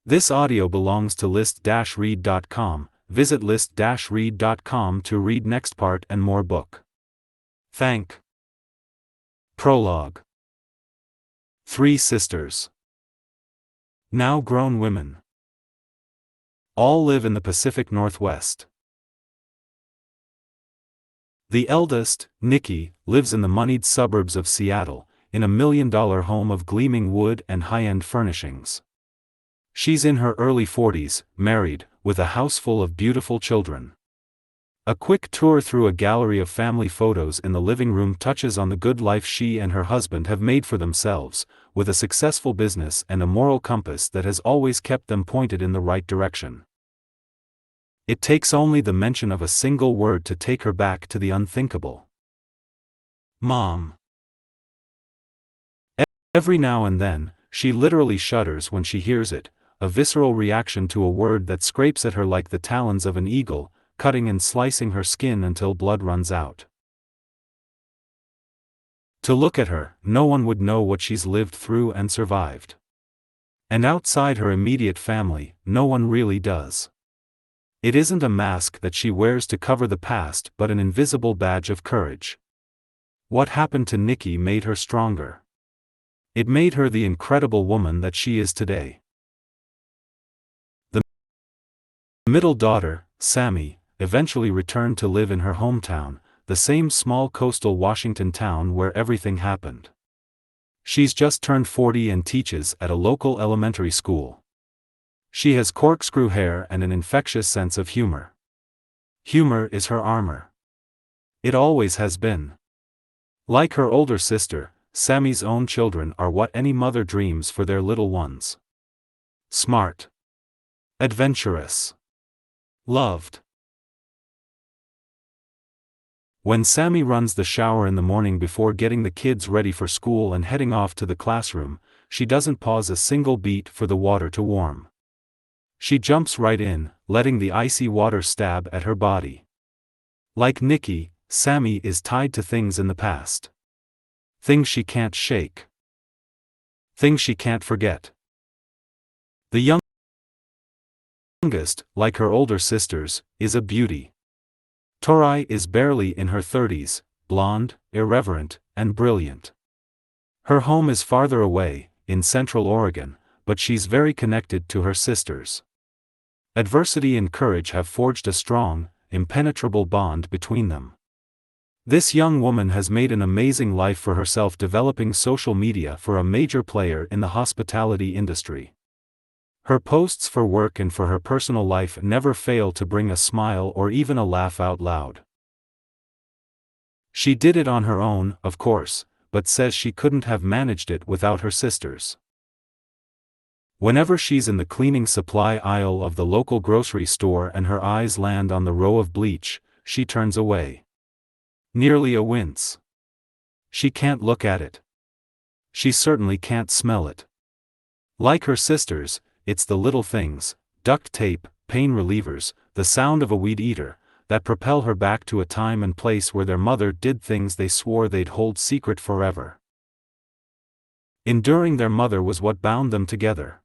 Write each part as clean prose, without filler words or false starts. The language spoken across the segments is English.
This audio belongs to list-read.com. Visit list-read.com to read next part and more book. Thank. Prologue. 3 sisters. Now grown women. All live in the Pacific Northwest. The eldest, Nikki, lives in the moneyed suburbs of Seattle, in a $1 million home of gleaming wood and high-end furnishings. She's in her early 40s, married, with a house full of beautiful children. A quick tour through a gallery of family photos in the living room touches on the good life she and her husband have made for themselves, with a successful business and a moral compass that has always kept them pointed in the right direction. It takes only the mention of a single word to take her back to the unthinkable. Mom. Every now and then, she literally shudders when she hears it, a visceral reaction to a word that scrapes at her like the talons of an eagle, cutting and slicing her skin until blood runs out. To look at her, no one would know what she's lived through and survived. And outside her immediate family, no one really does. It isn't a mask that she wears to cover the past but an invisible badge of courage. What happened to Nikki made her stronger. It made her the incredible woman that she is today. The middle daughter, Sammy, eventually returned to live in her hometown, the same small coastal Washington town where everything happened. She's just turned 40 and teaches at a local elementary school. She has corkscrew hair and an infectious sense of humor. Humor is her armor. It always has been. Like her older sister, Sammy's own children are what any mother dreams for their little ones. Smart. Adventurous. Loved. When Sammy runs the shower in the morning before getting the kids ready for school and heading off to the classroom, she doesn't pause a single beat for the water to warm. She jumps right in, letting the icy water stab at her body. Like Nikki, Sammy is tied to things in the past. Things she can't shake. Things she can't forget. The youngest, like her older sisters, is a beauty. Tori is barely in her 30s, blonde, irreverent, and brilliant. Her home is farther away, in Central Oregon, but she's very connected to her sisters. Adversity and courage have forged a strong, impenetrable bond between them. This young woman has made an amazing life for herself developing social media for a major player in the hospitality industry. Her posts for work and for her personal life never fail to bring a smile or even a laugh out loud. She did it on her own, of course, but says she couldn't have managed it without her sisters. Whenever she's in the cleaning supply aisle of the local grocery store and her eyes land on the row of bleach, she turns away. Nearly a wince. She can't look at it. She certainly can't smell it. Like her sisters, it's the little things, duct tape, pain relievers, the sound of a weed eater, that propel her back to a time and place where their mother did things they swore they'd hold secret forever. Enduring their mother was what bound them together.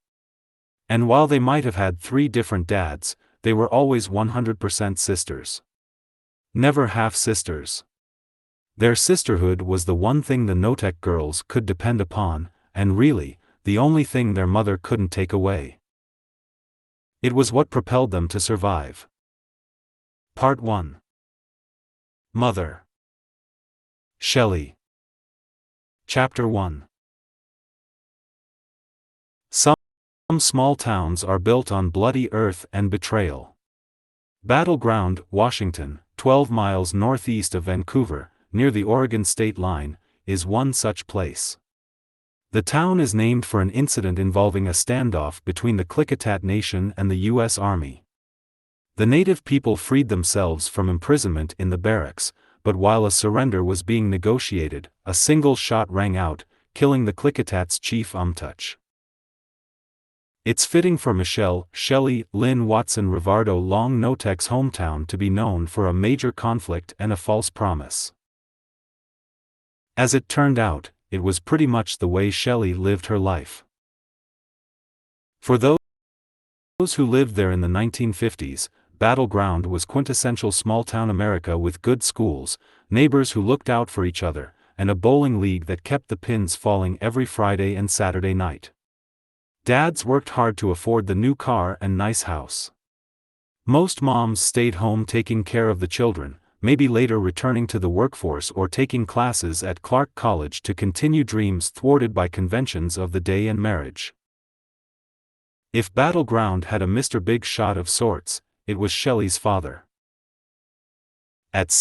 And while they might have had 3 different dads, they were always 100% sisters. Never half-sisters. Their sisterhood was the one thing the Notek girls could depend upon, and really, the only thing their mother couldn't take away. It was what propelled them to survive. Part 1. Mother. Shelley. Chapter 1. Some small towns are built on bloody earth and betrayal. Battleground, Washington, 12 miles northeast of Vancouver, near the Oregon state line, is one such place. The town is named for an incident involving a standoff between the Klickitat Nation and the U.S. Army. The native people freed themselves from imprisonment in the barracks, but while a surrender was being negotiated, a single shot rang out, killing the Klickitat's chief Umtuch. It's fitting for Michelle, Shelley, Lynn Watson Rivardo Long Notek's hometown to be known for a major conflict and a false promise. As it turned out, it was pretty much the way Shelley lived her life. For those those who lived there in the 1950s, Battleground was quintessential small-town America with good schools, neighbors who looked out for each other, and a bowling league that kept the pins falling every Friday and Saturday night. Dads worked hard to afford the new car and nice house. Most moms stayed home taking care of the children, maybe later returning to the workforce or taking classes at Clark College to continue dreams thwarted by conventions of the day and marriage. If Battleground had a Mr. Big Shot of sorts, it was Shelley's father. At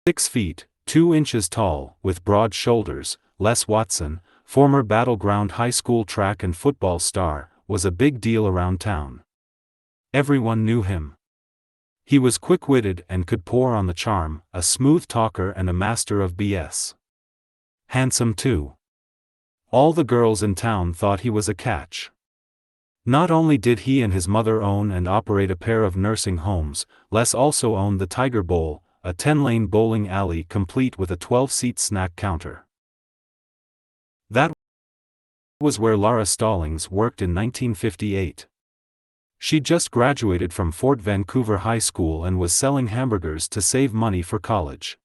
6 feet, 2 inches tall, with broad shoulders, Les Watson, former Battleground High School track and football star, was a big deal around town. Everyone knew him. He was quick-witted and could pour on the charm, a smooth talker and a master of BS. Handsome too. All the girls in town thought he was a catch. Not only did he and his mother own and operate a pair of nursing homes, Les also owned the Tiger Bowl, a 10-lane bowling alley complete with a 12-seat snack counter. That was where Laura Stallings worked in 1958. She'd just graduated from Fort Vancouver High School and was selling hamburgers to save money for college.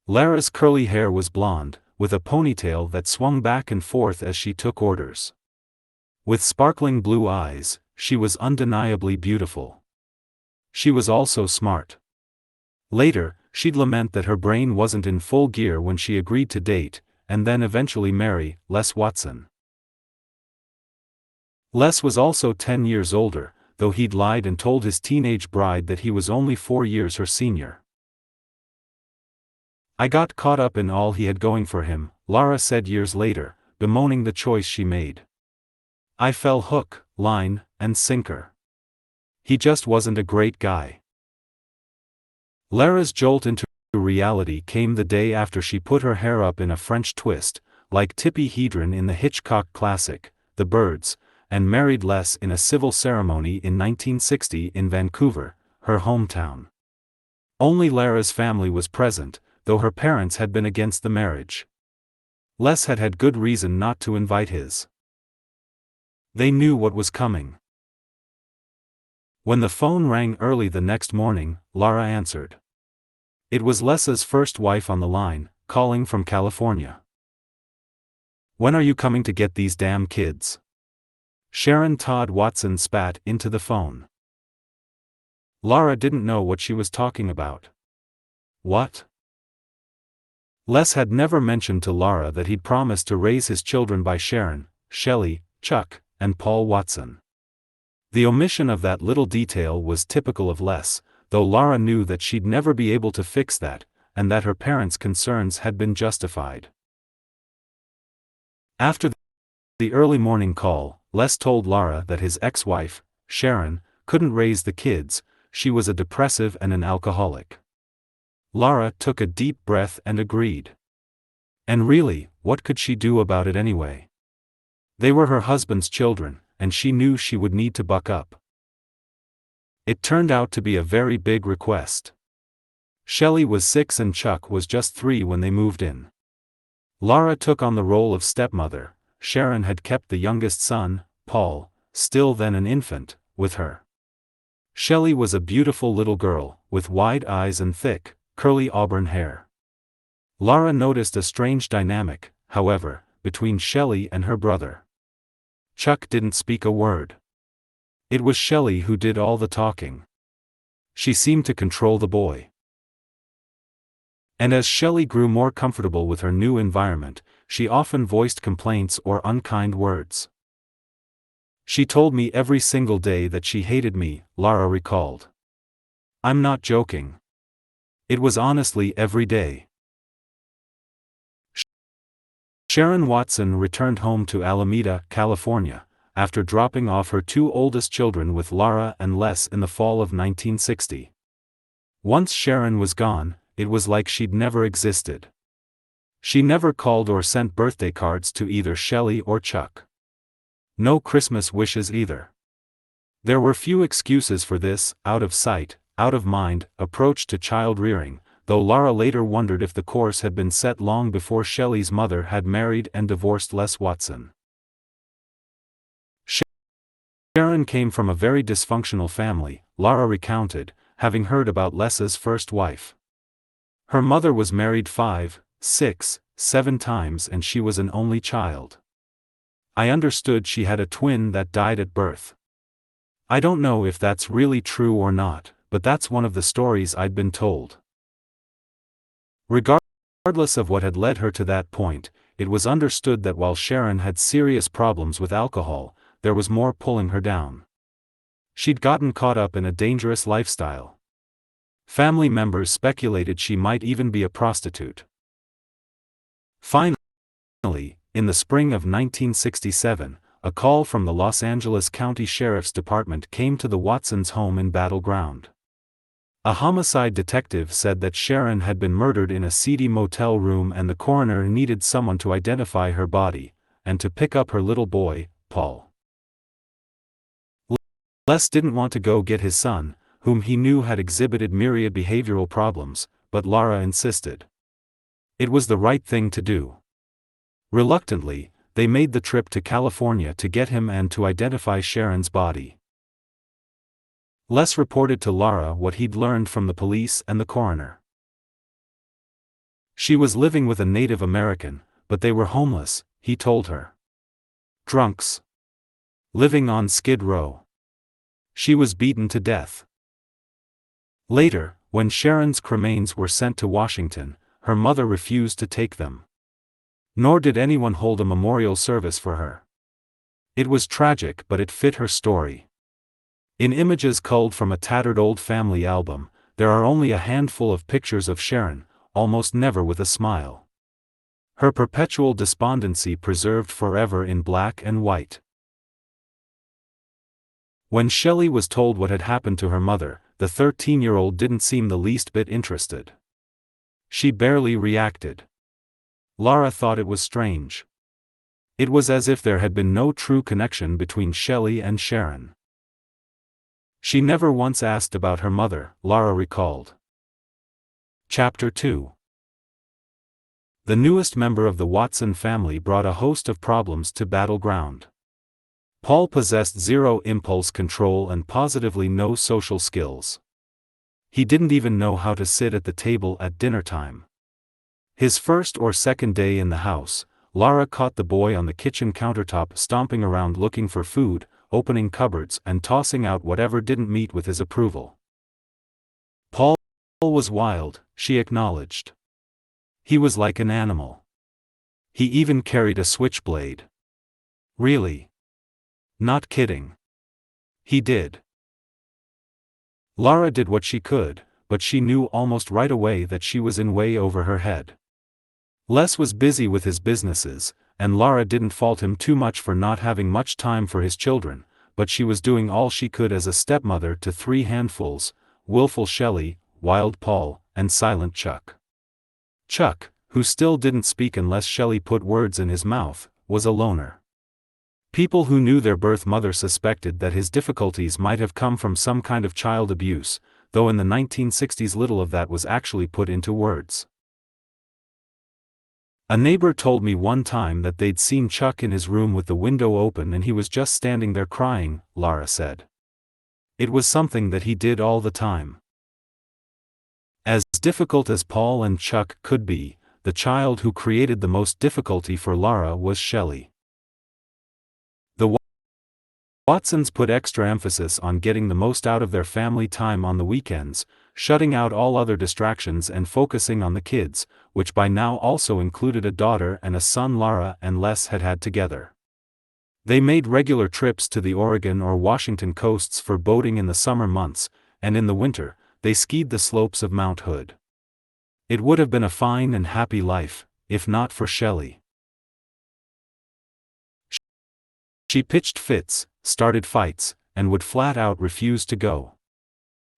Lara's curly hair was blonde, with a ponytail that swung back and forth as she took orders. With sparkling blue eyes, she was undeniably beautiful. She was also smart. Later, she'd lament that her brain wasn't in full gear when she agreed to date, and then eventually marry, Les Watson. Les was also 10 years older, though he'd lied and told his teenage bride that he was only 4 years her senior. "I got caught up in all he had going for him," Lara said years later, bemoaning the choice she made. "I fell hook, line, and sinker. He just wasn't a great guy." Lara's jolt into reality came the day after she put her hair up in a French twist, like Tippi Hedren in the Hitchcock classic, The Birds, and married Les in a civil ceremony in 1960 in Vancouver, her hometown. Only Lara's family was present, though her parents had been against the marriage. Les had had good reason not to invite his. They knew what was coming. When the phone rang early the next morning, Lara answered. It was Les's first wife on the line, calling from California. "When are you coming to get these damn kids?" Sharon Todd Watson spat into the phone. Lara didn't know what she was talking about. What? Les had never mentioned to Lara that he'd promised to raise his children by Sharon, Shelley, Chuck, and Paul Watson. The omission of that little detail was typical of Les, though Lara knew that she'd never be able to fix that, and that her parents' concerns had been justified. After the early morning call, Les told Lara that his ex-wife, Sharon, couldn't raise the kids, she was a depressive and an alcoholic. Lara took a deep breath and agreed. And really, what could she do about it anyway? They were her husband's children, and she knew she would need to buck up. It turned out to be a very big request. Shelley was 6 and Chuck was just 3 when they moved in. Lara took on the role of stepmother. Sharon had kept the youngest son, Paul, still then an infant, with her. Shelley was a beautiful little girl, with wide eyes and thick, curly auburn hair. Lara noticed a strange dynamic, however, between Shelley and her brother. Chuck didn't speak a word. It was Shelley who did all the talking. She seemed to control the boy. And as Shelley grew more comfortable with her new environment, she often voiced complaints or unkind words. "She told me every single day that she hated me," Lara recalled. "I'm not joking. It was honestly every day." Sharon Watson returned home to Alameda, California, after dropping off her 2 oldest children with Lara and Les in the fall of 1960. Once Sharon was gone, it was like she'd never existed. She never called or sent birthday cards to either Shelley or Chuck. No Christmas wishes either. There were few excuses for this out of sight, out of mind approach to child rearing, though Lara later wondered if the course had been set long before Shelley's mother had married and divorced Les Watson. Sharon came from a very dysfunctional family, Lara recounted, having heard about Les's first wife. Her mother was married 5, 6, 7 times and she was an only child. I understood she had a twin that died at birth. I don't know if that's really true or not, but that's one of the stories I'd been told. Regardless of what had led her to that point, it was understood that while Sharon had serious problems with alcohol, there was more pulling her down. She'd gotten caught up in a dangerous lifestyle. Family members speculated she might even be a prostitute. Finally, in the spring of 1967, a call from the Los Angeles County Sheriff's Department came to the Watsons' home in Battle Ground. A homicide detective said that Sharon had been murdered in a seedy motel room and the coroner needed someone to identify her body, and to pick up her little boy, Paul. Les didn't want to go get his son, whom he knew had exhibited myriad behavioral problems, but Lara insisted. It was the right thing to do. Reluctantly, they made the trip to California to get him and to identify Sharon's body. Les reported to Lara what he'd learned from the police and the coroner. She was living with a Native American, but they were homeless, he told her. Drunks. Living on Skid Row. She was beaten to death. Later, when Sharon's cremains were sent to Washington, her mother refused to take them. Nor did anyone hold a memorial service for her. It was tragic, but it fit her story. In images culled from a tattered old family album, there are only a handful of pictures of Sharon, almost never with a smile. Her perpetual despondency preserved forever in black and white. When Shelley was told what had happened to her mother, the 13-year-old didn't seem the least bit interested. She barely reacted. Lara thought it was strange. It was as if there had been no true connection between Shelley and Sharon. She never once asked about her mother, Lara recalled. Chapter 2. The newest member of the Watson family brought a host of problems to Battle Ground. Paul possessed zero impulse control and positively no social skills. He didn't even know how to sit at the table at dinner time. His first or second day in the house, Lara caught the boy on the kitchen countertop stomping around looking for food, opening cupboards and tossing out whatever didn't meet with his approval. Paul was wild, she acknowledged. He was like an animal. He even carried a switchblade. Really? Not kidding. He did. Lara did what she could, but she knew almost right away that she was in way over her head. Les was busy with his businesses, and Lara didn't fault him too much for not having much time for his children, but she was doing all she could as a stepmother to 3 handfuls, willful Shelley, wild Paul, and silent Chuck. Chuck, who still didn't speak unless Shelley put words in his mouth, was a loner. People who knew their birth mother suspected that his difficulties might have come from some kind of child abuse, though in the 1960s little of that was actually put into words. A neighbor told me one time that they'd seen Chuck in his room with the window open and he was just standing there crying, Lara said. It was something that he did all the time. As difficult as Paul and Chuck could be, the child who created the most difficulty for Lara was Shelley. The Watsons put extra emphasis on getting the most out of their family time on the weekends, shutting out all other distractions and focusing on the kids, which by now also included a daughter and a son Lara and Les had had together. They made regular trips to the Oregon or Washington coasts for boating in the summer months, and in the winter, they skied the slopes of Mount Hood. It would have been a fine and happy life, if not for Shelley. She pitched fits, started fights, and would flat out refuse to go.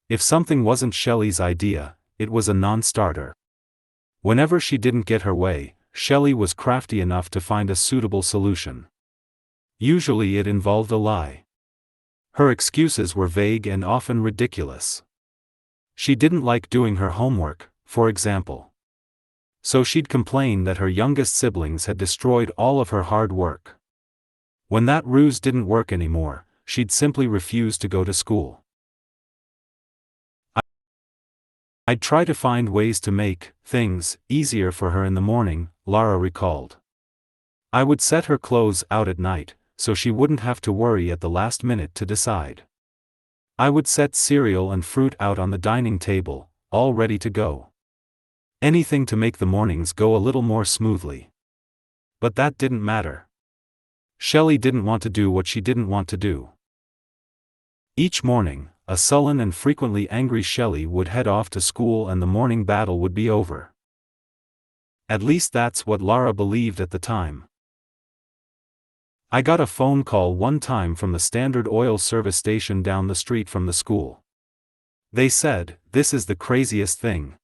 If something wasn't Shelley's idea, it was a non-starter. Whenever she didn't get her way, Shelley was crafty enough to find a suitable solution. Usually it involved a lie. Her excuses were vague and often ridiculous. She didn't like doing her homework, for example. So she'd complain that her youngest siblings had destroyed all of her hard work. When that ruse didn't work anymore, she'd simply refuse to go to school. I'd try to find ways to make things easier for her in the morning, Lara recalled. I would set her clothes out at night, so she wouldn't have to worry at the last minute to decide. I would set cereal and fruit out on the dining table, all ready to go. Anything to make the mornings go a little more smoothly. But that didn't matter. Shelley didn't want to do what she didn't want to do. Each morning, a sullen and frequently angry Shelley would head off to school and the morning battle would be over. At least that's what Lara believed at the time. I got a phone call one time from the Standard Oil service station down the street from the school. They said, "This is the craziest thing.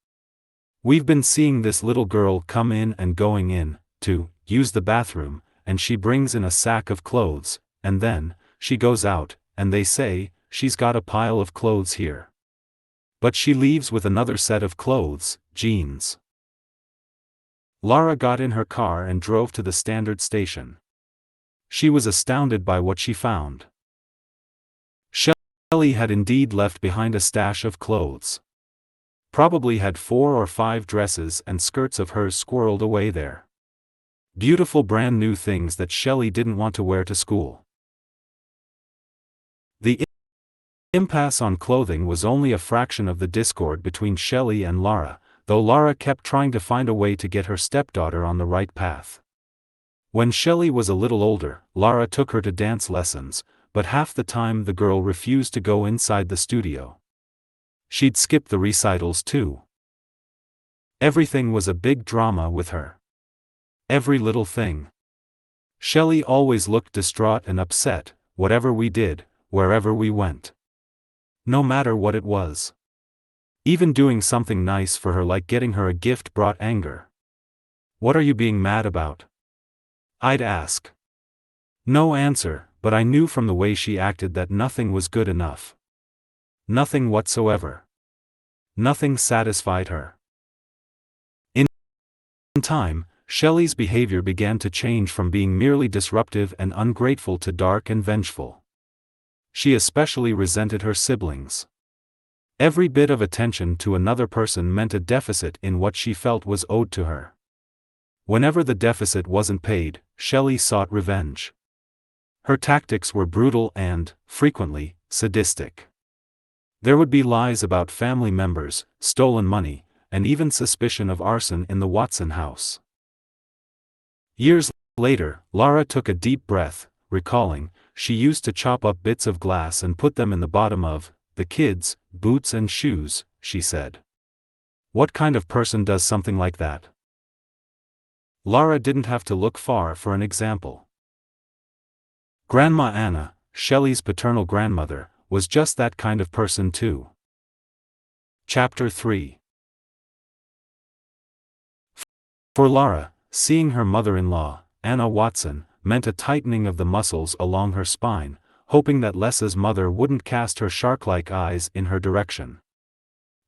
We've been seeing this little girl come in and going in, to use the bathroom, and she brings in a sack of clothes, and then, she goes out, and they say, she's got a pile of clothes here. But she leaves with another set of clothes, jeans." Lara got in her car and drove to the Standard station. She was astounded by what she found. Shelley had indeed left behind a stash of clothes. Probably had 4 or 5 dresses and skirts of hers squirreled away there. Beautiful brand new things that Shelley didn't want to wear to school. The impasse on clothing was only a fraction of the discord between Shelley and Lara, though Lara kept trying to find a way to get her stepdaughter on the right path. When Shelley was a little older, Lara took her to dance lessons, but half the time the girl refused to go inside the studio. She'd skip the recitals too. Everything was a big drama with her. Every little thing. Shelley always looked distraught and upset, whatever we did, wherever we went. No matter what it was. Even doing something nice for her like getting her a gift brought anger. "What are you being mad about?" I'd ask. No answer, but I knew from the way she acted that nothing was good enough. Nothing whatsoever. Nothing satisfied her. In time, Shelley's behavior began to change from being merely disruptive and ungrateful to dark and vengeful. She especially resented her siblings. Every bit of attention to another person meant a deficit in what she felt was owed to her. Whenever the deficit wasn't paid, Shelley sought revenge. Her tactics were brutal and, frequently, sadistic. There would be lies about family members, stolen money, and even suspicion of arson in the Watson house. Years later, Lara took a deep breath, recalling, she used to chop up bits of glass and put them in the bottom of the kids' boots and shoes, she said. What kind of person does something like that? Lara didn't have to look far for an example. Grandma Anna, Shelley's paternal grandmother, was just that kind of person too. Chapter 3. For Lara, seeing her mother-in-law, Anna Watson, meant a tightening of the muscles along her spine, hoping that Lesa's mother wouldn't cast her shark-like eyes in her direction.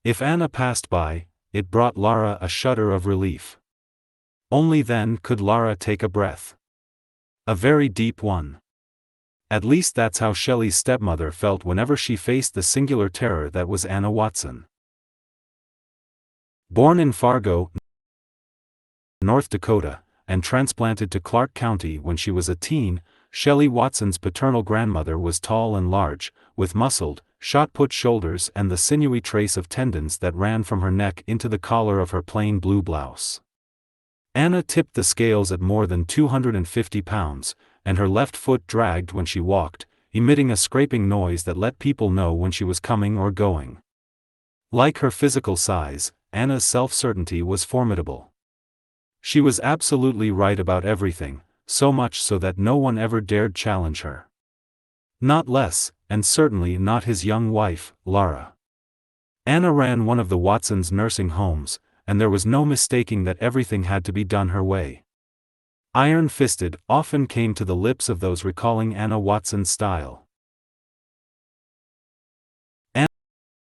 If Anna passed by, it brought Lara a shudder of relief. Only then could Lara take a breath. A very deep one. At least that's how Shelley's stepmother felt whenever she faced the singular terror that was Anna Watson. Born in Fargo, North Dakota, and transplanted to Clark County when she was a teen, Shelley Watson's paternal grandmother was tall and large, with muscled, shot-put shoulders and the sinewy trace of tendons that ran from her neck into the collar of her plain blue blouse. Anna tipped the scales at more than 250 pounds, and her left foot dragged when she walked, emitting a scraping noise that let people know when she was coming or going. Like her physical size, Anna's self-certainty was formidable. She was absolutely right about everything, so much so that no one ever dared challenge her. Not Les, and certainly not his young wife, Lara. Anna ran one of the Watsons' nursing homes, and there was no mistaking that everything had to be done her way. Iron-fisted often came to the lips of those recalling Anna Watson's style.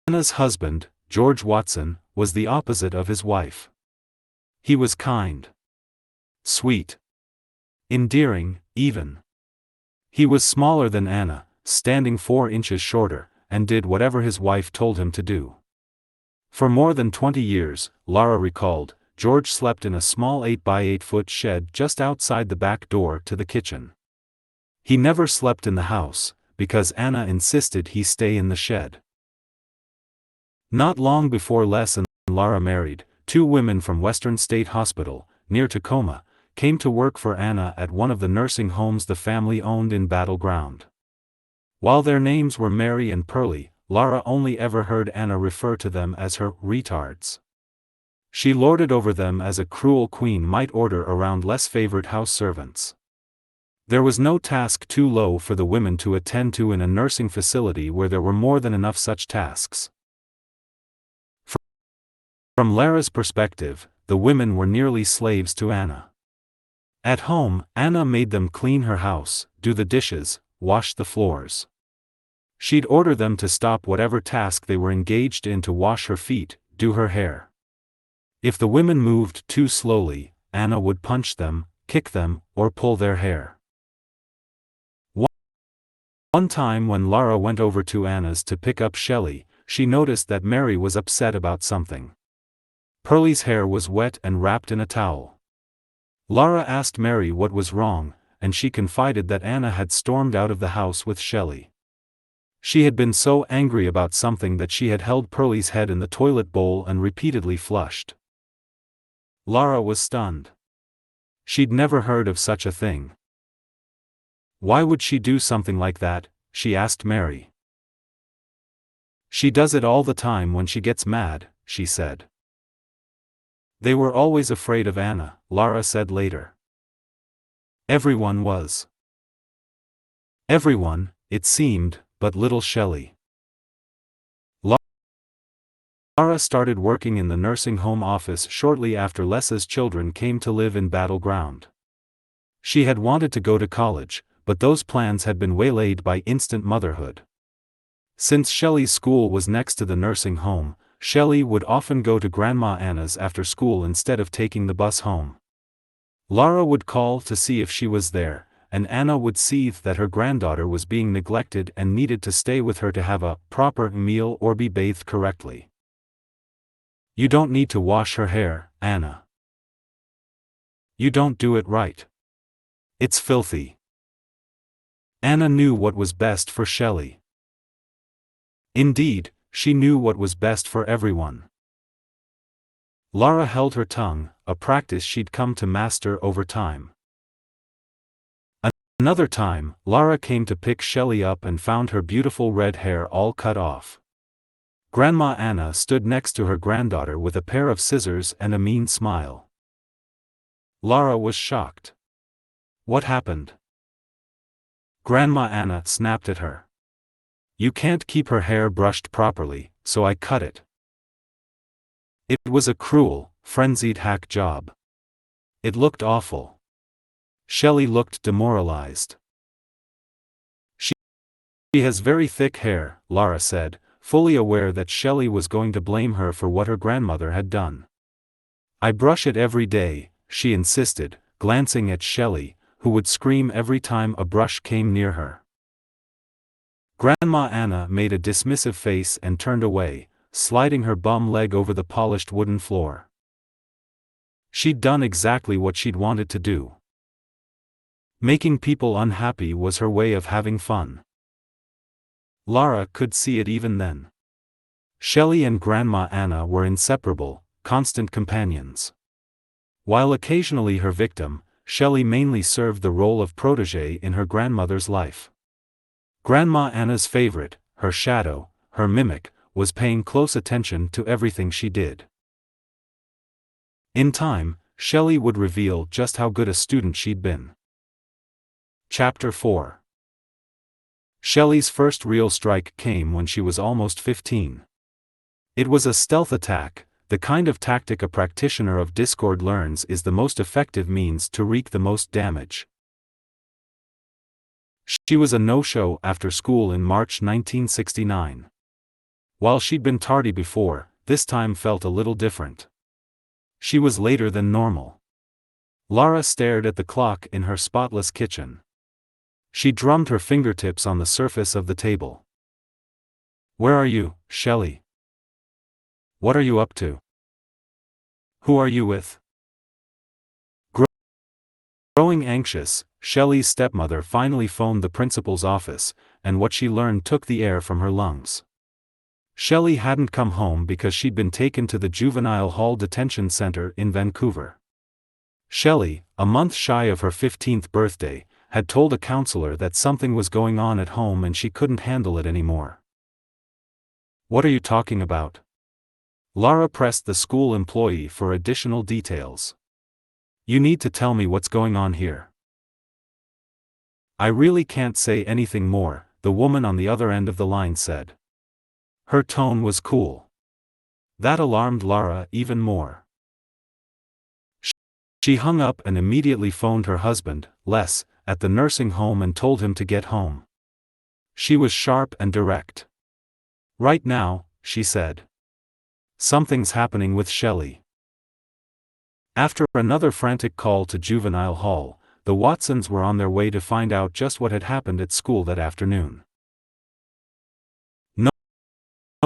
Anna's husband, George Watson, was the opposite of his wife. He was kind. Sweet. Endearing, even. He was smaller than Anna, standing 4 inches shorter, and did whatever his wife told him to do. For more than 20 years, Lara recalled, George slept in a small 8-by-8-foot shed just outside the back door to the kitchen. He never slept in the house, because Anna insisted he stay in the shed. Not long before Les and Lara married, 2 women from Western State Hospital, near Tacoma, came to work for Anna at one of the nursing homes the family owned in Battle Ground. While their names were Mary and Pearlie, Lara only ever heard Anna refer to them as her retards. She lorded over them as a cruel queen might order around less favored house servants. There was no task too low for the women to attend to in a nursing facility where there were more than enough such tasks. From Lara's perspective, the women were nearly slaves to Anna. At home, Anna made them clean her house, do the dishes, wash the floors. She'd order them to stop whatever task they were engaged in to wash her feet, do her hair. If the women moved too slowly, Anna would punch them, kick them, or pull their hair. One time when Lara went over to Anna's to pick up Shelley, she noticed that Mary was upset about something. Pearlie's hair was wet and wrapped in a towel. Lara asked Mary what was wrong, and she confided that Anna had stormed out of the house with Shelley. She had been so angry about something that she had held Pearlie's head in the toilet bowl and repeatedly flushed. Lara was stunned. She'd never heard of such a thing. Why would she do something like that? She asked Mary. She does it all the time when she gets mad, she said. They were always afraid of Anna, Lara said later. Everyone was. Everyone, it seemed, but little Shelley. Lara started working in the nursing home office shortly after Les's children came to live in Battle Ground. She had wanted to go to college, but those plans had been waylaid by instant motherhood. Since Shelley's school was next to the nursing home, Shelley would often go to Grandma Anna's after school instead of taking the bus home. Lara would call to see if she was there, and Anna would seethe that her granddaughter was being neglected and needed to stay with her to have a proper meal or be bathed correctly. You don't need to wash her hair, Anna. You don't do it right. It's filthy. Anna knew what was best for Shelley. Indeed, she knew what was best for everyone. Lara held her tongue, a practice she'd come to master over time. Another time, Lara came to pick Shelley up and found her beautiful red hair all cut off. Grandma Anna stood next to her granddaughter with a pair of scissors and a mean smile. Lara was shocked. What happened? Grandma Anna snapped at her. You can't keep her hair brushed properly, so I cut it. It was a cruel, frenzied hack job. It looked awful. Shelley looked demoralized. She has very thick hair, Lara said, fully aware that Shelley was going to blame her for what her grandmother had done. I brush it every day, she insisted, glancing at Shelley, who would scream every time a brush came near her. Grandma Anna made a dismissive face and turned away, sliding her bum leg over the polished wooden floor. She'd done exactly what she'd wanted to do. Making people unhappy was her way of having fun. Lara could see it even then. Shelley and Grandma Anna were inseparable, constant companions. While occasionally her victim, Shelley mainly served the role of protégé in her grandmother's life. Grandma Anna's favorite, her shadow, her mimic, was paying close attention to everything she did. In time, Shelley would reveal just how good a student she'd been. Chapter 4. Shelley's first real strike came when she was almost 15. It was a stealth attack, the kind of tactic a practitioner of discord learns is the most effective means to wreak the most damage. She was a no-show after school in March 1969. While she'd been tardy before, this time felt a little different. She was later than normal. Lara stared at the clock in her spotless kitchen. She drummed her fingertips on the surface of the table. "Where are you, Shelley? What are you up to? Who are you with?" Growing anxious, Shelley's stepmother finally phoned the principal's office, and what she learned took the air from her lungs. Shelley hadn't come home because she'd been taken to the juvenile hall detention center in Vancouver. Shelley, a month shy of her 15th birthday, had told a counselor that something was going on at home and she couldn't handle it anymore. "What are you talking about?" Lara pressed the school employee for additional details. "You need to tell me what's going on here." "I really can't say anything more," the woman on the other end of the line said. Her tone was cool. That alarmed Lara even more. She hung up and immediately phoned her husband, Les, at the nursing home and told him to get home. She was sharp and direct. "Right now," she said. "Something's happening with Shelley." After another frantic call to juvenile hall, the Watsons were on their way to find out just what had happened at school that afternoon. No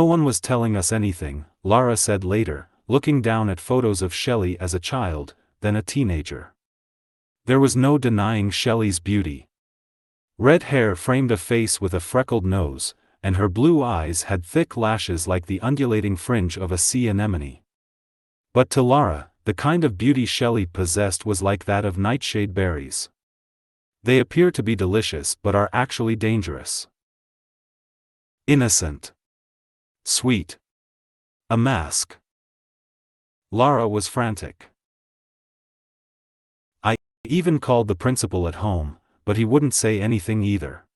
one was telling us anything," Lara said later, looking down at photos of Shelley as a child, then a teenager. There was no denying Shelley's beauty. Red hair framed a face with a freckled nose, and her blue eyes had thick lashes like the undulating fringe of a sea anemone. But to Lara, the kind of beauty Shelley possessed was like that of nightshade berries. They appear to be delicious but are actually dangerous. Innocent. Sweet. A mask. Lara was frantic. "I even called the principal at home, but he wouldn't say anything either.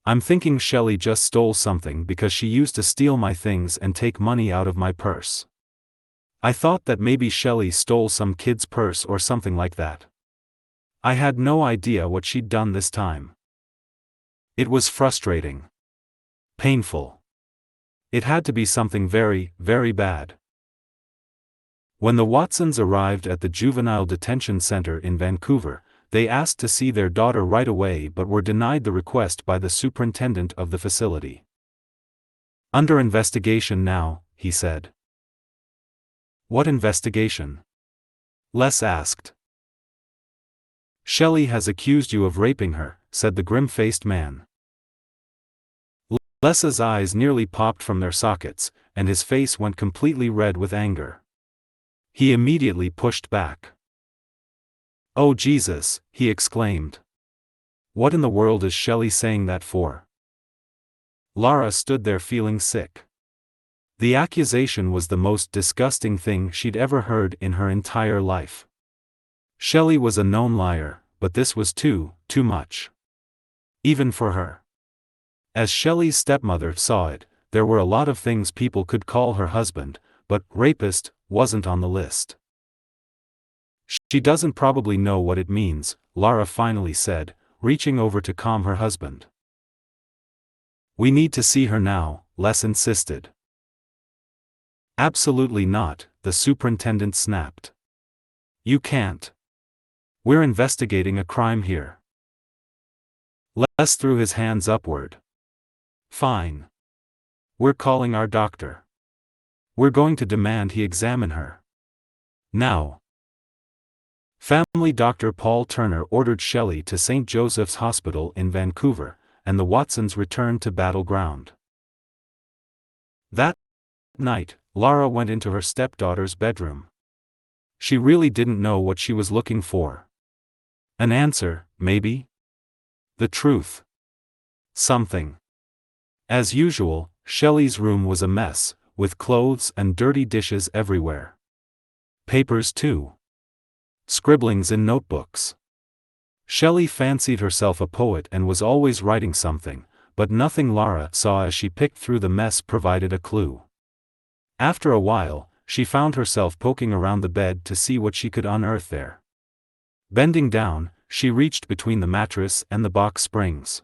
I'm thinking Shelley just stole something because she used to steal my things and take money out of my purse. I thought that maybe Shelley stole some kid's purse or something like that. I had no idea what she'd done this time." It was frustrating. Painful. It had to be something very, very bad. When the Watsons arrived at the juvenile detention center in Vancouver, they asked to see their daughter right away but were denied the request by the superintendent of the facility. "Under investigation now," he said. "What investigation?" Les asked. "Shelley has accused you of raping her," said the grim-faced man. Les's eyes nearly popped from their sockets, and his face went completely red with anger. He immediately pushed back. "Oh Jesus," he exclaimed. "What in the world is Shelley saying that for?" Lara stood there feeling sick. The accusation was the most disgusting thing she'd ever heard in her entire life. Shelley was a known liar, but this was too much. Even for her. As Shelley's stepmother saw it, there were a lot of things people could call her husband, but rapist wasn't on the list. "She doesn't probably know what it means," Lara finally said, reaching over to calm her husband. "We need to see her now," Les insisted. "Absolutely not," the superintendent snapped. "You can't. We're investigating a crime here." Les threw his hands upward. "Fine. We're calling our doctor. We're going to demand he examine her. Now." Family doctor Paul Turner ordered Shelley to St. Joseph's Hospital in Vancouver, and the Watsons returned to Battle Ground. That night, Lara went into her stepdaughter's bedroom. She really didn't know what she was looking for. An answer, maybe? The truth. Something. As usual, Shelley's room was a mess, with clothes and dirty dishes everywhere. Papers too. Scribblings in notebooks. Shelley fancied herself a poet and was always writing something, but nothing Lara saw as she picked through the mess provided a clue. After a while, she found herself poking around the bed to see what she could unearth there. Bending down, she reached between the mattress and the box springs.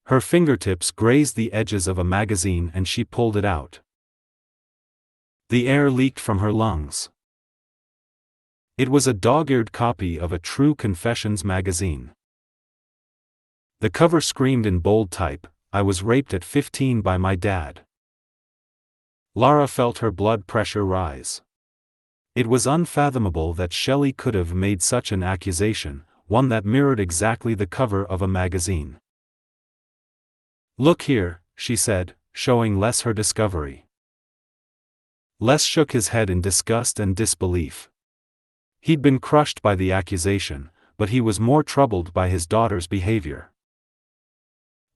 Her fingertips grazed the edges of a magazine and she pulled it out. The air leaked from her lungs. It was a dog-eared copy of a True Confessions magazine. The cover screamed in bold type, "I was raped at 15 by my dad." Lara felt her blood pressure rise. It was unfathomable that Shelley could have made such an accusation, one that mirrored exactly the cover of a magazine. "Look here," she said, showing Les her discovery. Les shook his head in disgust and disbelief. He'd been crushed by the accusation, but he was more troubled by his daughter's behavior.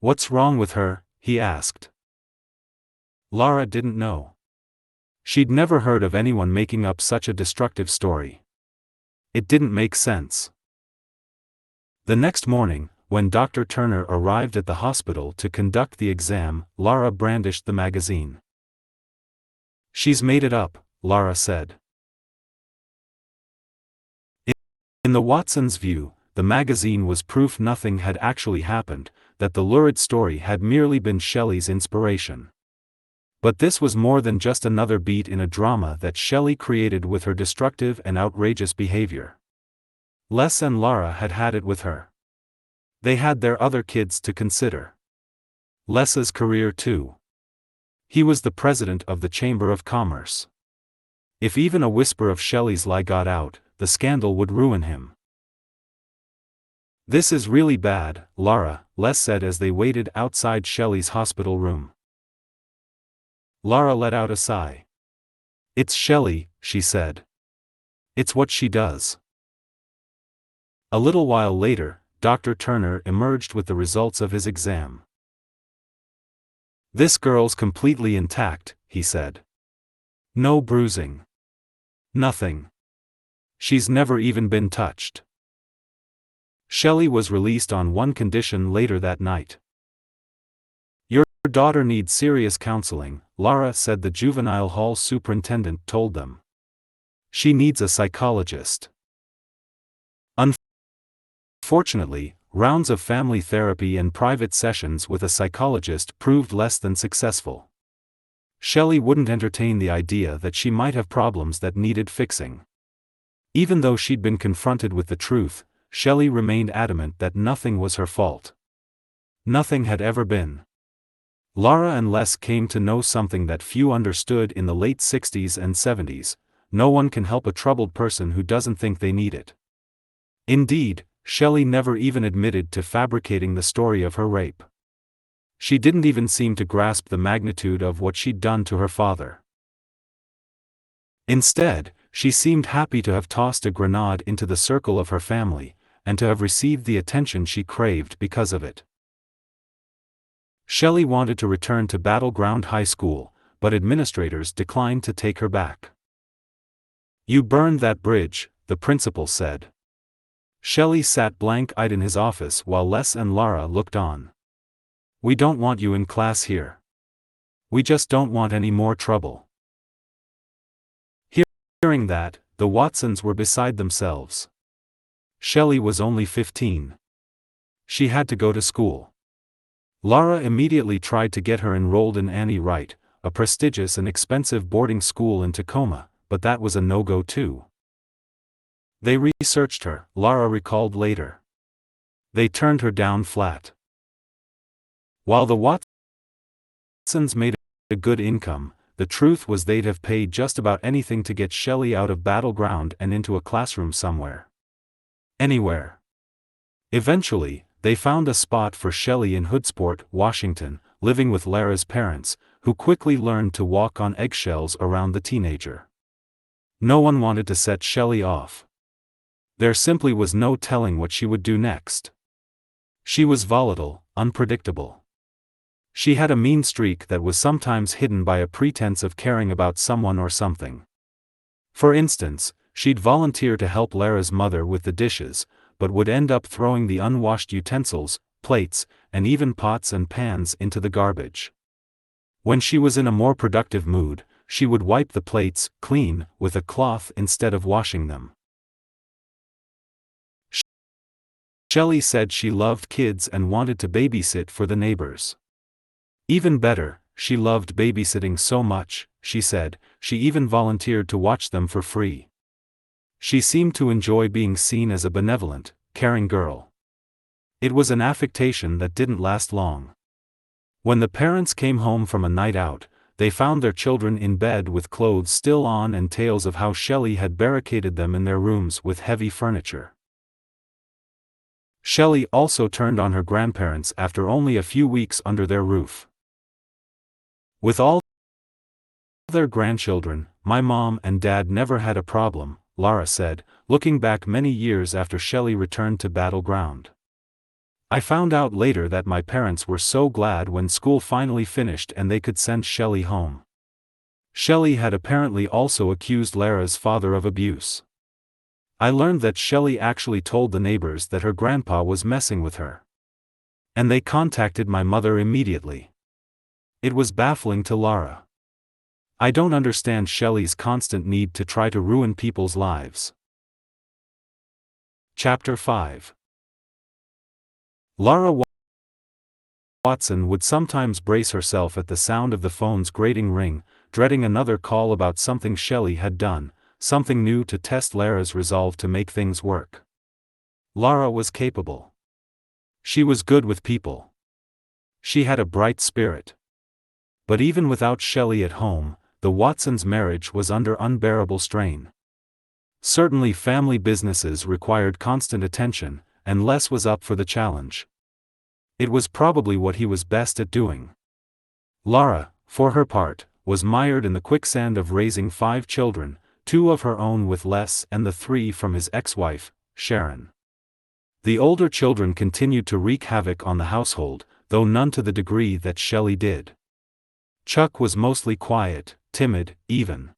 "What's wrong with her?" he asked. Lara didn't know. She'd never heard of anyone making up such a destructive story. It didn't make sense. The next morning, when Dr. Turner arrived at the hospital to conduct the exam, Lara brandished the magazine. "She's made it up," Lara said. In the Watsons' view, the magazine was proof nothing had actually happened, that the lurid story had merely been Shelley's inspiration. But this was more than just another beat in a drama that Shelley created with her destructive and outrageous behavior. Les and Lara had had it with her. They had their other kids to consider. Les's career too. He was the president of the Chamber of Commerce. If even a whisper of Shelley's lie got out, the scandal would ruin him. "This is really bad, Lara," Les said as they waited outside Shelley's hospital room. Lara let out a sigh. "It's Shelley," she said. "It's what she does." A little while later, Dr. Turner emerged with the results of his exam. "This girl's completely intact," he said. "No bruising. Nothing. She's never even been touched." Shelley was released on one condition later that night. "Your daughter needs serious counseling," Lara said, the juvenile hall superintendent told them. "She needs a psychologist." Unfortunately, rounds of family therapy and private sessions with a psychologist proved less than successful. Shelley wouldn't entertain the idea that she might have problems that needed fixing. Even though she'd been confronted with the truth, Shelley remained adamant that nothing was her fault. Nothing had ever been. Lara and Les came to know something that few understood in the late 60s and 70s: no one can help a troubled person who doesn't think they need it. Indeed, Shelley never even admitted to fabricating the story of her rape. She didn't even seem to grasp the magnitude of what she'd done to her father. Instead, she seemed happy to have tossed a grenade into the circle of her family, and to have received the attention she craved because of it. Shelley wanted to return to Battleground High School, but administrators declined to take her back. "You burned that bridge," the principal said. Shelley sat blank-eyed in his office while Les and Lara looked on. "We don't want you in class here. We just don't want any more trouble." Hearing that, the Watsons were beside themselves. Shelley was only 15. She had to go to school. Lara immediately tried to get her enrolled in Annie Wright, a prestigious and expensive boarding school in Tacoma, but that was a no-go too. "They researched her," Lara recalled later. "They turned her down flat." While the Watsons made a good income, the truth was they'd have paid just about anything to get Shelley out of Battleground and into a classroom somewhere. Anywhere. Eventually, they found a spot for Shelley in Hoodsport, Washington, living with Lara's parents, who quickly learned to walk on eggshells around the teenager. No one wanted to set Shelley off. There simply was no telling what she would do next. She was volatile, unpredictable. She had a mean streak that was sometimes hidden by a pretense of caring about someone or something. For instance, she'd volunteer to help Lara's mother with the dishes, but would end up throwing the unwashed utensils, plates, and even pots and pans into the garbage. When she was in a more productive mood, she would wipe the plates clean with a cloth instead of washing them. Shelley said she loved kids and wanted to babysit for the neighbors. Even better, she loved babysitting so much, she said, she even volunteered to watch them for free. She seemed to enjoy being seen as a benevolent, caring girl. It was an affectation that didn't last long. When the parents came home from a night out, they found their children in bed with clothes still on and tales of how Shelley had barricaded them in their rooms with heavy furniture. Shelley also turned on her grandparents after only a few weeks under their roof. With all their grandchildren, my mom and dad never had a problem, Lara said, looking back many years after Shelley returned to Battleground. I found out later that my parents were so glad when school finally finished and they could send Shelley home. Shelley had apparently also accused Lara's father of abuse. I learned that Shelley actually told the neighbors that her grandpa was messing with her. And they contacted my mother immediately. It was baffling to Lara. I don't understand Shelley's constant need to try to ruin people's lives. Chapter 5. Lara Watson would sometimes brace herself at the sound of the phone's grating ring, dreading another call about something Shelley had done, something new to test Lara's resolve to make things work. Lara was capable. She was good with people. She had a bright spirit. But even without Shelley at home, the Watsons' marriage was under unbearable strain. Certainly family businesses required constant attention, and Les was up for the challenge. It was probably what he was best at doing. Lara, for her part, was mired in the quicksand of raising 5 children, 2 of her own with Les and the 3 from his ex-wife, Sharon. The older children continued to wreak havoc on the household, though none to the degree that Shelley did. Chuck was mostly quiet, timid, even.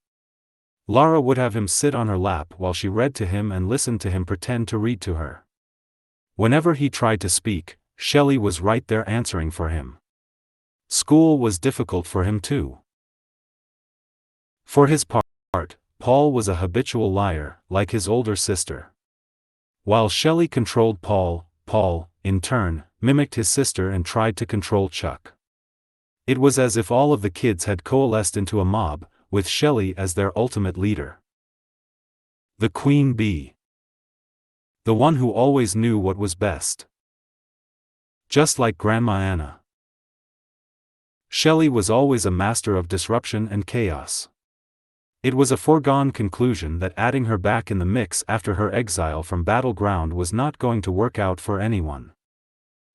Lara would have him sit on her lap while she read to him and listened to him pretend to read to her. Whenever he tried to speak, Shelley was right there answering for him. School was difficult for him too. For his part, Paul was a habitual liar, like his older sister. While Shelley controlled Paul, in turn, mimicked his sister and tried to control Chuck. It was as if all of the kids had coalesced into a mob, with Shelley as their ultimate leader. The queen bee. The one who always knew what was best. Just like Grandma Anna. Shelley was always a master of disruption and chaos. It was a foregone conclusion that adding her back in the mix after her exile from Battleground was not going to work out for anyone.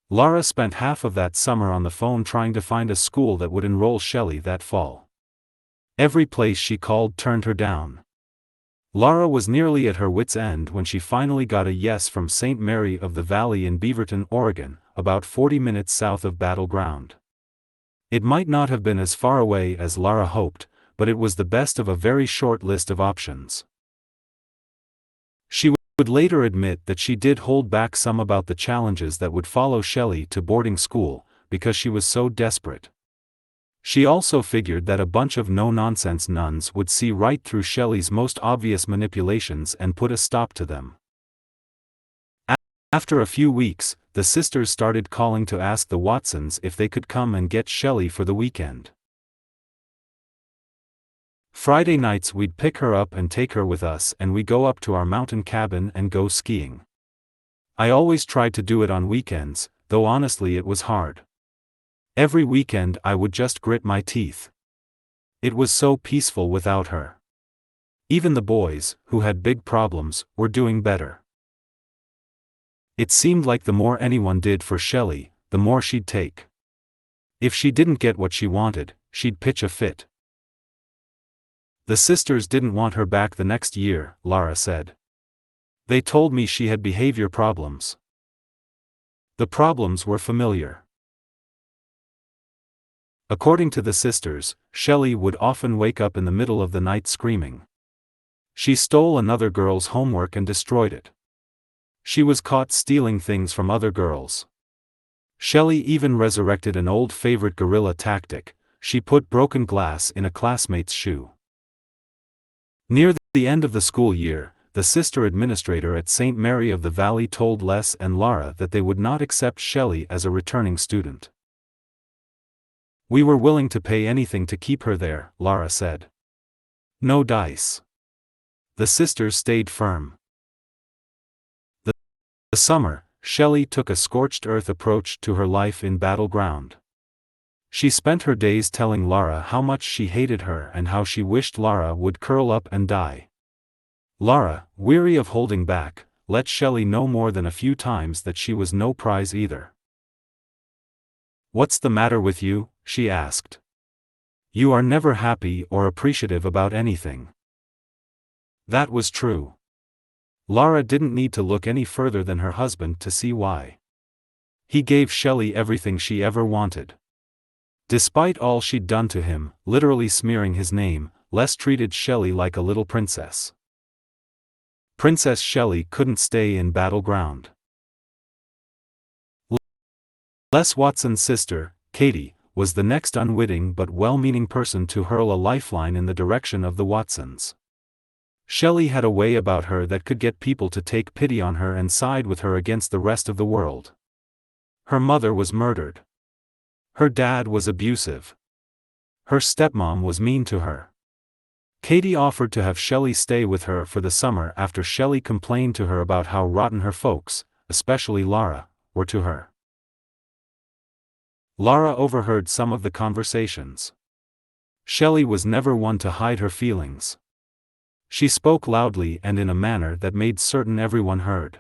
Lara spent half of that summer on the phone trying to find a school that would enroll Shelley that fall. Every place she called turned her down. Lara was nearly at her wit's end when she finally got a yes from St. Mary of the Valley in Beaverton, Oregon, about 40 minutes south of Battleground. It might not have been as far away as Lara hoped, but it was the best of a very short list of options. She would later admit that she did hold back some about the challenges that would follow Shelley to boarding school, because she was so desperate. She also figured that a bunch of no-nonsense nuns would see right through Shelley's most obvious manipulations and put a stop to them. After a few weeks, the sisters started calling to ask the Watsons if they could come and get Shelley for the weekend. Friday nights we'd pick her up and take her with us and we go up to our mountain cabin and go skiing. I always tried to do it on weekends, though honestly it was hard. Every weekend I would just grit my teeth. It was so peaceful without her. Even the boys, who had big problems, were doing better. It seemed like the more anyone did for Shelley, the more she'd take. If she didn't get what she wanted, she'd pitch a fit. The sisters didn't want her back the next year, Lara said. They told me she had behavior problems. The problems were familiar. According to the sisters, Shelley would often wake up in the middle of the night screaming. She stole another girl's homework and destroyed it. She was caught stealing things from other girls. Shelley even resurrected an old favorite guerrilla tactic: she put broken glass in a classmate's shoe. Near the end of the school year, the sister administrator at St. Mary of the Valley told Les and Lara that they would not accept Shelley as a returning student. We were willing to pay anything to keep her there, Lara said. No dice. The sisters stayed firm. The summer, Shelley took a scorched earth approach to her life in Battleground. She spent her days telling Lara how much she hated her and how she wished Lara would curl up and die. Lara, weary of holding back, let Shelley know more than a few times that she was no prize either. "What's the matter with you?" she asked. "You are never happy or appreciative about anything." That was true. Lara didn't need to look any further than her husband to see why. He gave Shelley everything she ever wanted. Despite all she'd done to him, literally smearing his name, Les treated Shelley like a little princess. Princess Shelley couldn't stay in Battleground. Les Watson's sister, Katie, was the next unwitting but well-meaning person to hurl a lifeline in the direction of the Watsons. Shelley had a way about her that could get people to take pity on her and side with her against the rest of the world. Her mother was murdered. Her dad was abusive. Her stepmom was mean to her. Katie offered to have Shelley stay with her for the summer after Shelley complained to her about how rotten her folks, especially Lara, were to her. Lara overheard some of the conversations. Shelley was never one to hide her feelings. She spoke loudly and in a manner that made certain everyone heard.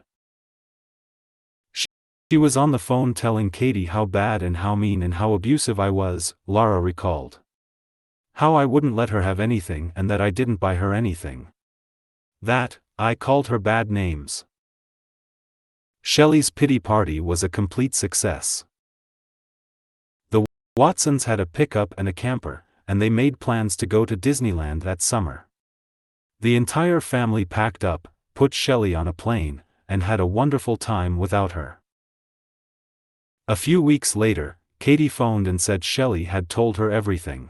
She was on the phone telling Katie how bad and how mean and how abusive I was, Lara recalled. How I wouldn't let her have anything and that I didn't buy her anything. That, I called her bad names. Shelley's pity party was a complete success. The Watsons had a pickup and a camper, and they made plans to go to Disneyland that summer. The entire family packed up, put Shelley on a plane, and had a wonderful time without her. A few weeks later, Katie phoned and said Shelley had told her everything.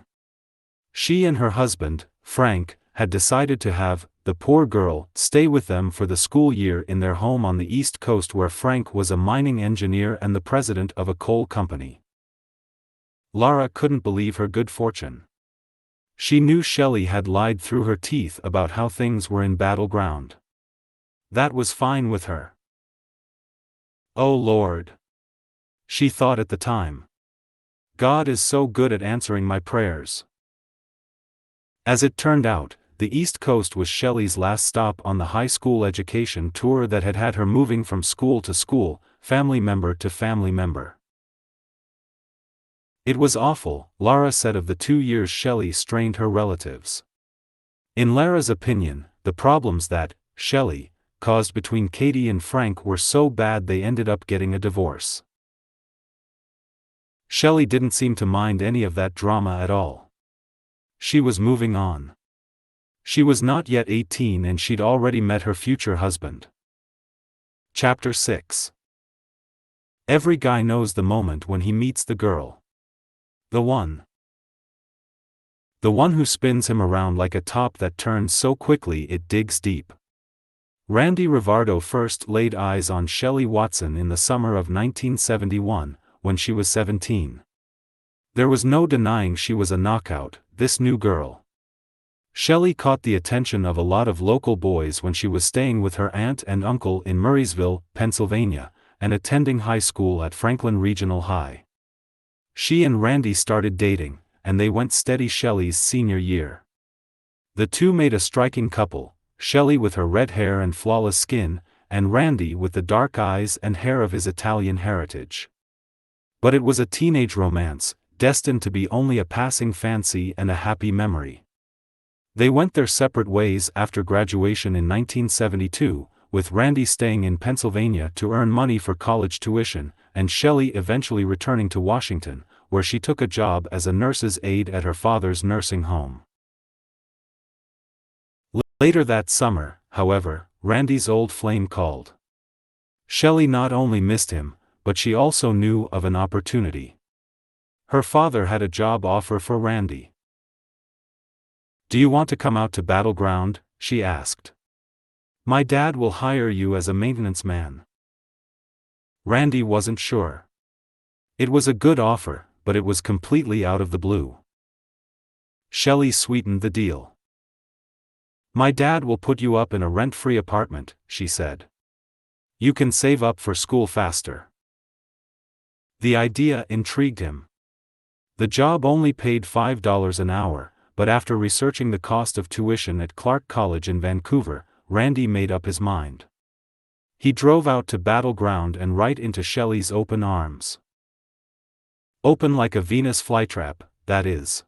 She and her husband, Frank, had decided to have the poor girl stay with them for the school year in their home on the East Coast where Frank was a mining engineer and the president of a coal company. Lara couldn't believe her good fortune. She knew Shelley had lied through her teeth about how things were in Battleground. That was fine with her. Oh Lord! She thought at the time. God is so good at answering my prayers. As it turned out, the East Coast was Shelley's last stop on the high school education tour that had had her moving from school to school, family member to family member. It was awful, Lara said of the 2 years Shelley strained her relatives. In Lara's opinion, the problems that Shelley caused between Katie and Frank were so bad they ended up getting a divorce. Shelley didn't seem to mind any of that drama at all. She was moving on. She was not yet 18 and she'd already met her future husband. Chapter 6. Every guy knows the moment when he meets the girl. The one. The one who spins him around like a top that turns so quickly it digs deep. Randy Rivardo first laid eyes on Shelley Watson in the summer of 1971, when she was 17. There was no denying she was a knockout, this new girl. Shelley caught the attention of a lot of local boys when she was staying with her aunt and uncle in Murraysville, Pennsylvania, and attending high school at Franklin Regional High. She and Randy started dating, and they went steady Shelley's senior year. The two made a striking couple, Shelley with her red hair and flawless skin, and Randy with the dark eyes and hair of his Italian heritage. But it was a teenage romance, destined to be only a passing fancy and a happy memory. They went their separate ways after graduation in 1972, with Randy staying in Pennsylvania to earn money for college tuition, and Shelley eventually returning to Washington, where she took a job as a nurse's aide at her father's nursing home. Later that summer, however, Randy's old flame called. Shelley not only missed him, but she also knew of an opportunity. Her father had a job offer for Randy. "Do you want to come out to Battleground?" she asked. "My dad will hire you as a maintenance man." Randy wasn't sure. It was a good offer, but it was completely out of the blue. Shelley sweetened the deal. "My dad will put you up in a rent-free apartment," she said. You can save up for school faster." The idea intrigued him. The job only paid $5 an hour, but after researching the cost of tuition at Clark College in Vancouver, Randy made up his mind. He drove out to Battle Ground and right into Shelley's open arms. Open like a Venus flytrap, that is.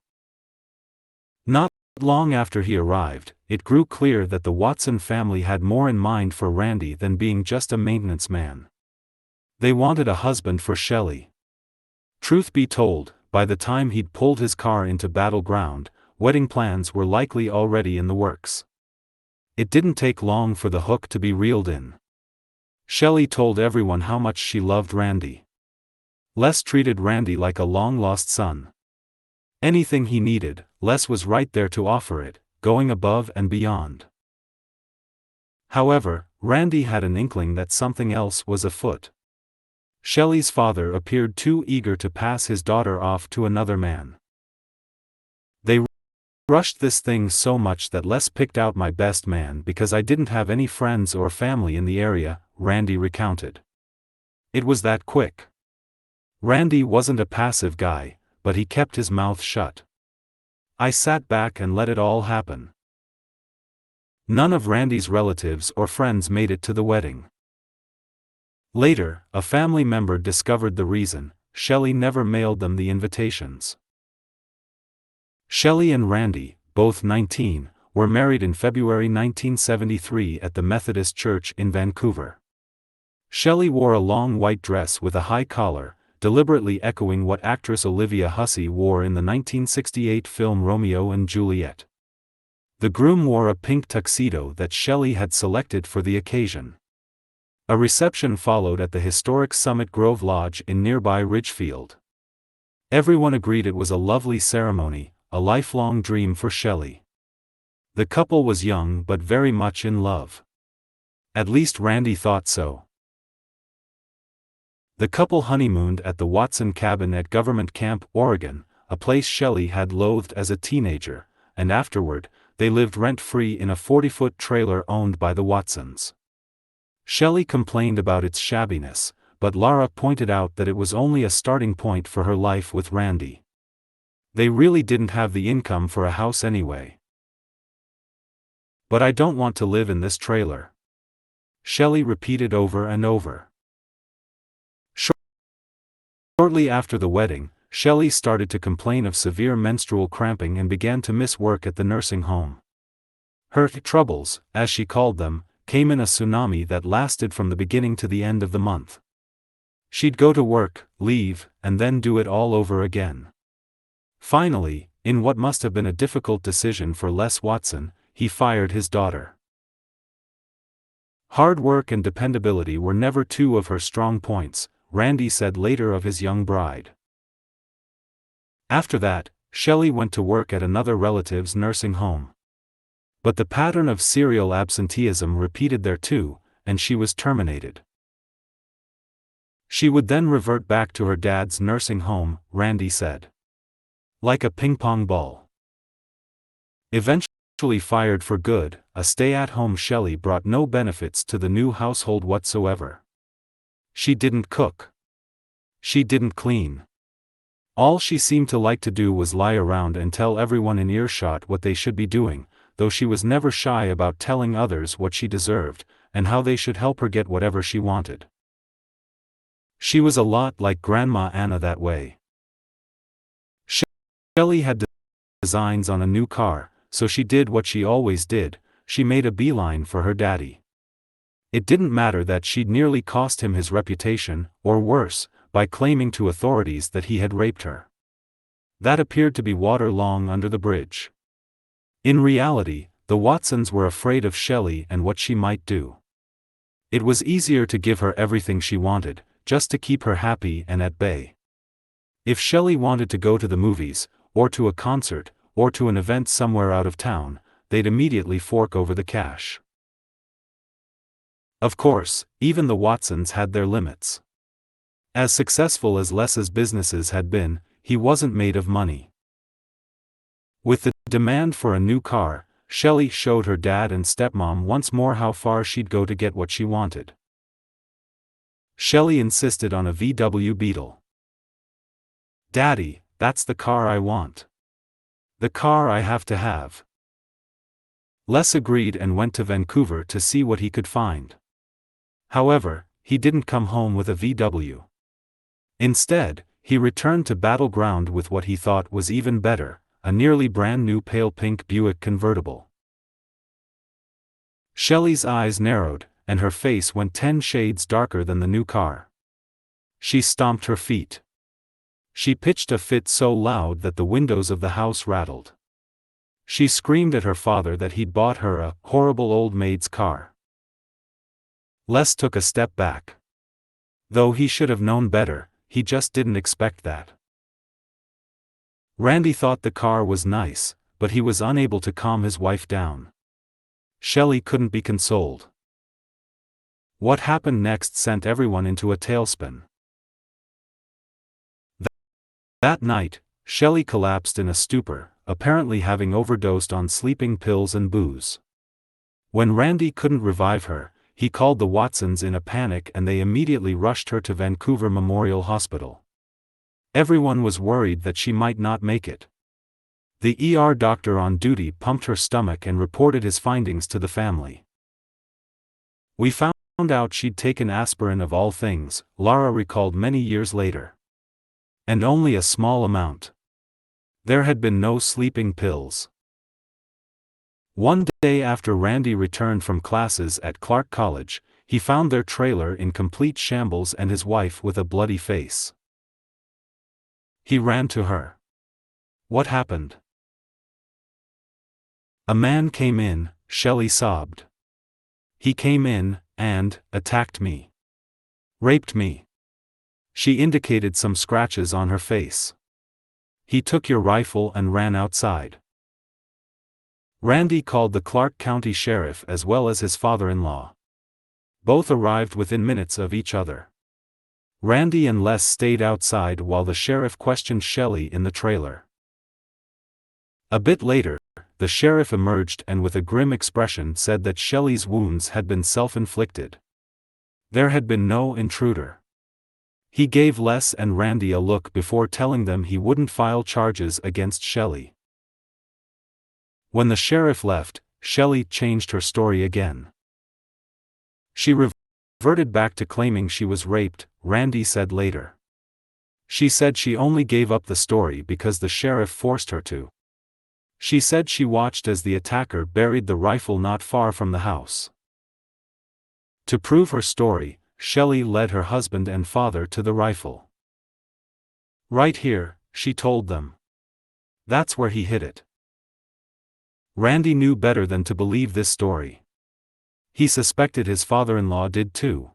Not long after he arrived, it grew clear that the Watson family had more in mind for Randy than being just a maintenance man. They wanted a husband for Shelley. Truth be told, by the time he'd pulled his car into Battle Ground, wedding plans were likely already in the works. It didn't take long for the hook to be reeled in. Shelley told everyone how much she loved Randy. Les treated Randy like a long-lost son. Anything he needed, Les was right there to offer it, going above and beyond. However, Randy had an inkling that something else was afoot. Shelley's father appeared too eager to pass his daughter off to another man. "They rushed this thing so much that Les picked out my best man because I didn't have any friends or family in the area," Randy recounted. "It was that quick." Randy wasn't a passive guy, but he kept his mouth shut. "I sat back and let it all happen." None of Randy's relatives or friends made it to the wedding. Later, a family member discovered the reason: Shelley never mailed them the invitations. Shelley and Randy, both 19, were married in February 1973 at the Methodist Church in Vancouver. Shelley wore a long white dress with a high collar, deliberately echoing what actress Olivia Hussey wore in the 1968 film Romeo and Juliet. The groom wore a pink tuxedo that Shelley had selected for the occasion. A reception followed at the historic Summit Grove Lodge in nearby Ridgefield. Everyone agreed it was a lovely ceremony, a lifelong dream for Shelley. The couple was young but very much in love. At least Randy thought so. The couple honeymooned at the Watson cabin at Government Camp, Oregon, a place Shelley had loathed as a teenager, and afterward, they lived rent-free in a 40-foot trailer owned by the Watsons. Shelley complained about its shabbiness, but Laura pointed out that it was only a starting point for her life with Randy. They really didn't have the income for a house anyway. "But I don't want to live in this trailer," Shelley repeated over and over. Shortly after the wedding, Shelley started to complain of severe menstrual cramping and began to miss work at the nursing home. Her troubles, as she called them, came in a tsunami that lasted from the beginning to the end of the month. She'd go to work, leave, and then do it all over again. Finally, in what must have been a difficult decision for Les Watson, he fired his daughter. Hard work and dependability were never two of her strong points, Randy said later of his young bride. After that, Shelley went to work at another relative's nursing home. But the pattern of serial absenteeism repeated there too, and she was terminated. She would then revert back to her dad's nursing home, Randy said. Like a ping-pong ball. Eventually fired for good, a stay-at-home Shelley brought no benefits to the new household whatsoever. She didn't cook. She didn't clean. All she seemed to like to do was lie around and tell everyone in earshot what they should be doing, though she was never shy about telling others what she deserved, and how they should help her get whatever she wanted. She was a lot like Grandma Anna that way. Shelley had designs on a new car, so she did what she always did, she made a beeline for her daddy. It didn't matter that she'd nearly cost him his reputation, or worse, by claiming to authorities that he had raped her. That appeared to be water long under the bridge. In reality, the Watsons were afraid of Shelley and what she might do. It was easier to give her everything she wanted, just to keep her happy and at bay. If Shelley wanted to go to the movies, or to a concert, or to an event somewhere out of town, they'd immediately fork over the cash. Of course, even the Watsons had their limits. As successful as Les's businesses had been, he wasn't made of money. With the demand for a new car, Shelley showed her dad and stepmom once more how far she'd go to get what she wanted. Shelley insisted on a VW Beetle. "Daddy, that's the car I want. The car I have to have." Les agreed and went to Vancouver to see what he could find. However, he didn't come home with a VW. Instead, he returned to Battleground with what he thought was even better, a nearly brand new pale pink Buick convertible. Shelley's eyes narrowed, and her face went 10 shades darker than the new car. She stomped her feet. She pitched a fit so loud that the windows of the house rattled. She screamed at her father that he'd bought her a horrible old maid's car. Les took a step back. Though he should have known better, he just didn't expect that. Randy thought the car was nice, but he was unable to calm his wife down. Shelley couldn't be consoled. What happened next sent everyone into a tailspin. That night, Shelley collapsed in a stupor, apparently having overdosed on sleeping pills and booze. When Randy couldn't revive her, he called the Watsons in a panic and they immediately rushed her to Vancouver Memorial Hospital. Everyone was worried that she might not make it. The ER doctor on duty pumped her stomach and reported his findings to the family. "We found out she'd taken aspirin of all things," Lara recalled many years later. "And only a small amount. There had been no sleeping pills." One day after Randy returned from classes at Clark College, he found their trailer in complete shambles and his wife with a bloody face. He ran to her. "What happened?" "A man came in," Shelley sobbed. "He came in, and attacked me. Raped me." She indicated some scratches on her face. "He took your rifle and ran outside." Randy called the Clark County Sheriff as well as his father-in-law. Both arrived within minutes of each other. Randy and Les stayed outside while the sheriff questioned Shelley in the trailer. A bit later, the sheriff emerged and with a grim expression said that Shelley's wounds had been self-inflicted. There had been no intruder. He gave Les and Randy a look before telling them he wouldn't file charges against Shelley. When the sheriff left, Shelley changed her story again. She reverted back to claiming she was raped, Randy said later. She said she only gave up the story because the sheriff forced her to. She said she watched as the attacker buried the rifle not far from the house. To prove her story, Shelley led her husband and father to the rifle. "Right here," she told them. "That's where he hid it." Randy knew better than to believe this story. He suspected his father-in-law did too.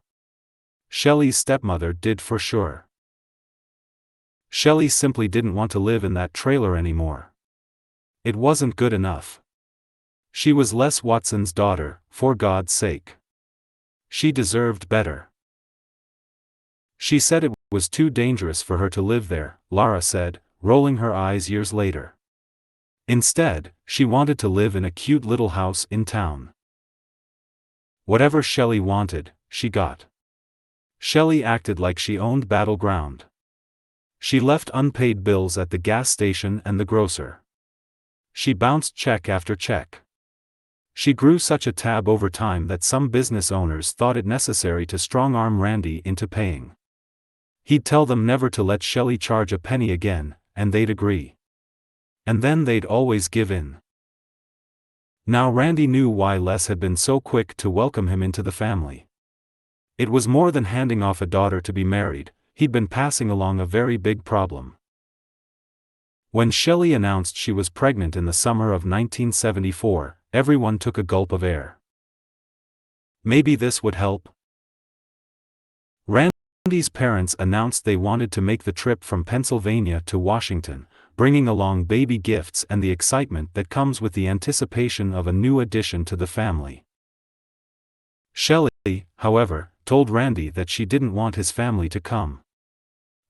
Shelley's stepmother did for sure. Shelley simply didn't want to live in that trailer anymore. It wasn't good enough. She was Les Watson's daughter, for God's sake. She deserved better. She said it was too dangerous for her to live there, Lara said, rolling her eyes years later. Instead, she wanted to live in a cute little house in town. Whatever Shelley wanted, she got. Shelley acted like she owned Battleground. She left unpaid bills at the gas station and the grocer. She bounced check after check. She grew such a tab over time that some business owners thought it necessary to strong-arm Randy into paying. He'd tell them never to let Shelley charge a penny again, and they'd agree. And then they'd always give in. Now Randy knew why Les had been so quick to welcome him into the family. It was more than handing off a daughter to be married, he'd been passing along a very big problem. When Shelley announced she was pregnant in the summer of 1974, everyone took a gulp of air. Maybe this would help. Randy's parents announced they wanted to make the trip from Pennsylvania to Washington, bringing along baby gifts and the excitement that comes with the anticipation of a new addition to the family. Shelley, however, told Randy that she didn't want his family to come.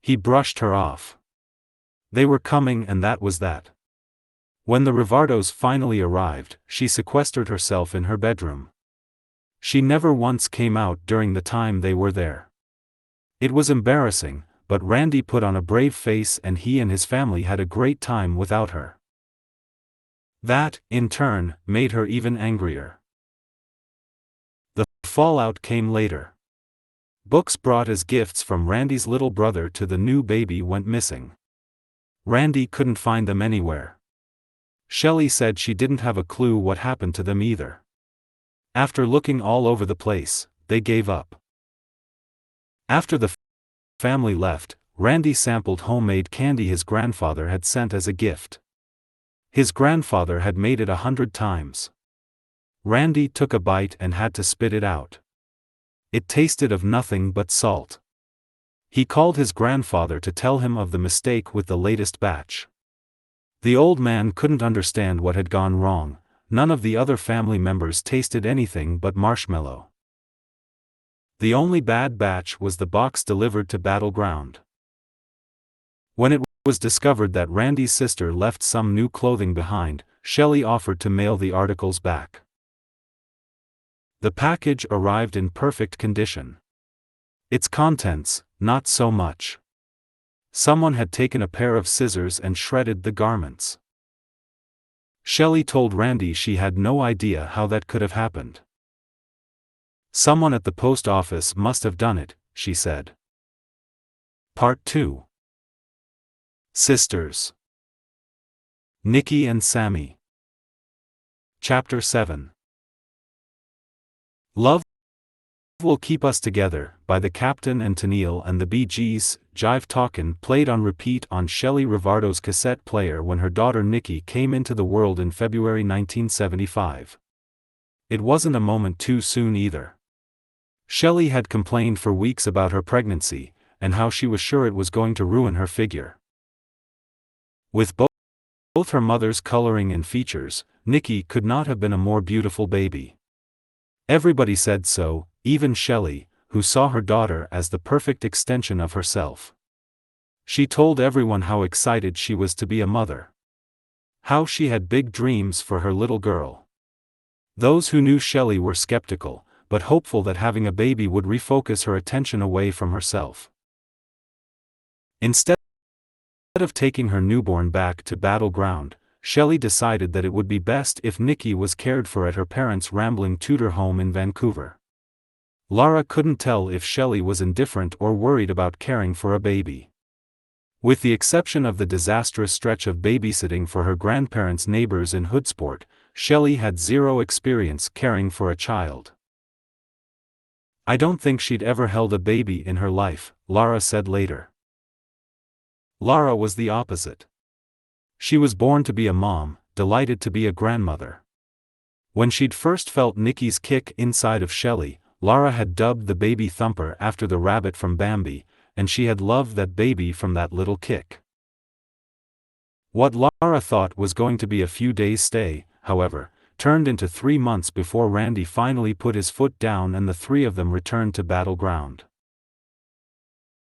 He brushed her off. They were coming and that was that. When the Rivardos finally arrived, she sequestered herself in her bedroom. She never once came out during the time they were there. It was embarrassing, but Randy put on a brave face and he and his family had a great time without her. That, in turn, made her even angrier. The fallout came later. Books brought as gifts from Randy's little brother to the new baby went missing. Randy couldn't find them anywhere. Shelley said she didn't have a clue what happened to them either. After looking all over the place, they gave up. After the family left, Randy sampled homemade candy his grandfather had sent as a gift. His grandfather had made it 100 times. Randy took a bite and had to spit it out. It tasted of nothing but salt. He called his grandfather to tell him of the mistake with the latest batch. The old man couldn't understand what had gone wrong. None of the other family members tasted anything but marshmallow. The only bad batch was the box delivered to Battleground. When it was discovered that Randy's sister left some new clothing behind, Shelley offered to mail the articles back. The package arrived in perfect condition. Its contents, not so much. Someone had taken a pair of scissors and shredded the garments. Shelley told Randy she had no idea how that could have happened. Someone at the post office must have done it, she said. Part 2. Sisters. Nikki and Sammy. Chapter 7. Love Will Keep Us Together, by the Captain and Tennille and the Bee Gees, Jive Talkin' played on repeat on Shelley Rivardo's cassette player when her daughter Nikki came into the world in February 1975. It wasn't a moment too soon either. Shelley had complained for weeks about her pregnancy, and how she was sure it was going to ruin her figure. With both her mother's coloring and features, Nikki could not have been a more beautiful baby. Everybody said so, even Shelley, who saw her daughter as the perfect extension of herself. She told everyone how excited she was to be a mother. How she had big dreams for her little girl. Those who knew Shelley were skeptical, but hopeful that having a baby would refocus her attention away from herself. Instead of taking her newborn back to Battleground, Shelley decided that it would be best if Nikki was cared for at her parents' rambling Tudor home in Vancouver. Lara couldn't tell if Shelley was indifferent or worried about caring for a baby. With the exception of the disastrous stretch of babysitting for her grandparents' neighbors in Hoodsport, Shelley had zero experience caring for a child. I don't think she'd ever held a baby in her life, Lara said later. Lara was the opposite. She was born to be a mom, delighted to be a grandmother. When she'd first felt Nikki's kick inside of Shelley, Lara had dubbed the baby Thumper after the rabbit from Bambi, and she had loved that baby from that little kick. What Lara thought was going to be a few days' stay, however, turned into 3 months before Randy finally put his foot down and the three of them returned to Battleground.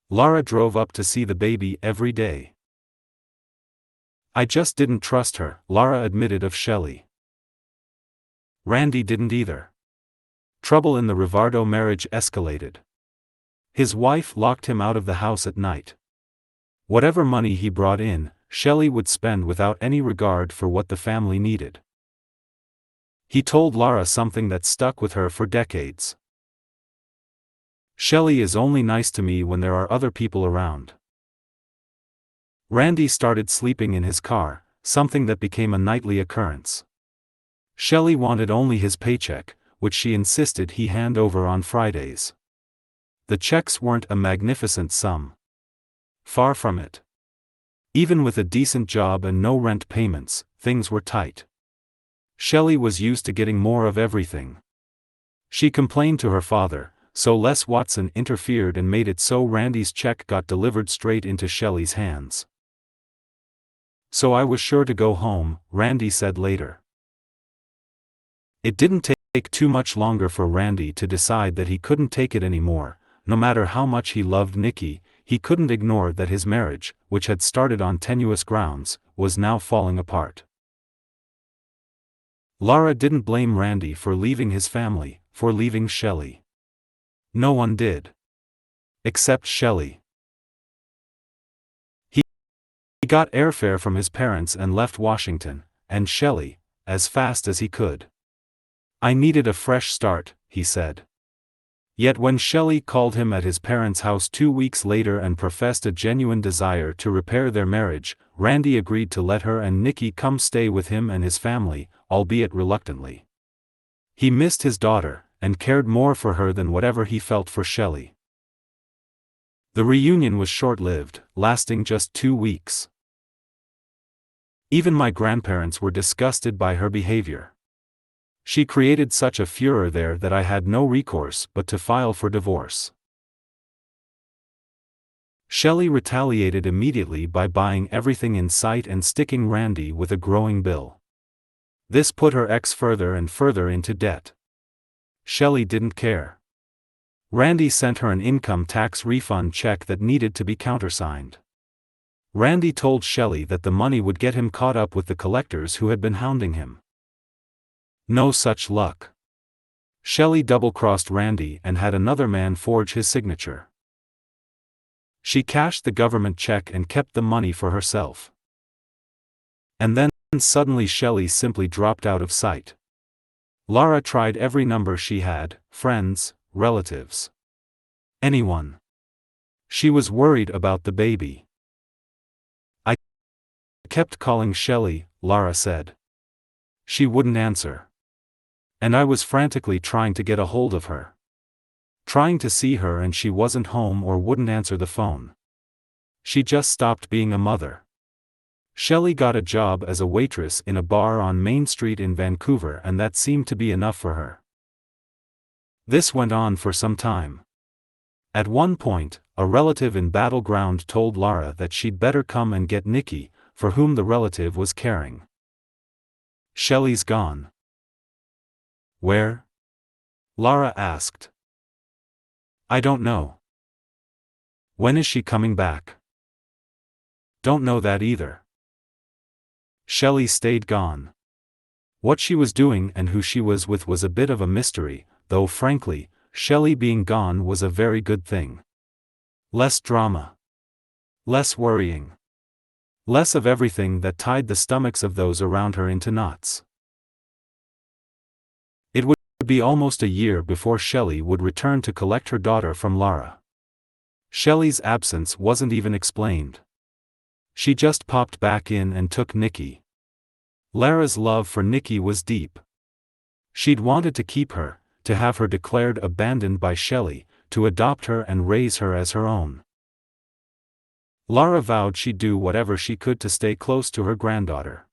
Lara drove up to see the baby every day. I just didn't trust her, Lara admitted of Shelley. Randy didn't either. Trouble in the Rivardo marriage escalated. His wife locked him out of the house at night. Whatever money he brought in, Shelley would spend without any regard for what the family needed. He told Lara something that stuck with her for decades. Shelley is only nice to me when there are other people around. Randy started sleeping in his car, something that became a nightly occurrence. Shelley wanted only his paycheck, which she insisted he hand over on Fridays. The checks weren't a magnificent sum. Far from it. Even with a decent job and no rent payments, things were tight. Shelley was used to getting more of everything. She complained to her father, so Les Watson interfered and made it so Randy's check got delivered straight into Shelley's hands. So I was sure to go home, Randy said later. It didn't take too much longer for Randy to decide that he couldn't take it anymore. No matter how much he loved Nikki, he couldn't ignore that his marriage, which had started on tenuous grounds, was now falling apart. Lara didn't blame Randy for leaving his family, for leaving Shelley. No one did. Except Shelley. He got airfare from his parents and left Washington, and Shelley, as fast as he could. I needed a fresh start, he said. Yet when Shelley called him at his parents' house 2 weeks later and professed a genuine desire to repair their marriage, Randy agreed to let her and Nikki come stay with him and his family, albeit reluctantly. He missed his daughter, and cared more for her than whatever he felt for Shelley. The reunion was short-lived, lasting just 2 weeks. Even my grandparents were disgusted by her behavior. She created such a furor there that I had no recourse but to file for divorce. Shelley retaliated immediately by buying everything in sight and sticking Randy with a growing bill. This put her ex further and further into debt. Shelley didn't care. Randy sent her an income tax refund check that needed to be countersigned. Randy told Shelley that the money would get him caught up with the collectors who had been hounding him. No such luck. Shelley double-crossed Randy and had another man forge his signature. She cashed the government check and kept the money for herself. And then suddenly Shelley simply dropped out of sight. Lara tried every number she had, friends, relatives. Anyone. She was worried about the baby. I kept calling Shelley, Lara said. She wouldn't answer. And I was frantically trying to get a hold of her. Trying to see her and she wasn't home or wouldn't answer the phone. She just stopped being a mother. Shelley got a job as a waitress in a bar on Main Street in Vancouver and that seemed to be enough for her. This went on for some time. At one point, a relative in Battleground told Lara that she'd better come and get Nikki, for whom the relative was caring. Shelley's gone. Where? Lara asked. I don't know. When is she coming back? Don't know that either. Shelley stayed gone. What she was doing and who she was with was a bit of a mystery, though frankly, Shelley being gone was a very good thing. Less drama. Less worrying. Less of everything that tied the stomachs of those around her into knots. It would be almost a year before Shelley would return to collect her daughter from Lara. Shelley's absence wasn't even explained. She just popped back in and took Nikki. Lara's love for Nikki was deep. She'd wanted to keep her, to have her declared abandoned by Shelley, to adopt her and raise her as her own. Lara vowed she'd do whatever she could to stay close to her granddaughter.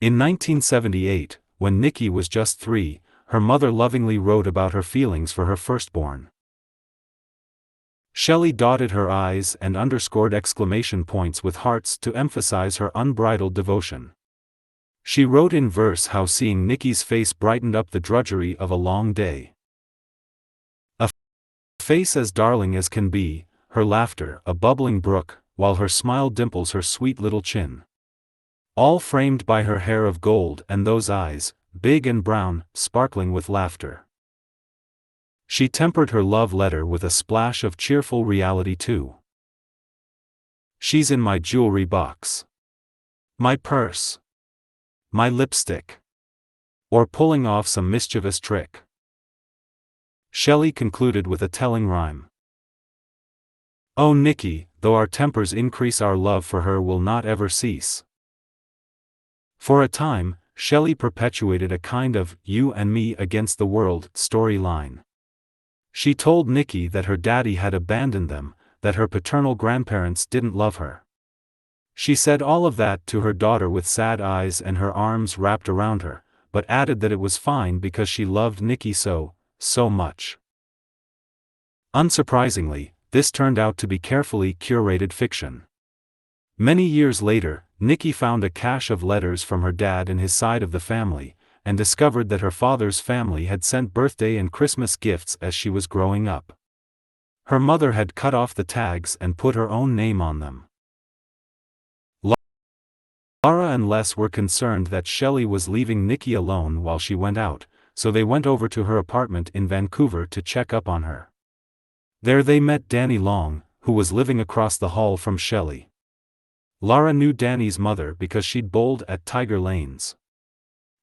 In 1978, when Nikki was just 3, her mother lovingly wrote about her feelings for her firstborn. Shelley dotted her I's and underscored exclamation points with hearts to emphasize her unbridled devotion. She wrote in verse how seeing Nikki's face brightened up the drudgery of a long day. A face as darling as can be, her laughter a bubbling brook, while her smile dimples her sweet little chin. All framed by her hair of gold and those eyes, big and brown, sparkling with laughter. She tempered her love letter with a splash of cheerful reality too. She's in my jewelry box. My purse. My lipstick. Or pulling off some mischievous trick. Shelley concluded with a telling rhyme. Oh Nikki, though our tempers increase, our love for her will not ever cease. For a time, Shelley perpetuated a kind of you and me against the world storyline. She told Nikki that her daddy had abandoned them, that her paternal grandparents didn't love her. She said all of that to her daughter with sad eyes and her arms wrapped around her, but added that it was fine because she loved Nikki so much. Unsurprisingly, this turned out to be carefully curated fiction. Many years later, Nikki found a cache of letters from her dad and his side of the family, and discovered that her father's family had sent birthday and Christmas gifts as she was growing up. Her mother had cut off the tags and put her own name on them. Lara and Les were concerned that Shelley was leaving Nikki alone while she went out, so they went over to her apartment in Vancouver to check up on her. There they met Danny Long, who was living across the hall from Shelley. Lara knew Danny's mother because she'd bowled at Tiger Lanes.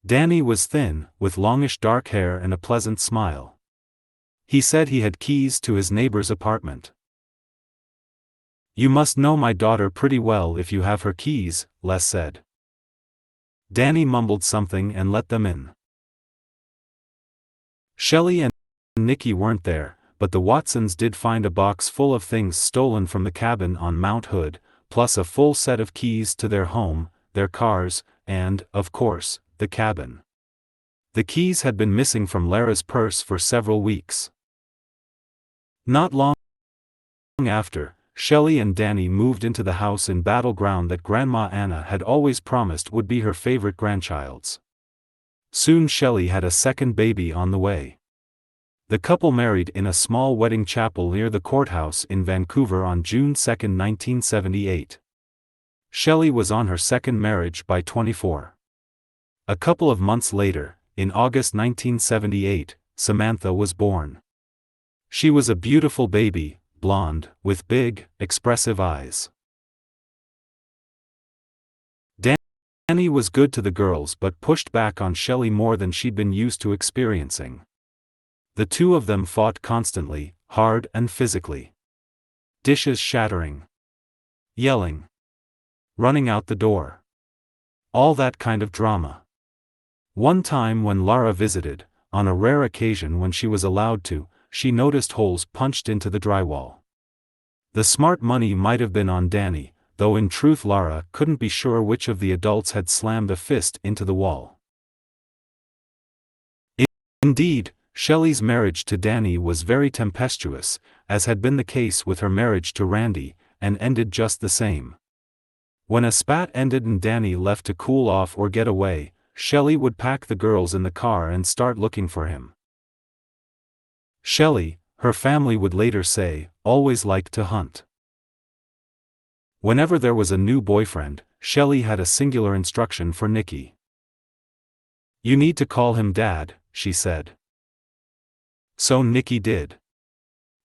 Danny was thin, with longish dark hair and a pleasant smile. He said he had keys to his neighbor's apartment. "You must know my daughter pretty well if you have her keys," Les said. Danny mumbled something and let them in. Shelley and Nikki weren't there, but the Watsons did find a box full of things stolen from the cabin on Mount Hood, plus a full set of keys to their home, their cars, and, of course, the cabin. The keys had been missing from Lara's purse for several weeks. Not long after, Shelley and Danny moved into the house in Battle Ground that Grandma Anna had always promised would be her favorite grandchild's. Soon Shelley had a second baby on the way. The couple married in a small wedding chapel near the courthouse in Vancouver on June 2, 1978. Shelley was on her second marriage by 24. A couple of months later, in August 1978, Samantha was born. She was a beautiful baby, blonde, with big, expressive eyes. Danny was good to the girls but pushed back on Shelley more than she'd been used to experiencing. The two of them fought constantly, hard and physically. Dishes shattering. Yelling. Running out the door. All that kind of drama. One time when Lara visited, on a rare occasion when she was allowed to, she noticed holes punched into the drywall. The smart money might have been on Danny, though in truth Lara couldn't be sure which of the adults had slammed a fist into the wall. Indeed, Shelley's marriage to Danny was very tempestuous, as had been the case with her marriage to Randy, and ended just the same. When a spat ended and Danny left to cool off or get away, Shelley would pack the girls in the car and start looking for him. Shelley, her family would later say, always liked to hunt. Whenever there was a new boyfriend, Shelley had a singular instruction for Nikki. "You need to call him Dad," she said. So Nikki did.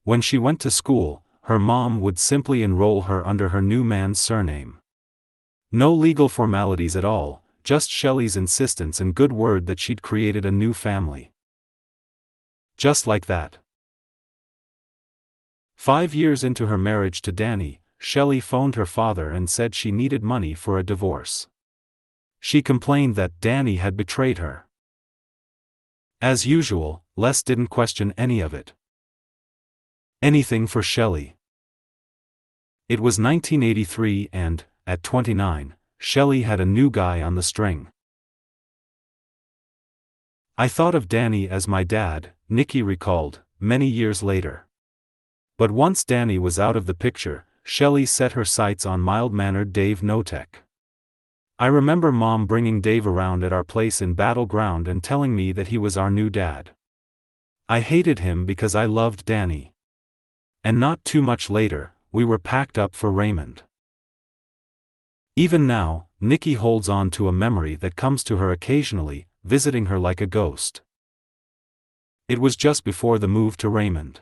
When she went to school, her mom would simply enroll her under her new man's surname. No legal formalities at all, just Shelley's insistence and good word that she'd created a new family. Just like that. 5 years into her marriage to Danny, Shelley phoned her father and said she needed money for a divorce. She complained that Danny had betrayed her. As usual, Les didn't question any of it. Anything for Shelley. It was 1983 and, at 29, Shelley had a new guy on the string. "I thought of Danny as my dad," Nikki recalled, many years later. But once Danny was out of the picture, Shelley set her sights on mild-mannered Dave Notek. "I remember Mom bringing Dave around at our place in Battle Ground and telling me that he was our new dad. I hated him because I loved Danny. And not too much later, we were packed up for Raymond." Even now, Nikki holds on to a memory that comes to her occasionally, visiting her like a ghost. It was just before the move to Raymond.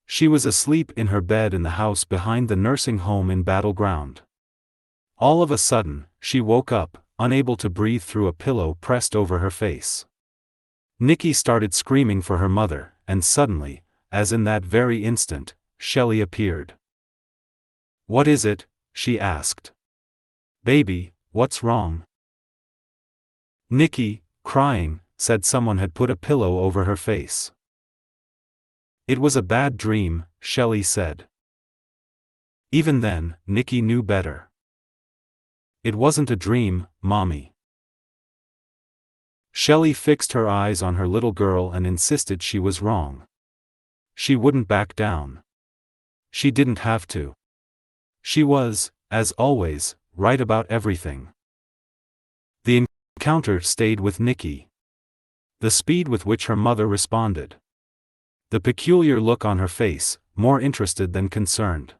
She was asleep in her bed in the house behind the nursing home in Battle Ground. All of a sudden, she woke up, unable to breathe through a pillow pressed over her face. Nikki started screaming for her mother, and suddenly, as in that very instant, Shelley appeared. "What is it?" she asked. "Baby, what's wrong?" Nikki, crying, said someone had put a pillow over her face. "It was a bad dream," Shelley said. Even then, Nikki knew better. "It wasn't a dream, Mommy." Shelley fixed her eyes on her little girl and insisted she was wrong. She wouldn't back down. She didn't have to. She was, as always, right about everything. The encounter stayed with Nikki. The speed with which her mother responded. The peculiar look on her face, more interested than concerned.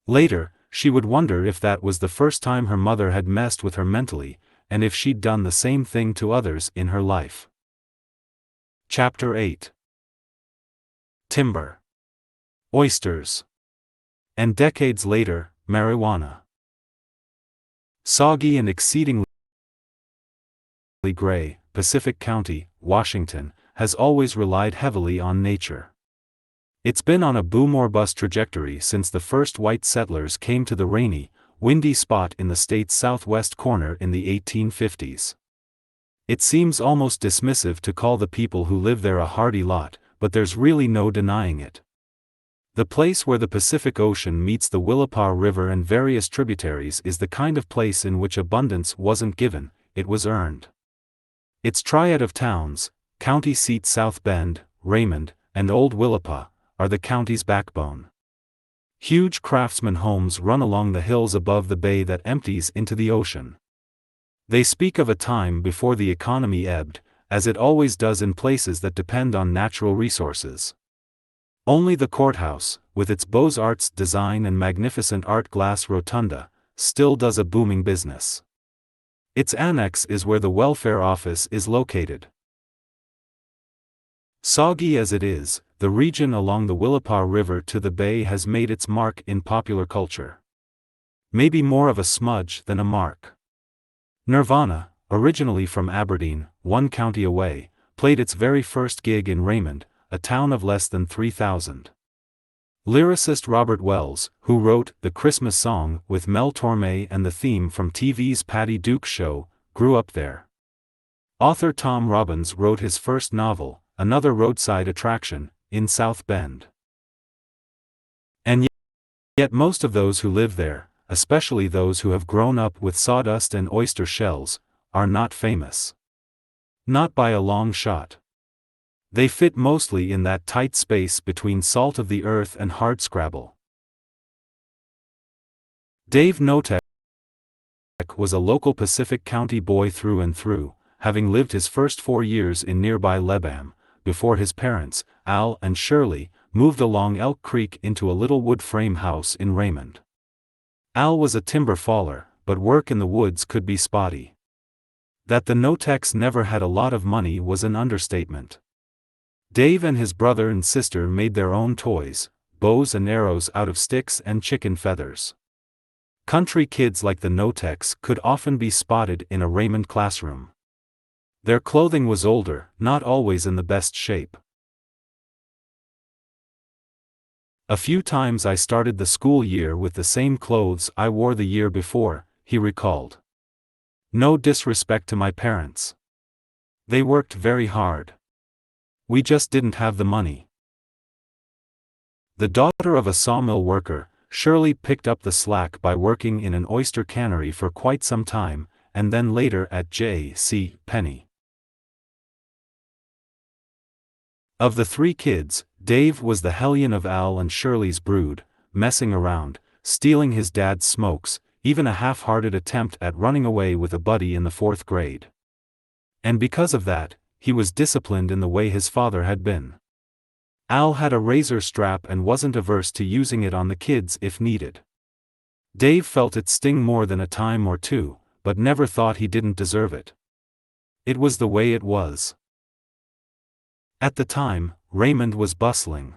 Later, she would wonder if that was the first time her mother had messed with her mentally, and if she'd done the same thing to others in her life. Chapter 8. timber, oysters, and decades later, marijuana. Soggy and exceedingly gray, Pacific County, Washington, has always relied heavily on nature. It's been on a boom-or-bust trajectory since the first white settlers came to the rainy, windy spot in the state's southwest corner in the 1850s. It seems almost dismissive to call the people who live there a hardy lot, but there's really no denying it. The place where the Pacific Ocean meets the Willapa River and various tributaries is the kind of place in which abundance wasn't given, it was earned. Its triad of towns, county seat South Bend, Raymond, and Old Willapa, are the county's backbone. Huge craftsman homes run along the hills above the bay that empties into the ocean. They speak of a time before the economy ebbed, as it always does in places that depend on natural resources. Only the courthouse, with its Beaux-Arts design and magnificent art glass rotunda, still does a booming business. Its annex is where the welfare office is located. Soggy as it is, the region along the Willapa River to the bay has made its mark in popular culture. Maybe more of a smudge than a mark. Nirvana, originally from Aberdeen, one county away, played its very first gig in Raymond, a town of less than 3,000. Lyricist Robert Wells, who wrote The Christmas Song with Mel Torme and the theme from TV's Patty Duke Show, grew up there. Author Tom Robbins wrote his first novel, Another Roadside Attraction, in South Bend. And yet most of those who live there, especially those who have grown up with sawdust and oyster shells, are not famous. Not by a long shot. They fit mostly in that tight space between salt of the earth and hardscrabble. Dave Notek was a local Pacific County boy through and through, having lived his first 4 years in nearby Lebam, before his parents, Al and Shirley, moved along Elk Creek into a little wood frame house in Raymond. Al was a timber faller, but work in the woods could be spotty. That the Noteks never had a lot of money was an understatement. Dave and his brother and sister made their own toys, bows and arrows out of sticks and chicken feathers. Country kids like the Noteks could often be spotted in a Raymond classroom. Their clothing was older, not always in the best shape. A few times I started the school year with the same clothes I wore the year before, he recalled. No disrespect to my parents. They worked very hard. We just didn't have the money. The daughter of a sawmill worker, Shirley picked up the slack by working in an oyster cannery for quite some time, and then later at J.C. Penney. Of the 3 kids, Dave was the hellion of Al and Shirley's brood, messing around, stealing his dad's smokes, even a half-hearted attempt at running away with a buddy in the 4th grade. And because of that, he was disciplined in the way his father had been. Al had a razor strap and wasn't averse to using it on the kids if needed. Dave felt it sting more than a time or two, but never thought he didn't deserve it. It was the way it was. At the time, Raymond was bustling.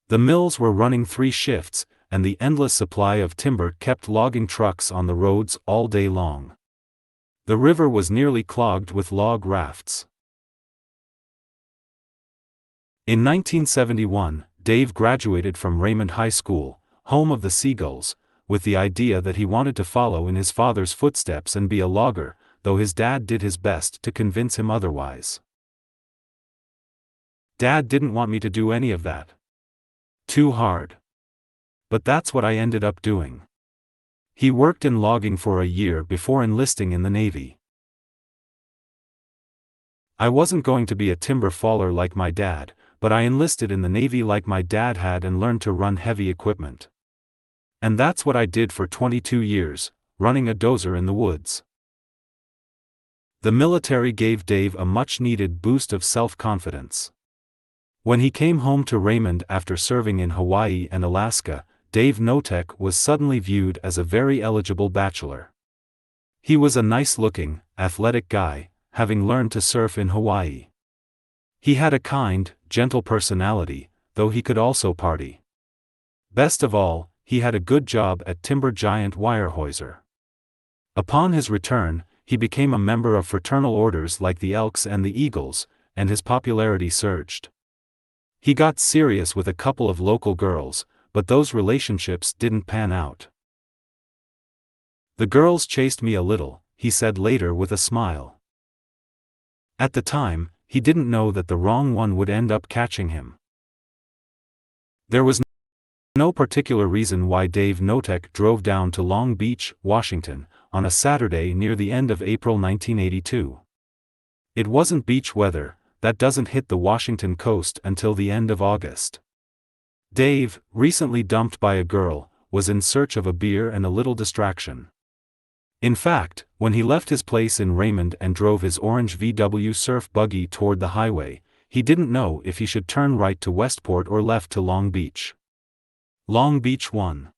The mills were running 3 shifts, and the endless supply of timber kept logging trucks on the roads all day long. The river was nearly clogged with log rafts. In 1971, Dave graduated from Raymond High School, home of the Seagulls, with the idea that he wanted to follow in his father's footsteps and be a logger, though his dad did his best to convince him otherwise. Dad didn't want me to do any of that. Too hard. But that's what I ended up doing. He worked in logging for a year before enlisting in the Navy. I wasn't going to be a timber faller like my dad, but I enlisted in the Navy like my dad had and learned to run heavy equipment. And that's what I did for 22 years, running a dozer in the woods. The military gave Dave a much-needed boost of self-confidence. When he came home to Raymond after serving in Hawaii and Alaska, Dave Notek was suddenly viewed as a very eligible bachelor. He was a nice-looking, athletic guy, having learned to surf in Hawaii. He had a kind, gentle personality, though he could also party. Best of all, he had a good job at timber giant Weyerhaeuser. Upon his return, he became a member of fraternal orders like the Elks and the Eagles, and his popularity surged. He got serious with a couple of local girls, but those relationships didn't pan out. "The girls chased me a little," he said later with a smile. At the time, he didn't know that the wrong one would end up catching him. There was no particular reason why Dave Notek drove down to Long Beach, Washington, on a Saturday near the end of April 1982. It wasn't beach weather, that doesn't hit the Washington coast until the end of August. Dave, recently dumped by a girl, was in search of a beer and a little distraction. In fact, when he left his place in Raymond and drove his orange VW surf buggy toward the highway, he didn't know if he should turn right to Westport or left to Long Beach. Long Beach won.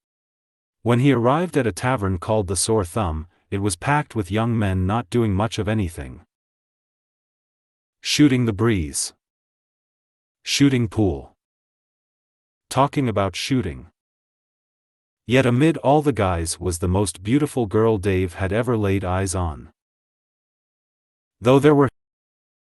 When he arrived at a tavern called the Sore Thumb, it was packed with young men not doing much of anything. Shooting the breeze. Shooting pool. Talking about shooting. Yet amid all the guys was the most beautiful girl Dave had ever laid eyes on. Though there were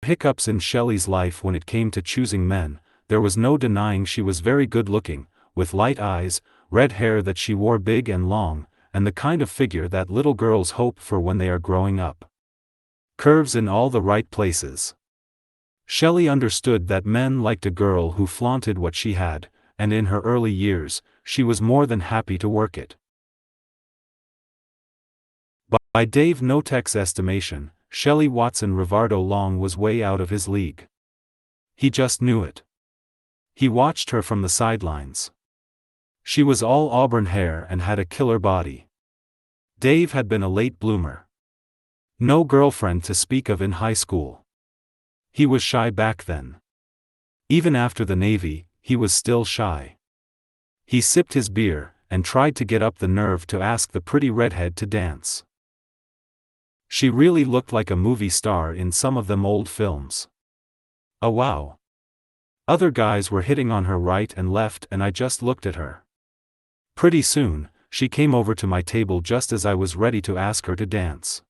hiccups in Shelley's life when it came to choosing men, there was no denying she was very good-looking, with light eyes, red hair that she wore big and long, and the kind of figure that little girls hope for when they are growing up. Curves in all the right places. Shelley understood that men liked a girl who flaunted what she had, and in her early years, she was more than happy to work it. By Dave Notek's estimation, Shelley Watson Rivardo Long was way out of his league. He just knew it. He watched her from the sidelines. She was all auburn hair and had a killer body. Dave had been a late bloomer. No girlfriend to speak of in high school. He was shy back then. Even after the Navy, he was still shy. He sipped his beer, and tried to get up the nerve to ask the pretty redhead to dance. She really looked like a movie star in some of them old films. Oh wow. Other guys were hitting on her right and left and I just looked at her. Pretty soon, she came over to my table just as I was ready to ask her to dance.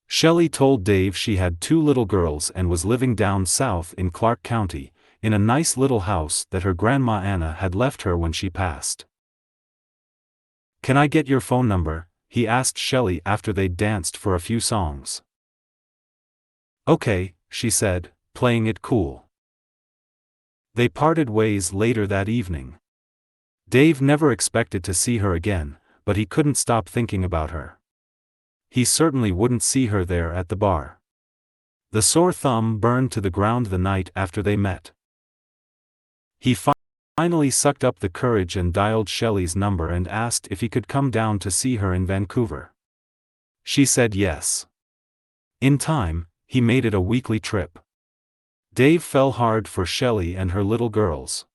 Shelley told Dave she had 2 little girls and was living down south in Clark County, in a nice little house that her grandma Anna had left her when she passed. "Can I get your phone number?" he asked Shelley after they'd danced for a few songs. "Okay," she said, playing it cool. They parted ways later that evening. Dave never expected to see her again, but he couldn't stop thinking about her. He certainly wouldn't see her there at the bar. The Sore Thumb burned to the ground the night after they met. He finally sucked up the courage and dialed Shelley's number and asked if he could come down to see her in Vancouver. She said yes. In time, he made it a weekly trip. Dave fell hard for Shelley and her little girls.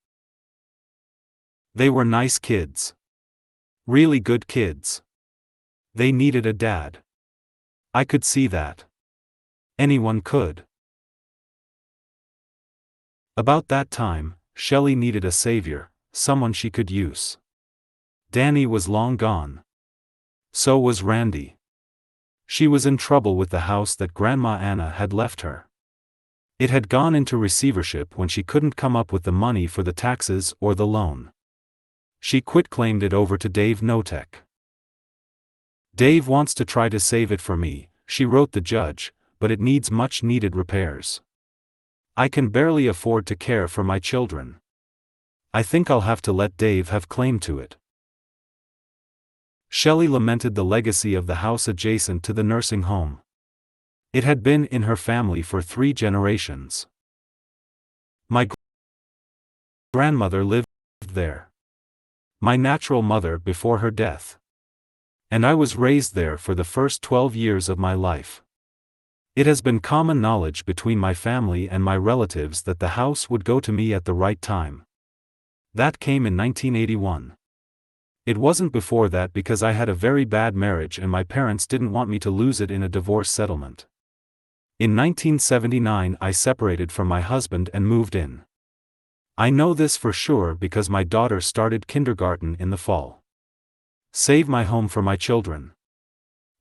They were nice kids. Really good kids. They needed a dad. I could see that. Anyone could. About that time, Shelley needed a savior, someone she could use. Danny was long gone. So was Randy. She was in trouble with the house that Grandma Anna had left her. It had gone into receivership when she couldn't come up with the money for the taxes or the loan. She quit-claimed it over to Dave Notek. "Dave wants to try to save it for me," she wrote the judge, "but it needs much-needed repairs. I can barely afford to care for my children. I think I'll have to let Dave have claim to it." Shelley lamented the legacy of the house adjacent to the nursing home. It had been in her family for 3 generations. "My grandmother lived there. My natural mother before her death. And I was raised there for the first 12 years of my life. It has been common knowledge between my family and my relatives that the house would go to me at the right time. That came in 1981. It wasn't before that because I had a very bad marriage and my parents didn't want me to lose it in a divorce settlement. In 1979 I separated from my husband and moved in. I know this for sure because my daughter started kindergarten in the fall. Save my home for my children.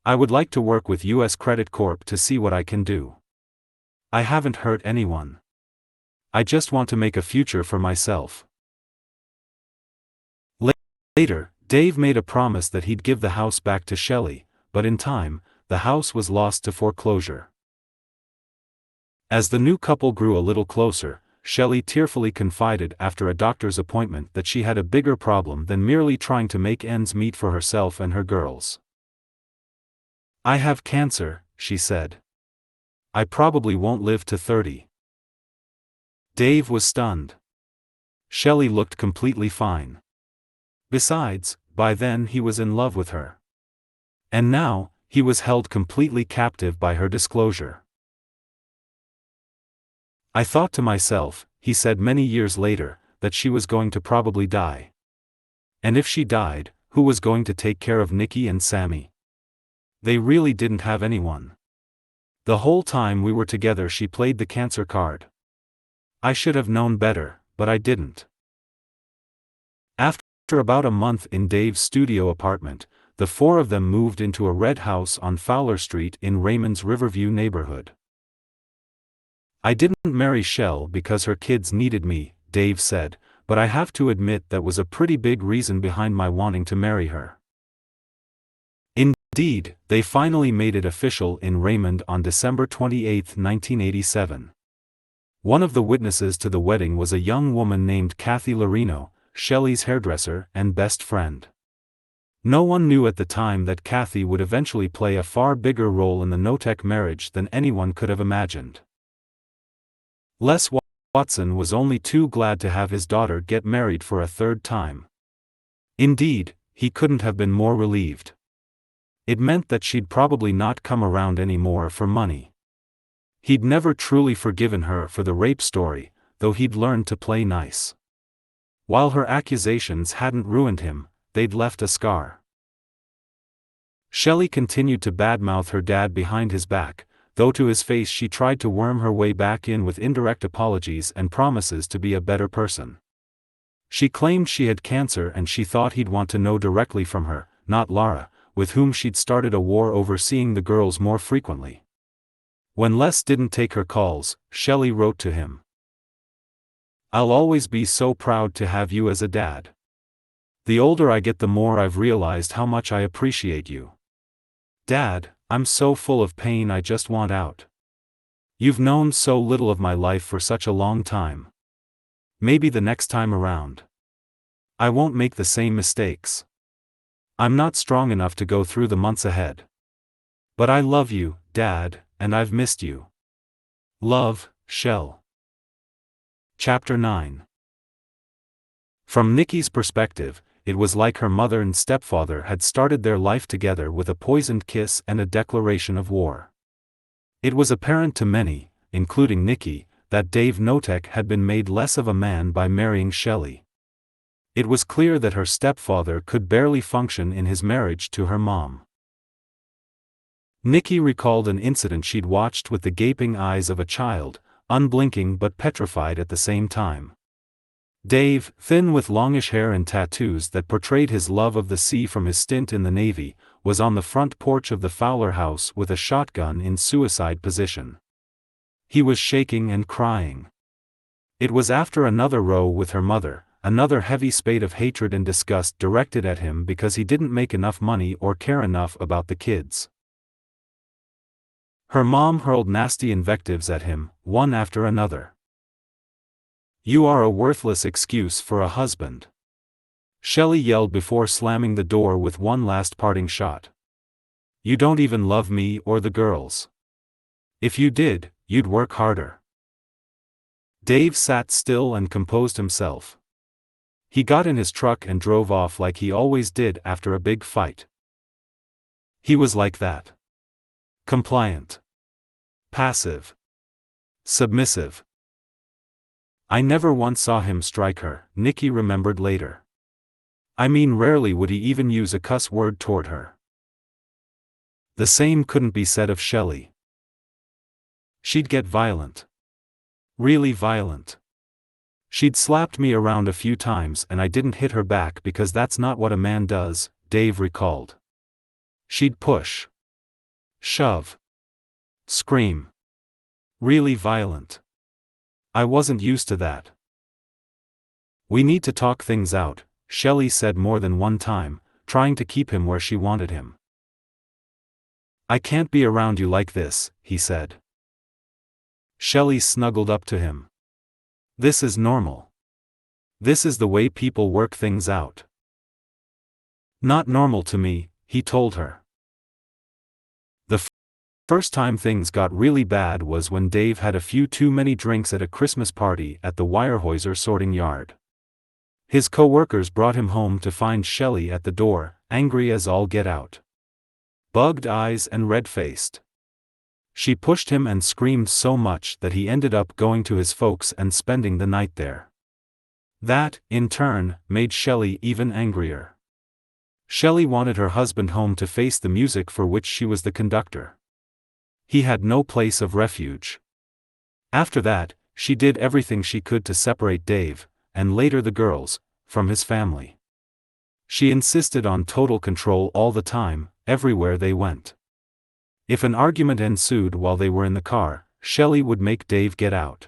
I would like to work with US Credit Corp to see what I can do. I haven't hurt anyone. I just want to make a future for myself. Later, Dave made a promise that he'd give the house back to Shelley, but in time, the house was lost to foreclosure. As the new couple grew a little closer, Shelley tearfully confided after a doctor's appointment that she had a bigger problem than merely trying to make ends meet for herself and her girls. "I have cancer," she said. "I probably won't live to 30. Dave was stunned. Shelley looked completely fine. Besides, by then he was in love with her. And now, he was held completely captive by her disclosure. "I thought to myself," he said many years later, "that she was going to probably die. And if she died, who was going to take care of Nikki and Sammy? They really didn't have anyone. The whole time we were together she played the cancer card. I should have known better, but I didn't." After about a month in Dave's studio apartment, the four of them moved into a red house on Fowler Street in Raymond's Riverview neighborhood. "I didn't marry Shell because her kids needed me," Dave said, "but I have to admit that was a pretty big reason behind my wanting to marry her." Indeed, they finally made it official in Raymond on December 28, 1987. One of the witnesses to the wedding was a young woman named Kathy Lorino, Shelley's hairdresser and best friend. No one knew at the time that Kathy would eventually play a far bigger role in the no-tech marriage than anyone could have imagined. Les Watson was only too glad to have his daughter get married for a third time. Indeed, he couldn't have been more relieved. It meant that she'd probably not come around anymore for money. He'd never truly forgiven her for the rape story, though he'd learned to play nice. While her accusations hadn't ruined him, they'd left a scar. Shelley continued to badmouth her dad behind his back, though to his face she tried to worm her way back in with indirect apologies and promises to be a better person. She claimed she had cancer and she thought he'd want to know directly from her, not Laura, with whom she'd started a war over seeing the girls more frequently. When Les didn't take her calls, Shelley wrote to him, "I'll always be so proud to have you as a dad. The older I get the more I've realized how much I appreciate you. Dad, I'm so full of pain I just want out. You've known so little of my life for such a long time. Maybe the next time around, I won't make the same mistakes. I'm not strong enough to go through the months ahead. But I love you, Dad, and I've missed you. Love, Shell." Chapter 9. From Nikki's perspective, it was like her mother and stepfather had started their life together with a poisoned kiss and a declaration of war. It was apparent to many, including Nikki, that Dave Notek had been made less of a man by marrying Shelley. It was clear that her stepfather could barely function in his marriage to her mom. Nikki recalled an incident she'd watched with the gaping eyes of a child, unblinking but petrified at the same time. Dave, thin with longish hair and tattoos that portrayed his love of the sea from his stint in the Navy, was on the front porch of the Fowler house with a shotgun in suicide position. He was shaking and crying. It was after another row with her mother, another heavy spate of hatred and disgust directed at him because he didn't make enough money or care enough about the kids. Her mom hurled nasty invectives at him, one after another. "You are a worthless excuse for a husband," Shelley yelled before slamming the door with one last parting shot. "You don't even love me or the girls. If you did, you'd work harder." Dave sat still and composed himself. He got in his truck and drove off like he always did after a big fight. He was like that. Compliant. Passive. Submissive. "I never once saw him strike her," Nikki remembered later. "I mean, rarely would he even use a cuss word toward her." The same couldn't be said of Shelley. She'd get violent. Really violent. She'd slapped me around a few times and I didn't hit her back because that's not what a man does, Dave recalled. She'd push, shove, scream. Really violent. I wasn't used to that. We need to talk things out, Shelley said more than one time, trying to keep him where she wanted him. I can't be around you like this, he said. Shelley snuggled up to him. This is normal. This is the way people work things out. Not normal to me, he told her. The first time things got really bad was when Dave had a few too many drinks at a Christmas party at the Weyerhaeuser sorting yard. His co-workers brought him home to find Shelley at the door, angry as all get out. Bugged eyes and red-faced. She pushed him and screamed so much that he ended up going to his folks and spending the night there. That, in turn, made Shelley even angrier. Shelley wanted her husband home to face the music for which she was the conductor. He had no place of refuge. After that, she did everything she could to separate Dave, and later the girls, from his family. She insisted on total control all the time, everywhere they went. If an argument ensued while they were in the car, Shelley would make Dave get out.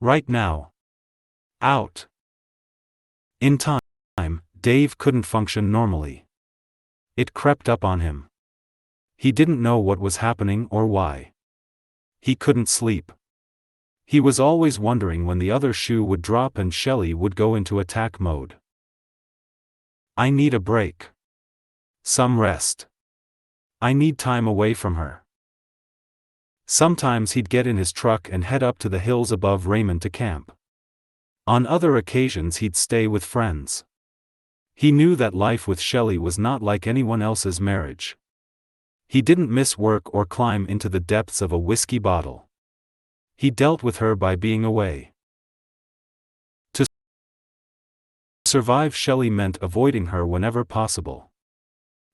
Right now. Out. In time, Dave couldn't function normally. It crept up on him. He didn't know what was happening or why. He couldn't sleep. He was always wondering when the other shoe would drop and Shelley would go into attack mode. I need a break. Some rest. I need time away from her. Sometimes he'd get in his truck and head up to the hills above Raymond to camp. On other occasions he'd stay with friends. He knew that life with Shelley was not like anyone else's marriage. He didn't miss work or climb into the depths of a whiskey bottle. He dealt with her by being away. To survive Shelley meant avoiding her whenever possible.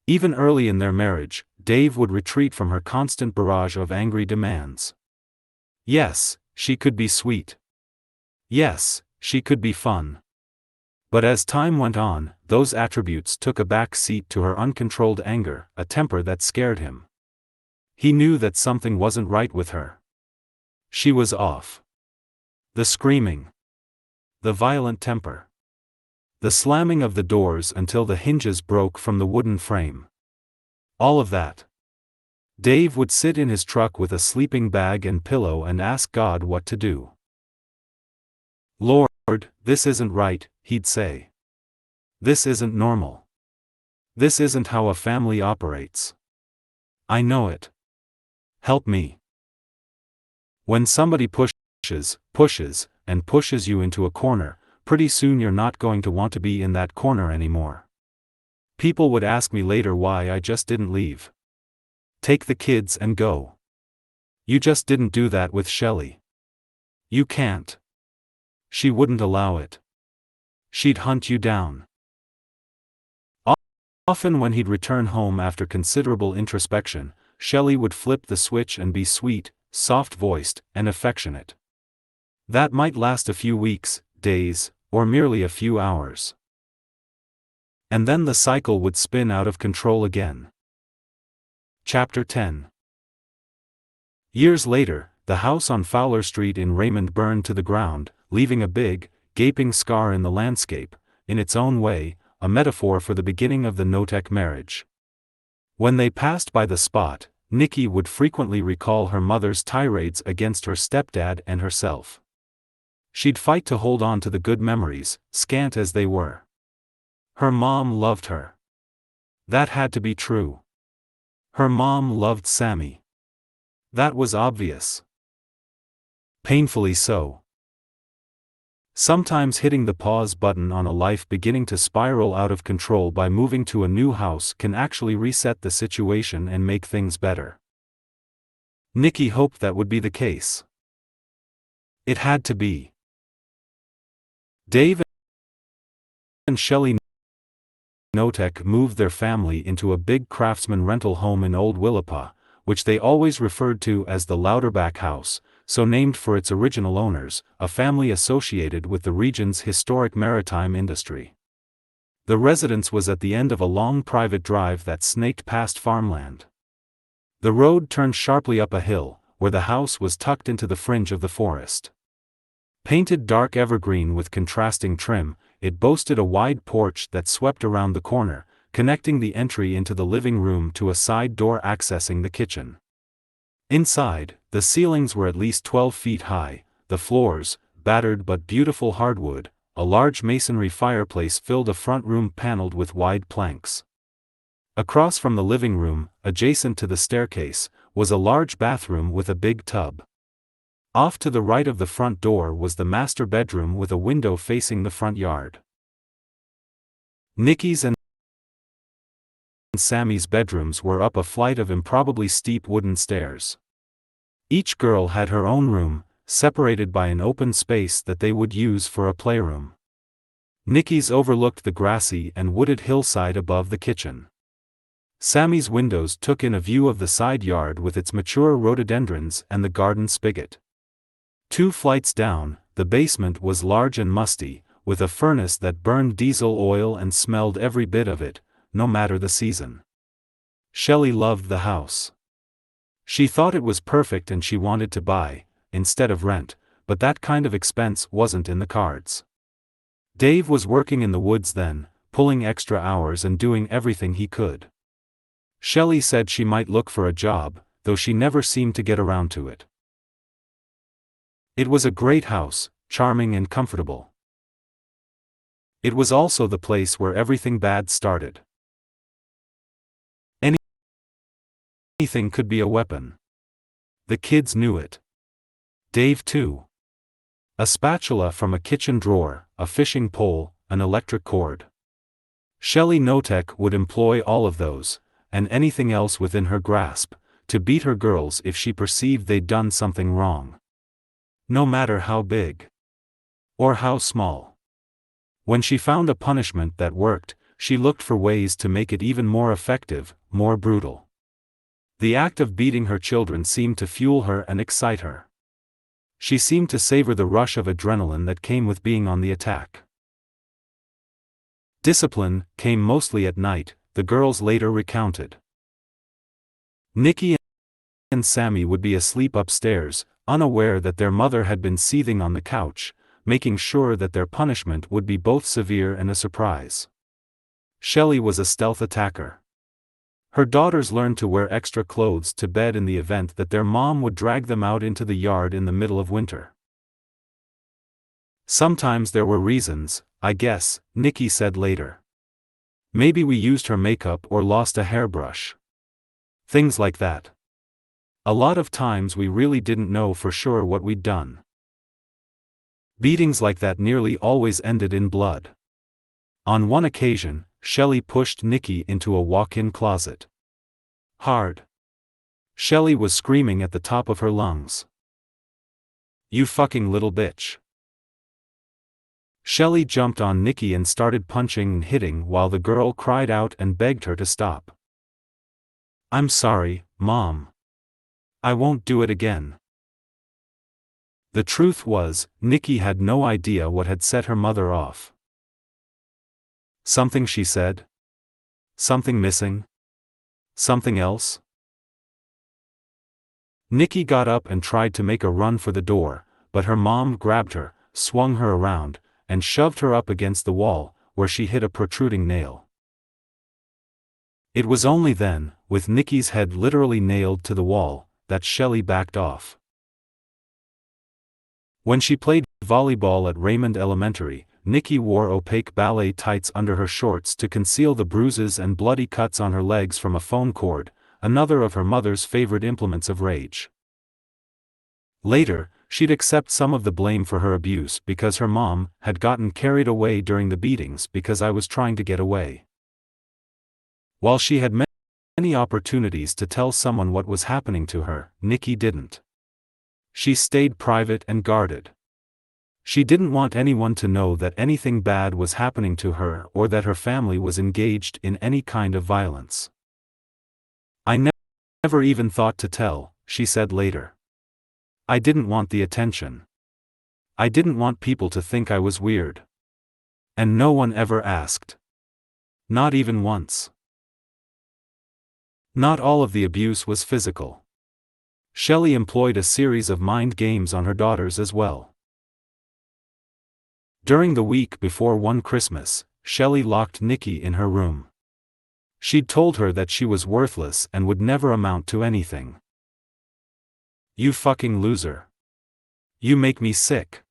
Even early in their marriage, Dave would retreat from her constant barrage of angry demands. Yes, she could be sweet. Yes, she could be fun. But as time went on, those attributes took a back seat to her uncontrolled anger, a temper that scared him. He knew that something wasn't right with her. She was off. The screaming. The violent temper. The slamming of the doors until the hinges broke from the wooden frame. All of that. Dave would sit in his truck with a sleeping bag and pillow and ask God what to do. Lord, this isn't right, he'd say. This isn't normal. This isn't how a family operates. I know it. Help me. When somebody pushes, and pushes you into a corner, pretty soon you're not going to want to be in that corner anymore. People would ask me later why I just didn't leave. Take the kids and go. You just didn't do that with Shelley. You can't. She wouldn't allow it. She'd hunt you down. Often when he'd return home after considerable introspection, Shelley would flip the switch and be sweet, soft-voiced, and affectionate. That might last a few weeks, days, or merely a few hours. And then the cycle would spin out of control again. Chapter 10. Years later, the house on Fowler Street in Raymond burned to the ground, leaving a big, gaping scar in the landscape, in its own way, a metaphor for the beginning of the no-tech marriage. When they passed by the spot, Nikki would frequently recall her mother's tirades against her stepdad and herself. She'd fight to hold on to the good memories, scant as they were. Her mom loved her. That had to be true. Her mom loved Sammy. That was obvious. Painfully so. Sometimes hitting the pause button on a life beginning to spiral out of control by moving to a new house can actually reset the situation and make things better. Nikki hoped that would be the case. It had to be. Dave and Shelley Notek moved their family into a big Craftsman rental home in Old Willapa, which they always referred to as the Louderback House, so named for its original owners, a family associated with the region's historic maritime industry. The residence was at the end of a long private drive that snaked past farmland. The road turned sharply up a hill, where the house was tucked into the fringe of the forest. Painted dark evergreen with contrasting trim, it boasted a wide porch that swept around the corner, connecting the entry into the living room to a side door accessing the kitchen. Inside, the ceilings were at least 12 feet high, the floors, battered but beautiful hardwood. A large masonry fireplace filled a front room paneled with wide planks. Across from the living room, adjacent to the staircase, was a large bathroom with a big tub. Off to the right of the front door was the master bedroom with a window facing the front yard. Nikki's and Sammy's bedrooms were up a flight of improbably steep wooden stairs. Each girl had her own room, separated by an open space that they would use for a playroom. Nikki's overlooked the grassy and wooded hillside above the kitchen. Sammy's windows took in a view of the side yard with its mature rhododendrons and the garden spigot. 2 flights down, the basement was large and musty, with a furnace that burned diesel oil and smelled every bit of it, no matter the season. Shelley loved the house. She thought it was perfect and she wanted to buy, instead of rent, but that kind of expense wasn't in the cards. Dave was working in the woods then, pulling extra hours and doing everything he could. Shelley said she might look for a job, though she never seemed to get around to it. It was a great house, charming and comfortable. It was also the place where everything bad started. Anything could be a weapon. The kids knew it. Dave too. A spatula from a kitchen drawer, a fishing pole, an electric cord. Shelley Notek would employ all of those, and anything else within her grasp, to beat her girls if she perceived they'd done something wrong. No matter how big. Or how small. When she found a punishment that worked, she looked for ways to make it even more effective, more brutal. The act of beating her children seemed to fuel her and excite her. She seemed to savor the rush of adrenaline that came with being on the attack. Discipline came mostly at night, the girls later recounted. Nikki and Sammy would be asleep upstairs, unaware that their mother had been seething on the couch, making sure that their punishment would be both severe and a surprise. Shelley was a stealth attacker. Her daughters learned to wear extra clothes to bed in the event that their mom would drag them out into the yard in the middle of winter. Sometimes there were reasons, I guess, Nikki said later. Maybe we used her makeup or lost a hairbrush. Things like that. A lot of times we really didn't know for sure what we'd done. Beatings like that nearly always ended in blood. On one occasion, Shelley pushed Nikki into a walk-in closet. Hard. Shelley was screaming at the top of her lungs. "You fucking little bitch." Shelley jumped on Nikki and started punching and hitting while the girl cried out and begged her to stop. "I'm sorry, Mom. I won't do it again." The truth was, Nikki had no idea what had set her mother off. Something she said? Something missing? Something else? Nikki got up and tried to make a run for the door, but her mom grabbed her, swung her around, and shoved her up against the wall, where she hit a protruding nail. It was only then, with Nikki's head literally nailed to the wall, that Shelley backed off. When she played volleyball at Raymond Elementary, Nikki wore opaque ballet tights under her shorts to conceal the bruises and bloody cuts on her legs from a phone cord, another of her mother's favorite implements of rage. Later, she'd accept some of the blame for her abuse because her mom had gotten carried away during the beatings because I was trying to get away. While she had many opportunities to tell someone what was happening to her, Nikki didn't. She stayed private and guarded. She didn't want anyone to know that anything bad was happening to her or that her family was engaged in any kind of violence. "I never even thought to tell," she said later. I didn't want the attention. I didn't want people to think I was weird. And no one ever asked. Not even once. Not all of the abuse was physical. Shelley employed a series of mind games on her daughters as well. During the week before one Christmas, Shelley locked Nikki in her room. She'd told her that she was worthless and would never amount to anything. "You fucking loser. You make me sick."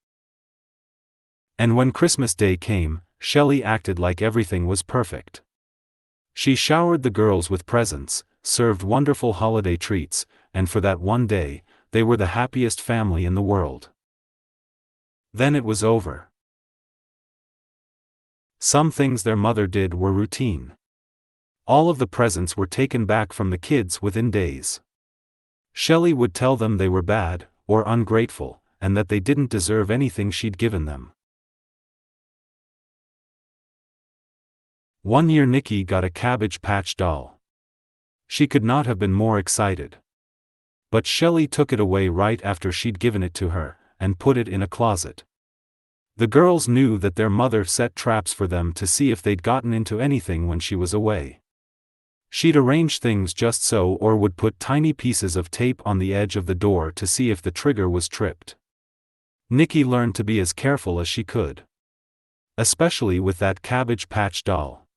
And when Christmas Day came, Shelley acted like everything was perfect. She showered the girls with presents, served wonderful holiday treats, and for that one day, they were the happiest family in the world. Then it was over. Some things their mother did were routine. All of the presents were taken back from the kids within days. Shelley would tell them they were bad, or ungrateful, and that they didn't deserve anything she'd given them. One year Nikki got a Cabbage Patch doll. She could not have been more excited. But Shelley took it away right after she'd given it to her, and put it in a closet. The girls knew that their mother set traps for them to see if they'd gotten into anything when she was away. She'd arrange things just so, or would put tiny pieces of tape on the edge of the door to see if the trigger was tripped. Nikki learned to be as careful as she could. Especially with that Cabbage Patch doll.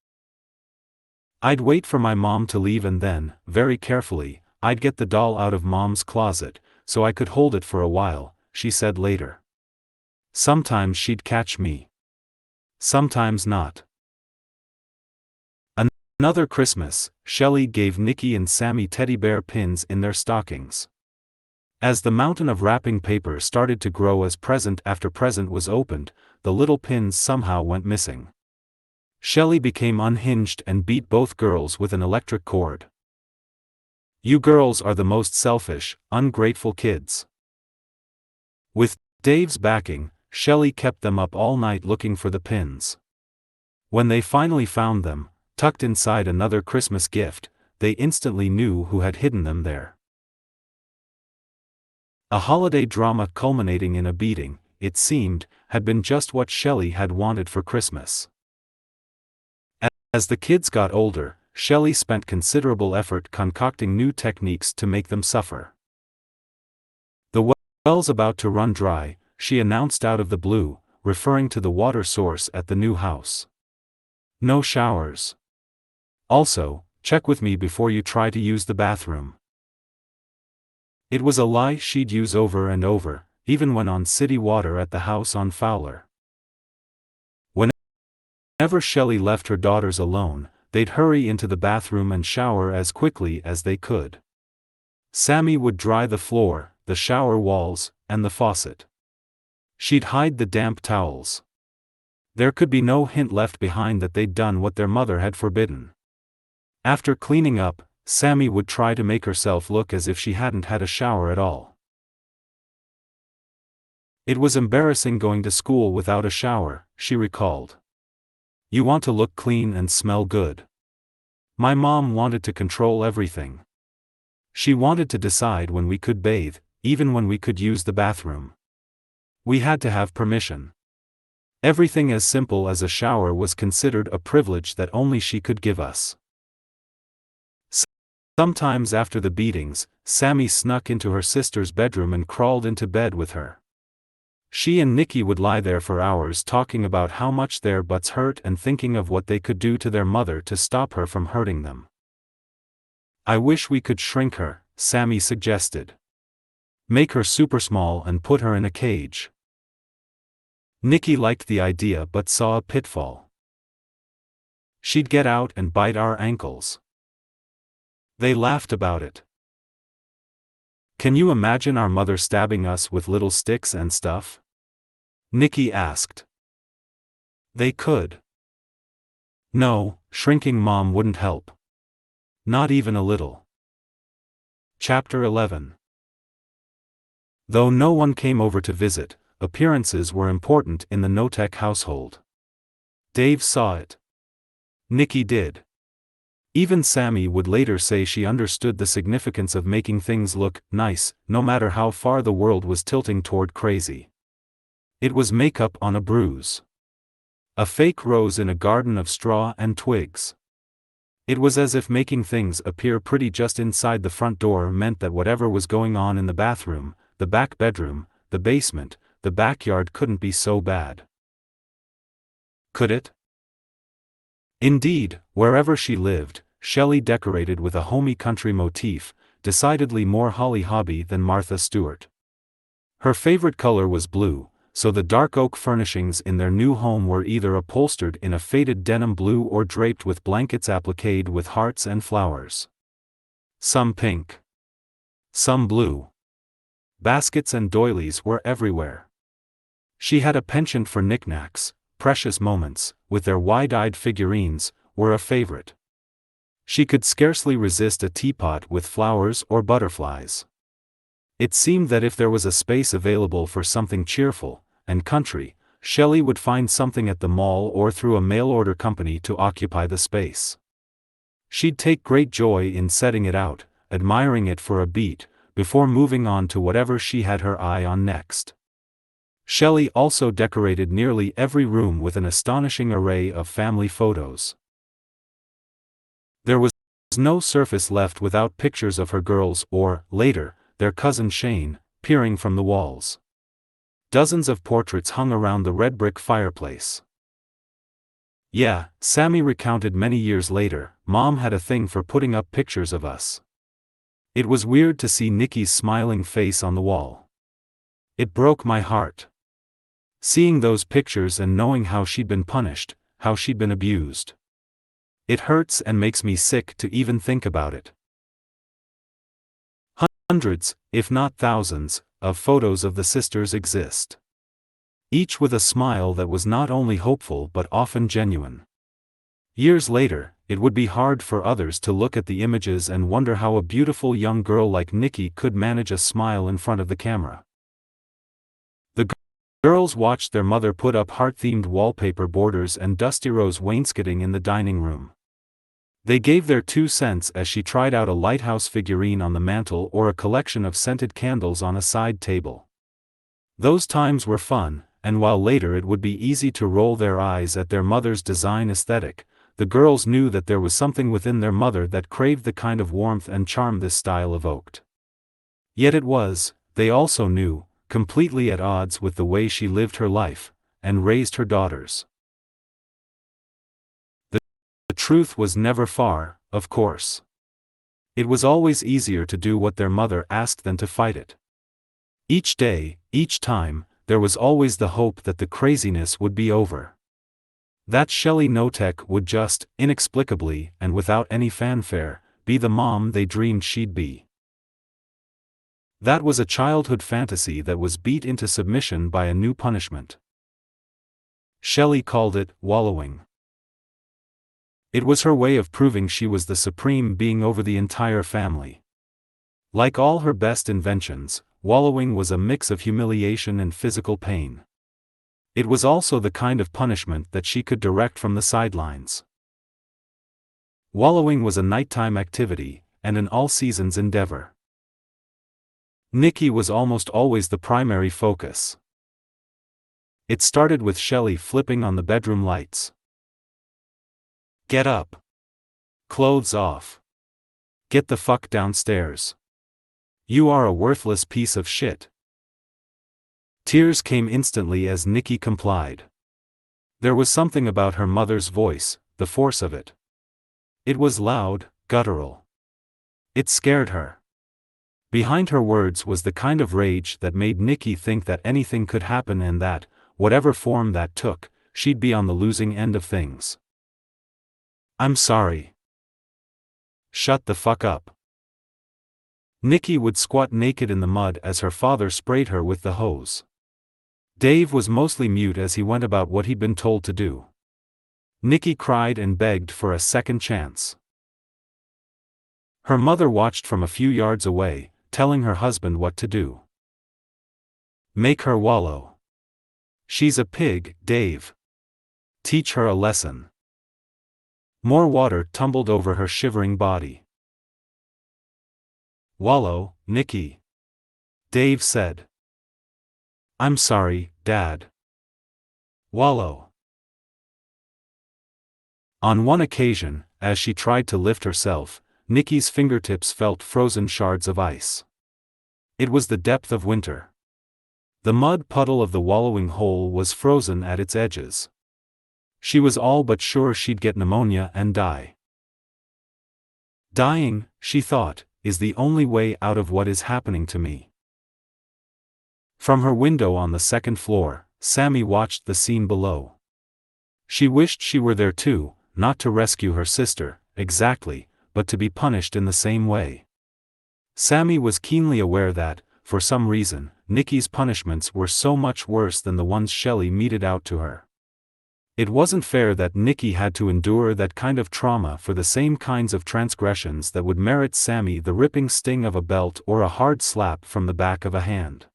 "I'd wait for my mom to leave and then, very carefully, I'd get the doll out of Mom's closet, so I could hold it for a while," she said later. "Sometimes she'd catch me. Sometimes not." Another Christmas, Shelley gave Nikki and Sammy teddy bear pins in their stockings. As the mountain of wrapping paper started to grow as present after present was opened, the little pins somehow went missing. Shelley became unhinged and beat both girls with an electric cord. "You girls are the most selfish, ungrateful kids." With Dave's backing, Shelley kept them up all night looking for the pins. When they finally found them, tucked inside another Christmas gift, they instantly knew who had hidden them there. A holiday drama culminating in a beating, it seemed, had been just what Shelley had wanted for Christmas. As the kids got older, Shelley spent considerable effort concocting new techniques to make them suffer. "The well's about to run dry," she announced out of the blue, referring to the water source at the new house. "No showers. Also, check with me before you try to use the bathroom." It was a lie she'd use over and over, even when on city water at the house on Fowler. Whenever Shelley left her daughters alone, they'd hurry into the bathroom and shower as quickly as they could. Sammy would dry the floor, the shower walls, and the faucet. She'd hide the damp towels. There could be no hint left behind that they'd done what their mother had forbidden. After cleaning up, Sammy would try to make herself look as if she hadn't had a shower at all. "It was embarrassing going to school without a shower," she recalled. "You want to look clean and smell good." My mom wanted to control everything. She wanted to decide when we could bathe, even when we could use the bathroom. We had to have permission. Everything as simple as a shower was considered a privilege that only she could give us. Sometimes after the beatings, Sammy snuck into her sister's bedroom and crawled into bed with her. She and Nikki would lie there for hours talking about how much their butts hurt and thinking of what they could do to their mother to stop her from hurting them. "I wish we could shrink her," Sammy suggested. "Make her super small and put her in a cage." Nikki liked the idea but saw a pitfall. "She'd get out and bite our ankles." They laughed about it. "Can you imagine our mother stabbing us with little sticks and stuff?" Nikki asked. They could. No, shrinking Mom wouldn't help. Not even a little. Chapter 11. Though no one came over to visit, appearances were important in the Notek household. Dave saw it. Nikki did. Even Sammy would later say she understood the significance of making things look nice, no matter how far the world was tilting toward crazy. It was makeup on a bruise. A fake rose in a garden of straw and twigs. It was as if making things appear pretty just inside the front door meant that whatever was going on in the bathroom, the back bedroom, the basement, the backyard couldn't be so bad. Could it? Indeed, wherever she lived, Shelley decorated with a homey country motif, decidedly more Holly Hobbie than Martha Stewart. Her favorite color was blue, so the dark oak furnishings in their new home were either upholstered in a faded denim blue or draped with blankets appliqued with hearts and flowers. Some pink. Some blue. Baskets and doilies were everywhere. She had a penchant for knickknacks. Precious moments, with their wide-eyed figurines, were a favorite. She could scarcely resist a teapot with flowers or butterflies. It seemed that if there was a space available for something cheerful and country, Shelley would find something at the mall or through a mail-order company to occupy the space. She'd take great joy in setting it out, admiring it for a beat, before moving on to whatever she had her eye on next. Shelley also decorated nearly every room with an astonishing array of family photos. There was no surface left without pictures of her girls or, later, their cousin Shane, peering from the walls. Dozens of portraits hung around the red brick fireplace. Yeah, Sammy recounted many years later, Mom had a thing for putting up pictures of us. It was weird to see Nikki's smiling face on the wall. It broke my heart. Seeing those pictures and knowing how she'd been punished, how she'd been abused. It hurts and makes me sick to even think about it. Hundreds, if not thousands, of photos of the sisters exist. Each with a smile that was not only hopeful but often genuine. Years later, it would be hard for others to look at the images and wonder how a beautiful young girl like Nikki could manage a smile in front of the camera. The girls watched their mother put up heart-themed wallpaper borders and dusty rose wainscoting in the dining room. They gave their 2 cents as she tried out a lighthouse figurine on the mantel or a collection of scented candles on a side table. Those times were fun, and while later it would be easy to roll their eyes at their mother's design aesthetic, the girls knew that there was something within their mother that craved the kind of warmth and charm this style evoked. Yet it was, they also knew, completely at odds with the way she lived her life, and raised her daughters. The truth was never far, of course. It was always easier to do what their mother asked than to fight it. Each day, each time, there was always the hope that the craziness would be over. That Shelley Notek would just, inexplicably and without any fanfare, be the mom they dreamed she'd be. That was a childhood fantasy that was beat into submission by a new punishment. Shelley called it wallowing. It was her way of proving she was the supreme being over the entire family. Like all her best inventions, wallowing was a mix of humiliation and physical pain. It was also the kind of punishment that she could direct from the sidelines. Wallowing was a nighttime activity, and an all-seasons endeavor. Nikki was almost always the primary focus. It started with Shelley flipping on the bedroom lights. Get up. Clothes off. Get the fuck downstairs. You are a worthless piece of shit. Tears came instantly as Nikki complied. There was something about her mother's voice, the force of it. It was loud, guttural. It scared her. Behind her words was the kind of rage that made Nikki think that anything could happen and that, whatever form that took, she'd be on the losing end of things. I'm sorry. Shut the fuck up. Nikki would squat naked in the mud as her father sprayed her with the hose. Dave was mostly mute as he went about what he'd been told to do. Nikki cried and begged for a second chance. Her mother watched from a few yards away, telling her husband what to do. Make her wallow. She's a pig, Dave. Teach her a lesson. More water tumbled over her shivering body. "Wallow, Nicky," Dave said. "I'm sorry, Dad." "Wallow." On one occasion, as she tried to lift herself, Nicky's fingertips felt frozen shards of ice. It was the depth of winter. The mud puddle of the wallowing hole was frozen at its edges. She was all but sure she'd get pneumonia and die. Dying, she thought, is the only way out of what is happening to me. From her window on the second floor, Sammy watched the scene below. She wished she were there too, not to rescue her sister, exactly, but to be punished in the same way. Sammy was keenly aware that, for some reason, Nicky's punishments were so much worse than the ones Shelley meted out to her. It wasn't fair that Nicky had to endure that kind of trauma for the same kinds of transgressions that would merit Sammy the ripping sting of a belt or a hard slap from the back of a hand.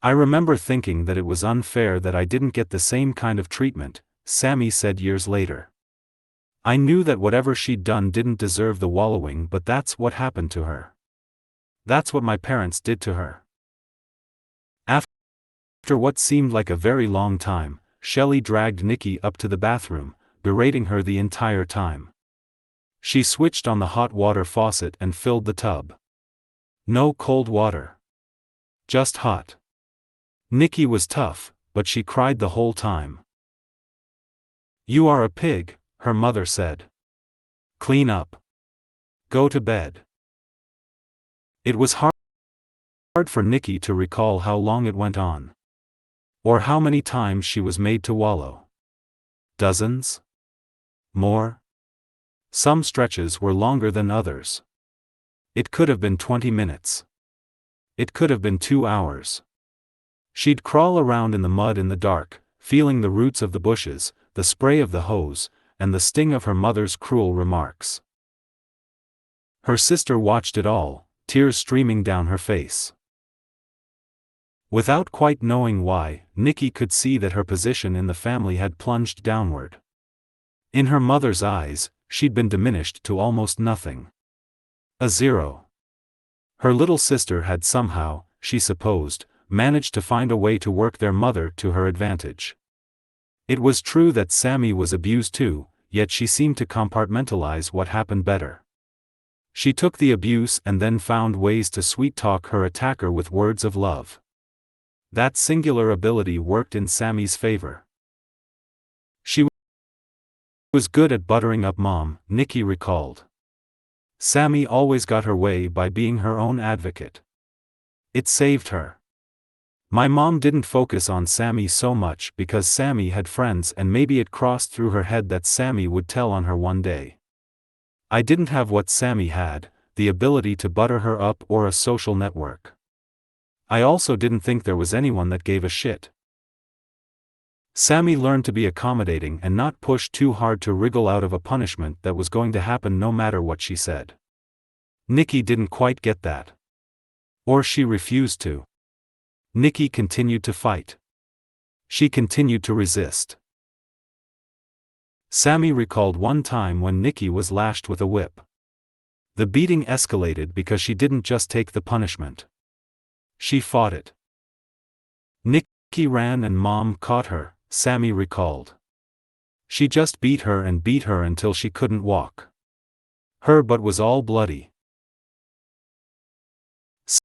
"I remember thinking that it was unfair that I didn't get the same kind of treatment," Sammy said years later. "I knew that whatever she'd done didn't deserve the wallowing, but that's what happened to her. That's what my parents did to her." After what seemed like a very long time, Shelley dragged Nicky up to the bathroom, berating her the entire time. She switched on the hot water faucet and filled the tub. No cold water. Just hot. Nicky was tough, but she cried the whole time. "You are a pig," her mother said. "Clean up. Go to bed." It was hard for Nicky to recall how long it went on. Or how many times she was made to wallow. Dozens? More? Some stretches were longer than others. It could have been 20 minutes. It could have been 2 hours. She'd crawl around in the mud in the dark, feeling the roots of the bushes, the spray of the hose, and the sting of her mother's cruel remarks. Her sister watched it all, tears streaming down her face. Without quite knowing why, Nicky could see that her position in the family had plunged downward. In her mother's eyes, she'd been diminished to almost nothing. A zero. Her little sister had somehow, she supposed, managed to find a way to work their mother to her advantage. It was true that Sammy was abused too, yet she seemed to compartmentalize what happened better. She took the abuse and then found ways to sweet-talk her attacker with words of love. That singular ability worked in Sammy's favor. She was good at buttering up Mom, Nicky recalled. Sammy always got her way by being her own advocate. It saved her. "My mom didn't focus on Sammy so much because Sammy had friends, and maybe it crossed through her head that Sammy would tell on her one day. I didn't have what Sammy had, the ability to butter her up or a social network. I also didn't think there was anyone that gave a shit." Sammy learned to be accommodating and not push too hard to wriggle out of a punishment that was going to happen no matter what she said. Nicky didn't quite get that. Or she refused to. Nicky continued to fight. She continued to resist. Sammy recalled one time when Nicky was lashed with a whip. The beating escalated because she didn't just take the punishment. She fought it. Nicky ran and Mom caught her, Sammy recalled. She just beat her until she couldn't walk. Her butt was all bloody.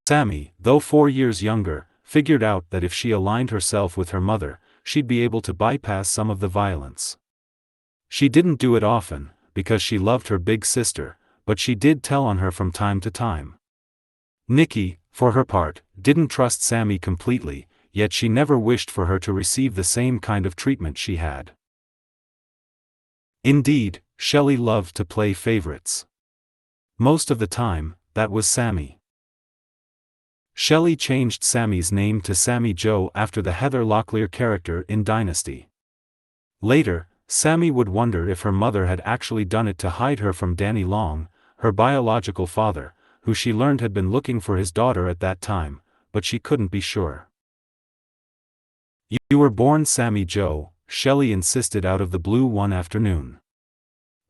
Sammy, though 4 years younger, figured out that if she aligned herself with her mother, she'd be able to bypass some of the violence. She didn't do it often, because she loved her big sister, but she did tell on her from time to time. Nicky, for her part, didn't trust Sammy completely, yet she never wished for her to receive the same kind of treatment she had. Indeed, Shelley loved to play favorites. Most of the time, that was Sammy. Shelley changed Sammy's name to Sammy Joe after the Heather Locklear character in Dynasty. Later, Sammy would wonder if her mother had actually done it to hide her from Danny Long, her biological father, who she learned had been looking for his daughter at that time, but she couldn't be sure. "You were born Sammy Joe," Shelley insisted out of the blue one afternoon.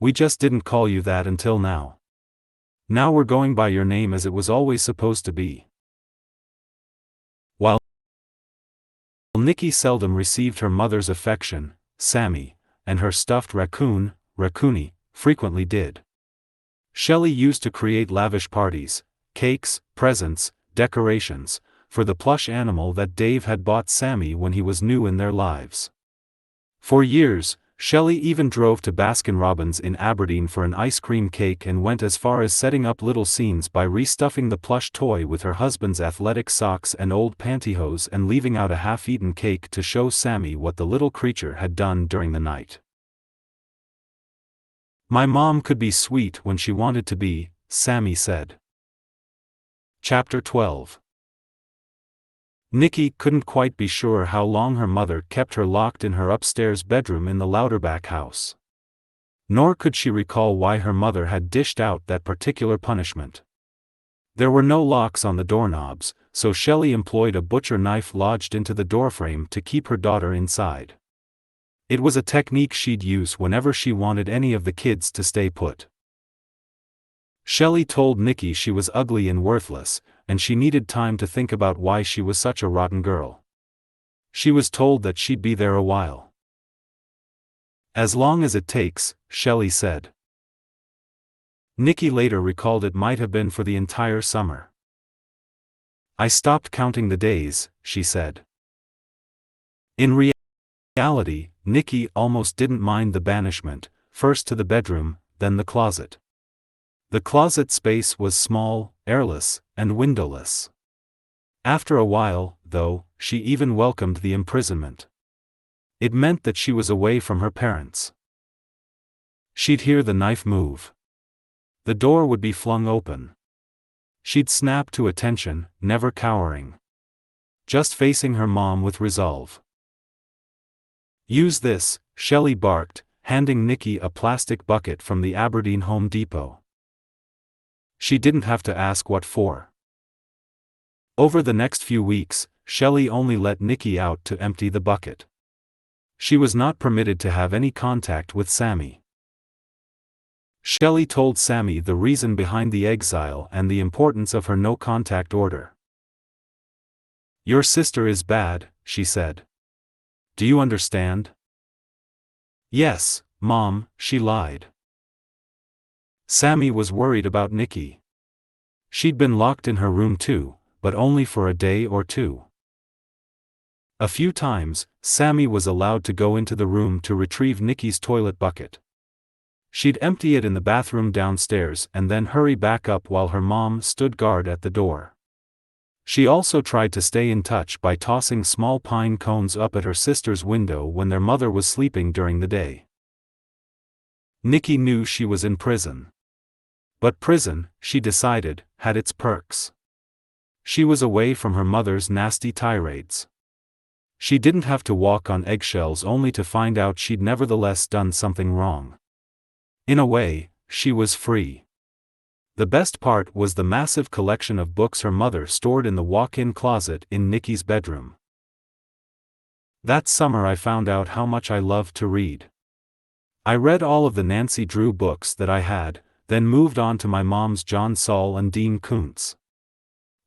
We just didn't call you that until now. Now we're going by your name as it was always supposed to be." While Nikki seldom received her mother's affection, Sammy, and her stuffed raccoon, Raccoony, frequently did. Shelley used to create lavish parties, cakes, presents, decorations, for the plush animal that Dave had bought Sammy when he was new in their lives. For years, Shelley even drove to Baskin-Robbins in Aberdeen for an ice cream cake and went as far as setting up little scenes by restuffing the plush toy with her husband's athletic socks and old pantyhose and leaving out a half-eaten cake to show Sammy what the little creature had done during the night. "My mom could be sweet when she wanted to be," Sammy said. Chapter 12. Nikki couldn't quite be sure how long her mother kept her locked in her upstairs bedroom in the Louderback house. Nor could she recall why her mother had dished out that particular punishment. There were no locks on the doorknobs, so Shelley employed a butcher knife lodged into the doorframe to keep her daughter inside. It was a technique she'd use whenever she wanted any of the kids to stay put. Shelley told Nikki she was ugly and worthless, and she needed time to think about why she was such a rotten girl. She was told that she'd be there a while. "As long as it takes," Shelley said. Nikki later recalled it might have been for the entire summer. "I stopped counting the days," she said. In reality, Nikki almost didn't mind the banishment, first to the bedroom, then the closet. The closet space was small, airless, and windowless. After a while, though, she even welcomed the imprisonment. It meant that she was away from her parents. She'd hear the knife move. The door would be flung open. She'd snap to attention, never cowering. Just facing her mom with resolve. "Use this," Shelley barked, handing Nikki a plastic bucket from the Aberdeen Home Depot. She didn't have to ask what for. Over the next few weeks, Shelley only let Nikki out to empty the bucket. She was not permitted to have any contact with Sammy. Shelley told Sammy the reason behind the exile and the importance of her no-contact order. "Your sister is bad," she said. "Do you understand?" "Yes, Mom," she lied. Sammy was worried about Nikki. She'd been locked in her room too, but only for a day or two. A few times, Sammy was allowed to go into the room to retrieve Nikki's toilet bucket. She'd empty it in the bathroom downstairs and then hurry back up while her mom stood guard at the door. She also tried to stay in touch by tossing small pine cones up at her sister's window when their mother was sleeping during the day. Nikki knew she was in prison. But prison, she decided, had its perks. She was away from her mother's nasty tirades. She didn't have to walk on eggshells only to find out she'd nevertheless done something wrong. In a way, she was free. The best part was the massive collection of books her mother stored in the walk-in closet in Nikki's bedroom. "That summer I found out how much I loved to read. I read all of the Nancy Drew books that I had, then moved on to my mom's John Saul and Dean Koontz.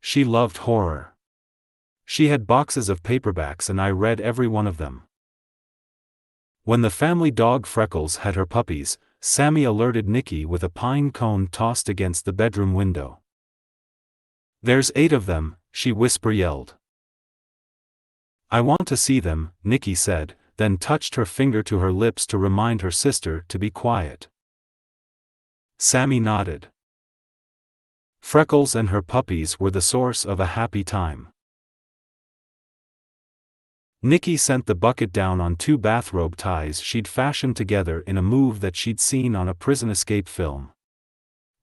She loved horror. She had boxes of paperbacks and I read every one of them. When the family dog Freckles had her puppies, Sammy alerted Nikki with a pine cone tossed against the bedroom window. "There's 8 of them," she whisper-yelled. "I want to see them," Nikki said, then touched her finger to her lips to remind her sister to be quiet. Sammy nodded. Freckles and her puppies were the source of a happy time. Nikki sent the bucket down on 2 bathrobe ties she'd fashioned together in a move that she'd seen on a prison escape film.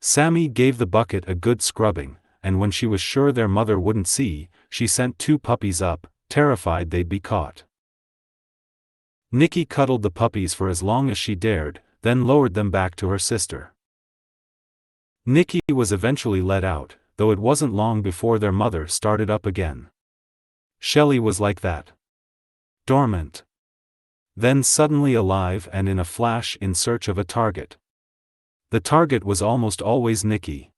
Sammy gave the bucket a good scrubbing, and when she was sure their mother wouldn't see, she sent 2 puppies up, terrified they'd be caught. Nikki cuddled the puppies for as long as she dared, then lowered them back to her sister. Nikki was eventually let out, though it wasn't long before their mother started up again. Shelley was like that. Dormant. Then suddenly alive and in a flash in search of a target. The target was almost always Nikki.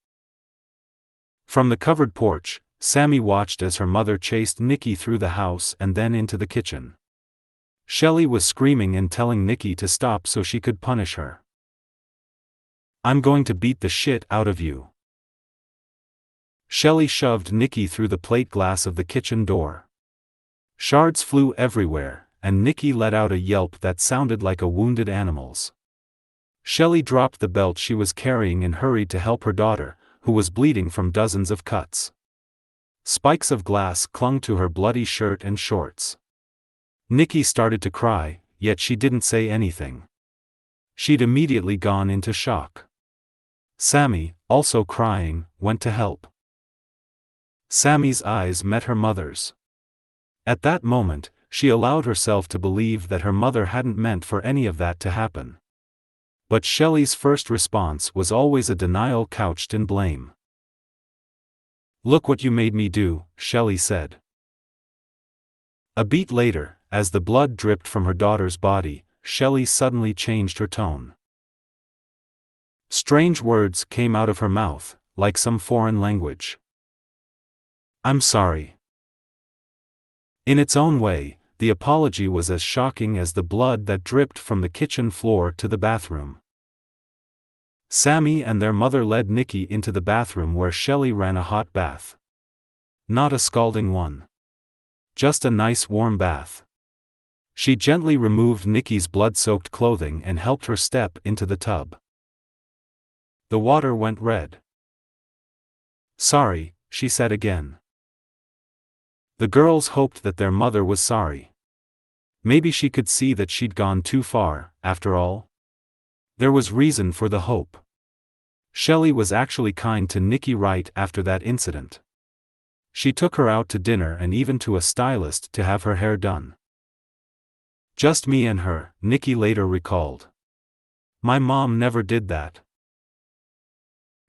From the covered porch, Sammy watched as her mother chased Nikki through the house and then into the kitchen. Shelley was screaming and telling Nikki to stop so she could punish her. "I'm going to beat the shit out of you." Shelley shoved Nikki through the plate glass of the kitchen door. Shards flew everywhere, and Nikki let out a yelp that sounded like a wounded animal's. Shelley dropped the belt she was carrying and hurried to help her daughter, who was bleeding from dozens of cuts. Spikes of glass clung to her bloody shirt and shorts. Nikki started to cry, yet she didn't say anything. She'd immediately gone into shock. Sammy, also crying, went to help. Sammy's eyes met her mother's. At that moment, she allowed herself to believe that her mother hadn't meant for any of that to happen. But Shelley's first response was always a denial couched in blame. "Look what you made me do," Shelley said. A beat later, as the blood dripped from her daughter's body, Shelley suddenly changed her tone. Strange words came out of her mouth, like some foreign language. "I'm sorry." In its own way, the apology was as shocking as the blood that dripped from the kitchen floor to the bathroom. Sammy and their mother led Nikki into the bathroom where Shelley ran a hot bath. Not a scalding one. Just a nice warm bath. She gently removed Nikki's blood-soaked clothing and helped her step into the tub. The water went red. "Sorry," she said again. The girls hoped that their mother was sorry. Maybe she could see that she'd gone too far, after all. There was reason for the hope. Shelley was actually kind to Nikki right after that incident. She took her out to dinner and even to a stylist to have her hair done. "Just me and her," Nikki later recalled. "My mom never did that."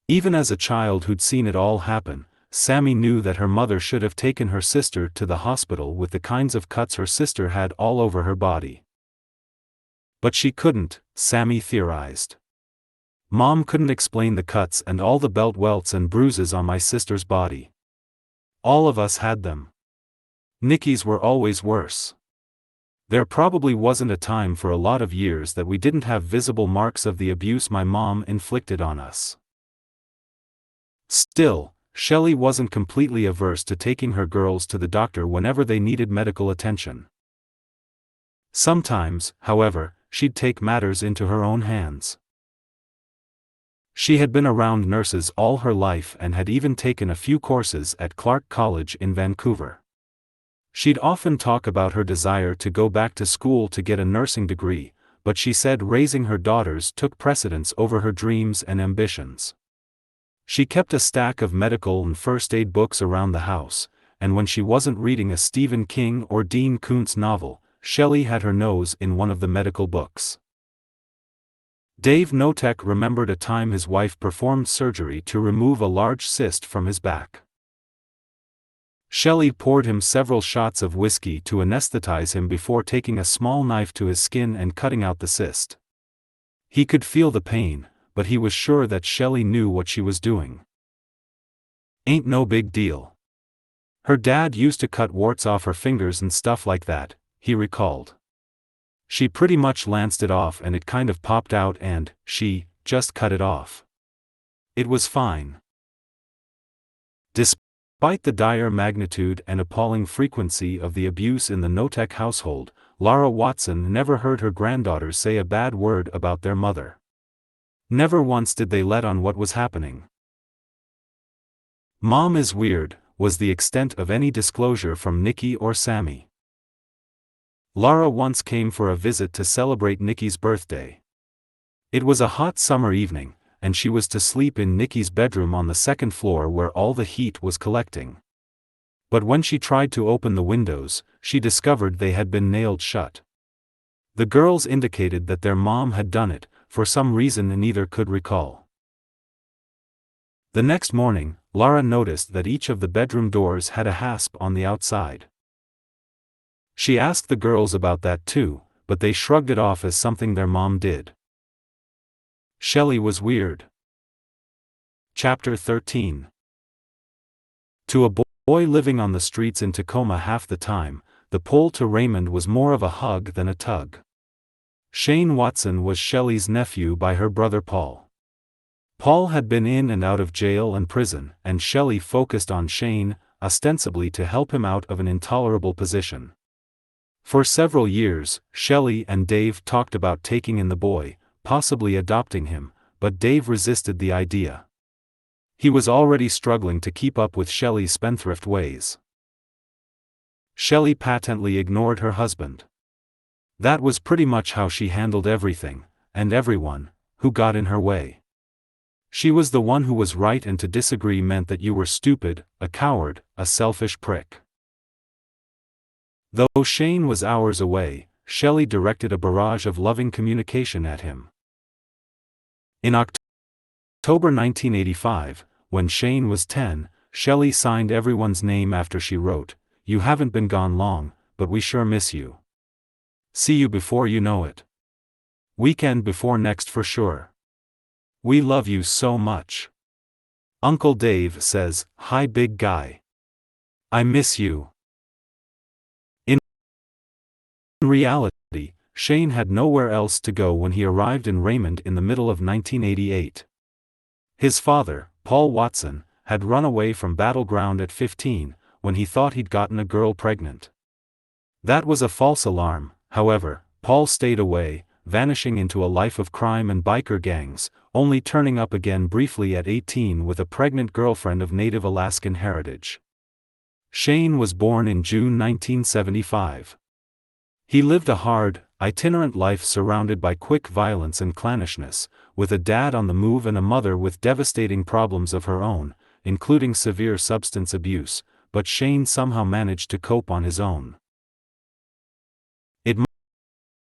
Even as a child who'd seen it all happen, Sammy knew that her mother should have taken her sister to the hospital with the kinds of cuts her sister had all over her body. But she couldn't, Sammy theorized. "Mom couldn't explain the cuts and all the belt welts and bruises on my sister's body. All of us had them. Nikki's were always worse. There probably wasn't a time for a lot of years that we didn't have visible marks of the abuse my mom inflicted on us." Still, Shelley wasn't completely averse to taking her girls to the doctor whenever they needed medical attention. Sometimes, however, she'd take matters into her own hands. She had been around nurses all her life and had even taken a few courses at Clark College in Vancouver. She'd often talk about her desire to go back to school to get a nursing degree, but she said raising her daughters took precedence over her dreams and ambitions. She kept a stack of medical and first aid books around the house, and when she wasn't reading a Stephen King or Dean Koontz novel, Shelley had her nose in one of the medical books. Dave Notek remembered a time his wife performed surgery to remove a large cyst from his back. Shelley poured him several shots of whiskey to anesthetize him before taking a small knife to his skin and cutting out the cyst. He could feel the pain, but he was sure that Shelley knew what she was doing. "Ain't no big deal. Her dad used to cut warts off her fingers and stuff like that," he recalled. "She pretty much lanced it off and it kind of popped out and she just cut it off. It was fine." Despite the dire magnitude and appalling frequency of the abuse in the Notek household, Laura Watson never heard her granddaughters say a bad word about their mother. Never once did they let on what was happening. "Mom is weird," was the extent of any disclosure from Nikki or Sammy. Laura once came for a visit to celebrate Nikki's birthday. It was a hot summer evening, and she was to sleep in Nikki's bedroom on the second floor where all the heat was collecting. But when she tried to open the windows, she discovered they had been nailed shut. The girls indicated that their mom had done it, for some reason neither could recall. The next morning, Laura noticed that each of the bedroom doors had a hasp on the outside. She asked the girls about that too, but they shrugged it off as something their mom did. Shelley was weird. Chapter 13. To a boy living on the streets in Tacoma half the time, the pull to Raymond was more of a hug than a tug. Shane Watson was Shelley's nephew by her brother Paul. Paul had been in and out of jail and prison, and Shelley focused on Shane, ostensibly to help him out of an intolerable position. For several years, Shelley and Dave talked about taking in the boy, possibly adopting him, but Dave resisted the idea. He was already struggling to keep up with Shelley's spendthrift ways. Shelley patently ignored her husband. That was pretty much how she handled everything, and everyone, who got in her way. She was the one who was right, and to disagree meant that you were stupid, a coward, a selfish prick. Though Shane was hours away, Shelley directed a barrage of loving communication at him. In October 1985, when Shane was 10, Shelley signed everyone's name after she wrote, "You haven't been gone long, but we sure miss you. See you before you know it. Weekend before next for sure. We love you so much. Uncle Dave says, hi big guy. I miss you." In reality, Shane had nowhere else to go when he arrived in Raymond in the middle of 1988. His father, Paul Watson, had run away from Battleground at 15, when he thought he'd gotten a girl pregnant. That was a false alarm, however. Paul stayed away, vanishing into a life of crime and biker gangs, only turning up again briefly at 18 with a pregnant girlfriend of Native Alaskan heritage. Shane was born in June 1975. He lived a hard, itinerant life surrounded by quick violence and clannishness, with a dad on the move and a mother with devastating problems of her own, including severe substance abuse, but Shane somehow managed to cope on his own. It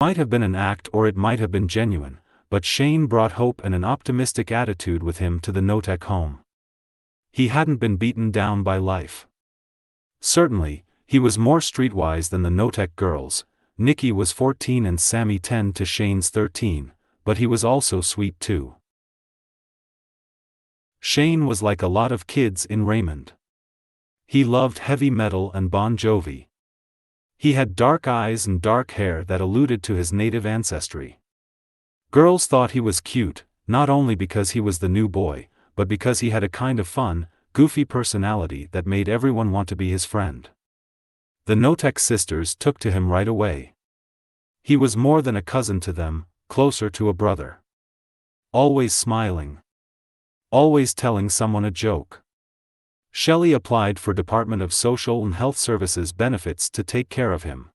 might have been an act or it might have been genuine, but Shane brought hope and an optimistic attitude with him to the Notek home. He hadn't been beaten down by life. Certainly, he was more streetwise than the Notek girls. Nikki was 14 and Sammy 10 to Shane's 13, but he was also sweet too. Shane was like a lot of kids in Raymond. He loved heavy metal and Bon Jovi. He had dark eyes and dark hair that alluded to his native ancestry. Girls thought he was cute, not only because he was the new boy, but because he had a kind of fun, goofy personality that made everyone want to be his friend. The Notek sisters took to him right away. He was more than a cousin to them, closer to a brother. Always smiling. Always telling someone a joke. Shelley applied for Department of Social and Health Services benefits to take care of him.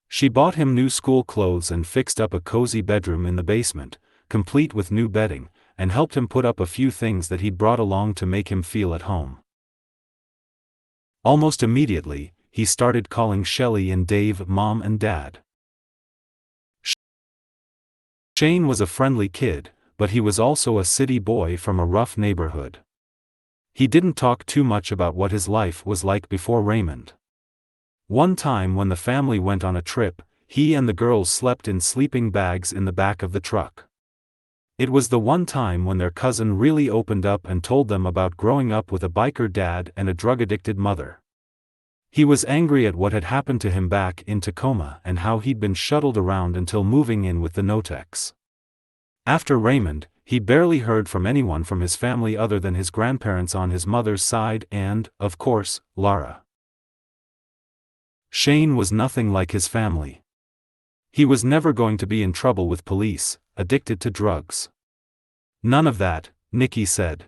She bought him new school clothes and fixed up a cozy bedroom in the basement, complete with new bedding, and helped him put up a few things that he'd brought along to make him feel at home. Almost immediately, he started calling Shelley and Dave Mom and Dad. Shane was a friendly kid, but he was also a city boy from a rough neighborhood. He didn't talk too much about what his life was like before Raymond. One time when the family went on a trip, he and the girls slept in sleeping bags in the back of the truck. It was the one time when their cousin really opened up and told them about growing up with a biker dad and a drug-addicted mother. He was angry at what had happened to him back in Tacoma and how he'd been shuttled around until moving in with the Noteks. After Raymond, he barely heard from anyone from his family other than his grandparents on his mother's side and, of course, Lara. Shane was nothing like his family. He was never going to be in trouble with police, addicted to drugs. None of that, Nikki said.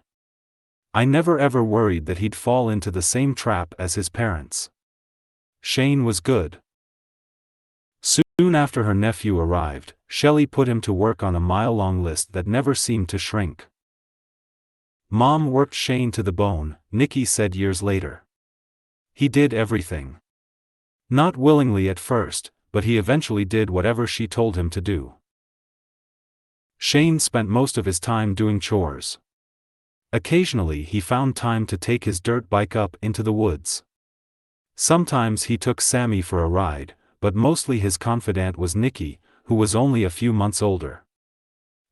I never ever worried that he'd fall into the same trap as his parents. Shane was good. Soon after her nephew arrived, Shelley put him to work on a mile-long list that never seemed to shrink. Mom worked Shane to the bone, Nikki said years later. He did everything. Not willingly at first, but he eventually did whatever she told him to do. Shane spent most of his time doing chores. Occasionally he found time to take his dirt bike up into the woods. Sometimes he took Sammy for a ride, but mostly his confidant was Nikki, who was only a few months older.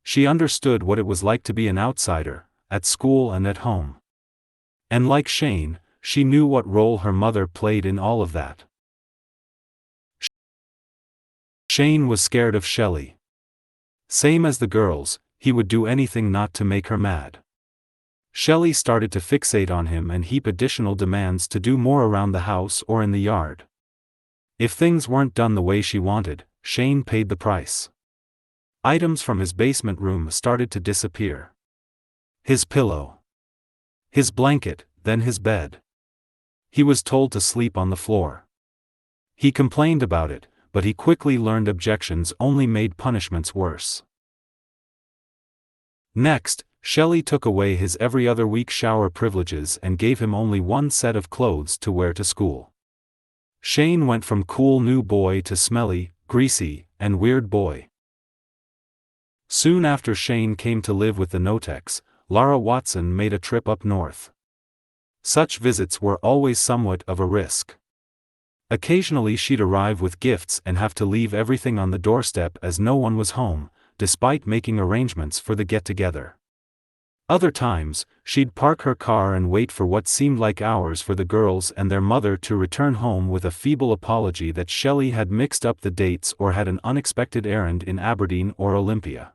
She understood what it was like to be an outsider, at school and at home. And like Shane, she knew what role her mother played in all of that. Shane was scared of Shelley. Same as the girls, he would do anything not to make her mad. Shelley started to fixate on him and heap additional demands to do more around the house or in the yard. If things weren't done the way she wanted, Shane paid the price. Items from his basement room started to disappear. His pillow. His blanket, then his bed. He was told to sleep on the floor. He complained about it, but he quickly learned objections only made punishments worse. Next, Shelley took away his every other week shower privileges and gave him only one set of clothes to wear to school. Shane went from cool new boy to smelly, greasy, and weird boy. Soon after Shane came to live with the Notex, Lara Watson made a trip up north. Such visits were always somewhat of a risk. Occasionally she'd arrive with gifts and have to leave everything on the doorstep as no one was home, despite making arrangements for the get-together. Other times, she'd park her car and wait for what seemed like hours for the girls and their mother to return home with a feeble apology that Shelley had mixed up the dates or had an unexpected errand in Aberdeen or Olympia.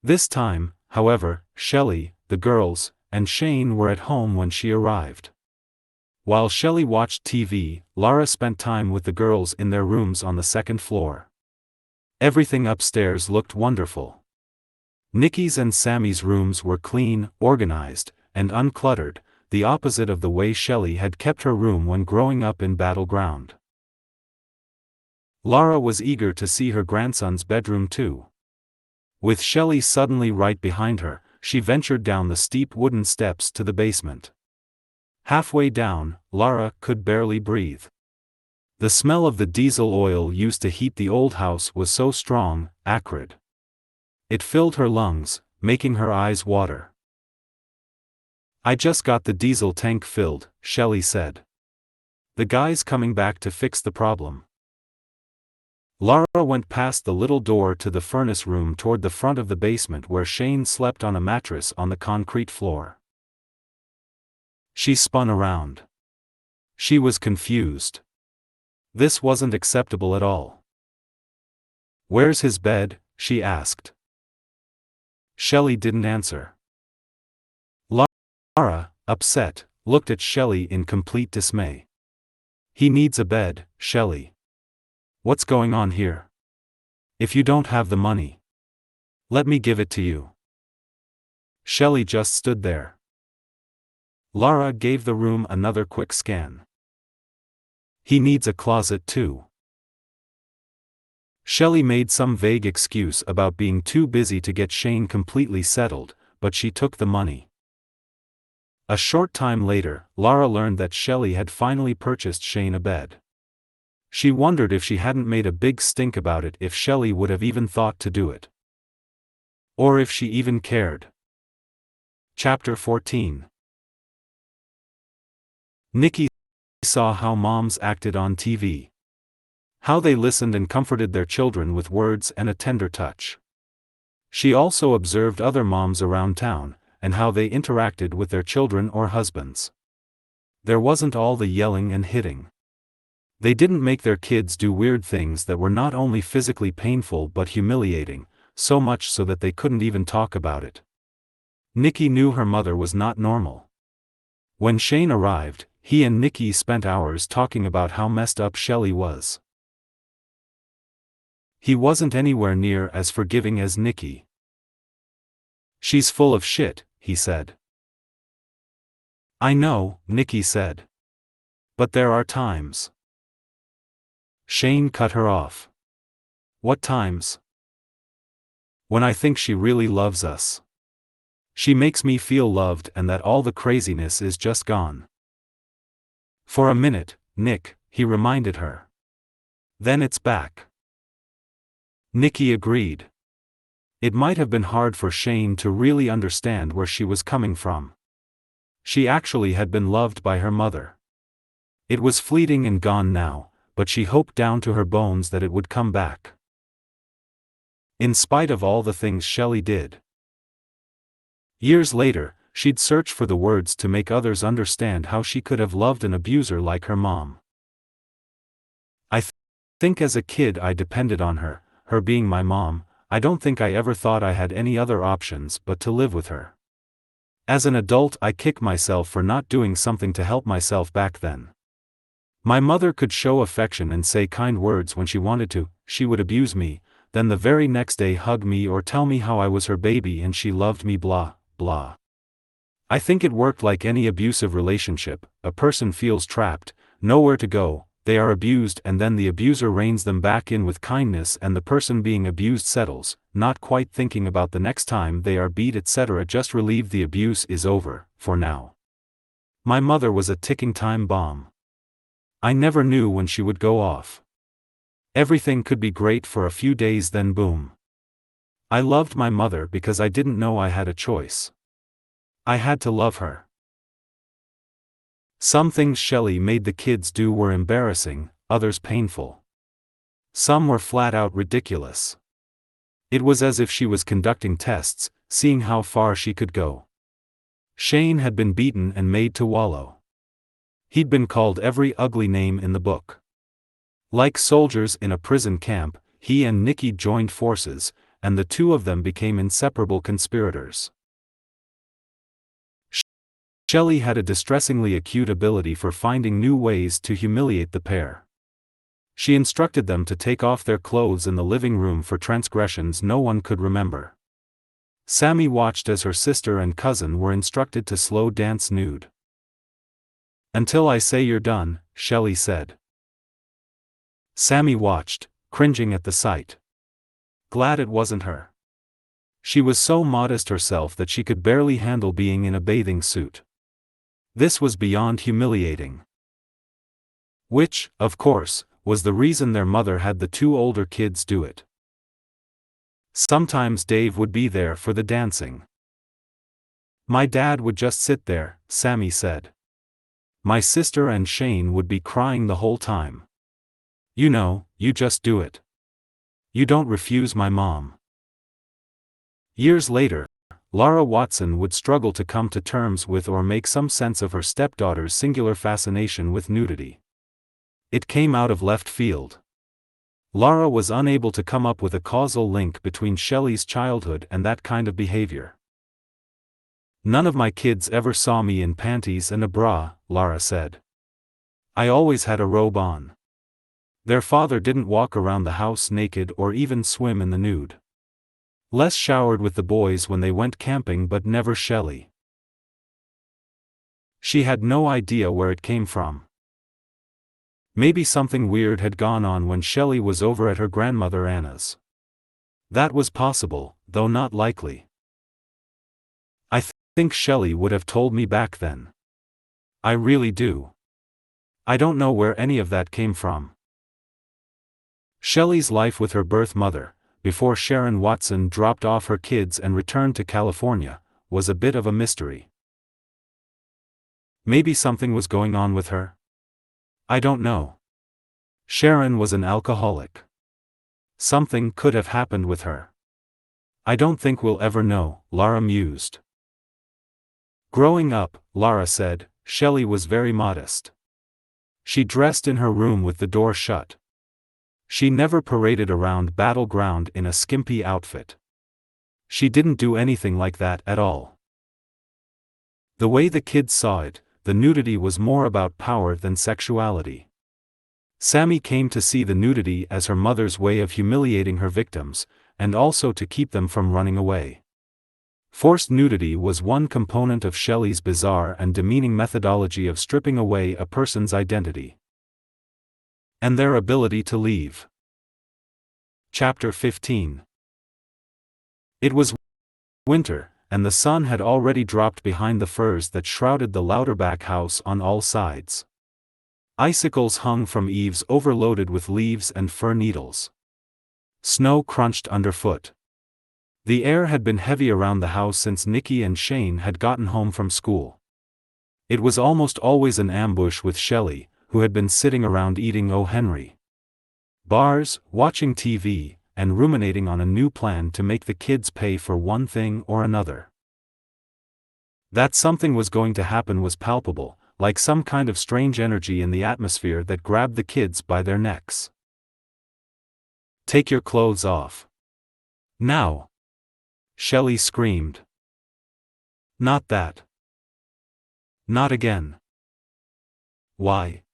This time, however, Shelley, the girls, and Shane were at home when she arrived. While Shelley watched TV, Lara spent time with the girls in their rooms on the second floor. Everything upstairs looked wonderful. Nikki's and Sammy's rooms were clean, organized, and uncluttered, the opposite of the way Shelley had kept her room when growing up in Battleground. Lara was eager to see her grandson's bedroom too. With Shelley suddenly right behind her, she ventured down the steep wooden steps to the basement. Halfway down, Lara could barely breathe. The smell of the diesel oil used to heat the old house was so strong, acrid. It filled her lungs, making her eyes water. "I just got the diesel tank filled," Shelley said. "The guy's coming back to fix the problem." Lara went past the little door to the furnace room toward the front of the basement where Shane slept on a mattress on the concrete floor. She spun around. She was confused. This wasn't acceptable at all. "Where's his bed?" she asked. Shelley didn't answer. Lara, upset, looked at Shelley in complete dismay. "He needs a bed, Shelley. What's going on here? If you don't have the money, let me give it to you." Shelley just stood there. Lara gave the room another quick scan. "He needs a closet too." Shelley made some vague excuse about being too busy to get Shane completely settled, but she took the money. A short time later, Lara learned that Shelley had finally purchased Shane a bed. She wondered if she hadn't made a big stink about it, if Shelley would have even thought to do it. Or if she even cared. Chapter 14. Nikki saw how moms acted on TV. How they listened and comforted their children with words and a tender touch. She also observed other moms around town, and how they interacted with their children or husbands. There wasn't all the yelling and hitting. They didn't make their kids do weird things that were not only physically painful but humiliating, so much so that they couldn't even talk about it. Nikki knew her mother was not normal. When Shane arrived, he and Nikki spent hours talking about how messed up Shelley was. He wasn't anywhere near as forgiving as Nikki. "She's full of shit," he said. "I know," Nikki said. "But there are times." Shane cut her off. "What times?" "When I think she really loves us. She makes me feel loved and that all the craziness is just gone." "For a minute, Nick," he reminded her. "Then it's back." Nikki agreed. It might have been hard for Shane to really understand where she was coming from. She actually had been loved by her mother. It was fleeting and gone now, but she hoped down to her bones that it would come back. In spite of all the things Shelley did. Years later, she'd search for the words to make others understand how she could have loved an abuser like her mom. I think as a kid I depended on her, her being my mom. I don't think I ever thought I had any other options but to live with her. As an adult I kick myself for not doing something to help myself back then. My mother could show affection and say kind words when she wanted to. She would abuse me, then the very next day hug me or tell me how I was her baby and she loved me, blah, blah. I think it worked like any abusive relationship. A person feels trapped, nowhere to go, they are abused and then the abuser reins them back in with kindness and the person being abused settles, not quite thinking about the next time they are beat etc. just relieved the abuse is over, for now. My mother was a ticking time bomb. I never knew when she would go off. Everything could be great for a few days then boom. I loved my mother because I didn't know I had a choice. I had to love her. Some things Shelley made the kids do were embarrassing, others painful. Some were flat out ridiculous. It was as if she was conducting tests, seeing how far she could go. Shane had been beaten and made to wallow. He'd been called every ugly name in the book. Like soldiers in a prison camp, he and Nikki joined forces, and the two of them became inseparable conspirators. Shelley had a distressingly acute ability for finding new ways to humiliate the pair. She instructed them to take off their clothes in the living room for transgressions no one could remember. Sammy watched as her sister and cousin were instructed to slow dance nude. "Until I say you're done," Shelley said. Sammy watched, cringing at the sight. Glad it wasn't her. She was so modest herself that she could barely handle being in a bathing suit. This was beyond humiliating. Which, of course, was the reason their mother had the two older kids do it. Sometimes Dave would be there for the dancing. My dad would just sit there, Sammy said. My sister and Shane would be crying the whole time. You know, you just do it. You don't refuse my mom. Years later, Laura Watson would struggle to come to terms with or make some sense of her stepdaughter's singular fascination with nudity. It came out of left field. Laura was unable to come up with a causal link between Shelley's childhood and that kind of behavior. None of my kids ever saw me in panties and a bra, Laura said. I always had a robe on. Their father didn't walk around the house naked or even swim in the nude. Les showered with the boys when they went camping but never Shelley. She had no idea where it came from. Maybe something weird had gone on when Shelley was over at her grandmother Anna's. That was possible, though not likely. I think Shelley would have told me back then. I really do. I don't know where any of that came from. Shelley's life with her birth mother, before Sharon Watson dropped off her kids and returned to California, was a bit of a mystery. Maybe something was going on with her? I don't know. Sharon was an alcoholic. Something could have happened with her. I don't think we'll ever know, Laura mused. Growing up, Laura said, Shelley was very modest. She dressed in her room with the door shut. She never paraded around Battleground in a skimpy outfit. She didn't do anything like that at all. The way the kids saw it, the nudity was more about power than sexuality. Sammy came to see the nudity as her mother's way of humiliating her victims, and also to keep them from running away. Forced nudity was one component of Shelley's bizarre and demeaning methodology of stripping away a person's identity and their ability to leave. Chapter 15. It was winter, and the sun had already dropped behind the firs that shrouded the Louderback house on all sides. Icicles hung from eaves overloaded with leaves and fir needles. Snow crunched underfoot. The air had been heavy around the house since Nikki and Shane had gotten home from school. It was almost always an ambush with Shelley, who had been sitting around eating O. Henry bars, watching TV, and ruminating on a new plan to make the kids pay for one thing or another. That something was going to happen was palpable, like some kind of strange energy in the atmosphere that grabbed the kids by their necks. "Take your clothes off. Now!" Shelley screamed. "Not that. Not again." "Why?"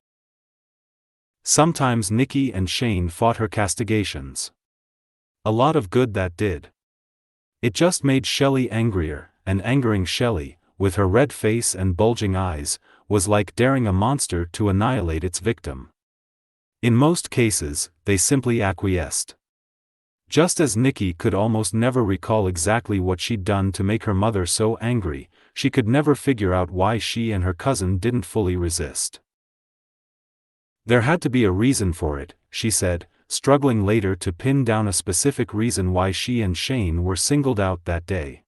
Sometimes Nikki and Shane fought her castigations. A lot of good that did. It just made Shelley angrier, and angering Shelley, with her red face and bulging eyes, was like daring a monster to annihilate its victim. In most cases, they simply acquiesced. Just as Nikki could almost never recall exactly what she'd done to make her mother so angry, she could never figure out why she and her cousin didn't fully resist. There had to be a reason for it, she said, struggling later to pin down a specific reason why she and Shane were singled out that day.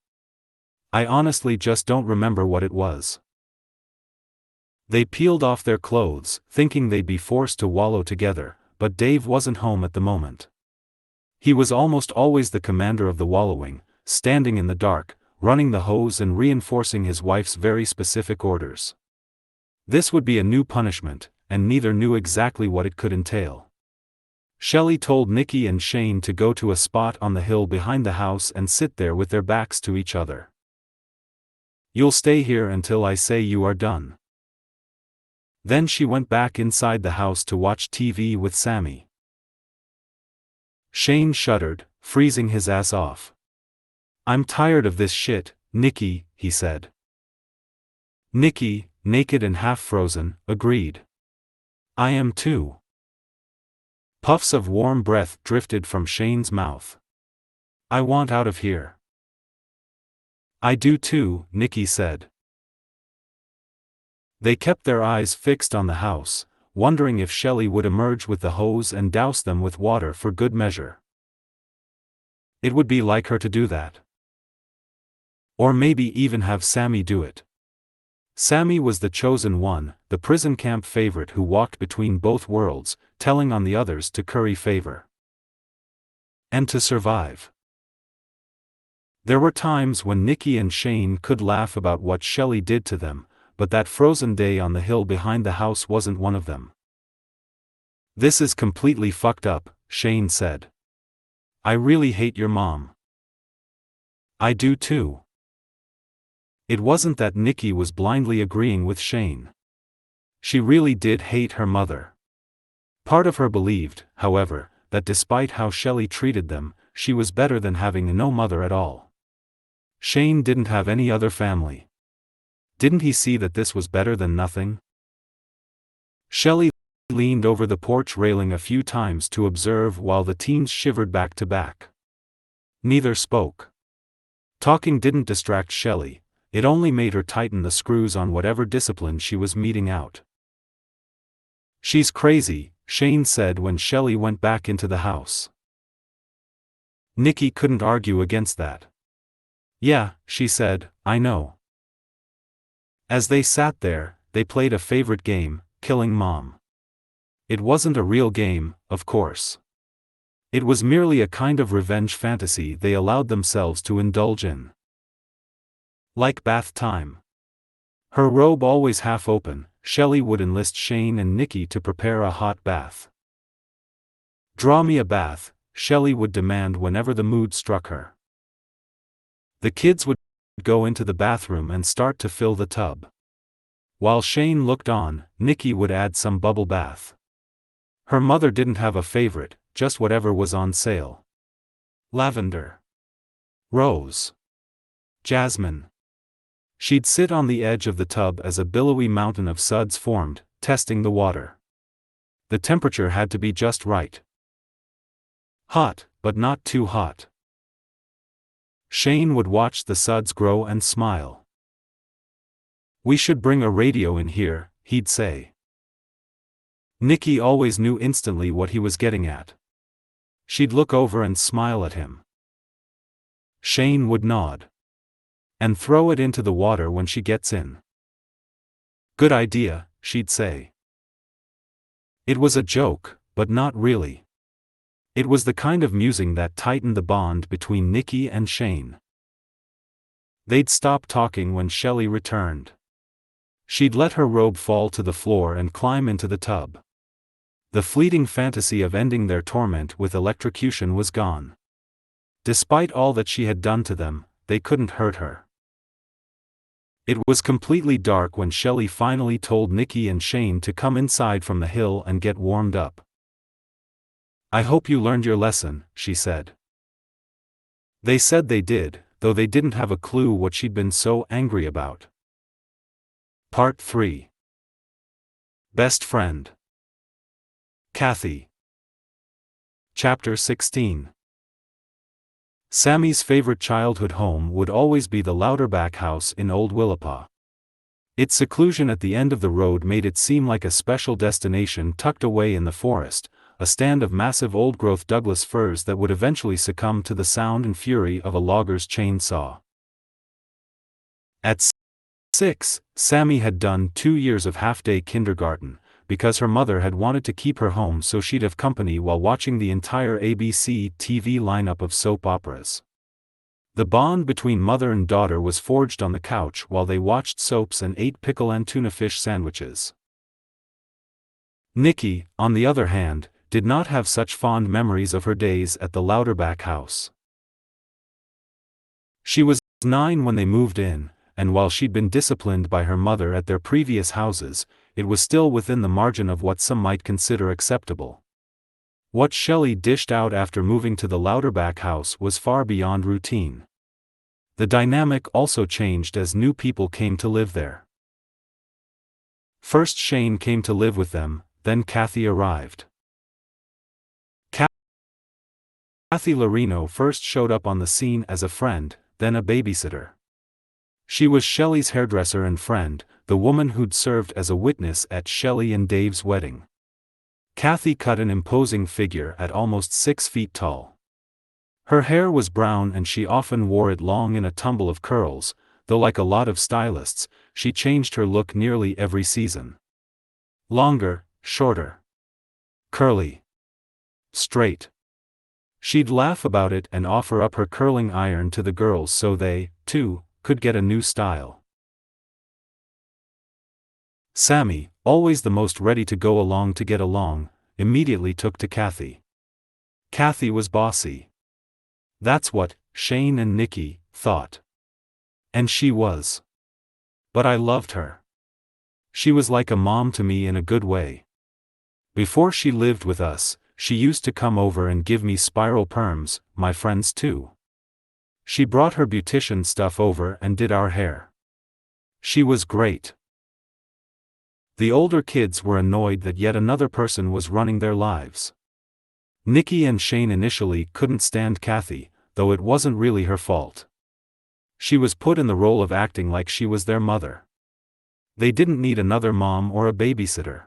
"I honestly just don't remember what it was." They peeled off their clothes, thinking they'd be forced to wallow together, but Dave wasn't home at the moment. He was almost always the commander of the wallowing, standing in the dark, running the hose and reinforcing his wife's very specific orders. This would be a new punishment, and neither knew exactly what it could entail. Shelley told Nikki and Shane to go to a spot on the hill behind the house and sit there with their backs to each other. "You'll stay here until I say you are done." Then she went back inside the house to watch TV with Sammy. Shane shuddered, freezing his ass off. "I'm tired of this shit, Nikki," he said. Nikki, naked and half-frozen, agreed. "I am too." Puffs of warm breath drifted from Shane's mouth. "I want out of here." "I do too," Nikki said. They kept their eyes fixed on the house, wondering if Shelley would emerge with the hose and douse them with water for good measure. It would be like her to do that. Or maybe even have Sammy do it. Sammy was the chosen one, the prison camp favorite who walked between both worlds, telling on the others to curry favor. And to survive. There were times when Nikki and Shane could laugh about what Shelley did to them, but that frozen day on the hill behind the house wasn't one of them. "This is completely fucked up," Shane said. "I really hate your mom." "I do too." It wasn't that Nikki was blindly agreeing with Shane. She really did hate her mother. Part of her believed, however, that despite how Shelley treated them, she was better than having no mother at all. Shane didn't have any other family. Didn't he see that this was better than nothing? Shelley leaned over the porch railing a few times to observe while the teens shivered back to back. Neither spoke. Talking didn't distract Shelley. It only made her tighten the screws on whatever discipline she was meting out. "She's crazy," Shane said when Shelley went back into the house. Nikki couldn't argue against that. "Yeah," she said, "I know." As they sat there, they played a favorite game, Killing Mom. It wasn't a real game, of course. It was merely a kind of revenge fantasy they allowed themselves to indulge in. Like bath time. Her robe always half open, Shelley would enlist Shane and Nikki to prepare a hot bath. "Draw me a bath," Shelley would demand whenever the mood struck her. The kids would go into the bathroom and start to fill the tub. While Shane looked on, Nikki would add some bubble bath. Her mother didn't have a favorite, just whatever was on sale. Lavender. Rose. Jasmine. She'd sit on the edge of the tub as a billowy mountain of suds formed, testing the water. The temperature had to be just right. Hot, but not too hot. Shane would watch the suds grow and smile. "We should bring a radio in here," he'd say. Nikki always knew instantly what he was getting at. She'd look over and smile at him. Shane would nod. "And throw it into the water when she gets in." "Good idea," she'd say. It was a joke, but not really. It was the kind of musing that tightened the bond between Nikki and Shane. They'd stop talking when Shelley returned. She'd let her robe fall to the floor and climb into the tub. The fleeting fantasy of ending their torment with electrocution was gone. Despite all that she had done to them, they couldn't hurt her. It was completely dark when Shelley finally told Nikki and Shane to come inside from the hill and get warmed up. "I hope you learned your lesson," she said. They said they did, though they didn't have a clue what she'd been so angry about. Part 3. Best Friend. Kathy. Chapter 16. Sammy's favorite childhood home would always be the Louderback house in Old Willapa. Its seclusion at the end of the road made it seem like a special destination tucked away in the forest, a stand of massive old-growth Douglas firs that would eventually succumb to the sound and fury of a logger's chainsaw. At 6, Sammy had done 2 years of half-day kindergarten, because her mother had wanted to keep her home so she'd have company while watching the entire ABC TV lineup of soap operas. The bond between mother and daughter was forged on the couch while they watched soaps and ate pickle and tuna fish sandwiches. Nikki, on the other hand, did not have such fond memories of her days at the Louderback house. She was 9 when they moved in, and while she'd been disciplined by her mother at their previous houses, it was still within the margin of what some might consider acceptable. What Shelley dished out after moving to the Louderback house was far beyond routine. The dynamic also changed as new people came to live there. First Shane came to live with them, then Kathy arrived. Kathy Lorino first showed up on the scene as a friend, then a babysitter. She was Shelley's hairdresser and friend, the woman who'd served as a witness at Shelley and Dave's wedding. Kathy cut an imposing figure at almost 6 feet tall. Her hair was brown and she often wore it long in a tumble of curls, though like a lot of stylists, she changed her look nearly every season. Longer, shorter, curly, straight. She'd laugh about it and offer up her curling iron to the girls so they, too, could get a new style. Sammy, always the most ready to go along to get along, immediately took to Kathy. Kathy was bossy. That's what Shane and Nikki thought. And she was. But I loved her. She was like a mom to me in a good way. Before she lived with us, she used to come over and give me spiral perms, my friends too. She brought her beautician stuff over and did our hair. She was great. The older kids were annoyed that yet another person was running their lives. Nikki and Shane initially couldn't stand Kathy, though it wasn't really her fault. She was put in the role of acting like she was their mother. They didn't need another mom or a babysitter.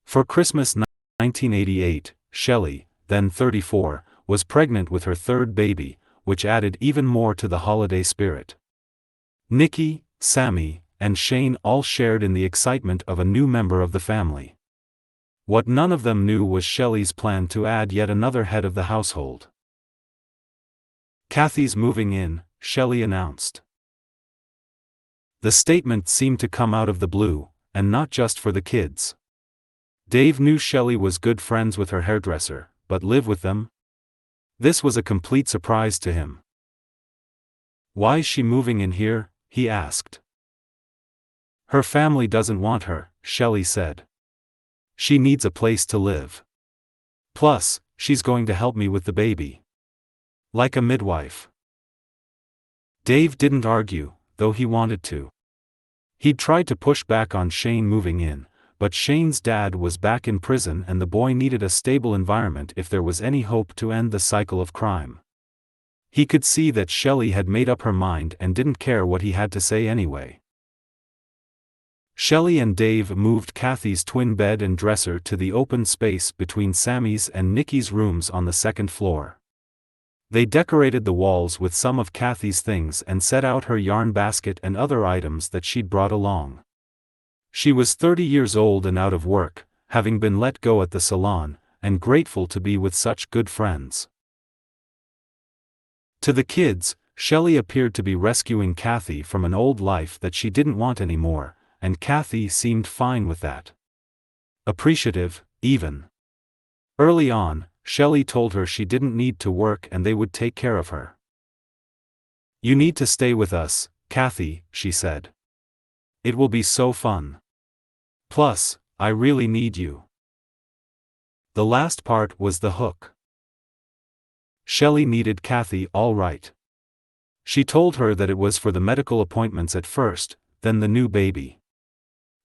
For Christmas 1988, Shelley, then 34, was pregnant with her third baby, which added even more to the holiday spirit. Nikki, Sammy, and Shane all shared in the excitement of a new member of the family. What none of them knew was Shelley's plan to add yet another head of the household. "Kathy's moving in," Shelley announced. The statement seemed to come out of the blue, and not just for the kids. Dave knew Shelley was good friends with her hairdresser, but live with them? This was a complete surprise to him. "Why's she moving in here?" he asked. "Her family doesn't want her," Shelley said. "She needs a place to live. Plus, she's going to help me with the baby. Like a midwife." Dave didn't argue, though he wanted to. He'd tried to push back on Shane moving in, but Shane's dad was back in prison and the boy needed a stable environment if there was any hope to end the cycle of crime. He could see that Shelley had made up her mind and didn't care what he had to say anyway. Shelley and Dave moved Kathy's twin bed and dresser to the open space between Sammy's and Nikki's rooms on the second floor. They decorated the walls with some of Kathy's things and set out her yarn basket and other items that she'd brought along. She was 30 years old and out of work, having been let go at the salon, and grateful to be with such good friends. To the kids, Shelley appeared to be rescuing Kathy from an old life that she didn't want anymore, and Kathy seemed fine with that. Appreciative, even. Early on, Shelley told her she didn't need to work and they would take care of her. "You need to stay with us, Kathy," she said. "It will be so fun. Plus, I really need you." The last part was the hook. Shelley needed Kathy all right. She told her that it was for the medical appointments at first, then the new baby.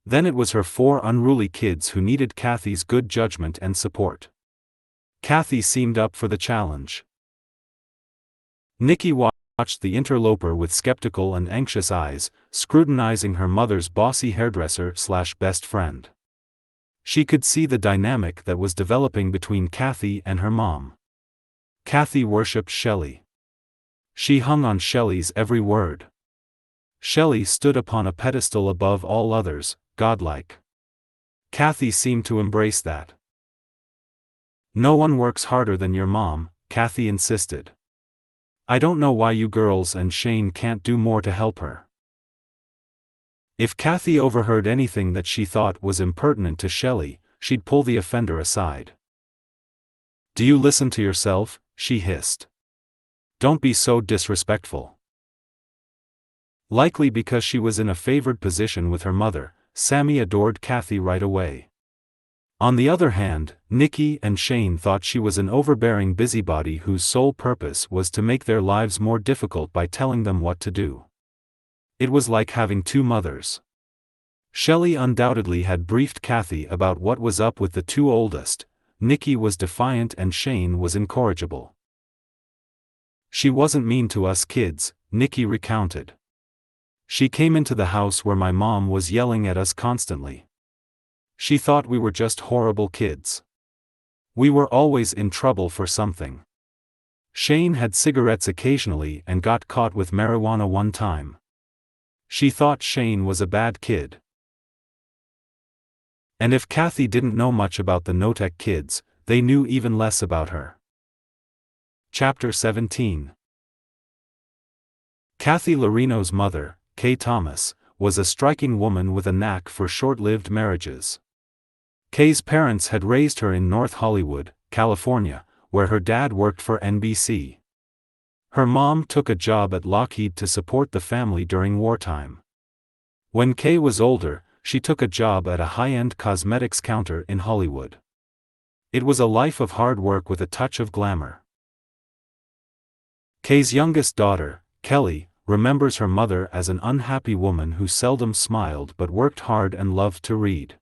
Then it was her 4 unruly kids who needed Kathy's good judgment and support. Kathy seemed up for the challenge. Nikki watched the interloper with skeptical and anxious eyes, scrutinizing her mother's bossy hairdresser/best friend. She could see the dynamic that was developing between Kathy and her mom. Kathy worshipped Shelley. She hung on Shelley's every word. Shelley stood upon a pedestal above all others, godlike. Kathy seemed to embrace that. "No one works harder than your mom," Kathy insisted. "I don't know why you girls and Shane can't do more to help her." If Kathy overheard anything that she thought was impertinent to Shelley, she'd pull the offender aside. "Do you listen to yourself?" she hissed. "Don't be so disrespectful." Likely because she was in a favored position with her mother, Sammy adored Kathy right away. On the other hand, Nikki and Shane thought she was an overbearing busybody whose sole purpose was to make their lives more difficult by telling them what to do. It was like having 2 mothers. Shelley undoubtedly had briefed Kathy about what was up with the 2 oldest. Nikki was defiant and Shane was incorrigible. "She wasn't mean to us kids," Nikki recounted. "She came into the house where my mom was yelling at us constantly. She thought we were just horrible kids. We were always in trouble for something. Shane had cigarettes occasionally and got caught with marijuana one time. She thought Shane was a bad kid." And if Kathy didn't know much about the Notek kids, they knew even less about her. Chapter 17. Kathy Lorino's mother, Kay Thomas, was a striking woman with a knack for short-lived marriages. Kay's parents had raised her in North Hollywood, California, where her dad worked for NBC. Her mom took a job at Lockheed to support the family during wartime. When Kay was older, she took a job at a high-end cosmetics counter in Hollywood. It was a life of hard work with a touch of glamour. Kay's youngest daughter, Kelly, remembers her mother as an unhappy woman who seldom smiled but worked hard and loved to read.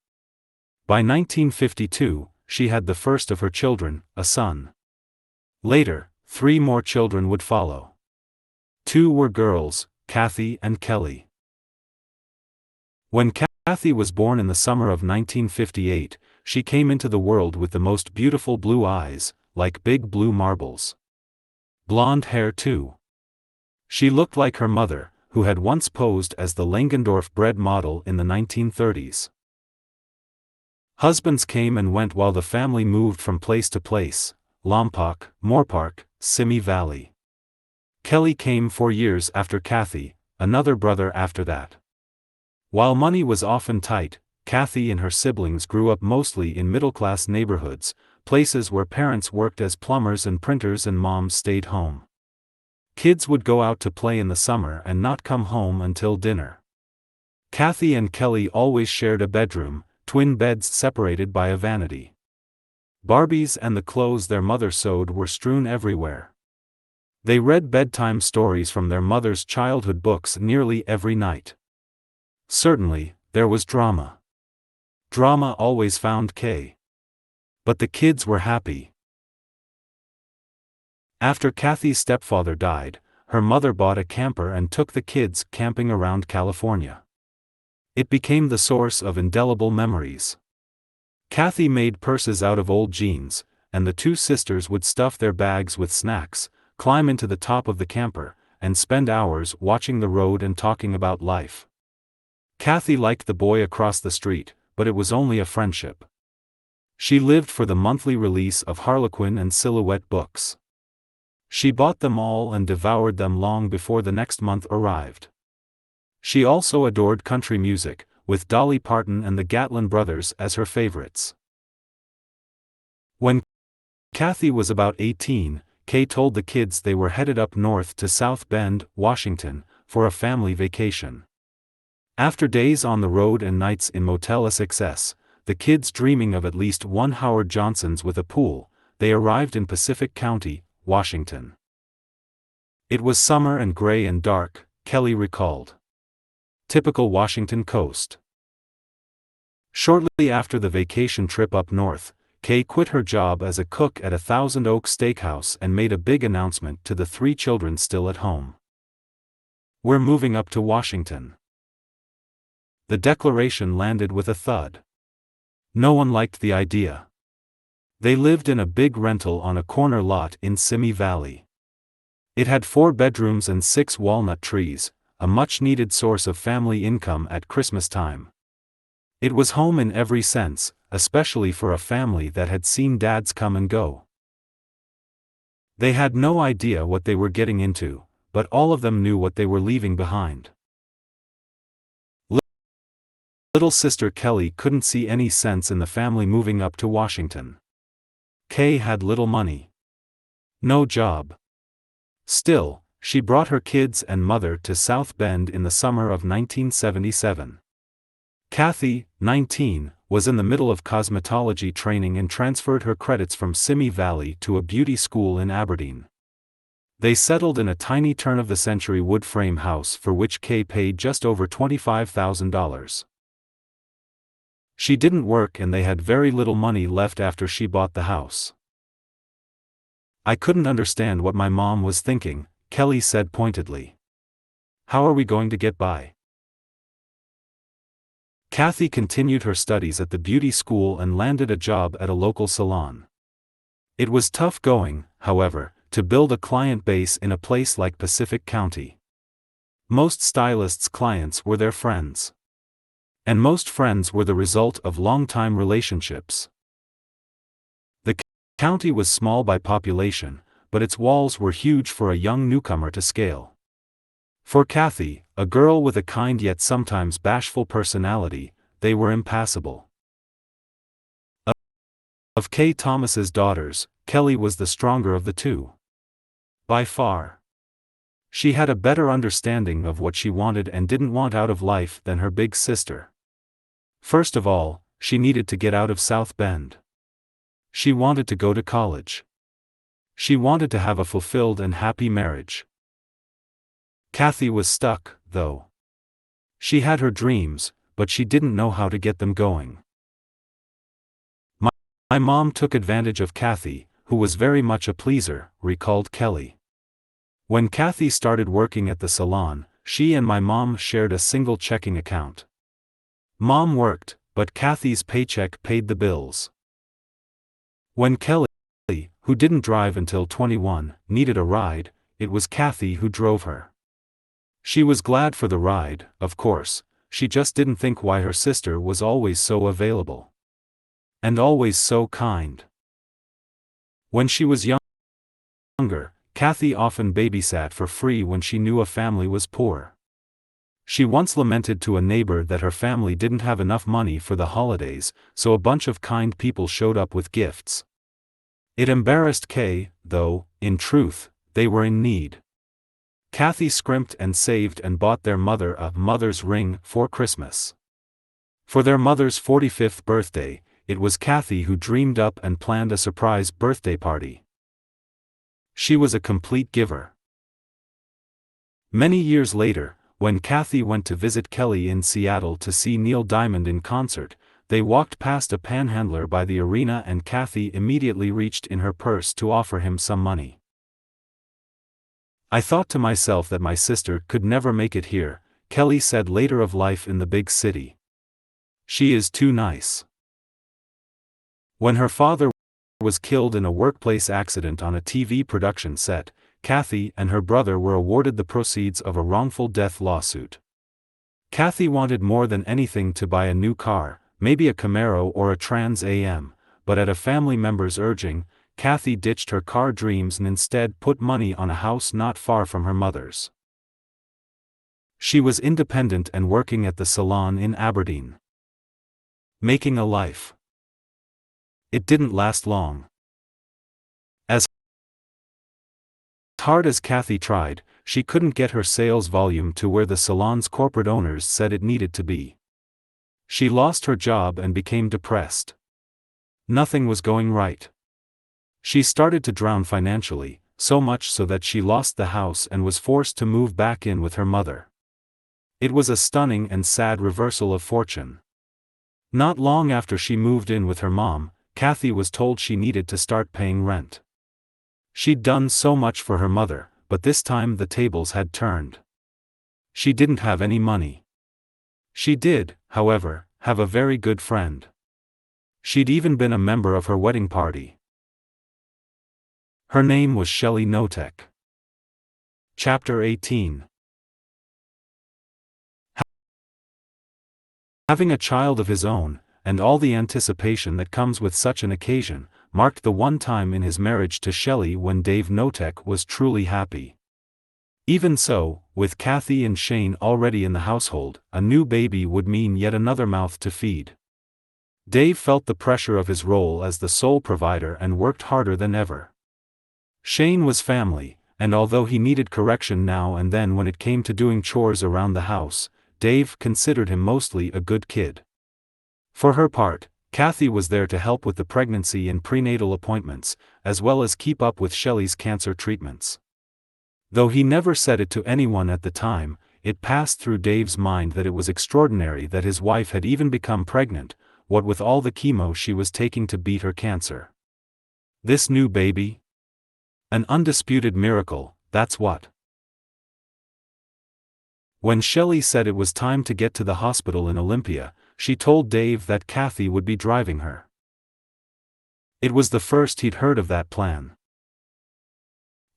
By 1952, she had the first of her children, a son. Later, 3 more children would follow. 2 were girls, Kathy and Kelly. When Kathy was born in the summer of 1958, she came into the world with the most beautiful blue eyes, like big blue marbles. Blonde hair too. She looked like her mother, who had once posed as the Langendorf bread model in the 1930s. Husbands came and went while the family moved from place to place: Lompoc, Moorpark, Simi Valley. Kelly came 4 years after Kathy, another brother after that. While money was often tight, Kathy and her siblings grew up mostly in middle-class neighborhoods, places where parents worked as plumbers and printers and moms stayed home. Kids would go out to play in the summer and not come home until dinner. Kathy and Kelly always shared a bedroom, twin beds separated by a vanity. Barbies and the clothes their mother sewed were strewn everywhere. They read bedtime stories from their mother's childhood books nearly every night. Certainly, there was drama. Drama always found Kay. But the kids were happy. After Kathy's stepfather died, her mother bought a camper and took the kids camping around California. It became the source of indelible memories. Kathy made purses out of old jeans, and the 2 sisters would stuff their bags with snacks, climb into the top of the camper, and spend hours watching the road and talking about life. Kathy liked the boy across the street, but it was only a friendship. She lived for the monthly release of Harlequin and Silhouette books. She bought them all and devoured them long before the next month arrived. She also adored country music, with Dolly Parton and the Gatlin brothers as her favorites. When Kathy was about 18, Kay told the kids they were headed up north to South Bend, Washington, for a family vacation. After days on the road and nights in Motel SXS, the kids dreaming of at least one Howard Johnson's with a pool, they arrived in Pacific County, Washington. It was summer and gray and dark, Kelly recalled. Typical Washington coast. Shortly after the vacation trip up north, Kay quit her job as a cook at a Thousand Oaks Steakhouse and made a big announcement to the 3 children still at home. "We're moving up to Washington." The declaration landed with a thud. No one liked the idea. They lived in a big rental on a corner lot in Simi Valley. It had 4 bedrooms and 6 walnut trees, a much-needed source of family income at Christmas time. It was home in every sense, especially for a family that had seen dads come and go. They had no idea what they were getting into, but all of them knew what they were leaving behind. Little sister Kelly couldn't see any sense in the family moving up to Washington. Kay had little money. No job. Still, she brought her kids and mother to South Bend in the summer of 1977. Kathy, 19, was in the middle of cosmetology training and transferred her credits from Simi Valley to a beauty school in Aberdeen. They settled in a tiny turn-of-the-century wood frame house for which Kay paid just over $25,000. She didn't work and they had very little money left after she bought the house. "I couldn't understand what my mom was thinking," Kelly said pointedly. "How are we going to get by?" Kathy continued her studies at the beauty school and landed a job at a local salon. It was tough going, however, to build a client base in a place like Pacific County. Most stylists' clients were their friends. And most friends were the result of long-time relationships. The county was small by population, but its walls were huge for a young newcomer to scale. For Kathy, a girl with a kind yet sometimes bashful personality, they were impassable. Of Kay Thomas's daughters, Kelly was the stronger of the two. By far. She had a better understanding of what she wanted and didn't want out of life than her big sister. First of all, she needed to get out of South Bend. She wanted to go to college. She wanted to have a fulfilled and happy marriage. Kathy was stuck, though. She had her dreams, but she didn't know how to get them going. My mom took advantage of Kathy, who was very much a pleaser," recalled Kelly. "When Kathy started working at the salon, she and my mom shared a single checking account. Mom worked, but Kathy's paycheck paid the bills. When Kelly, who didn't drive until 21, needed a ride, it was Kathy who drove her. She was glad for the ride, of course, she just didn't think why her sister was always so available. And always so kind. When she was younger, Kathy often babysat for free when she knew a family was poor. She once lamented to a neighbor that her family didn't have enough money for the holidays, so a bunch of kind people showed up with gifts. It embarrassed Kay, though, in truth, they were in need. Kathy scrimped and saved and bought their mother a mother's ring for Christmas. For their mother's 45th birthday, it was Kathy who dreamed up and planned a surprise birthday party. She was a complete giver. Many years later, when Kathy went to visit Kelly in Seattle to see Neil Diamond in concert, they walked past a panhandler by the arena and Kathy immediately reached in her purse to offer him some money. "I thought to myself that my sister could never make it here," Kelly said later of life in the big city. "She is too nice." When her father was killed in a workplace accident on a TV production set, Kathy and her brother were awarded the proceeds of a wrongful death lawsuit. Kathy wanted more than anything to buy a new car, maybe a Camaro or a Trans Am, but at a family member's urging, Kathy ditched her car dreams and instead put money on a house not far from her mother's. She was independent and working at the salon in Aberdeen. Making a life. It didn't last long. As hard as Kathy tried, she couldn't get her sales volume to where the salon's corporate owners said it needed to be. She lost her job and became depressed. Nothing was going right. She started to drown financially, so much so that she lost the house and was forced to move back in with her mother. It was a stunning and sad reversal of fortune. Not long after she moved in with her mom, Kathy was told she needed to start paying rent. She'd done so much for her mother, but this time the tables had turned. She didn't have any money. She did, however, have a very good friend. She'd even been a member of her wedding party. Her name was Shelley Notek. Chapter 18. Having a child of his own, and all the anticipation that comes with such an occasion, marked the one time in his marriage to Shelley when Dave Notek was truly happy. Even so, with Kathy and Shane already in the household, a new baby would mean yet another mouth to feed. Dave felt the pressure of his role as the sole provider and worked harder than ever. Shane was family, and although he needed correction now and then when it came to doing chores around the house, Dave considered him mostly a good kid. For her part, Kathy was there to help with the pregnancy and prenatal appointments, as well as keep up with Shelley's cancer treatments. Though he never said it to anyone at the time, it passed through Dave's mind that it was extraordinary that his wife had even become pregnant, what with all the chemo she was taking to beat her cancer. This new baby? An undisputed miracle, that's what. When Shelley said it was time to get to the hospital in Olympia, she told Dave that Kathy would be driving her. It was the first he'd heard of that plan.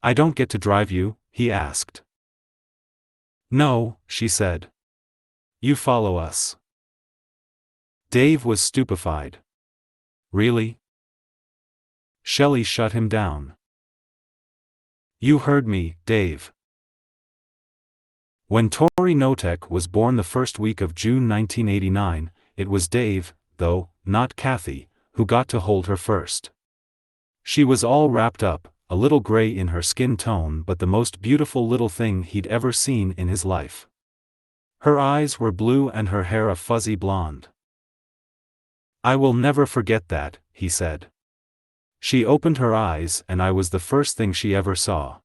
"I don't get to drive you?" he asked. "No," she said. "You follow us." Dave was stupefied. "Really?" Shelley shut him down. "You heard me, Dave." When Tori Notek was born the first week of June 1989, it was Dave, though, not Kathy, who got to hold her first. She was all wrapped up, a little gray in her skin tone but the most beautiful little thing he'd ever seen in his life. Her eyes were blue and her hair a fuzzy blonde. "I will never forget that," he said. She opened her eyes and I was the first thing she ever saw.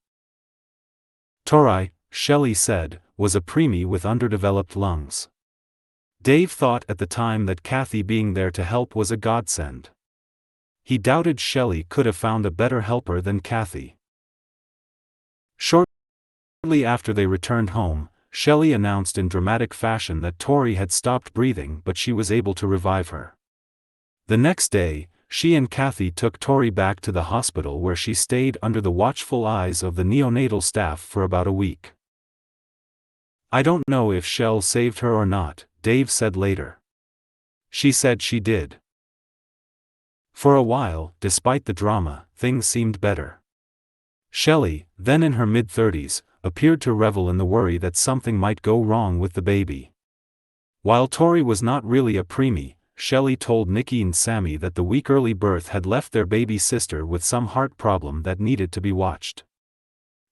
Tori, Shelley said, was a preemie with underdeveloped lungs. Dave thought at the time that Kathy being there to help was a godsend. He doubted Shelley could have found a better helper than Kathy. Shortly after they returned home, Shelley announced in dramatic fashion that Tori had stopped breathing but she was able to revive her. The next day, she and Kathy took Tori back to the hospital where she stayed under the watchful eyes of the neonatal staff for about a week. "I don't know if Shell saved her or not," Dave said later. "She said she did." For a while, despite the drama, things seemed better. Shelley, then in her mid-30s, appeared to revel in the worry that something might go wrong with the baby. While Tori was not really a preemie, Shelley told Nikki and Sammy that the week early birth had left their baby sister with some heart problem that needed to be watched.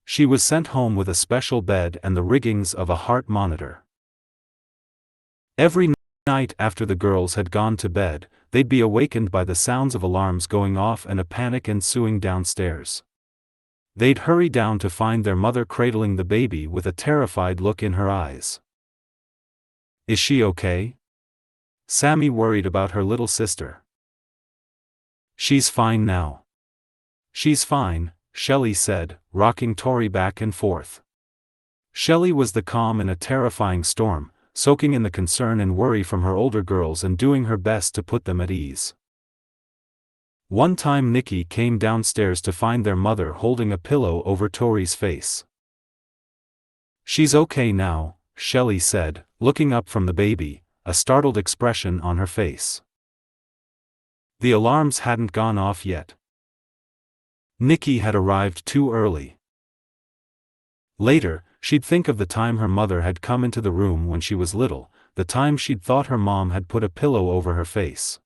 She was sent home with a special bed and the riggings of a heart monitor. Every night after the girls had gone to bed, they'd be awakened by the sounds of alarms going off and a panic ensuing downstairs. They'd hurry down to find their mother cradling the baby with a terrified look in her eyes. "Is she okay?" Sammy worried about her little sister. "She's fine now." "She's fine," Shelley said, rocking Tori back and forth. Shelley was the calm in a terrifying storm, soaking in the concern and worry from her older girls and doing her best to put them at ease. One time Nikki came downstairs to find their mother holding a pillow over Tori's face. "She's okay now," Shelley said, looking up from the baby, a startled expression on her face. The alarms hadn't gone off yet. Nikki had arrived too early. Later, she'd think of the time her mother had come into the room when she was little, the time she'd thought her mom had put a pillow over her face.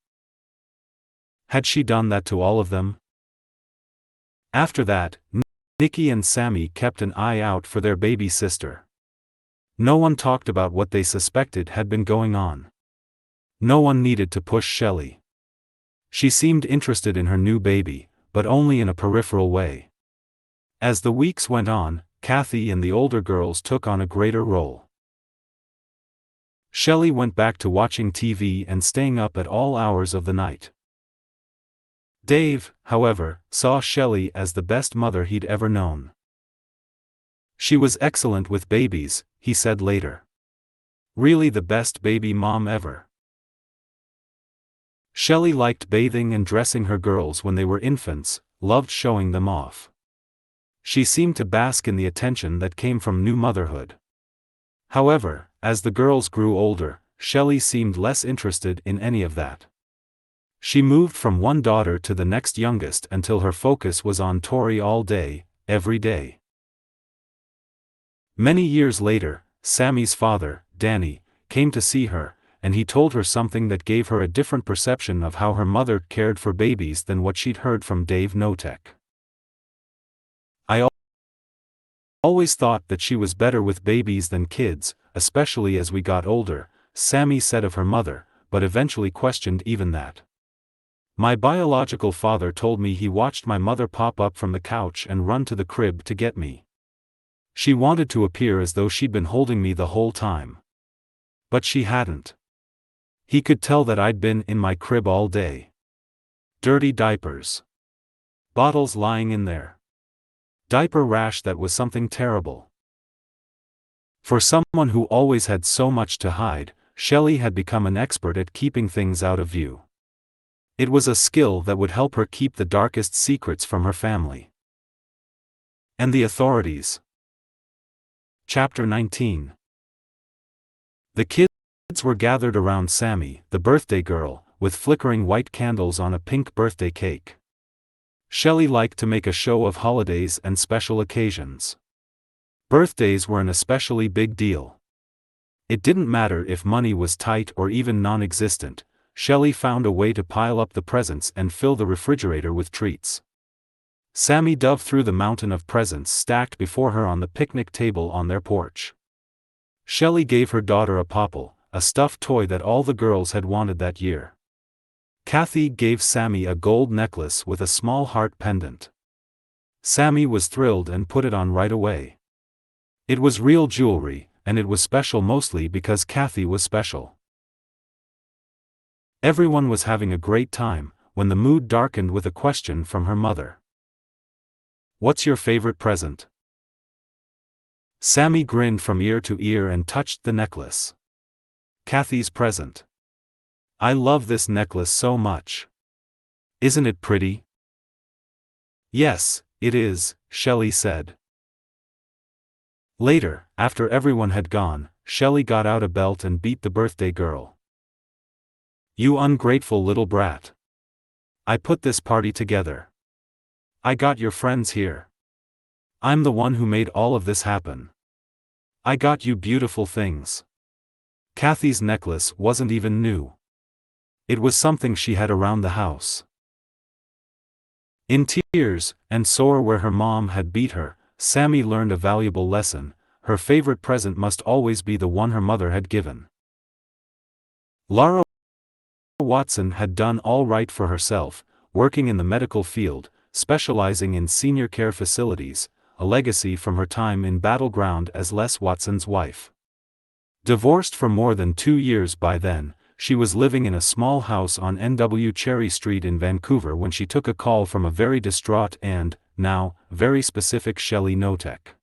Had she done that to all of them? After that, Nikki and Sammy kept an eye out for their baby sister. No one talked about what they suspected had been going on. No one needed to push Shelley. She seemed interested in her new baby, but only in a peripheral way. As the weeks went on, Kathy and the older girls took on a greater role. Shelley went back to watching TV and staying up at all hours of the night. Dave, however, saw Shelley as the best mother he'd ever known. She was excellent with babies, he said later. Really the best baby mom ever. Shelley liked bathing and dressing her girls when they were infants, loved showing them off. She seemed to bask in the attention that came from new motherhood. However, as the girls grew older, Shelley seemed less interested in any of that. She moved from one daughter to the next youngest until her focus was on Tori all day, every day. Many years later, Sammy's father, Danny, came to see her, and he told her something that gave her a different perception of how her mother cared for babies than what she'd heard from Dave Notek. "I always thought that she was better with babies than kids, especially as we got older," Sammy said of her mother, but eventually questioned even that. "My biological father told me he watched my mother pop up from the couch and run to the crib to get me. She wanted to appear as though she'd been holding me the whole time. But she hadn't. He could tell that I'd been in my crib all day. Dirty diapers. Bottles lying in there. Diaper rash that was something terrible." For someone who always had so much to hide, Shelley had become an expert at keeping things out of view. It was a skill that would help her keep the darkest secrets from her family. And the authorities. Chapter 19. The kids were gathered around Sammy, the birthday girl, with flickering white candles on a pink birthday cake. Shelley liked to make a show of holidays and special occasions. Birthdays were an especially big deal. It didn't matter if money was tight or even non-existent, Shelley found a way to pile up the presents and fill the refrigerator with treats. Sammy dove through the mountain of presents stacked before her on the picnic table on their porch. Shelley gave her daughter a popple, a stuffed toy that all the girls had wanted that year. Kathy gave Sammy a gold necklace with a small heart pendant. Sammy was thrilled and put it on right away. It was real jewelry, and it was special mostly because Kathy was special. Everyone was having a great time, when the mood darkened with a question from her mother. "What's your favorite present?" Sammy grinned from ear to ear and touched the necklace. "Kathy's present. I love this necklace so much. Isn't it pretty?" "Yes, it is," Shelley said. Later, after everyone had gone, Shelley got out a belt and beat the birthday girl. "You ungrateful little brat. I put this party together. I got your friends here. I'm the one who made all of this happen. I got you beautiful things." Kathy's necklace wasn't even new. It was something she had around the house. In tears, and sore where her mom had beat her, Sammy learned a valuable lesson: her favorite present must always be the one her mother had given. Laura Watson had done all right for herself, working in the medical field, specializing in senior care facilities, a legacy from her time in Battleground as Les Watson's wife. Divorced for more than 2 years by then, she was living in a small house on NW Cherry Street in Vancouver when she took a call from a very distraught and, now, very specific Shelley Notek.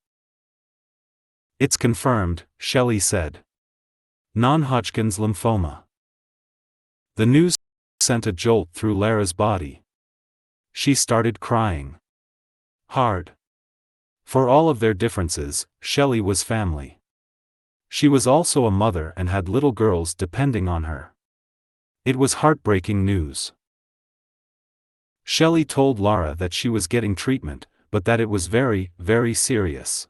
"It's confirmed," Shelley said. "Non-Hodgkin's lymphoma." The news sent a jolt through Lara's body. She started crying. Hard. For all of their differences, Shelley was family. She was also a mother and had little girls depending on her. It was heartbreaking news. Shelley told Lara that she was getting treatment, but that it was very, very serious.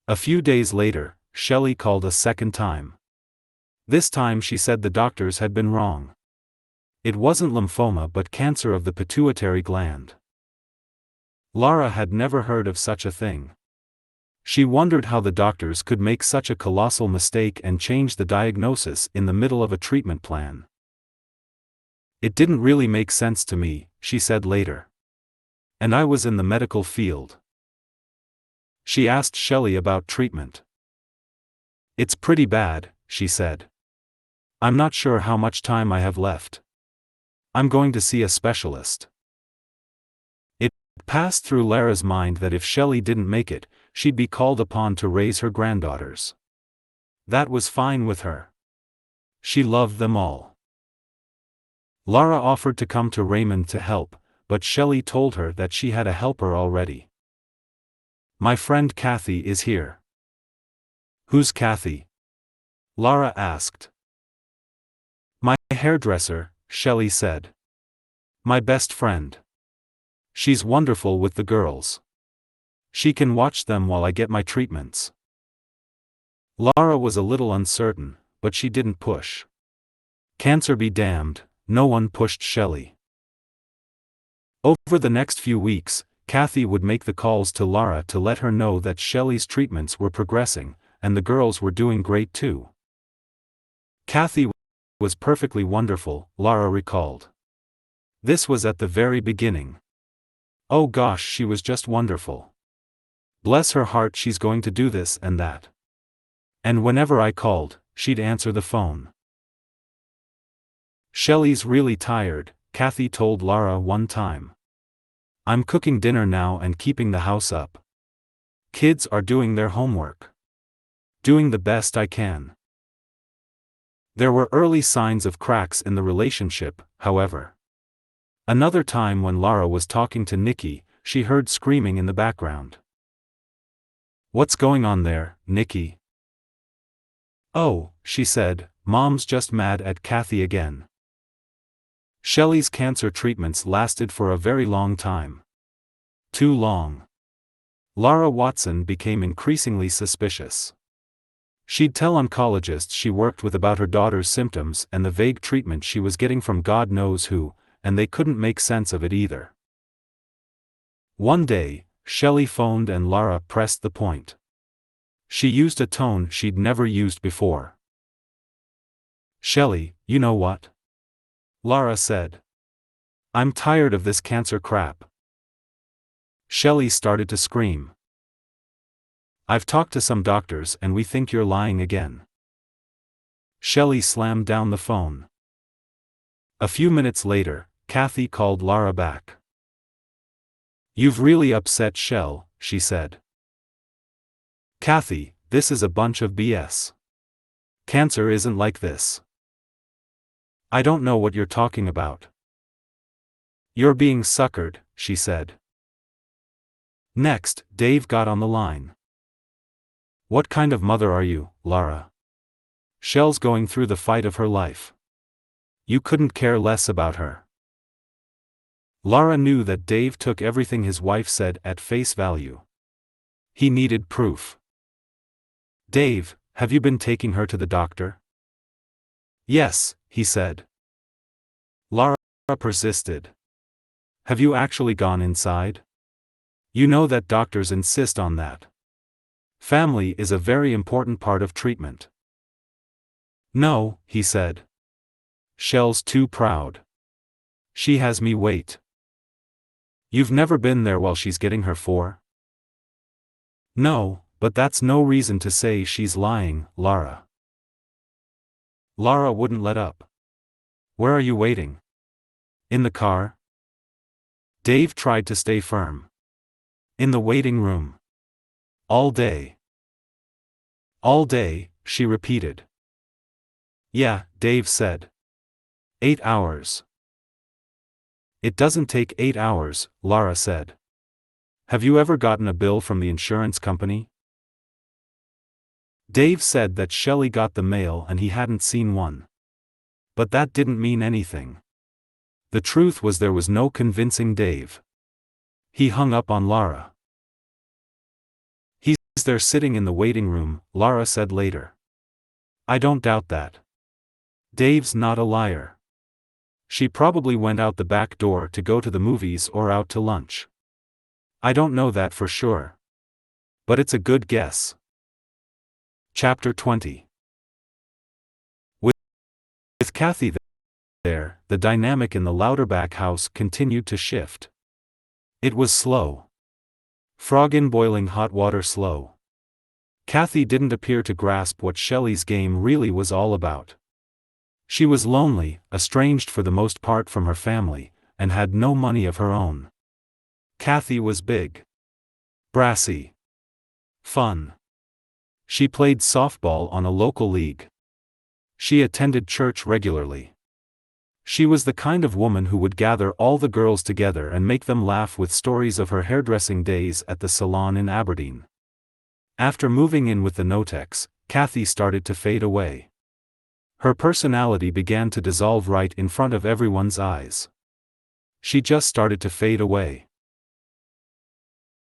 A few days later, Shelley called a second time. This time she said the doctors had been wrong. It wasn't lymphoma but cancer of the pituitary gland. Lara had never heard of such a thing. She wondered how the doctors could make such a colossal mistake and change the diagnosis in the middle of a treatment plan. It didn't really make sense to me, she said later. And I was in the medical field. She asked Shelley about treatment. It's pretty bad, she said. I'm not sure how much time I have left. I'm going to see a specialist. It passed through Lara's mind that if Shelley didn't make it, she'd be called upon to raise her granddaughters. That was fine with her. She loved them all. Lara offered to come to Raymond to help, but Shelley told her that she had a helper already. My friend Kathy is here. Who's Kathy? Lara asked. My hairdresser, Shelley said. My best friend. She's wonderful with the girls. She can watch them while I get my treatments. Lara was a little uncertain, but she didn't push. Cancer be damned, no one pushed Shelley. Over the next few weeks, Kathy would make the calls to Lara to let her know that Shelley's treatments were progressing, and the girls were doing great too. Kathy was perfectly wonderful, Lara recalled. This was at the very beginning. Oh gosh, she was just wonderful. Bless her heart, she's going to do this and that. And whenever I called, she'd answer the phone. Shelley's really tired, Kathy told Lara one time. I'm cooking dinner now and keeping the house up. Kids are doing their homework. Doing the best I can. There were early signs of cracks in the relationship, however. Another time when Lara was talking to Nikki, she heard screaming in the background. What's going on there, Nikki? Oh, she said, Mom's just mad at Kathy again. Shelley's cancer treatments lasted for a very long time. Too long. Lara Watson became increasingly suspicious. She'd tell oncologists she worked with about her daughter's symptoms and the vague treatment she was getting from God knows who, and they couldn't make sense of it either. One day, Shelley phoned and Lara pressed the point. She used a tone she'd never used before. Shelley, you know what? Lara said. I'm tired of this cancer crap. Shelley started to scream. I've talked to some doctors and we think you're lying again. Shelley slammed down the phone. A few minutes later, Kathy called Lara back. You've really upset Shell, she said. Kathy, this is a bunch of BS. Cancer isn't like this. I don't know what you're talking about. You're being suckered, she said. Next, Dave got on the line. What kind of mother are you, Lara? Shell's going through the fight of her life. You couldn't care less about her. Lara knew that Dave took everything his wife said at face value. He needed proof. Dave, have you been taking her to the doctor? Yes, he said. Lara persisted. Have you actually gone inside? You know that doctors insist on that. Family is a very important part of treatment. No, he said. Shell's too proud. She has me wait. You've never been there while she's getting her for? No, but that's no reason to say she's lying, Lara. Lara wouldn't let up. Where are you waiting? In the car? Dave tried to stay firm. In the waiting room. All day. All day, she repeated. Yeah, Dave said. 8 hours. It doesn't take 8 hours, Lara said. Have you ever gotten a bill from the insurance company? Dave said that Shelley got the mail and he hadn't seen one. But that didn't mean anything. The truth was there was no convincing Dave. He hung up on Lara. "He's there sitting in the waiting room," Lara said later. "I don't doubt that. Dave's not a liar. She probably went out the back door to go to the movies or out to lunch. I don't know that for sure. But it's a good guess." Chapter 20. With Kathy there, the dynamic in the Louderback house continued to shift. It was slow. Frog in boiling hot water slow. Kathy didn't appear to grasp what Shelley's game really was all about. She was lonely, estranged for the most part from her family, and had no money of her own. Kathy was big. Brassy. Fun. She played softball on a local league. She attended church regularly. She was the kind of woman who would gather all the girls together and make them laugh with stories of her hairdressing days at the salon in Aberdeen. After moving in with the Notex, Kathy started to fade away. Her personality began to dissolve right in front of everyone's eyes. She just started to fade away.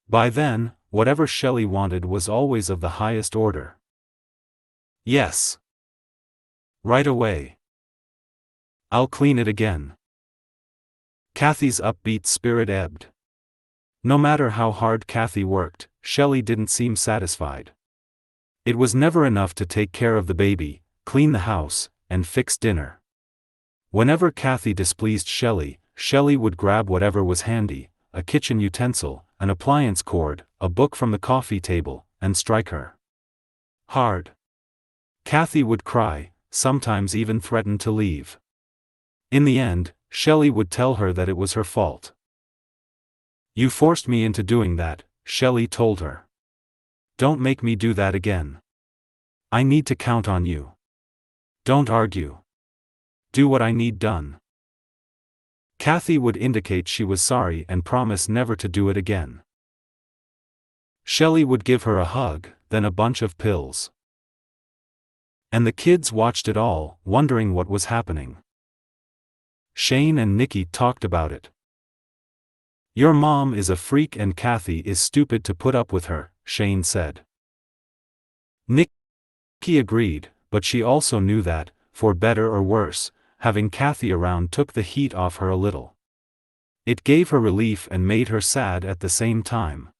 By then, whatever Shelley wanted was always of the highest order. "Yes. Right away. I'll clean it again." Kathy's upbeat spirit ebbed. No matter how hard Kathy worked, Shelley didn't seem satisfied. It was never enough to take care of the baby, clean the house, and fix dinner. Whenever Kathy displeased Shelley, Shelley would grab whatever was handy, a kitchen utensil, an appliance cord, a book from the coffee table, and strike her hard. Kathy would cry, sometimes even threaten to leave. In the end, Shelley would tell her that it was her fault. "You forced me into doing that," Shelley told her. "Don't make me do that again. I need to count on you. Don't argue. Do what I need done." Kathy would indicate she was sorry and promise never to do it again. Shelley would give her a hug, then a bunch of pills. And the kids watched it all, wondering what was happening. Shane and Nikki talked about it. "Your mom is a freak and Kathy is stupid to put up with her," Shane said. Nikki agreed, but she also knew that, for better or worse, having Kathy around took the heat off her a little. It gave her relief and made her sad at the same time.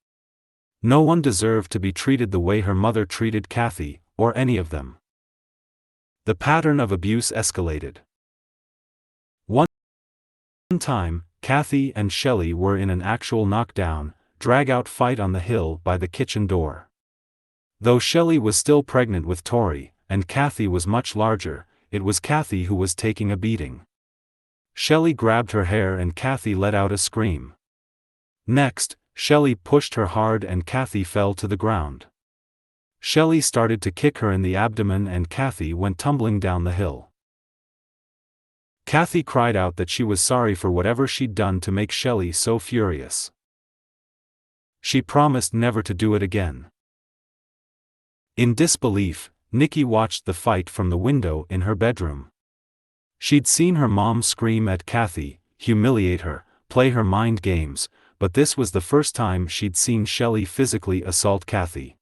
No one deserved to be treated the way her mother treated Kathy, or any of them. The pattern of abuse escalated. One time, Kathy and Shelley were in an actual knockdown, drag-out fight on the hill by the kitchen door. Though Shelley was still pregnant with Tori, and Kathy was much larger, it was Kathy who was taking a beating. Shelley grabbed her hair and Kathy let out a scream. Next, Shelley pushed her hard and Kathy fell to the ground. Shelley started to kick her in the abdomen and Kathy went tumbling down the hill. Kathy cried out that she was sorry for whatever she'd done to make Shelley so furious. She promised never to do it again. In disbelief, Nikki watched the fight from the window in her bedroom. She'd seen her mom scream at Kathy, humiliate her, play her mind games, but this was the first time she'd seen Shelley physically assault Kathy.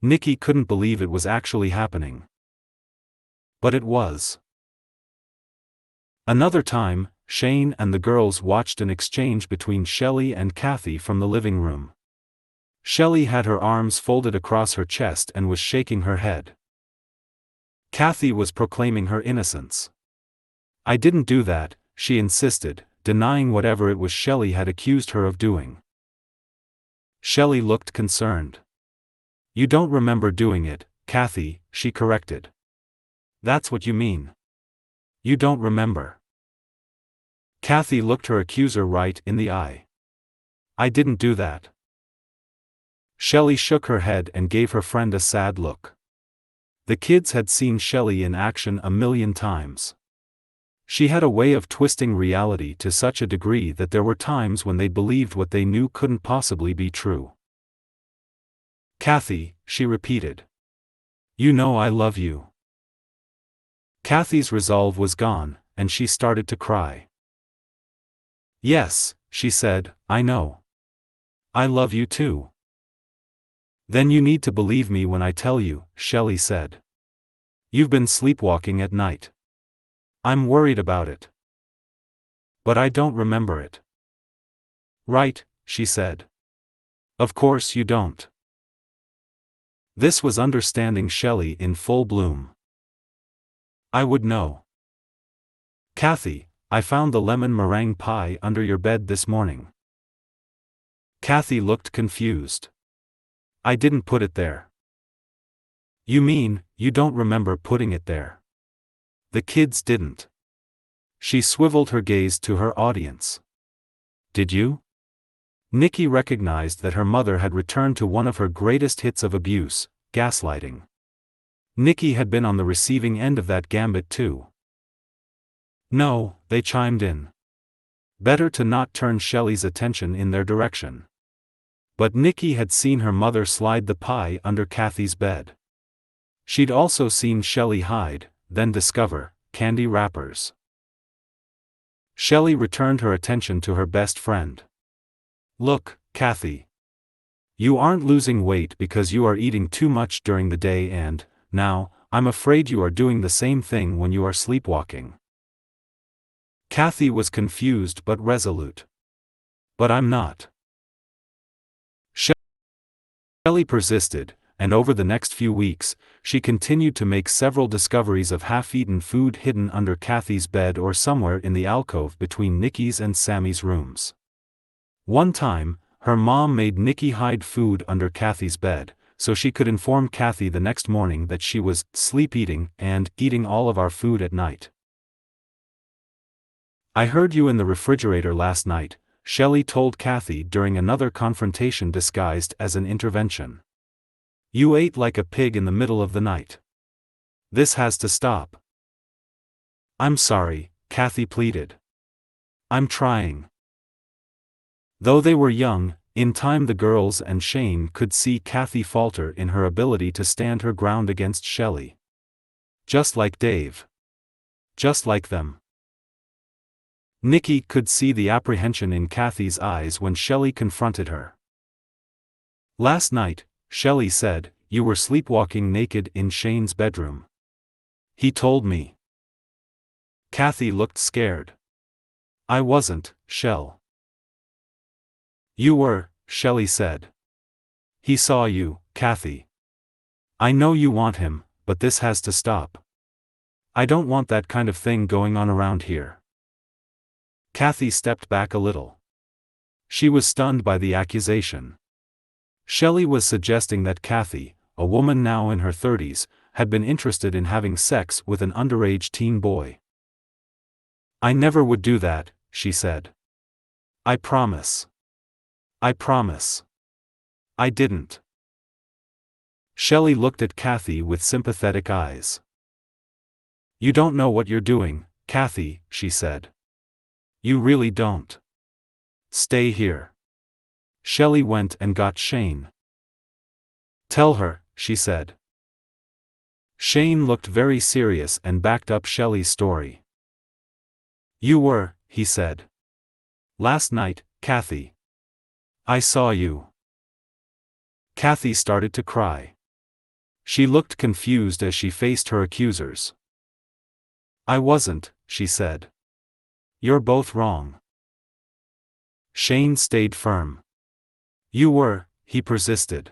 Nikki couldn't believe it was actually happening. But it was. Another time, Shane and the girls watched an exchange between Shelley and Kathy from the living room. Shelley had her arms folded across her chest and was shaking her head. Kathy was proclaiming her innocence. "I didn't do that," she insisted, denying whatever it was Shelley had accused her of doing. Shelley looked concerned. "You don't remember doing it, Kathy," she corrected. "That's what you mean. You don't remember." Kathy looked her accuser right in the eye. "I didn't do that." Shelley shook her head and gave her friend a sad look. The kids had seen Shelley in action a million times. She had a way of twisting reality to such a degree that there were times when they believed what they knew couldn't possibly be true. "Kathy," she repeated. "You know I love you." Kathy's resolve was gone, and she started to cry. Yes, she said, I know. I love you too. Then you need to believe me when I tell you, Shelley said. You've been sleepwalking at night. I'm worried about it. But I don't remember it. Right, she said. Of course you don't. This was understanding Shelley in full bloom. I would know. Kathy, I found the lemon meringue pie under your bed this morning. Kathy looked confused. I didn't put it there. You mean, you don't remember putting it there? The kids didn't. She swiveled her gaze to her audience. Did you? Nikki recognized that her mother had returned to one of her greatest hits of abuse, gaslighting. Nikki had been on the receiving end of that gambit too. No, they chimed in. Better to not turn Shelley's attention in their direction. But Nikki had seen her mother slide the pie under Kathy's bed. She'd also seen Shelley hide, then discover, candy wrappers. Shelley returned her attention to her best friend. Look, Kathy. You aren't losing weight because you are eating too much during the day and, now, I'm afraid you are doing the same thing when you are sleepwalking. Kathy was confused but resolute. But I'm not. Shelley persisted, and over the next few weeks, she continued to make several discoveries of half-eaten food hidden under Kathy's bed or somewhere in the alcove between Nikki's and Sammy's rooms. One time, her mom made Nikki hide food under Kathy's bed, so she could inform Kathy the next morning that she was sleep-eating and eating all of our food at night. I heard you in the refrigerator last night, Shelley told Kathy during another confrontation disguised as an intervention. You ate like a pig in the middle of the night. This has to stop. I'm sorry, Kathy pleaded. I'm trying. Though they were young, in time the girls and Shane could see Kathy falter in her ability to stand her ground against Shelley. Just like Dave. Just like them. Nikki could see the apprehension in Kathy's eyes when Shelley confronted her. Last night, Shelley said, you were sleepwalking naked in Shane's bedroom. He told me. Kathy looked scared. I wasn't, Shell. You were, Shelley said. He saw you, Kathy. I know you want him, but this has to stop. I don't want that kind of thing going on around here. Kathy stepped back a little. She was stunned by the accusation. Shelley was suggesting that Kathy, a woman now in her 30s, had been interested in having sex with an underage teen boy. I never would do that, she said. I promise. I promise. I didn't. Shelley looked at Kathy with sympathetic eyes. You don't know what you're doing, Kathy, she said. You really don't. Stay here. Shelley went and got Shane. Tell her, she said. Shane looked very serious and backed up Shelley's story. You were, he said. Last night, Kathy. I saw you. Kathy started to cry. She looked confused as she faced her accusers. I wasn't, she said. You're both wrong. Shane stayed firm. You were, he persisted.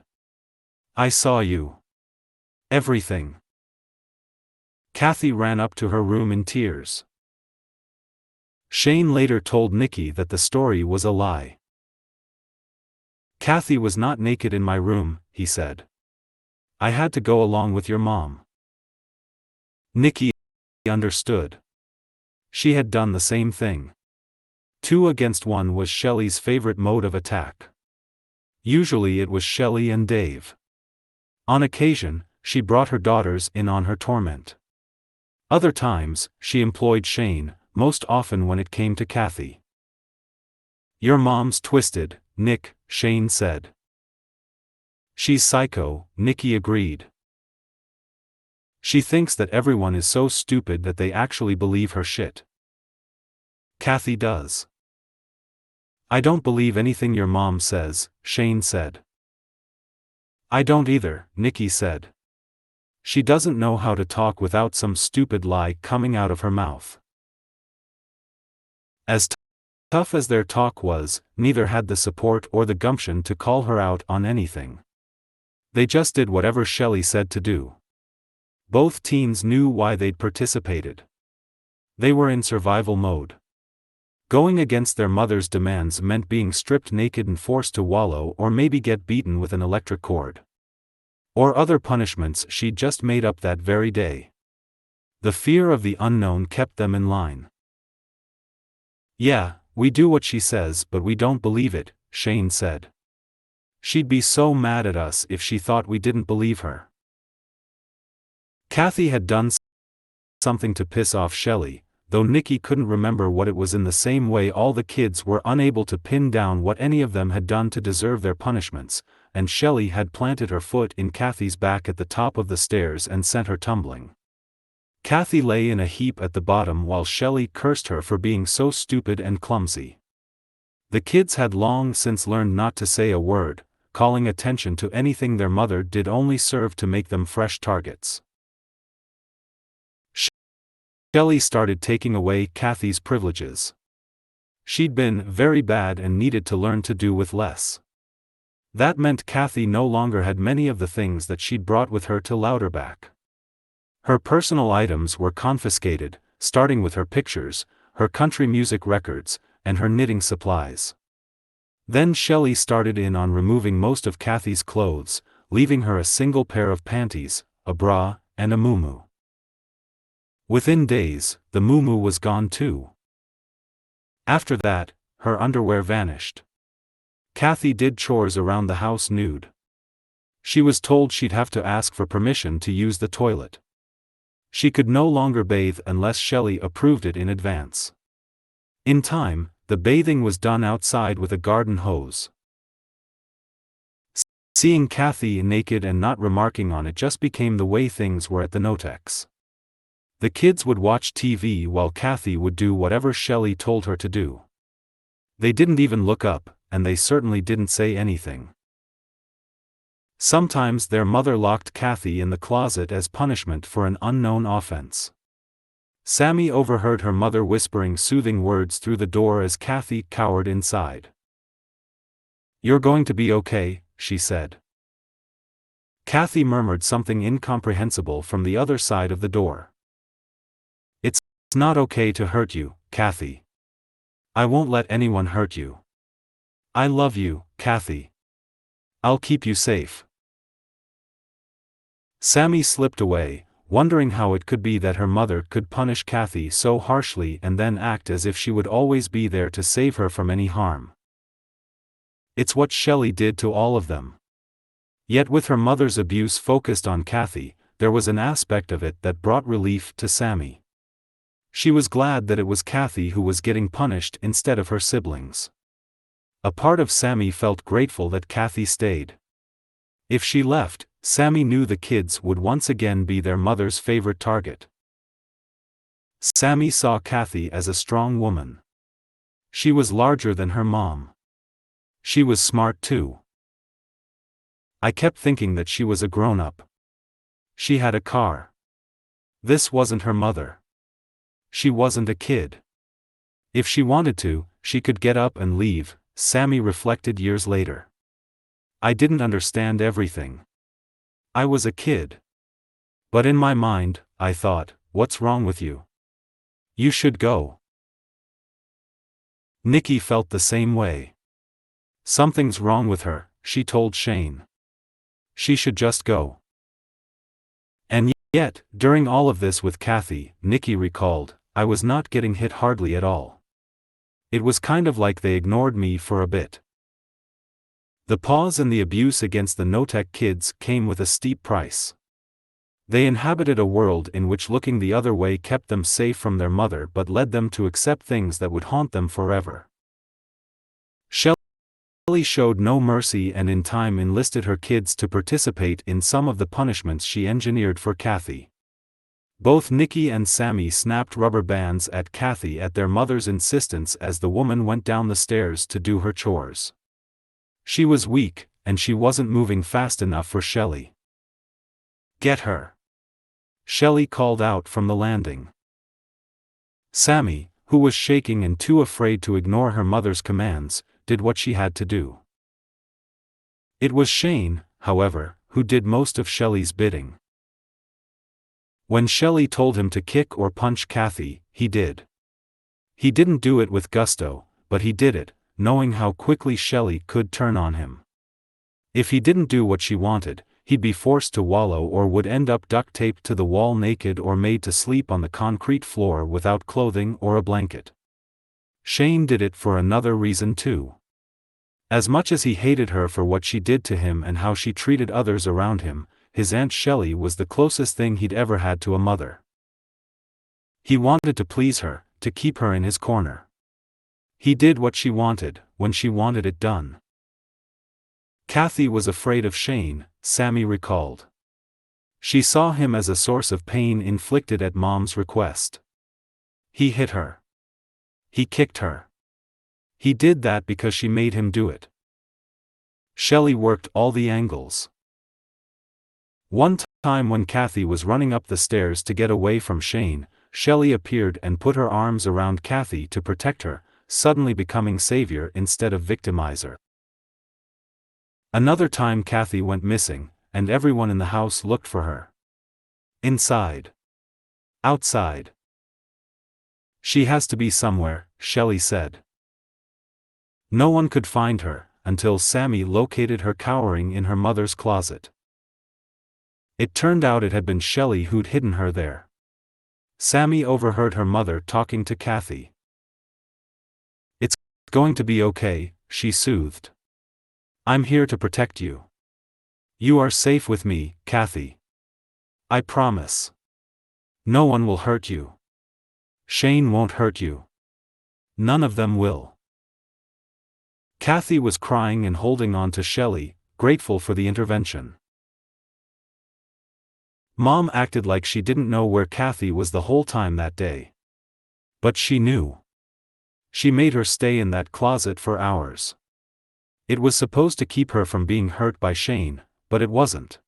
I saw you. Everything. Kathy ran up to her room in tears. Shane later told Nikki that the story was a lie. Kathy was not naked in my room, he said. I had to go along with your mom. Nikki understood. She had done the same thing. 2 against 1 was Shelley's favorite mode of attack. Usually it was Shelley and Dave. On occasion, she brought her daughters in on her torment. Other times, she employed Shane, most often when it came to Kathy. Your mom's twisted, Nick, Shane said. She's psycho, Nikki agreed. She thinks that everyone is so stupid that they actually believe her shit. Kathy does. I don't believe anything your mom says, Shane said. I don't either, Nikki said. She doesn't know how to talk without some stupid lie coming out of her mouth. As tough as their talk was, neither had the support or the gumption to call her out on anything. They just did whatever Shelley said to do. Both teens knew why they'd participated. They were in survival mode. Going against their mother's demands meant being stripped naked and forced to wallow or maybe get beaten with an electric cord. Or other punishments she'd just made up that very day. The fear of the unknown kept them in line. Yeah, we do what she says but we don't believe it, Shane said. She'd be so mad at us if she thought we didn't believe her. Kathy had done something to piss off Shelley, though Nikki couldn't remember what it was. In the same way all the kids were unable to pin down what any of them had done to deserve their punishments, and Shelley had planted her foot in Kathy's back at the top of the stairs and sent her tumbling. Kathy lay in a heap at the bottom while Shelley cursed her for being so stupid and clumsy. The kids had long since learned not to say a word, calling attention to anything their mother did only served to make them fresh targets. Shelley started taking away Kathy's privileges. She'd been very bad and needed to learn to do with less. That meant Kathy no longer had many of the things that she'd brought with her to Louderback. Her personal items were confiscated, starting with her pictures, her country music records, and her knitting supplies. Then Shelley started in on removing most of Kathy's clothes, leaving her a single pair of panties, a bra, and a muumuu. Within days, the muumuu was gone too. After that, her underwear vanished. Kathy did chores around the house nude. She was told she'd have to ask for permission to use the toilet. She could no longer bathe unless Shelley approved it in advance. In time, the bathing was done outside with a garden hose. Seeing Kathy naked and not remarking on it just became the way things were at the Notex. The kids would watch TV while Kathy would do whatever Shelley told her to do. They didn't even look up, and they certainly didn't say anything. Sometimes their mother locked Kathy in the closet as punishment for an unknown offense. Sammy overheard her mother whispering soothing words through the door as Kathy cowered inside. "You're going to be okay," she said. Kathy murmured something incomprehensible from the other side of the door. It's not okay to hurt you, Kathy. I won't let anyone hurt you. I love you, Kathy. I'll keep you safe." Sammy slipped away, wondering how it could be that her mother could punish Kathy so harshly and then act as if she would always be there to save her from any harm. It's what Shelley did to all of them. Yet with her mother's abuse focused on Kathy, there was an aspect of it that brought relief to Sammy. She was glad that it was Kathy who was getting punished instead of her siblings. A part of Sammy felt grateful that Kathy stayed. If she left, Sammy knew the kids would once again be their mother's favorite target. Sammy saw Kathy as a strong woman. She was larger than her mom. She was smart too. I kept thinking that she was a grown-up. She had a car. This wasn't her mother. She wasn't a kid. If she wanted to, she could get up and leave, Sammy reflected years later. I didn't understand everything. I was a kid. But in my mind, I thought, what's wrong with you? You should go. Nikki felt the same way. Something's wrong with her, she told Shane. She should just go. And yet, during all of this with Kathy, Nikki recalled, I was not getting hit hardly at all. It was kind of like they ignored me for a bit. The pause and the abuse against the Notek kids came with a steep price. They inhabited a world in which looking the other way kept them safe from their mother but led them to accept things that would haunt them forever. Shelley showed no mercy and in time enlisted her kids to participate in some of the punishments she engineered for Kathy. Both Nikki and Sammy snapped rubber bands at Kathy at their mother's insistence as the woman went down the stairs to do her chores. She was weak, and she wasn't moving fast enough for Shelley. "Get her!" Shelley called out from the landing. Sammy, who was shaking and too afraid to ignore her mother's commands, did what she had to do. It was Shane, however, who did most of Shelley's bidding. When Shelley told him to kick or punch Kathy, he did. He didn't do it with gusto, but he did it, knowing how quickly Shelley could turn on him. If he didn't do what she wanted, he'd be forced to wallow or would end up duct-taped to the wall naked or made to sleep on the concrete floor without clothing or a blanket. Shane did it for another reason too. As much as he hated her for what she did to him and how she treated others around him, his Aunt Shelley was the closest thing he'd ever had to a mother. He wanted to please her, to keep her in his corner. He did what she wanted, when she wanted it done. Kathy was afraid of Shane, Sammy recalled. She saw him as a source of pain inflicted at Mom's request. He hit her. He kicked her. He did that because she made him do it. Shelley worked all the angles. One time when Kathy was running up the stairs to get away from Shane, Shelley appeared and put her arms around Kathy to protect her, suddenly becoming savior instead of victimizer. Another time Kathy went missing, and everyone in the house looked for her. Inside. Outside. "She has to be somewhere," Shelley said. No one could find her, until Sammy located her cowering in her mother's closet. It turned out it had been Shelley who'd hidden her there. Sammy overheard her mother talking to Kathy. "It's going to be okay," she soothed. "I'm here to protect you. You are safe with me, Kathy. I promise. No one will hurt you. Shane won't hurt you. None of them will." Kathy was crying and holding on to Shelley, grateful for the intervention. Mom acted like she didn't know where Kathy was the whole time that day. But she knew. She made her stay in that closet for hours. It was supposed to keep her from being hurt by Shane, but it wasn't.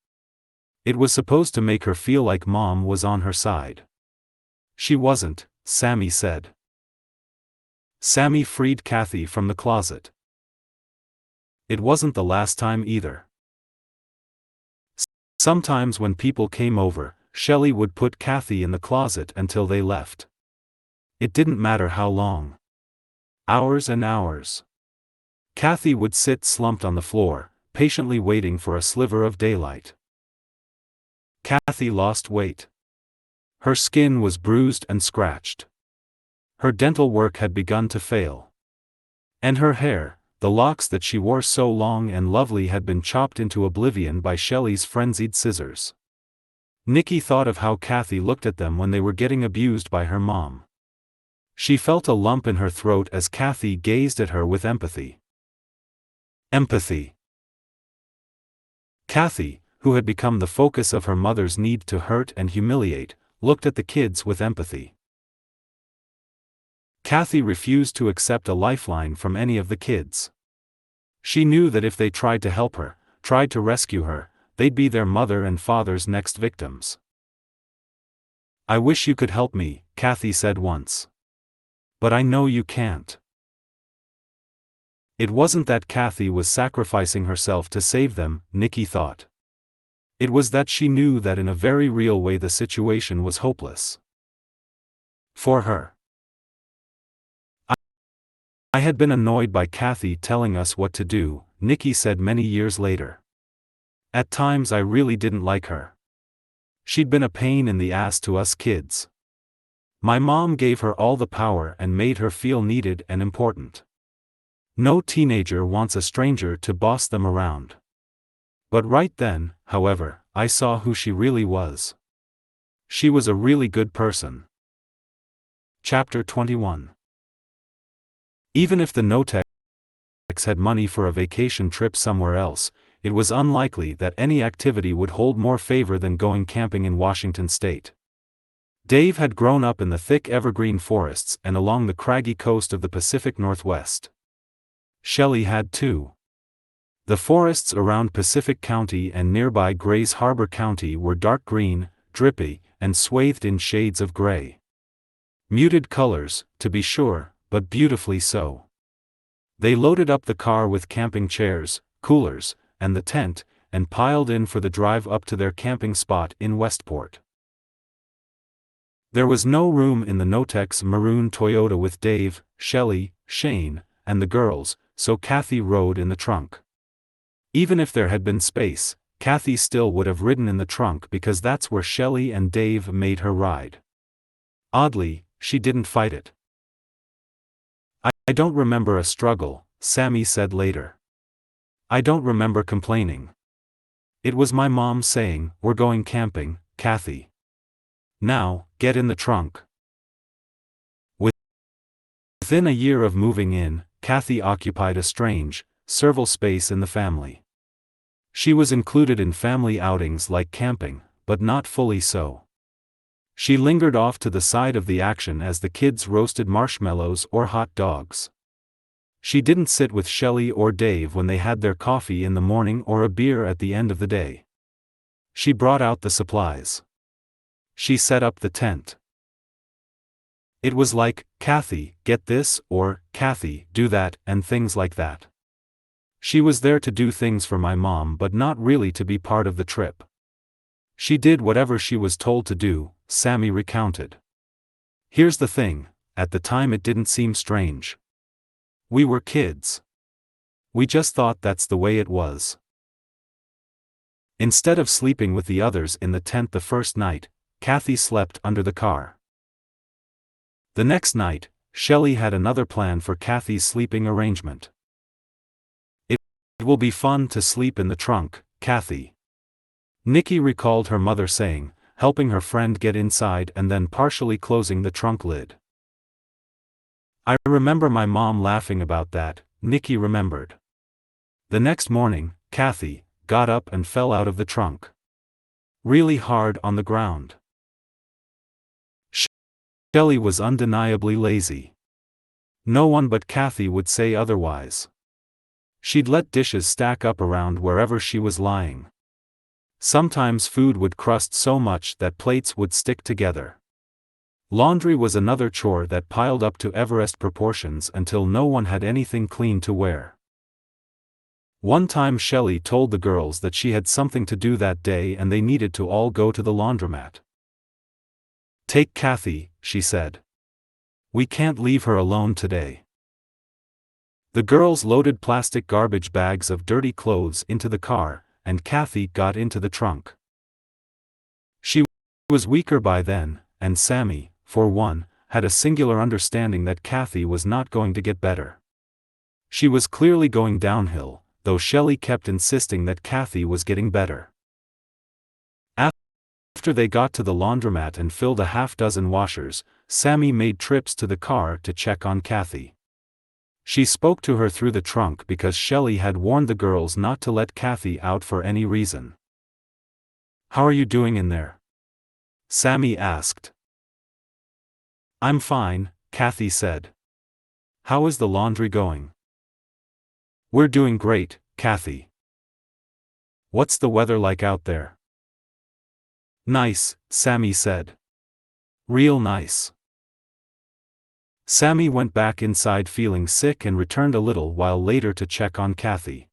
It was supposed to make her feel like Mom was on her side. She wasn't, Sammy said. Sammy freed Kathy from the closet. It wasn't the last time either. Sometimes when people came over, Shelley would put Kathy in the closet until they left. It didn't matter how long. Hours and hours. Kathy would sit slumped on the floor, patiently waiting for a sliver of daylight. Kathy lost weight. Her skin was bruised and scratched. Her dental work had begun to fail. And her hair, the locks that she wore so long and lovely, had been chopped into oblivion by Shelley's frenzied scissors. Nikki thought of how Kathy looked at them when they were getting abused by her mom. She felt a lump in her throat as Kathy gazed at her with empathy. Empathy. Kathy, who had become the focus of her mother's need to hurt and humiliate, looked at the kids with empathy. Kathy refused to accept a lifeline from any of the kids. She knew that if they tried to help her, tried to rescue her, they'd be their mother and father's next victims. "I wish you could help me," Kathy said once. "But I know you can't." It wasn't that Kathy was sacrificing herself to save them, Nikki thought. It was that she knew that in a very real way the situation was hopeless. For her. "I had been annoyed by Kathy telling us what to do," Nikki said many years later. "At times I really didn't like her. She'd been a pain in the ass to us kids. My mom gave her all the power and made her feel needed and important. No teenager wants a stranger to boss them around. But right then, however, I saw who she really was. She was a really good person." Chapter 21. Even if the Notex had money for a vacation trip somewhere else, it was unlikely that any activity would hold more favor than going camping in Washington state. Dave had grown up in the thick evergreen forests and along the craggy coast of the Pacific Northwest. Shelley had too. The forests around Pacific County and nearby Grays Harbor County were dark green, drippy, and swathed in shades of gray. Muted colors, to be sure, but beautifully so. They loaded up the car with camping chairs, coolers, and the tent, and piled in for the drive up to their camping spot in Westport. There was no room in the Notex maroon Toyota with Dave, Shelley, Shane, and the girls, so Kathy rode in the trunk. Even if there had been space, Kathy still would have ridden in the trunk because that's where Shelley and Dave made her ride. Oddly, she didn't fight it. I don't remember a struggle, Sammy said later. I don't remember complaining. It was my mom saying, "We're going camping, Kathy. Now, get in the trunk." Within a year of moving in, Kathy occupied a strange, servile space in the family. She was included in family outings like camping, but not fully so. She lingered off to the side of the action as the kids roasted marshmallows or hot dogs. She didn't sit with Shelley or Dave when they had their coffee in the morning or a beer at the end of the day. She brought out the supplies. She set up the tent. It was like, "Kathy, get this," or "Kathy, do that," and things like that. She was there to do things for my mom but not really to be part of the trip. She did whatever she was told to do, Sammy recounted. Here's the thing, at the time it didn't seem strange. We were kids. We just thought that's the way it was. Instead of sleeping with the others in the tent the first night, Kathy slept under the car. The next night, Shelley had another plan for Kathy's sleeping arrangement. It will be fun to sleep in the trunk, Kathy. Nikki recalled her mother saying, helping her friend get inside and then partially closing the trunk lid. I remember my mom laughing about that, Nikki remembered. The next morning, Kathy got up and fell out of the trunk. Really hard on the ground. Shelley was undeniably lazy. No one but Kathy would say otherwise. She'd let dishes stack up around wherever she was lying. Sometimes food would crust so much that plates would stick together. Laundry was another chore that piled up to Everest proportions until no one had anything clean to wear. One time Shelley told the girls that she had something to do that day and they needed to all go to the laundromat. "Take Kathy," she said. "We can't leave her alone today." The girls loaded plastic garbage bags of dirty clothes into the car, and Kathy got into the trunk. She was weaker by then, and Sammy, for one, had a singular understanding that Kathy was not going to get better. She was clearly going downhill, though Shelley kept insisting that Kathy was getting better. After they got to the laundromat and filled a half-dozen washers, Sammy made trips to the car to check on Kathy. She spoke to her through the trunk because Shelley had warned the girls not to let Kathy out for any reason. "How are you doing in there?" Sammy asked. "I'm fine," Kathy said. "How is the laundry going?" "We're doing great, Kathy." "What's the weather like out there?" "Nice," Sammy said. "Real nice." Sammy went back inside feeling sick and returned a little while later to check on Kathy.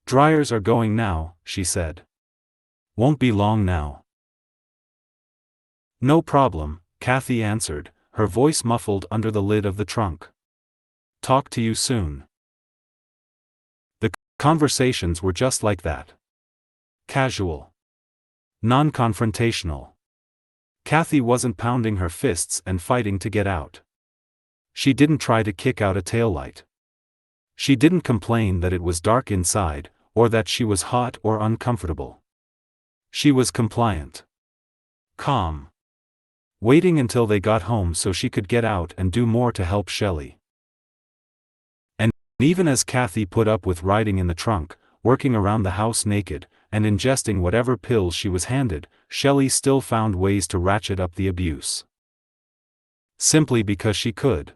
"Dryers are going now," she said. "Won't be long now." "No problem," Kathy answered, her voice muffled under the lid of the trunk. "Talk to you soon." The conversations were just like that. Casual. Non-confrontational. Kathy wasn't pounding her fists and fighting to get out. She didn't try to kick out a taillight. She didn't complain that it was dark inside, or that she was hot or uncomfortable. She was compliant. Calm. Waiting until they got home so she could get out and do more to help Shelley. And even as Kathy put up with riding in the trunk, working around the house naked, and ingesting whatever pills she was handed, Shelley still found ways to ratchet up the abuse. Simply because she could.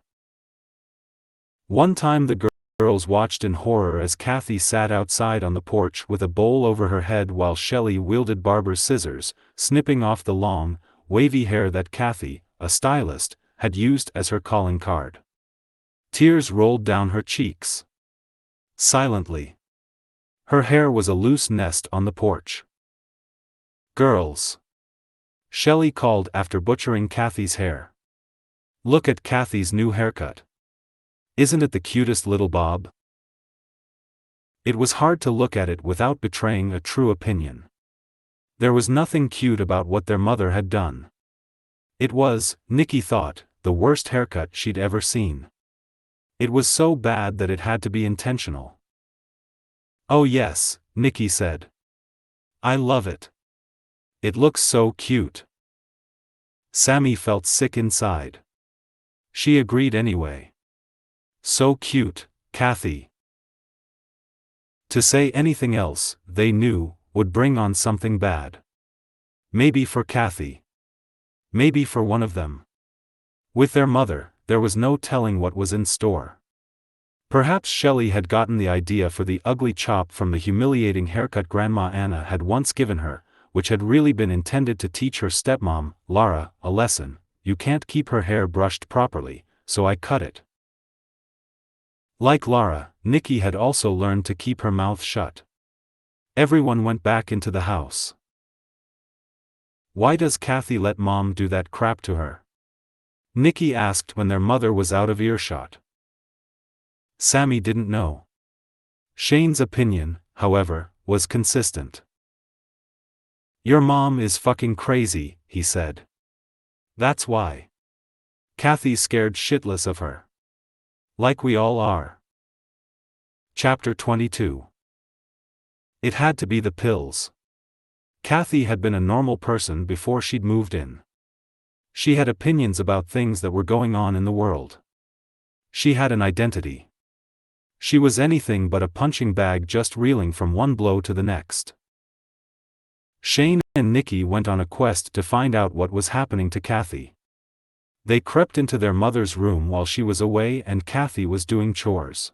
One time the girls watched in horror as Kathy sat outside on the porch with a bowl over her head while Shelley wielded barber's scissors, snipping off the long, wavy hair that Kathy, a stylist, had used as her calling card. Tears rolled down her cheeks. Silently. Her hair was a loose nest on the porch. "Girls," Shelley called after butchering Kathy's hair. "Look at Kathy's new haircut. Isn't it the cutest little bob?" It was hard to look at it without betraying a true opinion. There was nothing cute about what their mother had done. It was, Nikki thought, the worst haircut she'd ever seen. It was so bad that it had to be intentional. "Oh yes," Nikki said. "I love it. It looks so cute." Sammy felt sick inside. She agreed anyway. "So cute, Kathy." To say anything else, they knew, would bring on something bad. Maybe for Kathy. Maybe for one of them. With their mother, there was no telling what was in store. Perhaps Shelley had gotten the idea for the ugly chop from the humiliating haircut Grandma Anna had once given her, which had really been intended to teach her stepmom, Lara, a lesson. You can't keep her hair brushed properly, so I cut it. Like Lara, Nikki had also learned to keep her mouth shut. Everyone went back into the house. "Why does Kathy let Mom do that crap to her?" Nikki asked when their mother was out of earshot. Sammy didn't know. Shane's opinion, however, was consistent. "Your mom is fucking crazy," he said. "That's why. Kathy's scared shitless of her. Like we all are." Chapter 22. It had to be the pills. Kathy had been a normal person before she'd moved in. She had opinions about things that were going on in the world. She had an identity. She was anything but a punching bag just reeling from one blow to the next. Shane and Nikki went on a quest to find out what was happening to Kathy. They crept into their mother's room while she was away and Kathy was doing chores.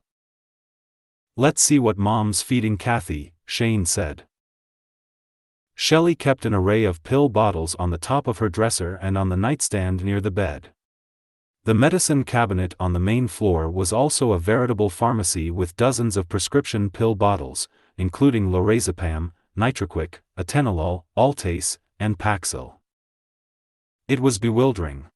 "Let's see what Mom's feeding Kathy," Shane said. Shelley kept an array of pill bottles on the top of her dresser and on the nightstand near the bed. The medicine cabinet on the main floor was also a veritable pharmacy with dozens of prescription pill bottles, including lorazepam, nitroquick, atenolol, Altase, and Paxil. It was bewildering.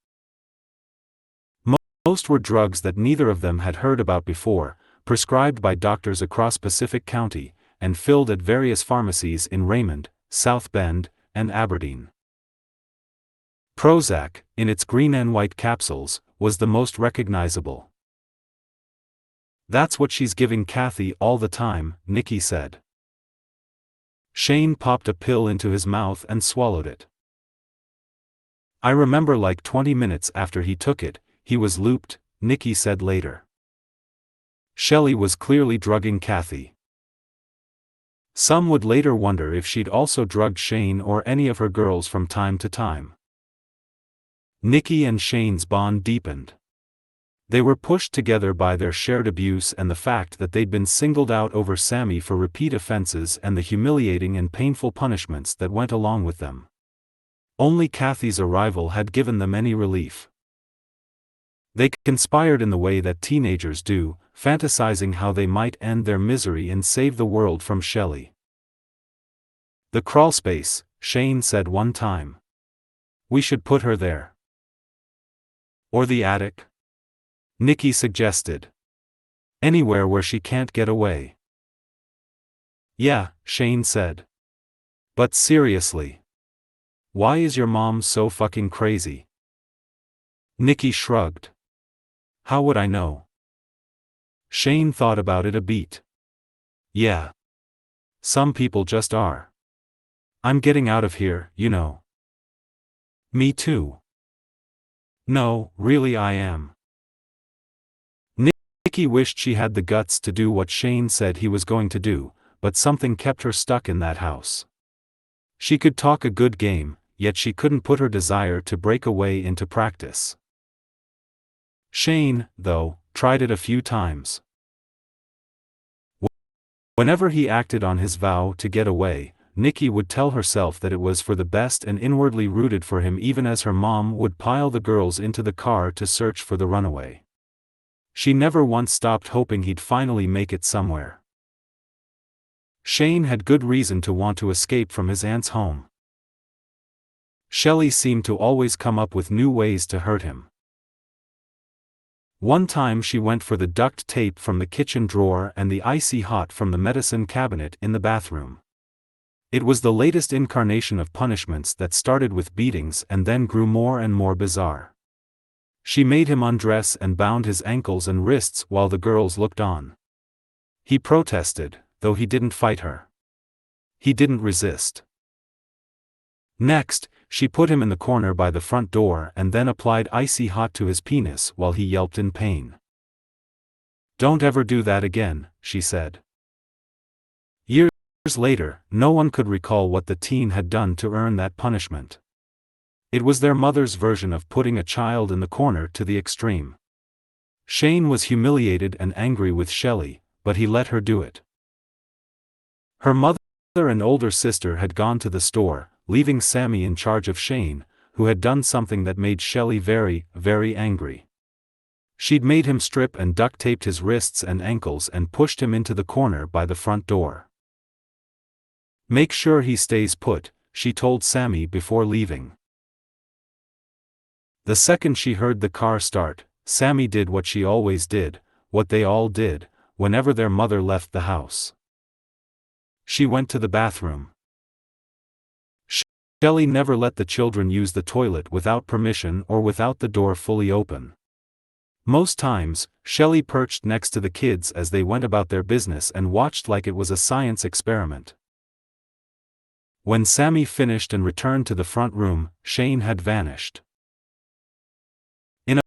Most were drugs that neither of them had heard about before, prescribed by doctors across Pacific County, and filled at various pharmacies in Raymond, South Bend, and Aberdeen. Prozac, in its green and white capsules, was the most recognizable. "That's what she's giving Kathy all the time," Nikki said. Shane popped a pill into his mouth and swallowed it. "I remember like 20 minutes after he took it, he was looped," Nikki said later. Shelley was clearly drugging Kathy. Some would later wonder if she'd also drugged Shane or any of her girls from time to time. Nikki and Shane's bond deepened. They were pushed together by their shared abuse and the fact that they'd been singled out over Sammy for repeat offenses and the humiliating and painful punishments that went along with them. Only Kathy's arrival had given them any relief. They conspired in the way that teenagers do, fantasizing how they might end their misery and save the world from Shelley. "The crawlspace," Shane said one time. "We should put her there." "Or the attic?" Nikki suggested. "Anywhere where she can't get away." "Yeah," Shane said. "But seriously. Why is your mom so fucking crazy?" Nikki shrugged. "How would I know?" Shane thought about it a beat. "Yeah. Some people just are. I'm getting out of here, you know." "Me too." "No, really I am." Nikki wished she had the guts to do what Shane said he was going to do, but something kept her stuck in that house. She could talk a good game, yet she couldn't put her desire to break away into practice. Shane, though, tried it a few times. Whenever he acted on his vow to get away, Nikki would tell herself that it was for the best and inwardly rooted for him, even as her mom would pile the girls into the car to search for the runaway. She never once stopped hoping he'd finally make it somewhere. Shane had good reason to want to escape from his aunt's home. Shelley seemed to always come up with new ways to hurt him. One time she went for the duct tape from the kitchen drawer and the icy hot from the medicine cabinet in the bathroom. It was the latest incarnation of punishments that started with beatings and then grew more and more bizarre. She made him undress and bound his ankles and wrists while the girls looked on. He protested, though he didn't fight her. He didn't resist. Next, she put him in the corner by the front door and then applied icy hot to his penis while he yelped in pain. "Don't ever do that again," she said. Years later, no one could recall what the teen had done to earn that punishment. It was their mother's version of putting a child in the corner to the extreme. Shane was humiliated and angry with Shelley, but he let her do it. Her mother and older sister had gone to the store, leaving Sammy in charge of Shane, who had done something that made Shelley very, very angry. She'd made him strip and duct taped his wrists and ankles and pushed him into the corner by the front door. "Make sure he stays put," she told Sammy before leaving. The second she heard the car start, Sammy did what she always did, what they all did, whenever their mother left the house. She went to the bathroom. Shelley never let the children use the toilet without permission or without the door fully open. Most times, Shelley perched next to the kids as they went about their business and watched like it was a science experiment. When Sammy finished and returned to the front room, Shane had vanished. In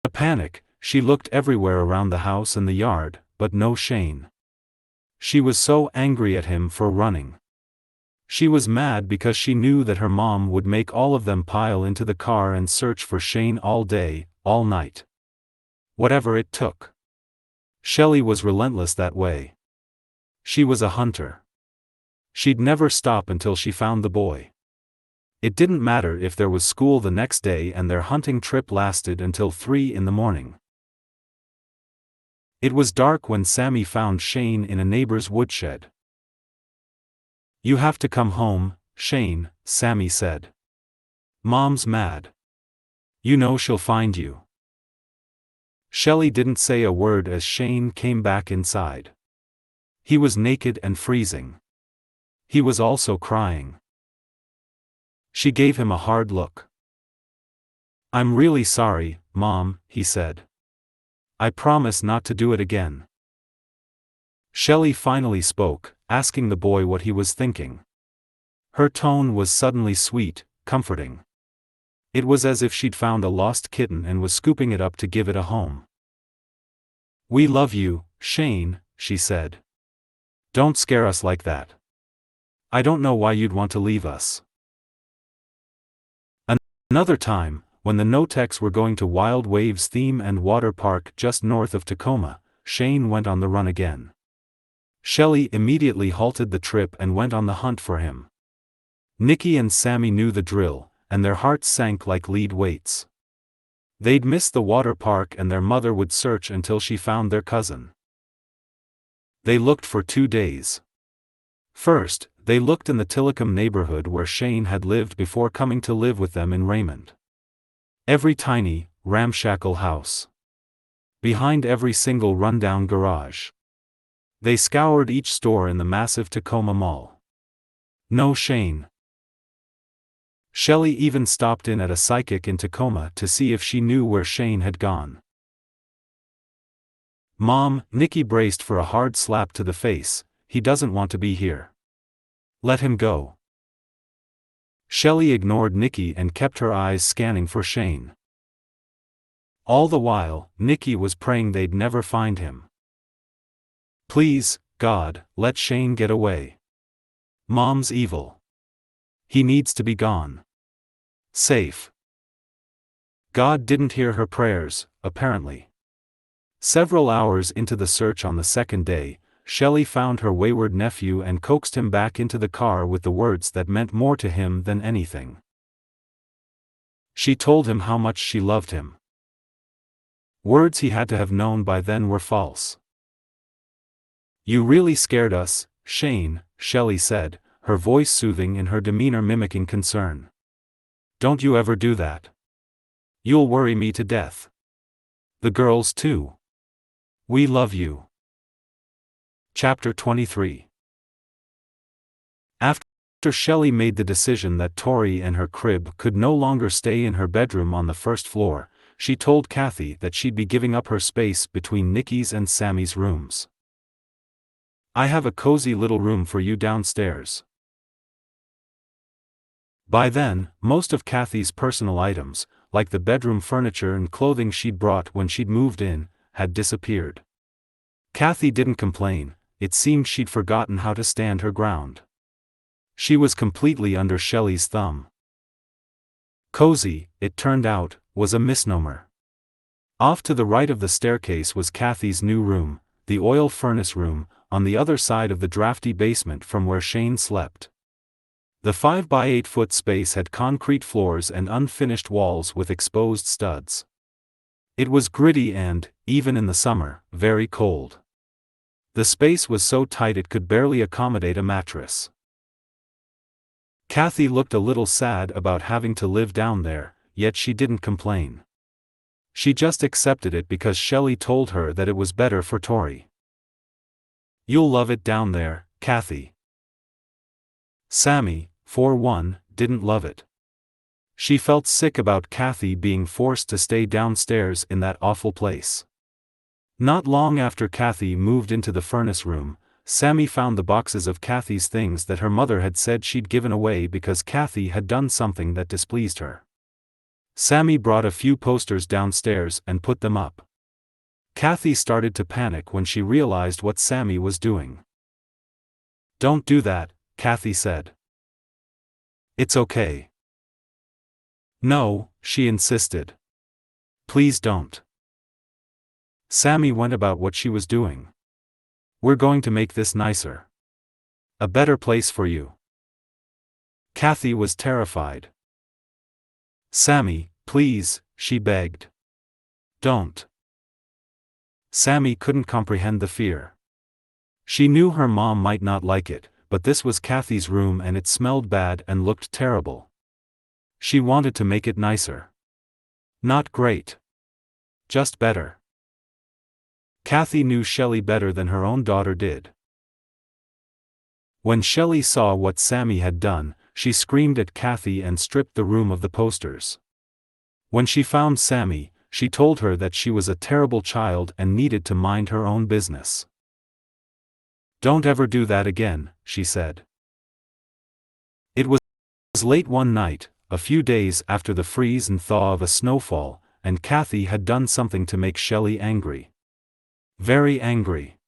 a panic, she looked everywhere around the house and the yard, but no Shane. She was so angry at him for running. She was mad because she knew that her mom would make all of them pile into the car and search for Shane all day, all night. Whatever it took. Shelley was relentless that way. She was a hunter. She'd never stop until she found the boy. It didn't matter if there was school the next day and their hunting trip lasted until 3 in the morning. It was dark when Sammy found Shane in a neighbor's woodshed. "You have to come home, Shane," Sammy said. "Mom's mad. You know she'll find you." Shelley didn't say a word as Shane came back inside. He was naked and freezing. He was also crying. She gave him a hard look. "I'm really sorry, Mom," he said. "I promise not to do it again." Shelley finally spoke, asking the boy what he was thinking. Her tone was suddenly sweet, comforting. It was as if she'd found a lost kitten and was scooping it up to give it a home. "We love you, Shane," she said. "Don't scare us like that. I don't know why you'd want to leave us." Another time, when the Notex were going to Wild Waves Theme and Water Park just north of Tacoma, Shane went on the run again. Shelley immediately halted the trip and went on the hunt for him. Nikki and Sammy knew the drill, and their hearts sank like lead weights. They'd missed the water park and their mother would search until she found their cousin. They looked for 2 days. First, they looked in the Tillicum neighborhood where Shane had lived before coming to live with them in Raymond. Every tiny, ramshackle house. Behind every single rundown garage. They scoured each store in the massive Tacoma Mall. No Shane. Shelley even stopped in at a psychic in Tacoma to see if she knew where Shane had gone. "Mom," Nikki braced for a hard slap to the face, "he doesn't want to be here. Let him go." Shelley ignored Nikki and kept her eyes scanning for Shane. All the while, Nikki was praying they'd never find him. "Please, God, let Shane get away. Mom's evil. He needs to be gone. Safe. God didn't hear her prayers, apparently. Several hours into the search on the second day, Shelley found her wayward nephew and coaxed him back into the car with the words that meant more to him than anything. She told him how much she loved him. Words he had to have known by then were false. "You really scared us, Shane," Shelley said, her voice soothing and her demeanor mimicking concern. "Don't you ever do that. You'll worry me to death. The girls too. We love you." Chapter 23. After Shelley made the decision that Tori and her crib could no longer stay in her bedroom on the first floor, she told Kathy that she'd be giving up her space between Nikki's and Sammy's rooms. "I have a cozy little room for you downstairs." By then, most of Kathy's personal items, like the bedroom furniture and clothing she'd brought when she'd moved in, had disappeared. Kathy didn't complain, it seemed she'd forgotten how to stand her ground. She was completely under Shelley's thumb. Cozy, it turned out, was a misnomer. Off to the right of the staircase was Kathy's new room, the oil furnace room, on the other side of the drafty basement from where Shane slept. The 5-by-8-foot space had concrete floors and unfinished walls with exposed studs. It was gritty and, even in the summer, very cold. The space was so tight it could barely accommodate a mattress. Kathy looked a little sad about having to live down there, yet she didn't complain. She just accepted it because Shelley told her that it was better for Tori. "You'll love it down there, Kathy." Sammy, for one, didn't love it. She felt sick about Kathy being forced to stay downstairs in that awful place. Not long after Kathy moved into the furnace room, Sammy found the boxes of Kathy's things that her mother had said she'd given away because Kathy had done something that displeased her. Sammy brought a few posters downstairs and put them up. Kathy started to panic when she realized what Sammy was doing. "Don't do that," Kathy said. "It's okay." "No," she insisted. "Please don't." Sammy went about what she was doing. "We're going to make this nicer. A better place for you." Kathy was terrified. "Sammy, please," she begged. "Don't." Sammy couldn't comprehend the fear. She knew her mom might not like it, but this was Kathy's room and it smelled bad and looked terrible. She wanted to make it nicer. Not great. Just better. Kathy knew Shelley better than her own daughter did. When Shelley saw what Sammy had done, she screamed at Kathy and stripped the room of the posters. When she found Sammy, she told her that she was a terrible child and needed to mind her own business. "Don't ever do that again," she said. It was late one night, a few days after the freeze and thaw of a snowfall, and Kathy had done something to make Shelley angry. Very angry.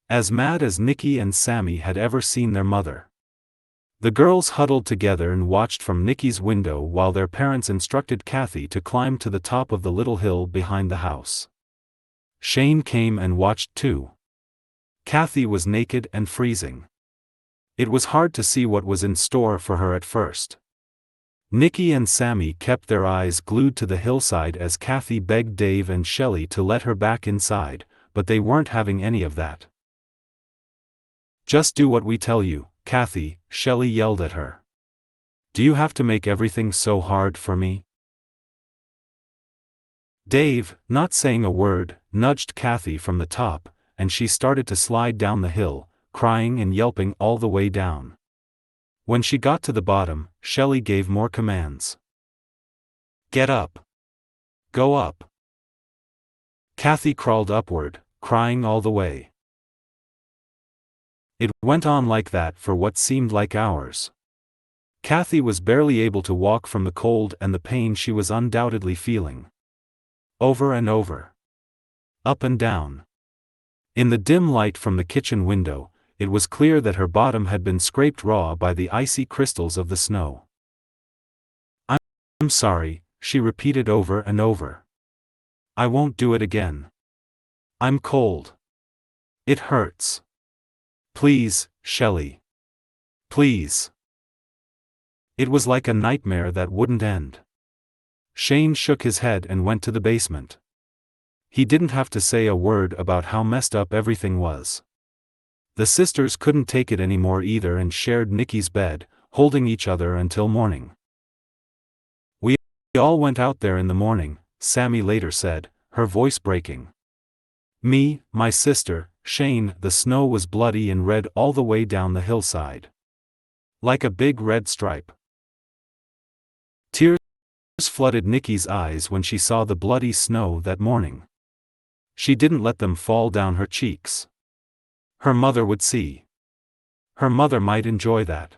As mad as Nikki and Sammy had ever seen their mother. The girls huddled together and watched from Nikki's window while their parents instructed Kathy to climb to the top of the little hill behind the house. Shane came and watched too. Kathy was naked and freezing. It was hard to see what was in store for her at first. Nikki and Sammy kept their eyes glued to the hillside as Kathy begged Dave and Shelley to let her back inside, but they weren't having any of that. "Just do what we tell you, Kathy," Shelley yelled at her. "Do you have to make everything so hard for me?" Dave, not saying a word, nudged Kathy from the top, and she started to slide down the hill, crying and yelping all the way down. When she got to the bottom, Shelley gave more commands. "Get up. Go up." Kathy crawled upward, crying all the way. It went on like that for what seemed like hours. Kathy was barely able to walk from the cold and the pain she was undoubtedly feeling. Over and over. Up and down. In the dim light from the kitchen window, it was clear that her bottom had been scraped raw by the icy crystals of the snow. I'm sorry, she repeated over and over. I won't do it again. I'm cold. It hurts. Please, Shelley. Please. It was like a nightmare that wouldn't end. Shane shook his head and went to the basement. He didn't have to say a word about how messed up everything was. The sisters couldn't take it anymore either and shared Nikki's bed, holding each other until morning. We all went out there in the morning, Sammy later said, her voice breaking. Me, my sister, Shane. The snow was bloody and red all the way down the hillside. Like a big red stripe. Tears flooded Nikki's eyes when she saw the bloody snow that morning. She didn't let them fall down her cheeks. Her mother would see. Her mother might enjoy that.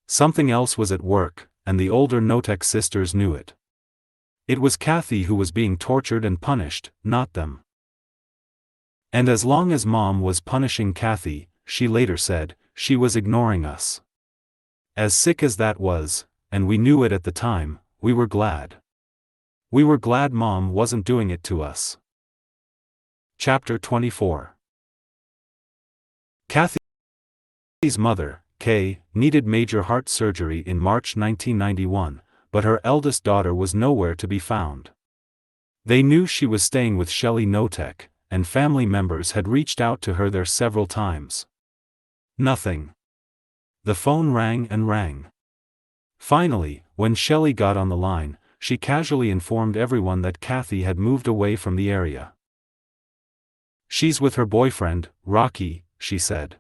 Something else was at work, and the older Notek sisters knew it. It was Kathy who was being tortured and punished, not them. And as long as Mom was punishing Kathy, she later said, she was ignoring us. As sick as that was, and we knew it at the time, we were glad. We were glad Mom wasn't doing it to us. Chapter 24. Kathy's mother, Kay, needed major heart surgery in March 1991, but her eldest daughter was nowhere to be found. They knew she was staying with Shelley Notek, and family members had reached out to her there several times. Nothing. The phone rang and rang. Finally, when Shelley got on the line, she casually informed everyone that Kathy had moved away from the area. She's with her boyfriend, Rocky, she said.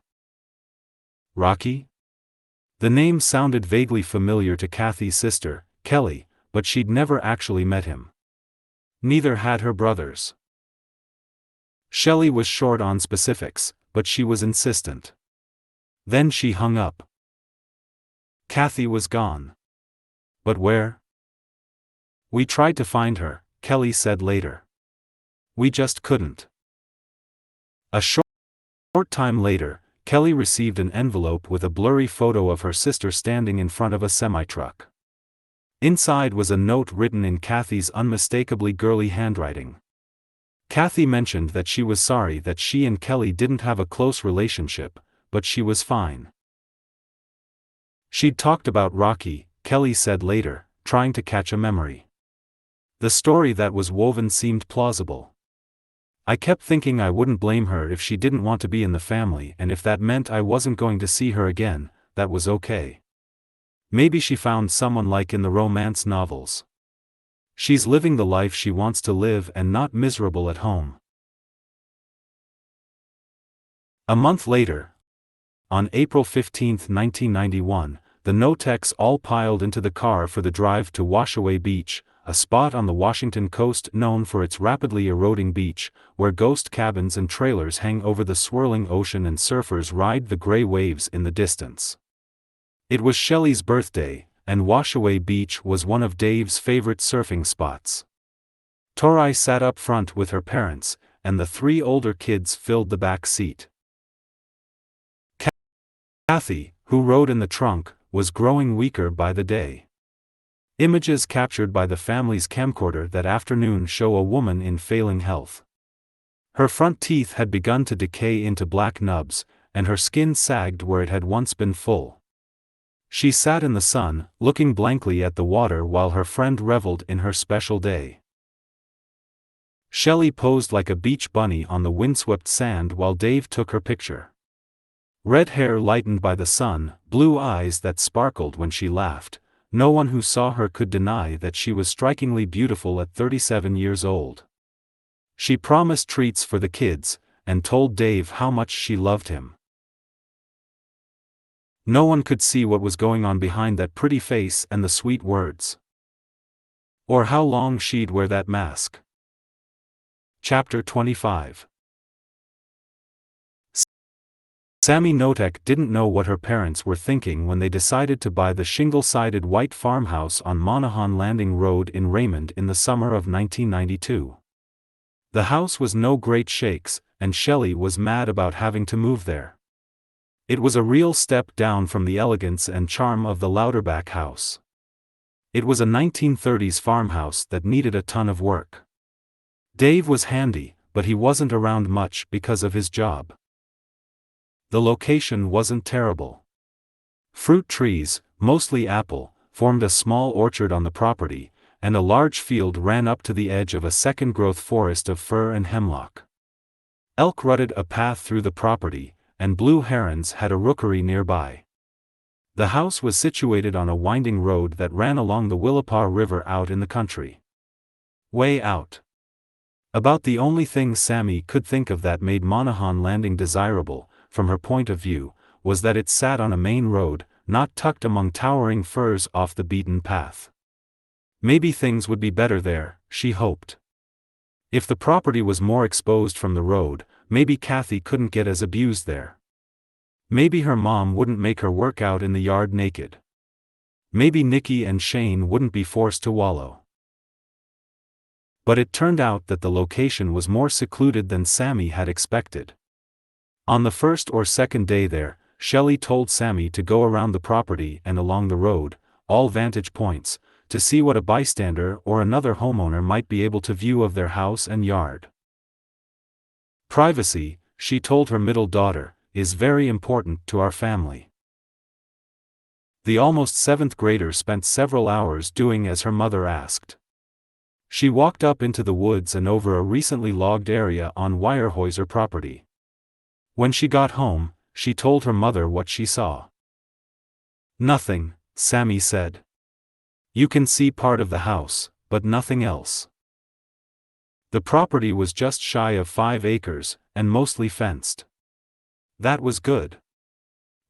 Rocky? The name sounded vaguely familiar to Kathy's sister, Kelly, but she'd never actually met him. Neither had her brothers. Shelley was short on specifics, but she was insistent. Then she hung up. Kathy was gone. But where? We tried to find her, Kelly said later. We just couldn't. A short time later, Kelly received an envelope with a blurry photo of her sister standing in front of a semi-truck. Inside was a note written in Kathy's unmistakably girly handwriting. Kathy mentioned that she was sorry that she and Kelly didn't have a close relationship, but she was fine. She'd talked about Rocky, Kelly said later, trying to catch a memory. The story that was woven seemed plausible. I kept thinking I wouldn't blame her if she didn't want to be in the family, and if that meant I wasn't going to see her again, that was okay. Maybe she found someone like in the romance novels. She's living the life she wants to live and not miserable at home. A month later, on April 15, 1991, the Noteks all piled into the car for the drive to Washaway Beach, a spot on the Washington coast known for its rapidly eroding beach, where ghost cabins and trailers hang over the swirling ocean and surfers ride the gray waves in the distance. It was Shelley's birthday, and Washaway Beach was one of Dave's favorite surfing spots. Tori sat up front with her parents, and the three older kids filled the back seat. Kathy, who rode in the trunk, was growing weaker by the day. Images captured by the family's camcorder that afternoon show a woman in failing health. Her front teeth had begun to decay into black nubs, and her skin sagged where it had once been full. She sat in the sun, looking blankly at the water while her friend reveled in her special day. Shelley posed like a beach bunny on the windswept sand while Dave took her picture. Red hair lightened by the sun, blue eyes that sparkled when she laughed. No one who saw her could deny that she was strikingly beautiful at 37 years old. She promised treats for the kids, and told Dave how much she loved him. No one could see what was going on behind that pretty face and the sweet words. Or how long she'd wear that mask. Chapter 25. Sammy Notek didn't know what her parents were thinking when they decided to buy the shingle-sided white farmhouse on Monahan Landing Road in Raymond in the summer of 1992. The house was no great shakes, and Shelley was mad about having to move there. It was a real step down from the elegance and charm of the Louderback house. It was a 1930s farmhouse that needed a ton of work. Dave was handy, but he wasn't around much because of his job. The location wasn't terrible. Fruit trees, mostly apple, formed a small orchard on the property, and a large field ran up to the edge of a second-growth forest of fir and hemlock. Elk rutted a path through the property, and blue herons had a rookery nearby. The house was situated on a winding road that ran along the Willapa River out in the country. Way out. About the only thing Sammy could think of that made Monaghan Landing desirable, from her point of view, was that it sat on a main road, not tucked among towering firs off the beaten path. Maybe things would be better there, she hoped. If the property was more exposed from the road, maybe Kathy couldn't get as abused there. Maybe her mom wouldn't make her work out in the yard naked. Maybe Nikki and Shane wouldn't be forced to wallow. But it turned out that the location was more secluded than Sammy had expected. On the first or second day there, Shelley told Sammy to go around the property and along the road, all vantage points, to see what a bystander or another homeowner might be able to view of their house and yard. Privacy, she told her middle daughter, is very important to our family. The almost seventh grader spent several hours doing as her mother asked. She walked up into the woods and over a recently logged area on Weyerhäuser property. When she got home, she told her mother what she saw. "Nothing," Sammy said. "You can see part of the house, but nothing else." The property was just shy of 5 acres, and mostly fenced. That was good.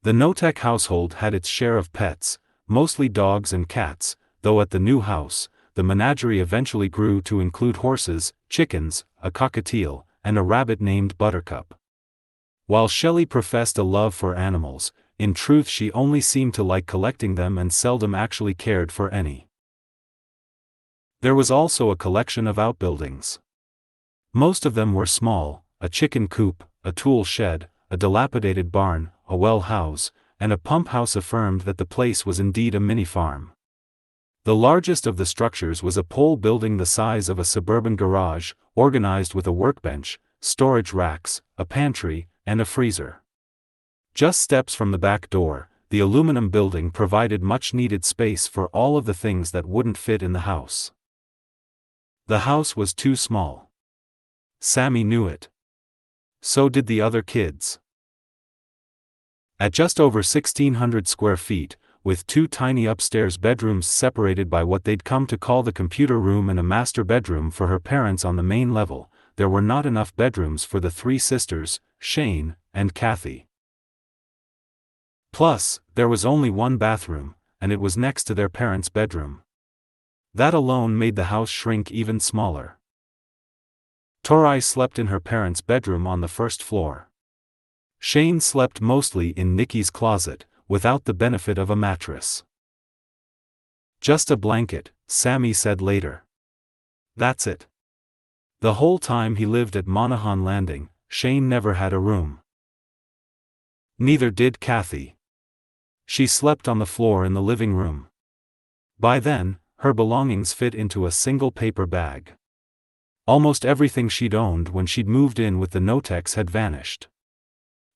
The Notek household had its share of pets, mostly dogs and cats, though at the new house, the menagerie eventually grew to include horses, chickens, a cockatiel, and a rabbit named Buttercup. While Shelley professed a love for animals, in truth she only seemed to like collecting them and seldom actually cared for any. There was also a collection of outbuildings. Most of them were small: a chicken coop, a tool shed, a dilapidated barn, a well house, and a pump house affirmed that the place was indeed a mini-farm. The largest of the structures was a pole building the size of a suburban garage, organized with a workbench, storage racks, a pantry, and a freezer. Just steps from the back door, the aluminum building provided much-needed space for all of the things that wouldn't fit in the house. The house was too small. Sammy knew it. So did the other kids. At just over 1,600 square feet, with 2 tiny upstairs bedrooms separated by what they'd come to call the computer room and a master bedroom for her parents on the main level, there were not enough bedrooms for the 3 sisters, Shane and Kathy. Plus, there was only 1 bathroom, and it was next to their parents' bedroom. That alone made the house shrink even smaller. Tori slept in her parents' bedroom on the first floor. Shane slept mostly in Nikki's closet, without the benefit of a mattress. "Just a blanket," Sammy said later. "That's it." The whole time he lived at Monaghan Landing, Shane never had a room. Neither did Kathy. She slept on the floor in the living room. By then, her belongings fit into a single paper bag. Almost everything she'd owned when she'd moved in with the Noteks had vanished.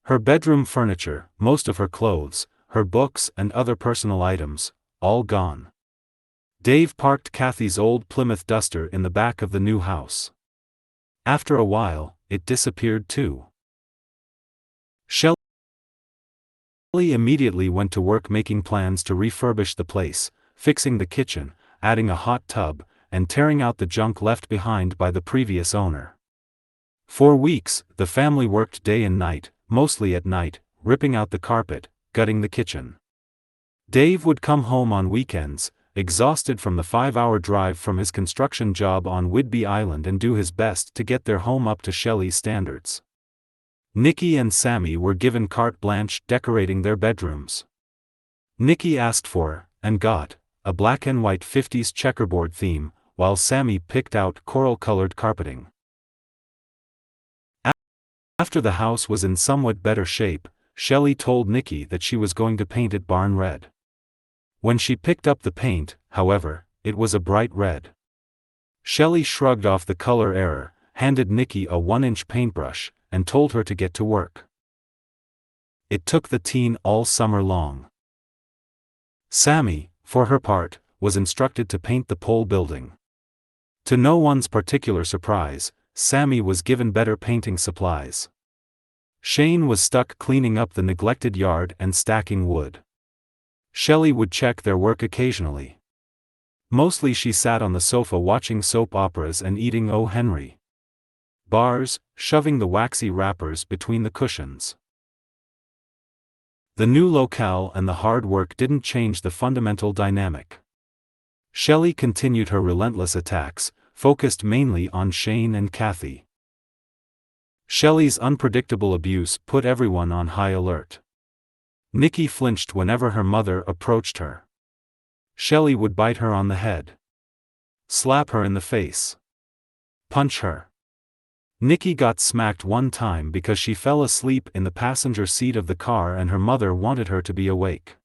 Her bedroom furniture, most of her clothes, her books and other personal items, all gone. Dave parked Kathy's old Plymouth Duster in the back of the new house. After a while, it disappeared too. Shelley immediately went to work making plans to refurbish the place, fixing the kitchen, adding a hot tub, and tearing out the junk left behind by the previous owner. For weeks, the family worked day and night, mostly at night, ripping out the carpet, gutting the kitchen. Dave would come home on weekends, exhausted from the 5-hour drive from his construction job on Whidbey Island, and do his best to get their home up to Shelley's standards. Nikki and Sammy were given carte blanche decorating their bedrooms. Nikki asked for, and got, a black and white 50s checkerboard theme, while Sammy picked out coral-colored carpeting. After the house was in somewhat better shape, Shelley told Nicky that she was going to paint it barn red. When she picked up the paint, however, it was a bright red. Shelley shrugged off the color error, handed Nicky a 1-inch paintbrush, and told her to get to work. It took the teen all summer long. Sammy, for her part, was instructed to paint the pole building. To no one's particular surprise, Sammy was given better painting supplies. Shane was stuck cleaning up the neglected yard and stacking wood. Shelley would check their work occasionally. Mostly she sat on the sofa watching soap operas and eating O. Henry bars, shoving the waxy wrappers between the cushions. The new locale and the hard work didn't change the fundamental dynamic. Shelley continued her relentless attacks, focused mainly on Shane and Kathy. Shelley's unpredictable abuse put everyone on high alert. Nicky flinched whenever her mother approached her. Shelley would bite her on the head, slap her in the face, punch her. Nicky got smacked one time because she fell asleep in the passenger seat of the car and her mother wanted her to be awake.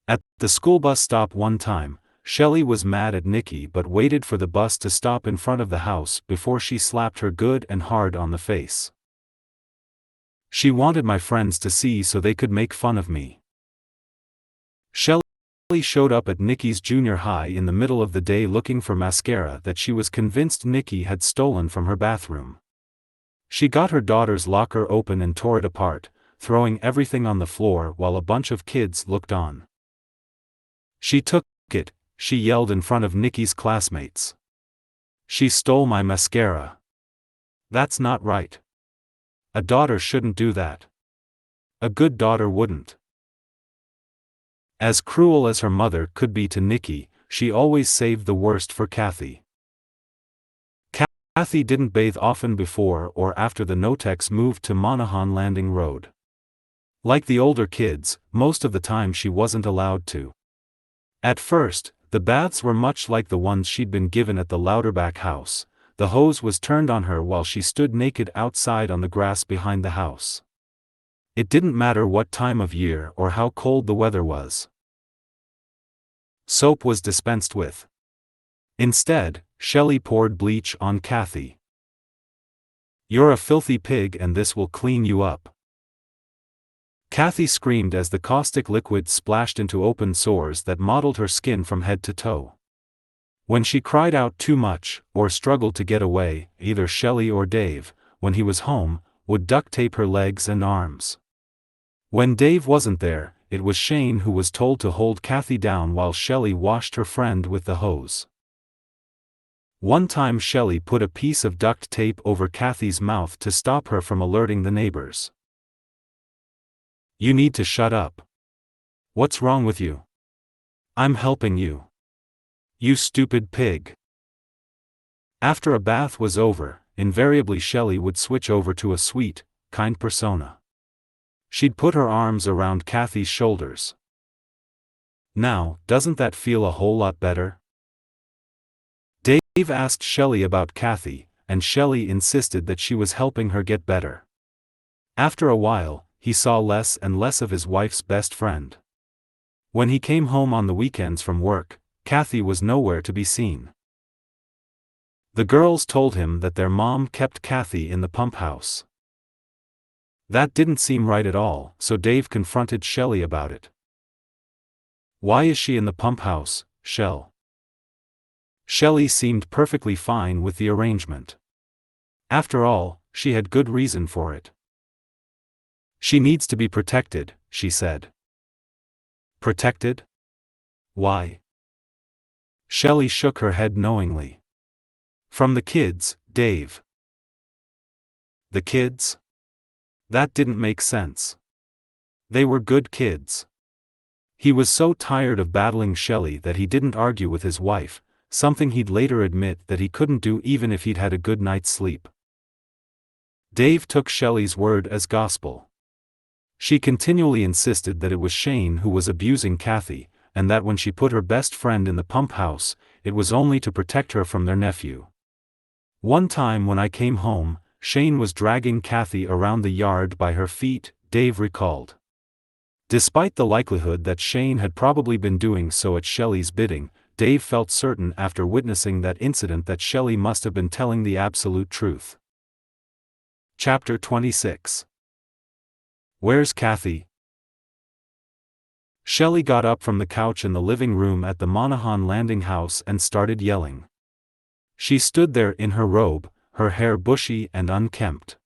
At the school bus stop one time, Shelley was mad at Nicky but waited for the bus to stop in front of the house before she slapped her good and hard on the face. She wanted my friends to see so they could make fun of me. Shelley showed up at Nicky's junior high in the middle of the day looking for mascara that she was convinced Nicky had stolen from her bathroom. She got her daughter's locker open and tore it apart, throwing everything on the floor while a bunch of kids looked on. She took it, she yelled in front of Nicky's classmates. She stole my mascara. That's not right. A daughter shouldn't do that. A good daughter wouldn't. As cruel as her mother could be to Nicky, she always saved the worst for Kathy. Kathy didn't bathe often before or after the Notex moved to Monaghan Landing Road. Like the older kids, most of the time she wasn't allowed to. At first, the baths were much like the ones she'd been given at the Louderback house. The hose was turned on her while she stood naked outside on the grass behind the house. It didn't matter what time of year or how cold the weather was. Soap was dispensed with. Instead, Shelley poured bleach on Kathy. "You're a filthy pig and this will clean you up." Kathy screamed as the caustic liquid splashed into open sores that mottled her skin from head to toe. When she cried out too much, or struggled to get away, either Shelley or Dave, when he was home, would duct tape her legs and arms. When Dave wasn't there, it was Shane who was told to hold Kathy down while Shelley washed her friend with the hose. One time Shelley put a piece of duct tape over Kathy's mouth to stop her from alerting the neighbors. "You need to shut up. What's wrong with you? I'm helping you. You stupid pig." After a bath was over, invariably Shelley would switch over to a sweet, kind persona. She'd put her arms around Kathy's shoulders. "Now, doesn't that feel a whole lot better?" Dave asked Shelley about Kathy, and Shelley insisted that she was helping her get better. After a while, he saw less and less of his wife's best friend. When he came home on the weekends from work, Kathy was nowhere to be seen. The girls told him that their mom kept Kathy in the pump house. That didn't seem right at all, so Dave confronted Shelley about it. "Why is she in the pump house, Shell?" Shelley seemed perfectly fine with the arrangement. After all, she had good reason for it. "She needs to be protected," she said. "Protected? Why?" Shelley shook her head knowingly. "From the kids, Dave." The kids? That didn't make sense. They were good kids. He was so tired of battling Shelley that he didn't argue with his wife, something he'd later admit that he couldn't do even if he'd had a good night's sleep. Dave took Shelley's word as gospel. She continually insisted that it was Shane who was abusing Kathy, and that when she put her best friend in the pump house, it was only to protect her from their nephew. "One time when I came home," Shane was dragging Kathy around the yard by her feet, Dave recalled. Despite the likelihood that Shane had probably been doing so at Shelley's bidding, Dave felt certain after witnessing that incident that Shelley must have been telling the absolute truth. Chapter 26. Where's Kathy? Shelley got up from the couch in the living room at the Monaghan Landing house and started yelling. She stood there in her robe, her hair bushy and unkempt.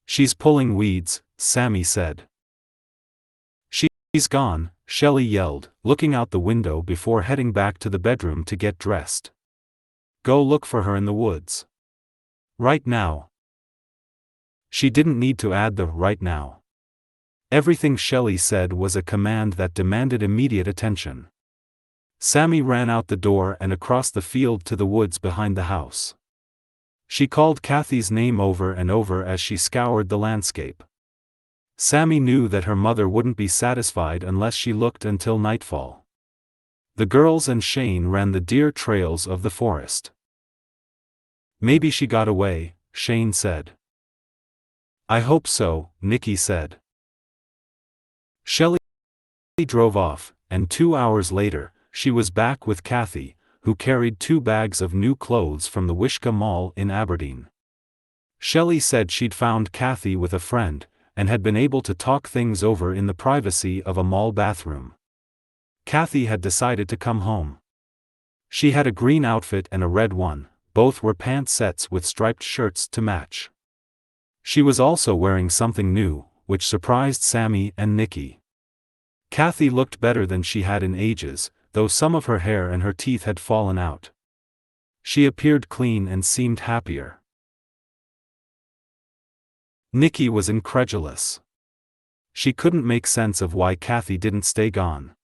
She's pulling weeds, Sammy said. She's gone, Shelley yelled, looking out the window before heading back to the bedroom to get dressed. Go look for her in the woods. Right now. She didn't need to add the right now. Everything Shelley said was a command that demanded immediate attention. Sammy ran out the door and across the field to the woods behind the house. She called Kathy's name over and over as she scoured the landscape. Sammy knew that her mother wouldn't be satisfied unless she looked until nightfall. The girls and Shane ran the deer trails of the forest. Maybe she got away, Shane said. I hope so, Nikki said. Shelley drove off, and 2 hours later, she was back with Kathy, who carried 2 bags of new clothes from the Wishka Mall in Aberdeen. Shelley said she'd found Kathy with a friend, and had been able to talk things over in the privacy of a mall bathroom. Kathy had decided to come home. She had a green outfit and a red one, both were pant sets with striped shirts to match. She was also wearing something new, which surprised Sammy and Nikki. Kathy looked better than she had in ages, though some of her hair and her teeth had fallen out. She appeared clean and seemed happier. Nikki was incredulous. She couldn't make sense of why Kathy didn't stay gone.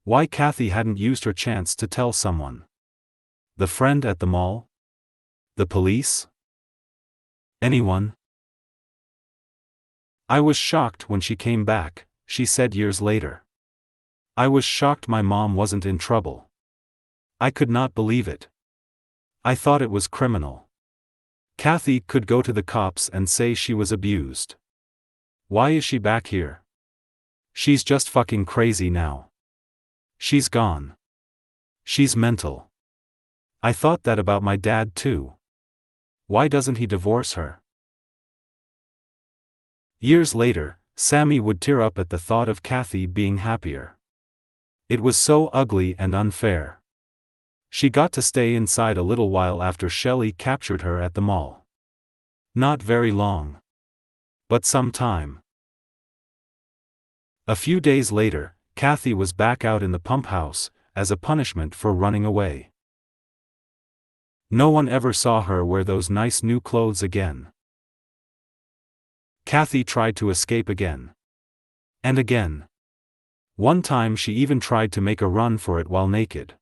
Why Kathy hadn't used her chance to tell someone. The friend at the mall? The police? Anyone? I was shocked when she came back, she said years later. I was shocked my mom wasn't in trouble. I could not believe it. I thought it was criminal. Kathy could go to the cops and say she was abused. Why is she back here? She's just fucking crazy now. She's gone. She's mental. I thought that about my dad too. Why doesn't he divorce her? Years later, Sammy would tear up at the thought of Kathy being happier. It was so ugly and unfair. She got to stay inside a little while after Shelley captured her at the mall. Not very long. But some time. A few days later, Kathy was back out in the pump house, as a punishment for running away. No one ever saw her wear those nice new clothes again. Kathy tried to escape again. And again. One time she even tried to make a run for it while naked.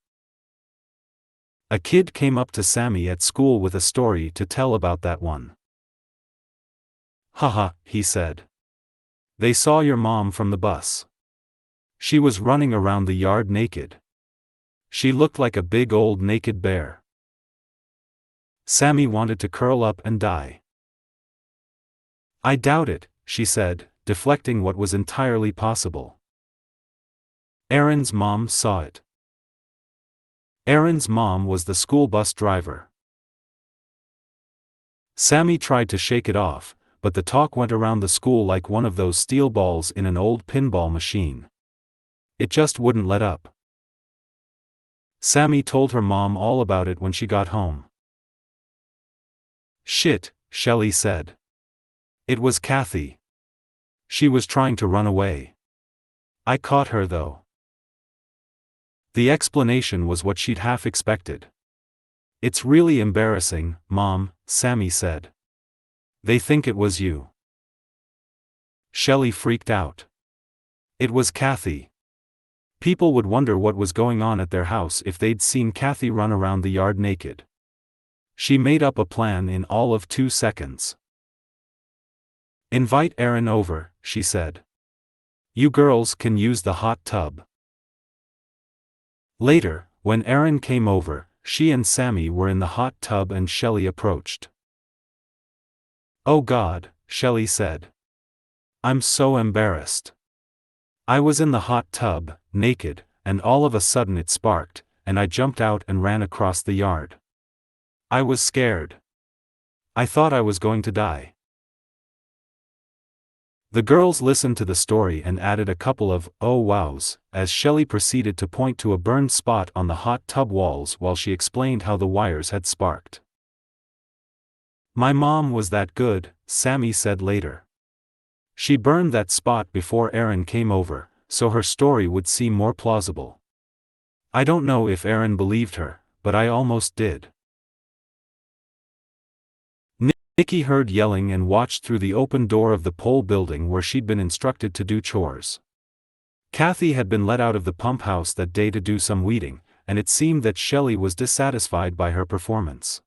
A kid came up to Sammy at school with a story to tell about that one. Haha, he said. They saw your mom from the bus. She was running around the yard naked. She looked like a big old naked bear. Sammy wanted to curl up and die. I doubt it, she said, deflecting what was entirely possible. Aaron's mom saw it. Aaron's mom was the school bus driver. Sammy tried to shake it off, but the talk went around the school like one of those steel balls in an old pinball machine. It just wouldn't let up. Sammy told her mom all about it when she got home. Shit, Shelley said. It was Kathy. She was trying to run away. I caught her though. The explanation was what she'd half expected. It's really embarrassing, Mom, Sammy said. They think it was you. Shelley freaked out. It was Kathy. People would wonder what was going on at their house if they'd seen Kathy run around the yard naked. She made up a plan in all of 2 seconds. Invite Aaron over, she said. You girls can use the hot tub. Later, when Aaron came over, she and Sammy were in the hot tub and Shelley approached. "Oh God," Shelley said. "I'm so embarrassed. I was in the hot tub, naked, and all of a sudden it sparked, and I jumped out and ran across the yard. I was scared. I thought I was going to die." The girls listened to the story and added a couple of "oh wows" as Shelley proceeded to point to a burned spot on the hot tub walls while she explained how the wires had sparked. "My mom was that good," Sammy said later. "She burned that spot before Aaron came over, so her story would seem more plausible. I don't know if Aaron believed her, but I almost did." Nikki heard yelling and watched through the open door of the pole building where she'd been instructed to do chores. Kathy had been let out of the pump house that day to do some weeding, and it seemed that Shelley was dissatisfied by her performance.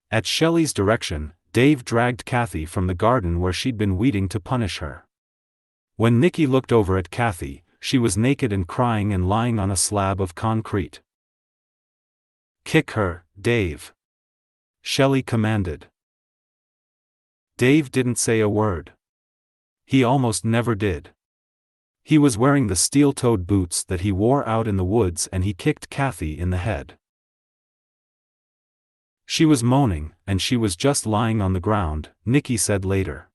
At Shelley's direction, Dave dragged Kathy from the garden where she'd been weeding to punish her. When Nikki looked over at Kathy, she was naked and crying and lying on a slab of concrete. "Kick her, Dave," Shelley commanded. Dave didn't say a word. He almost never did. He was wearing the steel-toed boots that he wore out in the woods and he kicked Kathy in the head. She was moaning, and she was just lying on the ground, Nikki said later.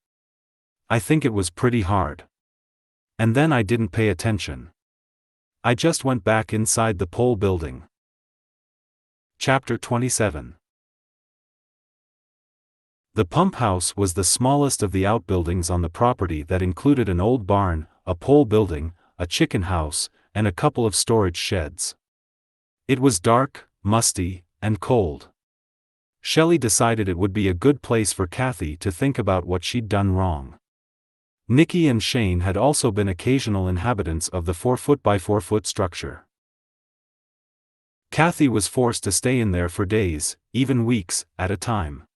"I think it was pretty hard. And then I didn't pay attention. I just went back inside the pole building." Chapter 27. The pump house was the smallest of the outbuildings on the property that included an old barn, a pole building, a chicken house, and a couple of storage sheds. It was dark, musty, and cold. Shelley decided it would be a good place for Kathy to think about what she'd done wrong. Nikki and Shane had also been occasional inhabitants of the 4-foot by 4-foot structure. Kathy was forced to stay in there for days, even weeks, at a time.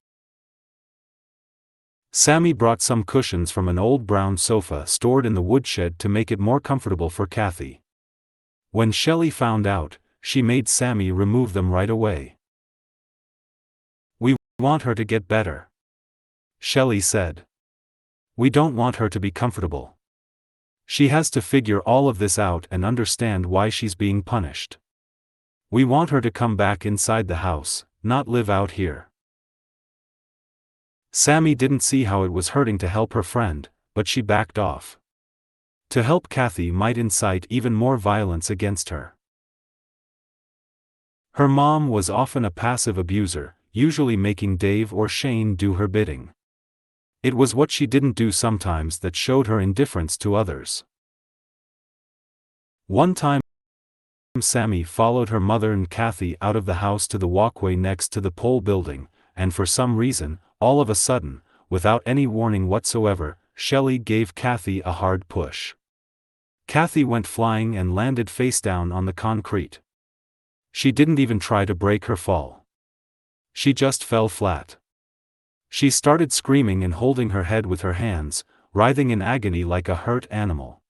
Sammy brought some cushions from an old brown sofa stored in the woodshed to make it more comfortable for Kathy. When Shelley found out, she made Sammy remove them right away. "We want her to get better," Shelley said. "We don't want her to be comfortable. She has to figure all of this out and understand why she's being punished. We want her to come back inside the house, not live out here." Sammy didn't see how it was hurting to help her friend, but she backed off. To help Kathy might incite even more violence against her. Her mom was often a passive abuser, usually making Dave or Shane do her bidding. It was what she didn't do sometimes that showed her indifference to others. One time, Sammy followed her mother and Kathy out of the house to the walkway next to the pole building, and for some reason, all of a sudden, without any warning whatsoever, Shelley gave Kathy a hard push. Kathy went flying and landed face down on the concrete. She didn't even try to break her fall. She just fell flat. She started screaming and holding her head with her hands, writhing in agony like a hurt animal.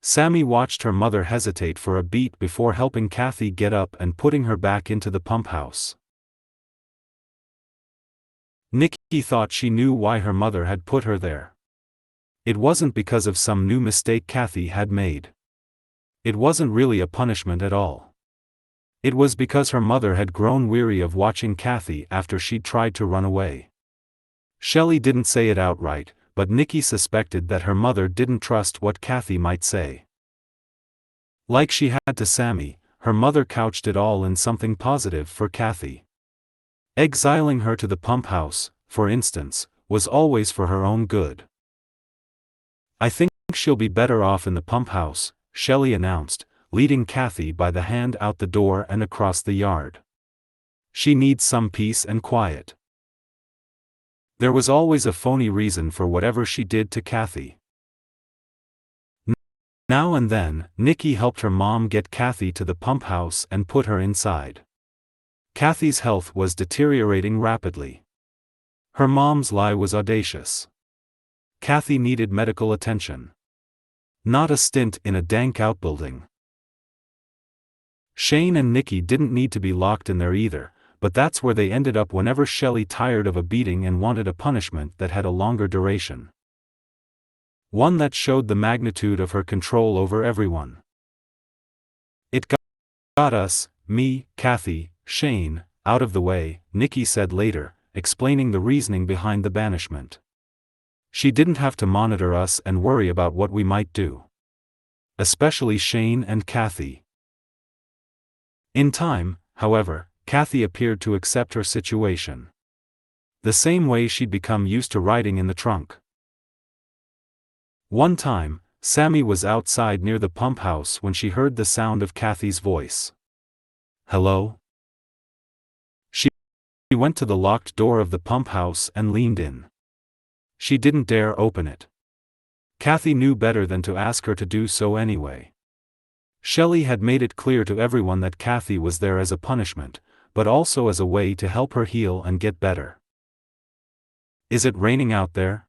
Sammy watched her mother hesitate for a beat before helping Kathy get up and putting her back into the pump house. Nikki thought she knew why her mother had put her there. It wasn't because of some new mistake Kathy had made. It wasn't really a punishment at all. It was because her mother had grown weary of watching Kathy after she'd tried to run away. Shelley didn't say it outright, but Nikki suspected that her mother didn't trust what Kathy might say. Like she had to Sammy, her mother couched it all in something positive for Kathy. Exiling her to the pump house, for instance, was always for her own good. "I think she'll be better off in the pump house," Shelley announced, leading Kathy by the hand out the door and across the yard. "She needs some peace and quiet." There was always a phony reason for whatever she did to Kathy. Now and then, Nikki helped her mom get Kathy to the pump house and put her inside. Kathy's health was deteriorating rapidly. Her mom's lie was audacious. Kathy needed medical attention. Not a stint in a dank outbuilding. Shane and Nikki didn't need to be locked in there either, but that's where they ended up whenever Shelley tired of a beating and wanted a punishment that had a longer duration. One that showed the magnitude of her control over everyone. It got us, me, Kathy, Shane, out of the way, Nikki said later, explaining the reasoning behind the banishment. She didn't have to monitor us and worry about what we might do. Especially Shane and Kathy. In time, however, Kathy appeared to accept her situation. The same way she'd become used to riding in the trunk. One time, Sammy was outside near the pump house when she heard the sound of Kathy's voice. Hello? She went to the locked door of the pump house and leaned in. She didn't dare open it. Kathy knew better than to ask her to do so anyway. Shelley had made it clear to everyone that Kathy was there as a punishment, but also as a way to help her heal and get better. Is it raining out there?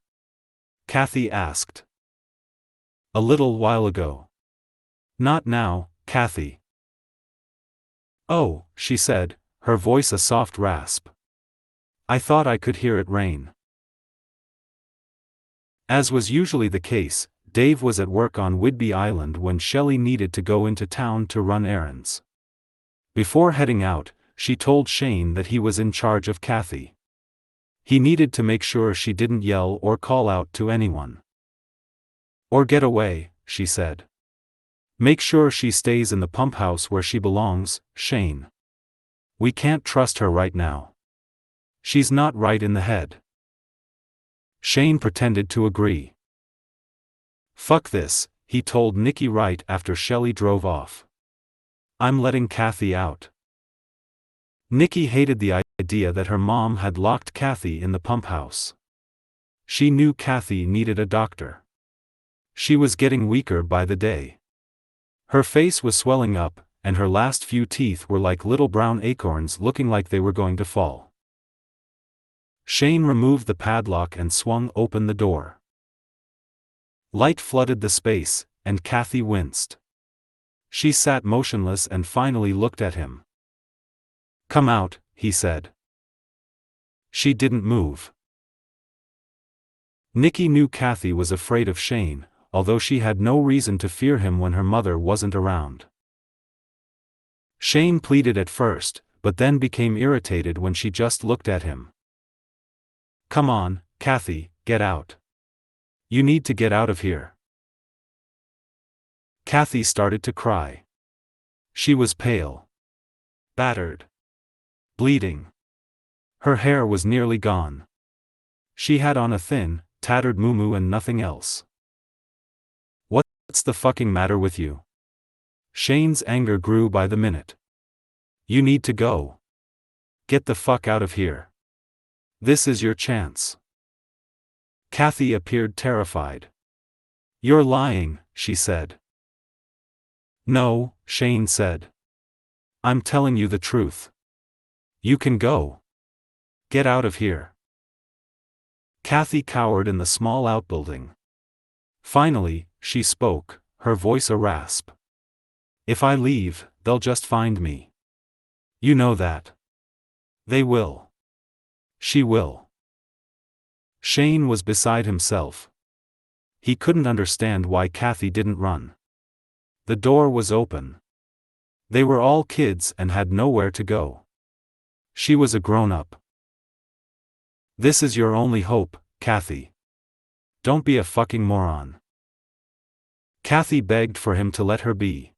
Kathy asked. A little while ago. Not now, Kathy. Oh, she said, her voice a soft rasp. I thought I could hear it rain. As was usually the case, Dave was at work on Whidbey Island when Shelley needed to go into town to run errands. Before heading out, she told Shane that he was in charge of Kathy. He needed to make sure she didn't yell or call out to anyone. Or get away, she said. Make sure she stays in the pump house where she belongs, Shane. We can't trust her right now. She's not right in the head. Shane pretended to agree. Fuck this, he told Nikki right after Shelley drove off. I'm letting Kathy out. Nikki hated the idea that her mom had locked Kathy in the pump house. She knew Kathy needed a doctor. She was getting weaker by the day. Her face was swelling up, and her last few teeth were like little brown acorns looking like they were going to fall. Shane removed the padlock and swung open the door. Light flooded the space, and Kathy winced. She sat motionless and finally looked at him. Come out, he said. She didn't move. Nikki knew Kathy was afraid of Shane, although she had no reason to fear him when her mother wasn't around. Shane pleaded at first, but then became irritated when she just looked at him. Come on, Kathy, get out. You need to get out of here. Kathy started to cry. She was pale. Battered. Bleeding. Her hair was nearly gone. She had on a thin, tattered muumuu and nothing else. What's the fucking matter with you? Shane's anger grew by the minute. You need to go. Get the fuck out of here. This is your chance. Kathy appeared terrified. You're lying, she said. No, Shane said. I'm telling you the truth. You can go. Get out of here. Kathy cowered in the small outbuilding. Finally, she spoke, her voice a rasp. If I leave, they'll just find me. You know that. They will. She will. Shane was beside himself. He couldn't understand why Kathy didn't run. The door was open. They were all kids and had nowhere to go. She was a grown-up. This is your only hope, Kathy. Don't be a fucking moron. Kathy begged for him to let her be.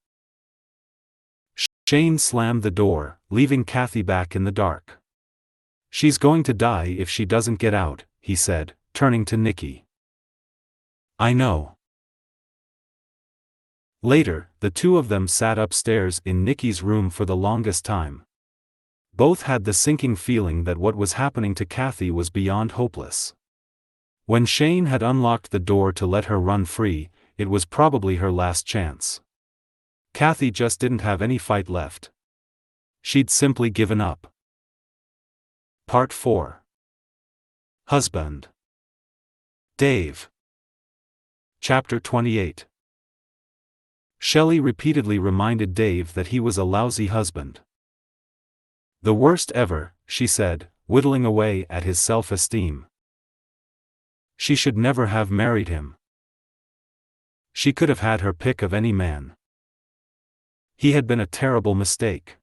Shane slammed the door, leaving Kathy back in the dark. She's going to die if she doesn't get out, he said, turning to Nikki. I know. Later, the two of them sat upstairs in Nikki's room for the longest time. Both had the sinking feeling that what was happening to Kathy was beyond hopeless. When Shane had unlocked the door to let her run free, it was probably her last chance. Kathy just didn't have any fight left. She'd simply given up. Part 4. Husband. Dave. Chapter 28. Shelley repeatedly reminded Dave that he was a lousy husband. The worst ever, she said, whittling away at his self-esteem. She should never have married him. She could have had her pick of any man. He had been a terrible mistake.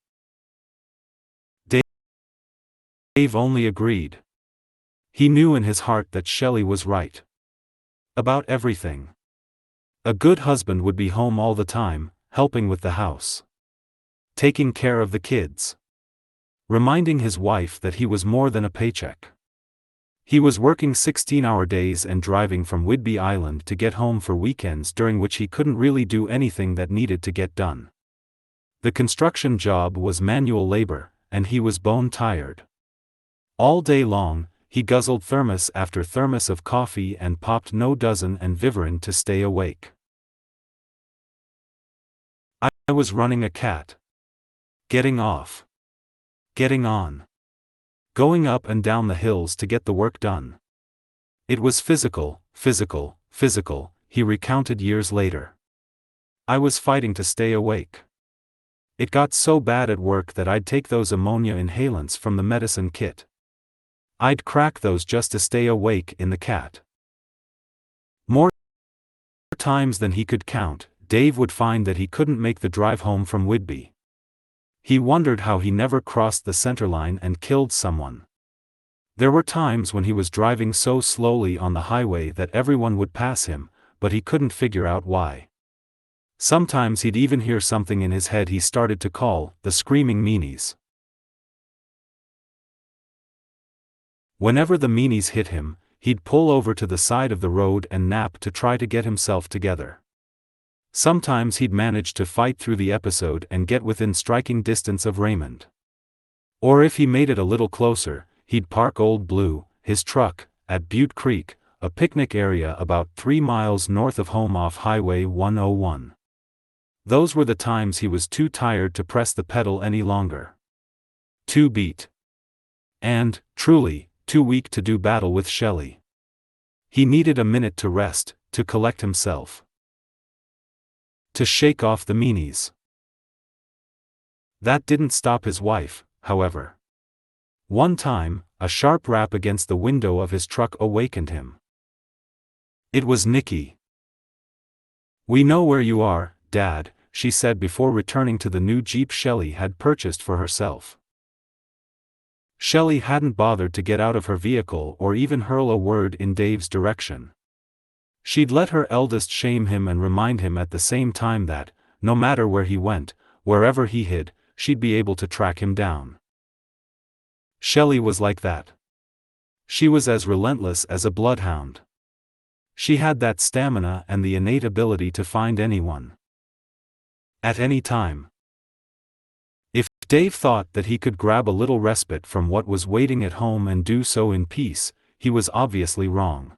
Dave only agreed. He knew in his heart that Shelley was right. About everything. A good husband would be home all the time, helping with the house. Taking care of the kids. Reminding his wife that he was more than a paycheck. He was working 16-hour days and driving from Whidbey Island to get home for weekends during which he couldn't really do anything that needed to get done. The construction job was manual labor, and he was bone tired. All day long, he guzzled thermos after thermos of coffee and popped No Dozen and Vivarin to stay awake. I was running a cat. Getting off. Getting on. Going up and down the hills to get the work done. It was physical, he recounted years later. I was fighting to stay awake. It got so bad at work that I'd take those ammonia inhalants from the medicine kit. I'd crack those just to stay awake in the cat. More times than he could count, Dave would find that he couldn't make the drive home from Whidbey. He wondered how he never crossed the center line and killed someone. There were times when he was driving so slowly on the highway that everyone would pass him, but he couldn't figure out why. Sometimes he'd even hear something in his head he started to call the screaming meanies. Whenever the meanies hit him, he'd pull over to the side of the road and nap to try to get himself together. Sometimes he'd manage to fight through the episode and get within striking distance of Raymond. Or if he made it a little closer, he'd park Old Blue, his truck, at Butte Creek, a picnic area about 3 miles north of home off Highway 101. Those were the times he was too tired to press the pedal any longer. Too beat. And, truly, too weak to do battle with Shelley. He needed a minute to rest, to collect himself. To shake off the meanies. That didn't stop his wife, however. One time, a sharp rap against the window of his truck awakened him. It was Nikki. "We know where you are, Dad," she said before returning to the new Jeep Shelley had purchased for herself. Shelley hadn't bothered to get out of her vehicle or even hurl a word in Dave's direction. She'd let her eldest shame him and remind him at the same time that, no matter where he went, wherever he hid, she'd be able to track him down. Shelley was like that. She was as relentless as a bloodhound. She had that stamina and the innate ability to find anyone. At any time. If Dave thought that he could grab a little respite from what was waiting at home and do so in peace, he was obviously wrong.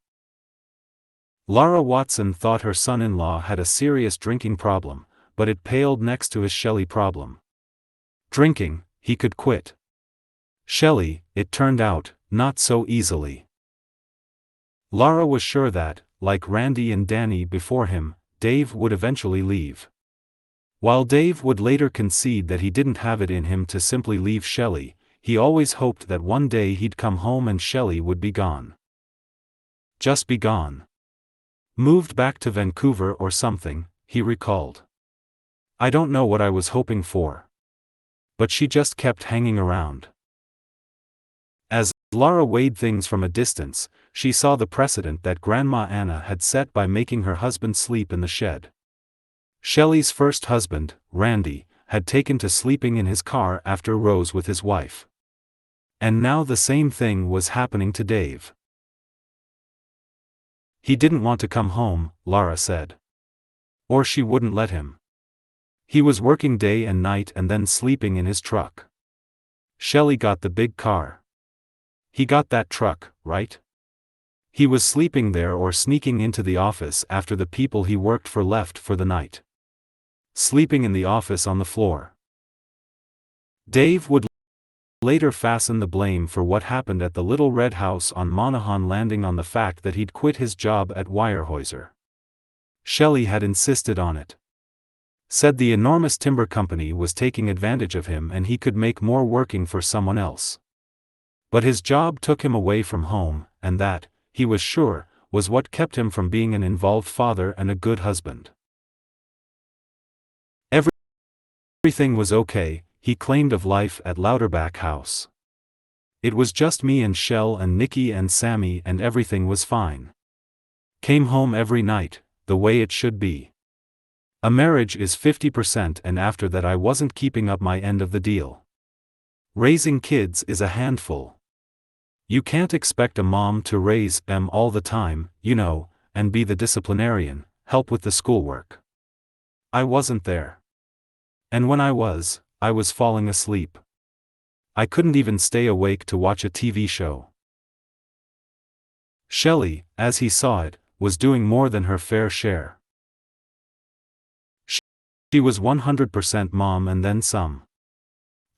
Laura Watson thought her son-in-law had a serious drinking problem, but it paled next to his Shelley problem. Drinking, he could quit. Shelley, it turned out, not so easily. Laura was sure that, like Randy and Danny before him, Dave would eventually leave. While Dave would later concede that he didn't have it in him to simply leave Shelley, he always hoped that one day he'd come home and Shelley would be gone. Just be gone. Moved back to Vancouver or something, he recalled. I don't know what I was hoping for. But she just kept hanging around. As Laura weighed things from a distance, she saw the precedent that Grandma Anna had set by making her husband sleep in the shed. Shelley's first husband, Randy, had taken to sleeping in his car after Rose with his wife. And now the same thing was happening to Dave. He didn't want to come home, Laura said. Or she wouldn't let him. He was working day and night and then sleeping in his truck. Shelley got the big car. He got that truck, right? He was sleeping there or sneaking into the office after the people he worked for left for the night. Sleeping in the office on the floor. Dave would later fasten the blame for what happened at the Little Red House on Monaghan Landing on the fact that he'd quit his job at Weyerhaeuser. Shelley had insisted on it. Said the enormous timber company was taking advantage of him and he could make more working for someone else. But his job took him away from home, and that, he was sure, was what kept him from being an involved father and a good husband. Everything was okay, he claimed of life at Louderback House. It was just me and Shell and Nikki and Sammy and everything was fine. Came home every night, the way it should be. A marriage is 50% and after that I wasn't keeping up my end of the deal. Raising kids is a handful. You can't expect a mom to raise them all the time, you know, and be the disciplinarian, help with the schoolwork. I wasn't there. And when I was falling asleep. I couldn't even stay awake to watch a TV show. Shelley, as he saw it, was doing more than her fair share. She was 100% mom and then some.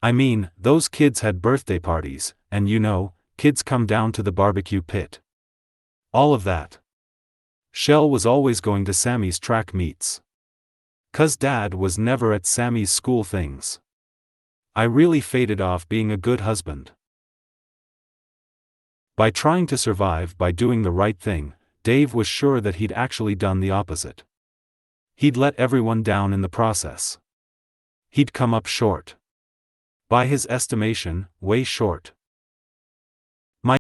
I mean, those kids had birthday parties, and you know, kids come down to the barbecue pit. All of that. Shell was always going to Sammy's track meets. 'Cause Dad was never at Sammy's school things. I really faded off being a good husband. By trying to survive by doing the right thing, Dave was sure that he'd actually done the opposite. He'd let everyone down in the process. He'd come up short. By his estimation, way short. My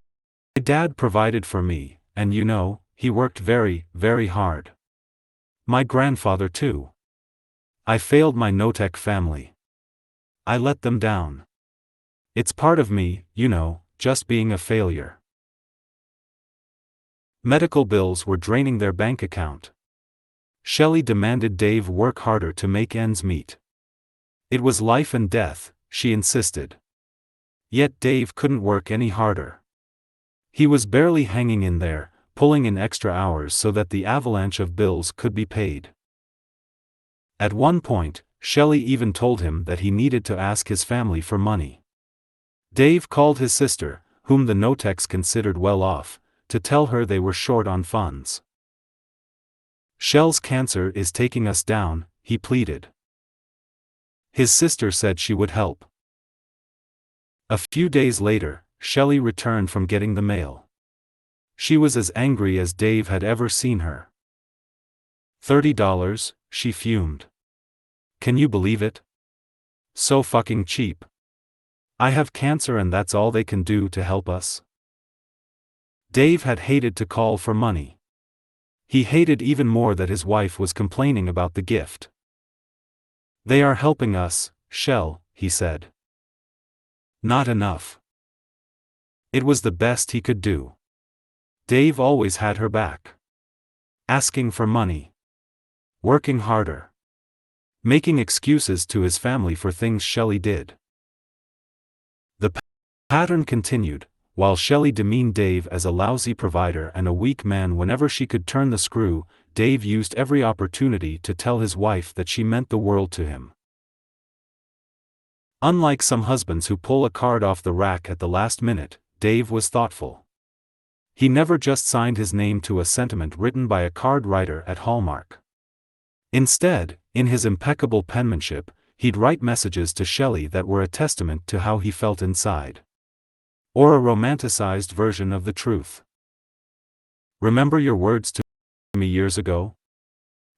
dad provided for me, and you know, he worked very, very hard. My grandfather too. I failed my no-tech family. I let them down. It's part of me, you know, just being a failure. Medical bills were draining their bank account. Shelley demanded Dave work harder to make ends meet. It was life and death, she insisted. Yet Dave couldn't work any harder. He was barely hanging in there, pulling in extra hours so that the avalanche of bills could be paid. At one point, Shelley even told him that he needed to ask his family for money. Dave called his sister, whom the no-techs considered well off, to tell her they were short on funds. Shell's cancer is taking us down, he pleaded. His sister said she would help. A few days later, Shelley returned from getting the mail. She was as angry as Dave had ever seen her. $30, she fumed. Can you believe it? So fucking cheap. I have cancer and that's all they can do to help us. Dave had hated to call for money. He hated even more that his wife was complaining about the gift. They are helping us, Shell, he said. Not enough. It was the best he could do. Dave always had her back. Asking for money. Working harder. Making excuses to his family for things Shelley did. The pattern continued, while Shelley demeaned Dave as a lousy provider and a weak man whenever she could turn the screw. Dave used every opportunity to tell his wife that she meant the world to him. Unlike some husbands who pull a card off the rack at the last minute, Dave was thoughtful. He never just signed his name to a sentiment written by a card writer at Hallmark. Instead, in his impeccable penmanship, he'd write messages to Shelley that were a testament to how he felt inside. Or a romanticized version of the truth. Remember your words to me years ago?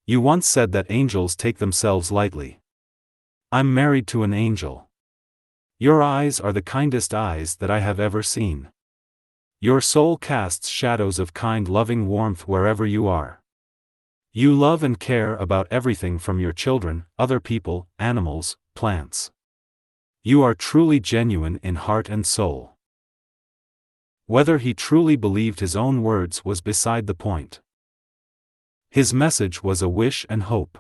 You once said that angels take themselves lightly. I'm married to an angel. Your eyes are the kindest eyes that I have ever seen. Your soul casts shadows of kind loving warmth wherever you are. You love and care about everything from your children, other people, animals, plants. You are truly genuine in heart and soul. Whether he truly believed his own words was beside the point. His message was a wish and hope.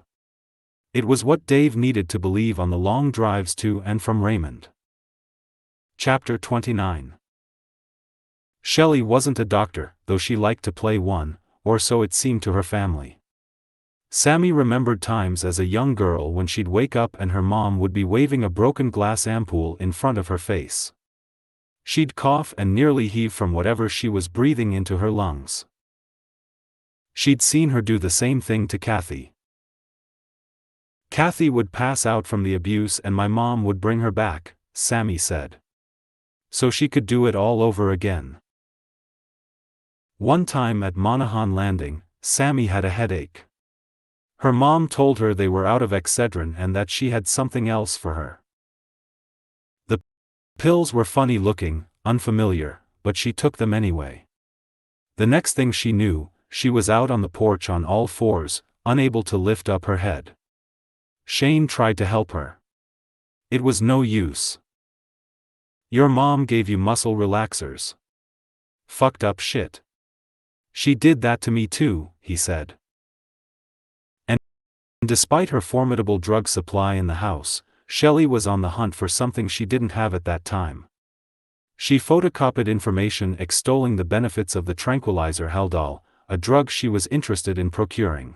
It was what Dave needed to believe on the long drives to and from Raymond. Chapter 29. Shelley wasn't a doctor, though she liked to play one, or so it seemed to her family. Sammy remembered times as a young girl when she'd wake up and her mom would be waving a broken glass ampoule in front of her face. She'd cough and nearly heave from whatever she was breathing into her lungs. She'd seen her do the same thing to Kathy. Kathy would pass out from the abuse and my mom would bring her back, Sammy said. So she could do it all over again. One time at Monaghan Landing, Sammy had a headache. Her mom told her they were out of Excedrin and that she had something else for her. The pills were funny looking, unfamiliar, but she took them anyway. The next thing she knew, she was out on the porch on all fours, unable to lift up her head. Shane tried to help her. It was no use. Your mom gave you muscle relaxers. Fucked up shit. She did that to me too, he said. And despite her formidable drug supply in the house, Shelley was on the hunt for something she didn't have at that time. She photocopied information extolling the benefits of the tranquilizer Haldol, a drug she was interested in procuring.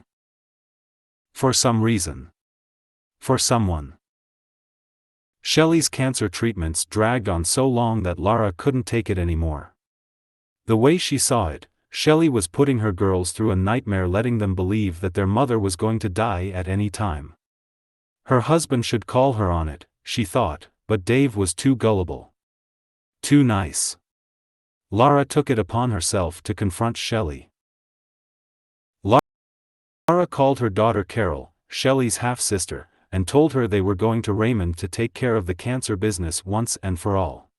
For some reason. For someone. Shelley's cancer treatments dragged on so long that Lara couldn't take it anymore. The way she saw it, Shelley was putting her girls through a nightmare, letting them believe that their mother was going to die at any time. Her husband should call her on it, she thought, but Dave was too gullible. Too nice. Lara took it upon herself to confront Shelley. Lara called her daughter Carol, Shelley's half-sister, and told her they were going to Raymond to take care of the cancer business once and for all.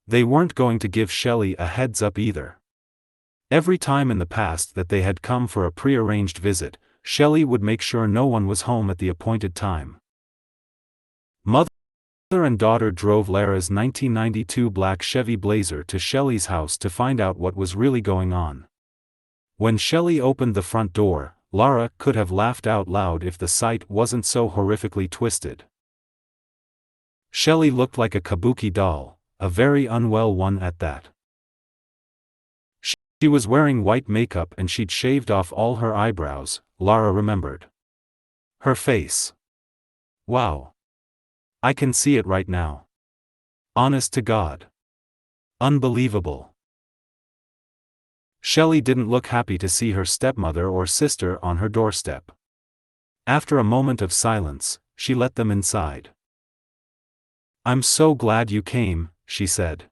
They weren't going to give Shelley a heads up either. Every time in the past that they had come for a pre-arranged visit, Shelley would make sure no one was home at the appointed time. Mother and daughter drove Lara's 1992 black Chevy Blazer to Shelley's house to find out what was really going on. When Shelley opened the front door, Lara could have laughed out loud if the sight wasn't so horrifically twisted. Shelley looked like a kabuki doll, a very unwell one at that. She was wearing white makeup and she'd shaved off all her eyebrows, Lara remembered. Her face. Wow. I can see it right now. Honest to God. Unbelievable. Shelley didn't look happy to see her stepmother or sister on her doorstep. After a moment of silence, she let them inside. I'm so glad you came, she said.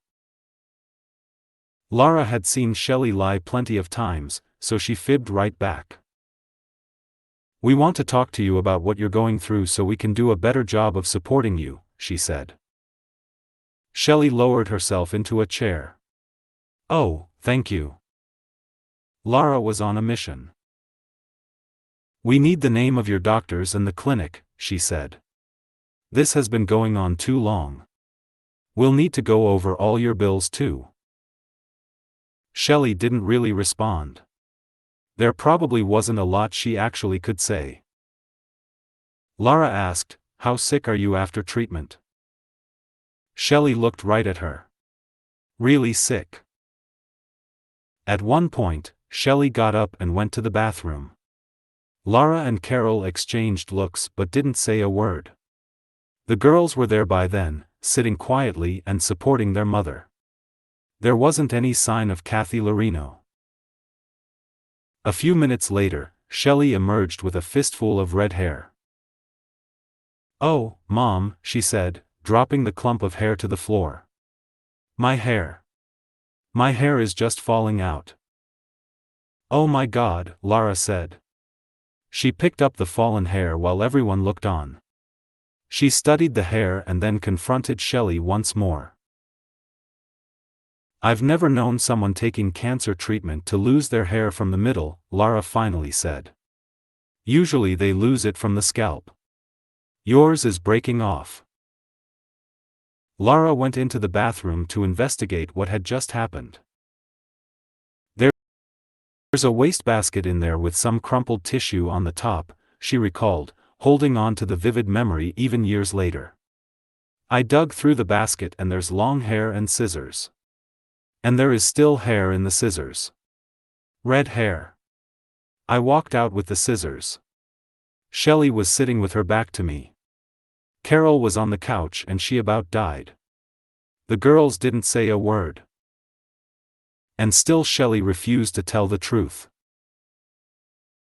Lara had seen Shelley lie plenty of times, so she fibbed right back. We want to talk to you about what you're going through so we can do a better job of supporting you, she said. Shelley lowered herself into a chair. Oh, thank you. Lara was on a mission. We need the name of your doctors and the clinic, she said. This has been going on too long. We'll need to go over all your bills too. Shelley didn't really respond. There probably wasn't a lot she actually could say. Lara asked, how sick are you after treatment? Shelley looked right at her. Really sick. At one point, Shelley got up and went to the bathroom. Lara and Carol exchanged looks but didn't say a word. The girls were there by then, sitting quietly and supporting their mother. There wasn't any sign of Kathy Lorino. A few minutes later, Shelley emerged with a fistful of red hair. Oh, Mom, she said, dropping the clump of hair to the floor. My hair. My hair is just falling out. Oh my God, Lara said. She picked up the fallen hair while everyone looked on. She studied the hair and then confronted Shelley once more. I've never known someone taking cancer treatment to lose their hair from the middle, Lara finally said. Usually they lose it from the scalp. Yours is breaking off. Lara went into the bathroom to investigate what had just happened. There's a wastebasket in there with some crumpled tissue on the top, she recalled, holding on to the vivid memory even years later. I dug through the basket and there's long hair and scissors. And there is still hair in the scissors. Red hair. I walked out with the scissors. Shelley was sitting with her back to me. Carol was on the couch and she about died. The girls didn't say a word. And still Shelley refused to tell the truth.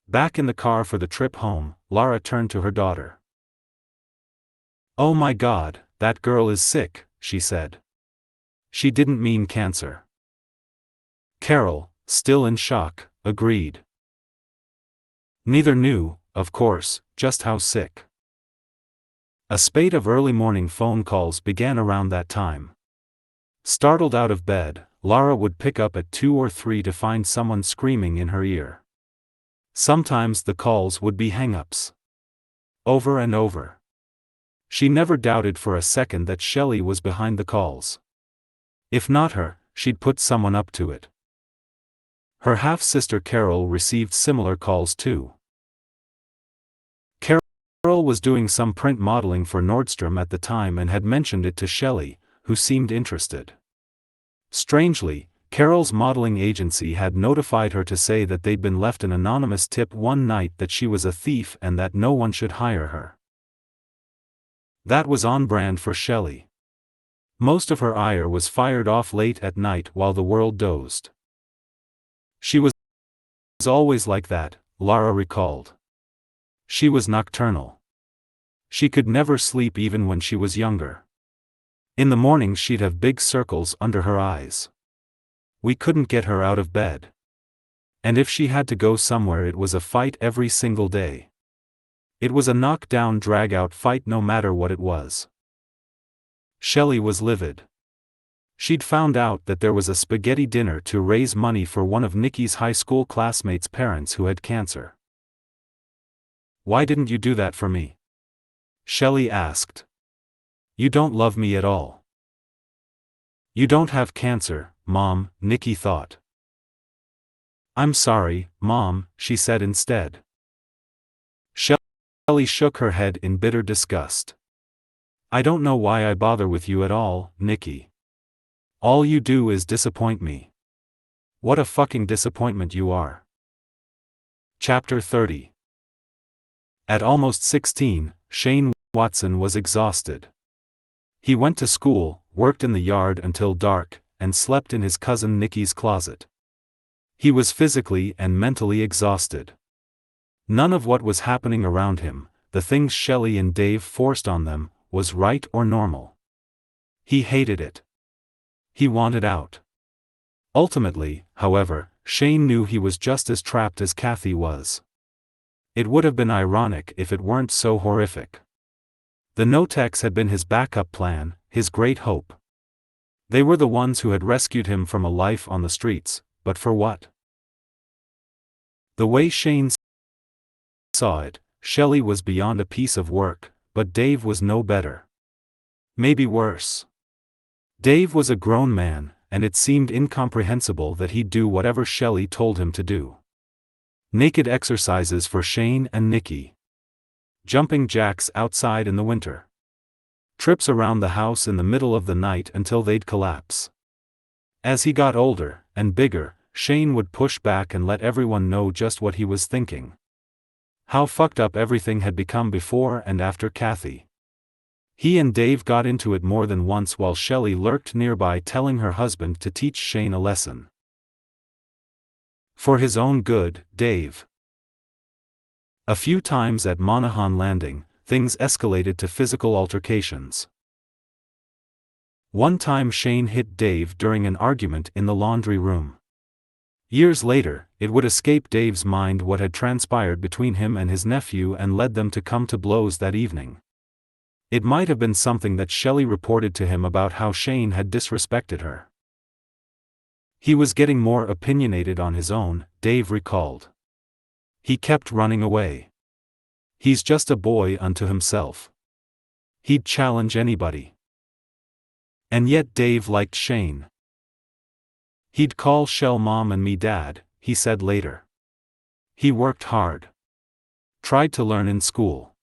Back in the car for the trip home, Lara turned to her daughter. "Oh my God, that girl is sick," she said. "She didn't mean cancer." Carol, still in shock, agreed. Neither knew, of course, just how sick. A spate of early morning phone calls began around that time. Startled out of bed, Lara would pick up at 2 or 3 to find someone screaming in her ear. Sometimes the calls would be hang-ups. Over and over. She never doubted for a second that Shelley was behind the calls. If not her, she'd put someone up to it. Her half-sister Carol received similar calls too. Carol was doing some print modeling for Nordstrom at the time and had mentioned it to Shelley, who seemed interested. Strangely, Carol's modeling agency had notified her to say that they'd been left an anonymous tip one night that she was a thief and that no one should hire her. That was on brand for Shelley. Most of her ire was fired off late at night while the world dozed. She was always like that, Lara recalled. She was nocturnal. She could never sleep even when she was younger. In the mornings she'd have big circles under her eyes. We couldn't get her out of bed. And if she had to go somewhere it was a fight every single day. It was a knock-down drag-out fight no matter what it was. Shelley was livid. She'd found out that there was a spaghetti dinner to raise money for one of Nikki's high school classmates' parents who had cancer. "Why didn't you do that for me?" Shelley asked. "You don't love me at all." "You don't have cancer, Mom," Nikki thought. "I'm sorry, Mom," she said instead. Shelley shook her head in bitter disgust. "I don't know why I bother with you at all, Nikki. All you do is disappoint me. What a fucking disappointment you are." Chapter 30. At almost 16, Shane Watson was exhausted. He went to school, worked in the yard until dark, and slept in his cousin Nikki's closet. He was physically and mentally exhausted. None of what was happening around him, the things Shelley and Dave forced on them, was right or normal. He hated it. He wanted out. Ultimately, however, Shane knew he was just as trapped as Kathy was. It would have been ironic if it weren't so horrific. The No-Techs had been his backup plan, his great hope. They were the ones who had rescued him from a life on the streets, but for what? The way Shane saw it, Shelley was beyond a piece of work, but Dave was no better. Maybe worse. Dave was a grown man, and it seemed incomprehensible that he'd do whatever Shelley told him to do. Naked exercises for Shane and Nikki. Jumping jacks outside in the winter. Trips around the house in the middle of the night until they'd collapse. As he got older, and bigger, Shane would push back and let everyone know just what he was thinking. How fucked up everything had become before and after Kathy. He and Dave got into it more than once while Shelley lurked nearby telling her husband to teach Shane a lesson. For his own good, Dave. A few times at Monaghan Landing, things escalated to physical altercations. One time Shane hit Dave during an argument in the laundry room. Years later, it would escape Dave's mind what had transpired between him and his nephew and led them to come to blows that evening. It might have been something that Shelley reported to him about how Shane had disrespected her. He was getting more opinionated on his own, Dave recalled. He kept running away. He's just a boy unto himself. He'd challenge anybody. And yet Dave liked Shane. He'd call Shell Mom and me Dad, he said later. He worked hard. Tried to learn in school.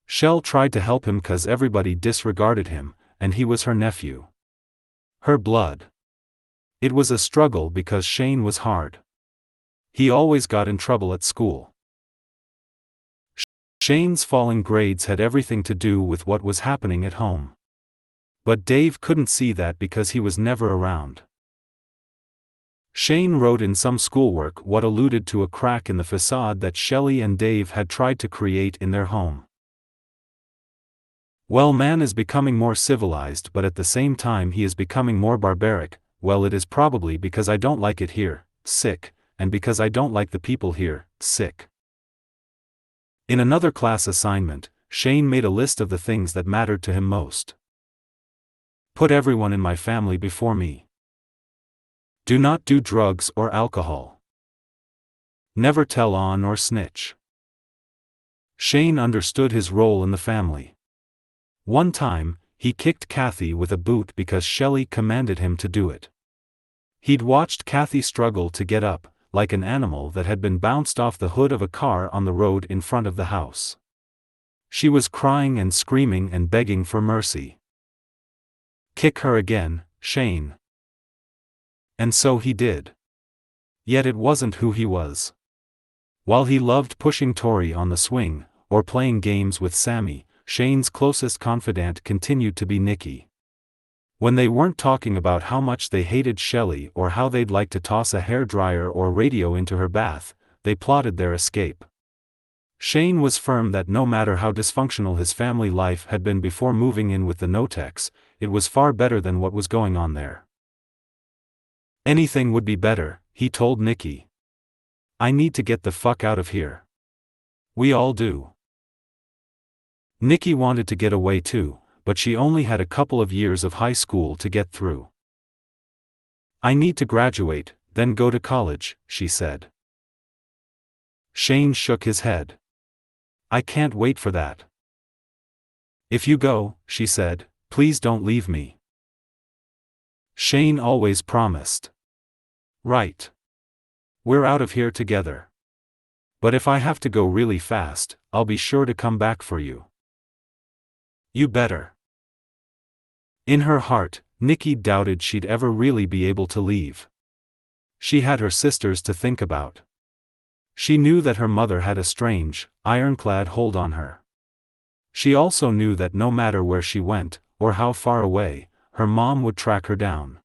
Shell tried to help him 'cause everybody disregarded him, and he was her nephew. Her blood. It was a struggle because Shane was hard. He always got in trouble at school. Shane's falling grades had everything to do with what was happening at home. But Dave couldn't see that because he was never around. Shane wrote in some schoolwork what alluded to a crack in the facade that Shelley and Dave had tried to create in their home. Well, man is becoming more civilized, but at the same time he is becoming more barbaric. Well, it is probably because I don't like it here, sick, and because I don't like the people here, sick. In another class assignment, Shane made a list of the things that mattered to him most. Put everyone in my family before me. Do not do drugs or alcohol. Never tell on or snitch. Shane understood his role in the family. One time, he kicked Kathy with a boot because Shelley commanded him to do it. He'd watched Kathy struggle to get up, like an animal that had been bounced off the hood of a car on the road in front of the house. She was crying and screaming and begging for mercy. Kick her again, Shane. And so he did. Yet it wasn't who he was. While he loved pushing Tori on the swing, or playing games with Sammy, Shane's closest confidant continued to be Nikki. When they weren't talking about how much they hated Shelley or how they'd like to toss a hairdryer or radio into her bath, they plotted their escape. Shane was firm that no matter how dysfunctional his family life had been before moving in with the Notex, it was far better than what was going on there. Anything would be better, he told Nikki. I need to get the fuck out of here. We all do. Nikki wanted to get away too, but she only had a couple of years of high school to get through. I need to graduate, then go to college, she said. Shane shook his head. I can't wait for that. If you go, she said, please don't leave me. Shane always promised. Right. We're out of here together. But if I have to go really fast, I'll be sure to come back for you. You better. In her heart, Nikki doubted she'd ever really be able to leave. She had her sisters to think about. She knew that her mother had a strange, ironclad hold on her. She also knew that no matter where she went, or how far away, her mom would track her down.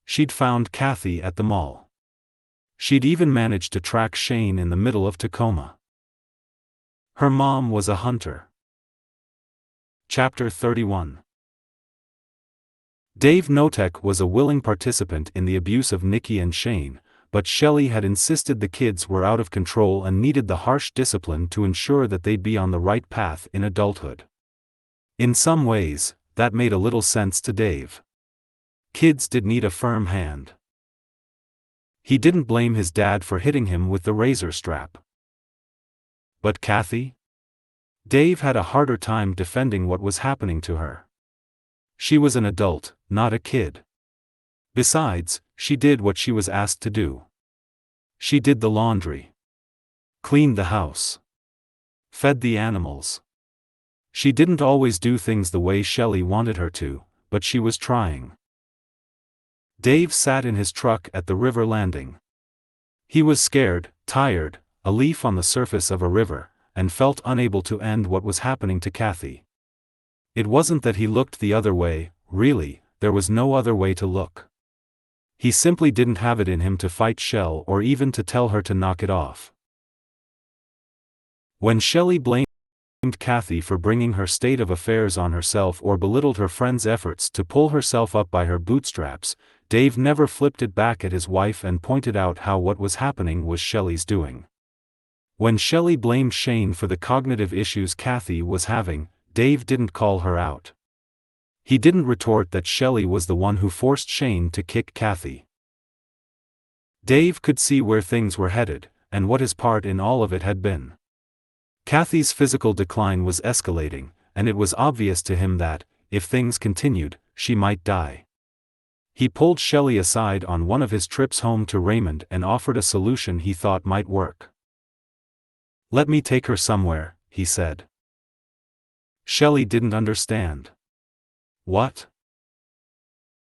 She'd found Kathy at the mall. She'd even managed to track Shane in the middle of Tacoma. Her mom was a hunter. Chapter 31. Dave Notek was a willing participant in the abuse of Nikki and Shane, but Shelley had insisted the kids were out of control and needed the harsh discipline to ensure that they'd be on the right path in adulthood. In some ways, that made a little sense to Dave. Kids did need a firm hand. He didn't blame his dad for hitting him with the razor strap. But Kathy? Dave had a harder time defending what was happening to her. She was an adult, not a kid. Besides, she did what she was asked to do. She did the laundry. Cleaned the house. Fed the animals. She didn't always do things the way Shelley wanted her to, but she was trying. Dave sat in his truck at the river landing. He was scared, tired, a leaf on the surface of a river, and felt unable to end what was happening to Kathy. It wasn't that he looked the other way, really, there was no other way to look. He simply didn't have it in him to fight Shell or even to tell her to knock it off. When Shelley blamed Kathy for bringing her state of affairs on herself or belittled her friend's efforts to pull herself up by her bootstraps, Dave never flipped it back at his wife and pointed out how what was happening was Shelley's doing. When Shelley blamed Shane for the cognitive issues Kathy was having, Dave didn't call her out. He didn't retort that Shelley was the one who forced Shane to kick Kathy. Dave could see where things were headed, and what his part in all of it had been. Kathy's physical decline was escalating, and it was obvious to him that, if things continued, she might die. He pulled Shelley aside on one of his trips home to Raymond and offered a solution he thought might work. Let me take her somewhere, he said. Shelley didn't understand. What?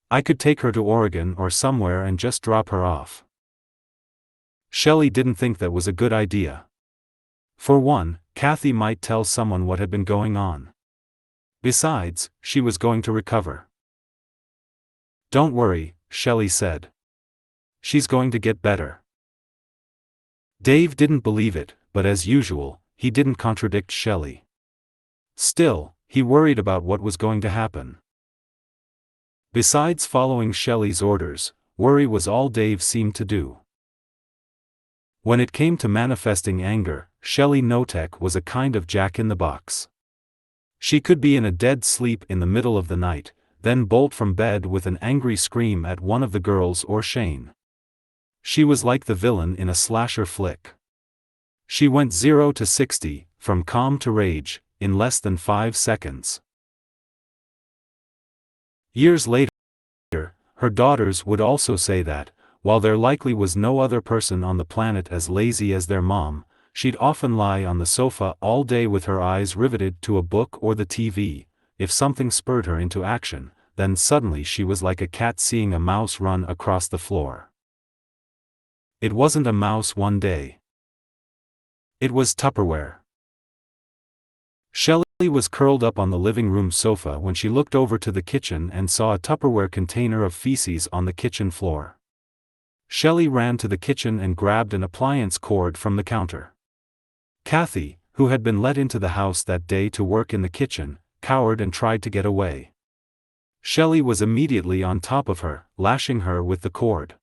I could take her to Oregon or somewhere and just drop her off. Shelley didn't think that was a good idea. For one, Kathy might tell someone what had been going on. Besides, she was going to recover. Don't worry, Shelley said. She's going to get better. Dave didn't believe it, but as usual, he didn't contradict Shelley. Still, he worried about what was going to happen. Besides following Shelley's orders, worry was all Dave seemed to do. When it came to manifesting anger, Shelley Notek was a kind of jack-in-the-box. She could be in a dead sleep in the middle of the night, then bolt from bed with an angry scream at one of the girls or Shane. She was like the villain in a slasher flick. She went 0 to 60, from calm to rage, in less than 5 seconds. Years later, her daughters would also say that, while there likely was no other person on the planet as lazy as their mom, she'd often lie on the sofa all day with her eyes riveted to a book or the TV. If something spurred her into action, then suddenly she was like a cat seeing a mouse run across the floor. It wasn't a mouse one day. It was Tupperware. Shelley was curled up on the living room sofa when she looked over to the kitchen and saw a Tupperware container of feces on the kitchen floor. Shelley ran to the kitchen and grabbed an appliance cord from the counter. Kathy, who had been let into the house that day to work in the kitchen, cowered and tried to get away. Shelley was immediately on top of her, lashing her with the cord.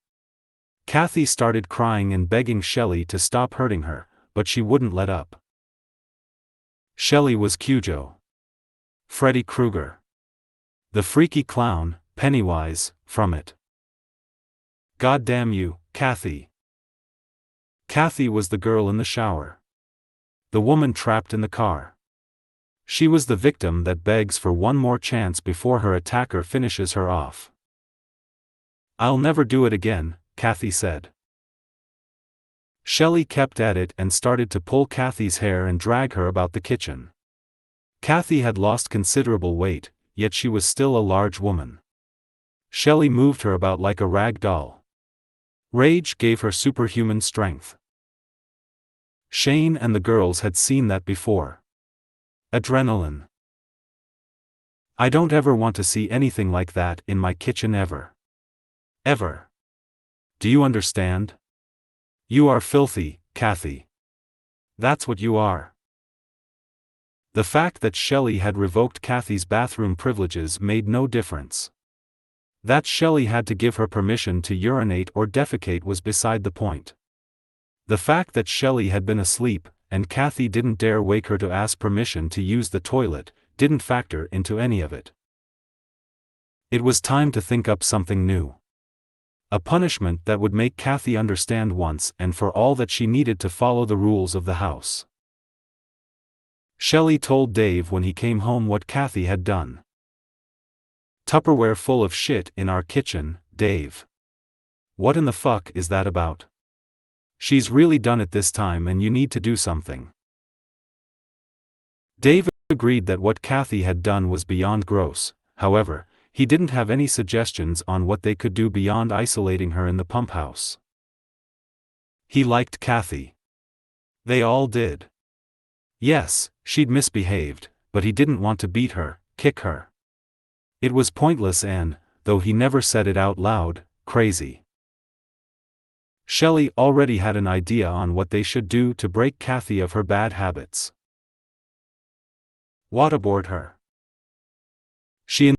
Kathy started crying and begging Shelley to stop hurting her, but she wouldn't let up. Shelley was Cujo. Freddy Krueger. The freaky clown, Pennywise, from It. God damn you, Kathy. Kathy was the girl in the shower. The woman trapped in the car. She was the victim that begs for one more chance before her attacker finishes her off. I'll never do it again, Kathy said. Shelley kept at it and started to pull Kathy's hair and drag her about the kitchen. Kathy had lost considerable weight, yet she was still a large woman. Shelley moved her about like a rag doll. Rage gave her superhuman strength. Shane and the girls had seen that before. Adrenaline. I don't ever want to see anything like that in my kitchen ever. Ever. Do you understand? You are filthy, Kathy. That's what you are. The fact that Shelley had revoked Kathy's bathroom privileges made no difference. That Shelley had to give her permission to urinate or defecate was beside the point. The fact that Shelley had been asleep, and Kathy didn't dare wake her to ask permission to use the toilet, didn't factor into any of it. It was time to think up something new. A punishment that would make Kathy understand once and for all that she needed to follow the rules of the house. Shelley told Dave when he came home what Kathy had done. Tupperware full of shit in our kitchen, Dave. What in the fuck is that about? She's really done it this time and you need to do something. Dave agreed that what Kathy had done was beyond gross. However, he didn't have any suggestions on what they could do beyond isolating her in the pump house. He liked Kathy. They all did. Yes, she'd misbehaved, but he didn't want to beat her, kick her. It was pointless and, though he never said it out loud, crazy. Shelley already had an idea on what they should do to break Kathy of her bad habits. Waterboard her. She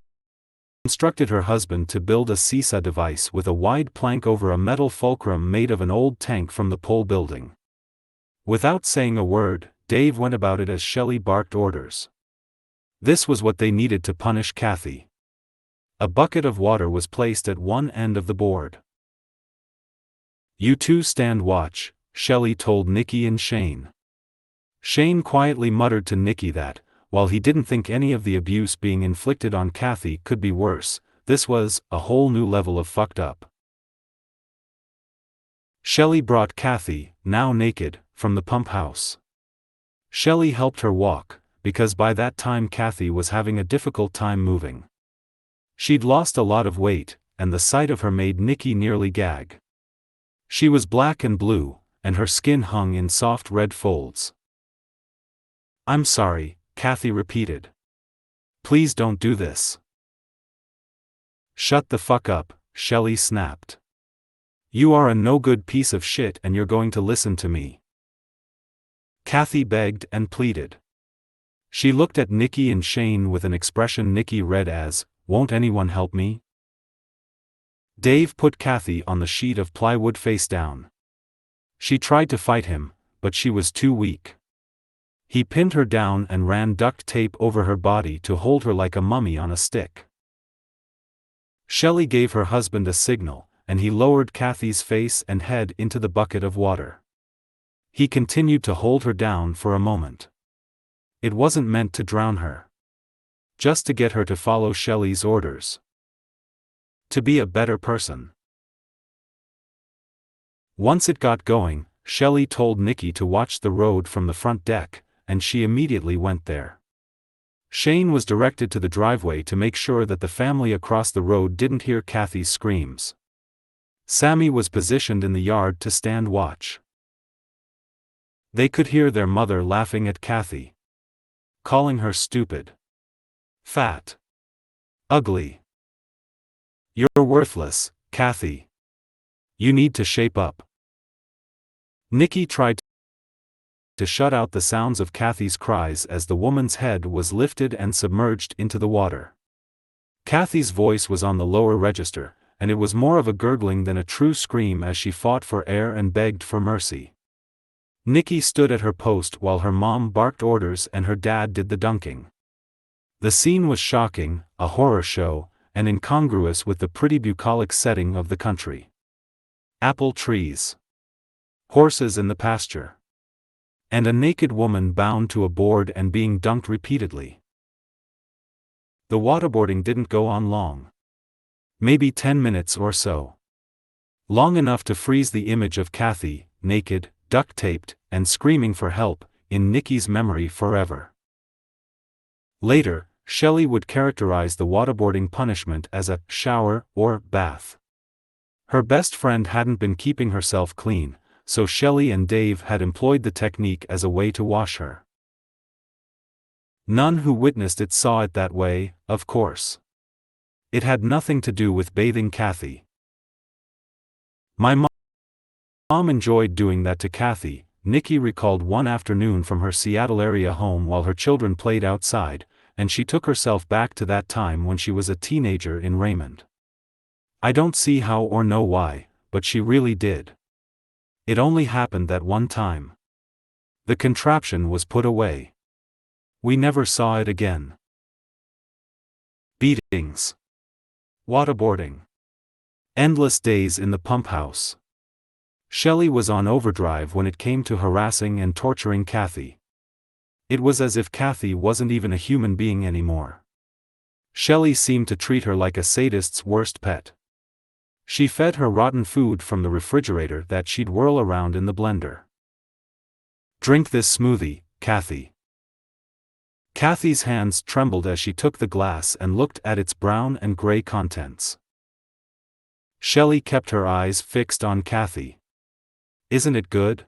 instructed her husband to build a seesaw device with a wide plank over a metal fulcrum made of an old tank from the pole building. Without saying a word, Dave went about it as Shelley barked orders. This was what they needed to punish Kathy. A bucket of water was placed at one end of the board. You two stand watch, Shelley told Nikki and Shane. Shane quietly muttered to Nikki that, while he didn't think any of the abuse being inflicted on Kathy could be worse, this was a whole new level of fucked up. Shelley brought Kathy, now naked, from the pump house. Shelley helped her walk, because by that time Kathy was having a difficult time moving. She'd lost a lot of weight, and the sight of her made Nikki nearly gag. She was black and blue, and her skin hung in soft red folds. I'm sorry, Kathy repeated. Please don't do this. Shut the fuck up, Shelley snapped. You are a no-good piece of shit and you're going to listen to me. Kathy begged and pleaded. She looked at Nikki and Shane with an expression Nikki read as, "Won't anyone help me?" Dave put Kathy on the sheet of plywood face down. She tried to fight him, but she was too weak. He pinned her down and ran duct tape over her body to hold her like a mummy on a stick. Shelley gave her husband a signal, and he lowered Kathy's face and head into the bucket of water. He continued to hold her down for a moment. It wasn't meant to drown her. Just to get her to follow Shelley's orders. To be a better person. Once it got going, Shelley told Nikki to watch the road from the front deck, and she immediately went there. Shane was directed to the driveway to make sure that the family across the road didn't hear Kathy's screams. Sammy was positioned in the yard to stand watch. They could hear their mother laughing at Kathy. Calling her stupid. Fat. Ugly. "You're worthless, Kathy. You need to shape up." Nikki tried to shut out the sounds of Kathy's cries as the woman's head was lifted and submerged into the water. Kathy's voice was on the lower register, and it was more of a gurgling than a true scream as she fought for air and begged for mercy. Nikki stood at her post while her mom barked orders and her dad did the dunking. The scene was shocking, a horror show, and incongruous with the pretty bucolic setting of the country. Apple trees. Horses in the pasture. And a naked woman bound to a board and being dunked repeatedly. The waterboarding didn't go on long. Maybe 10 minutes or so. Long enough to freeze the image of Kathy, naked, duct-taped, and screaming for help, in Nikki's memory forever. Later, Shelley would characterize the waterboarding punishment as a shower or bath. Her best friend hadn't been keeping herself clean, so Shelley and Dave had employed the technique as a way to wash her. None who witnessed it saw it that way, of course. It had nothing to do with bathing Kathy. "My mom enjoyed doing that to Kathy," Nikki recalled one afternoon from her Seattle area home while her children played outside, and she took herself back to that time when she was a teenager in Raymond. "I don't see how or know why, but she really did. It only happened that one time. The contraption was put away. We never saw it again." Beatings. Waterboarding. Endless days in the pump house. Shelley was on overdrive when it came to harassing and torturing Kathy. It was as if Kathy wasn't even a human being anymore. Shelley seemed to treat her like a sadist's worst pet. She fed her rotten food from the refrigerator that she'd whirl around in the blender. "Drink this smoothie, Kathy." Kathy's hands trembled as she took the glass and looked at its brown and gray contents. Shelley kept her eyes fixed on Kathy. "Isn't it good?"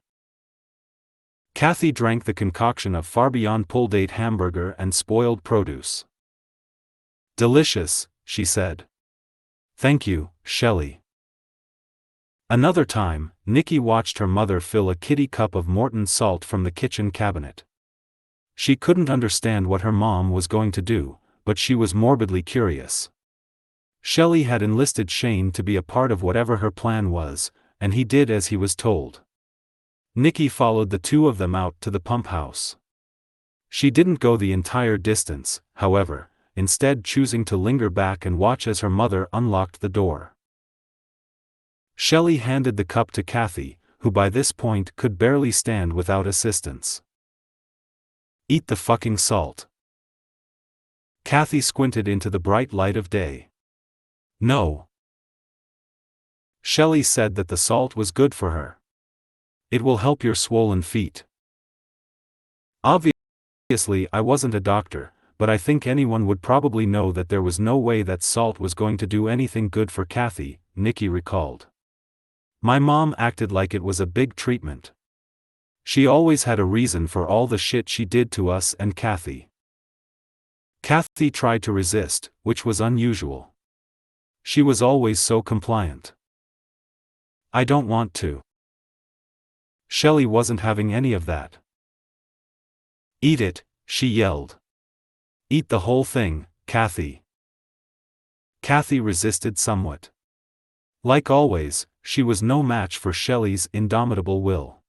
Kathy drank the concoction of far beyond pull-date hamburger and spoiled produce. "Delicious," she said. "Thank you, Shelley." Another time, Nikki watched her mother fill a kitty cup of Morton salt from the kitchen cabinet. She couldn't understand what her mom was going to do, but she was morbidly curious. Shelley had enlisted Shane to be a part of whatever her plan was, and he did as he was told. Nikki followed the two of them out to the pump house. She didn't go the entire distance, however, instead choosing to linger back and watch as her mother unlocked the door. Shelley handed the cup to Kathy, who by this point could barely stand without assistance. "Eat the fucking salt." Kathy squinted into the bright light of day. "No." Shelley said that the salt was good for her. "It will help your swollen feet." Obviously, I wasn't a doctor, but I think anyone would probably know that there was no way that salt was going to do anything good for Kathy, Nikki recalled. "My mom acted like it was a big treatment. She always had a reason for all the shit she did to us and Kathy." Kathy tried to resist, which was unusual. She was always so compliant. "I don't want to." Shelley wasn't having any of that. "Eat it, she yelled. "Eat the whole thing, Kathy." Kathy resisted somewhat. Like always, she was no match for Shelley's indomitable will.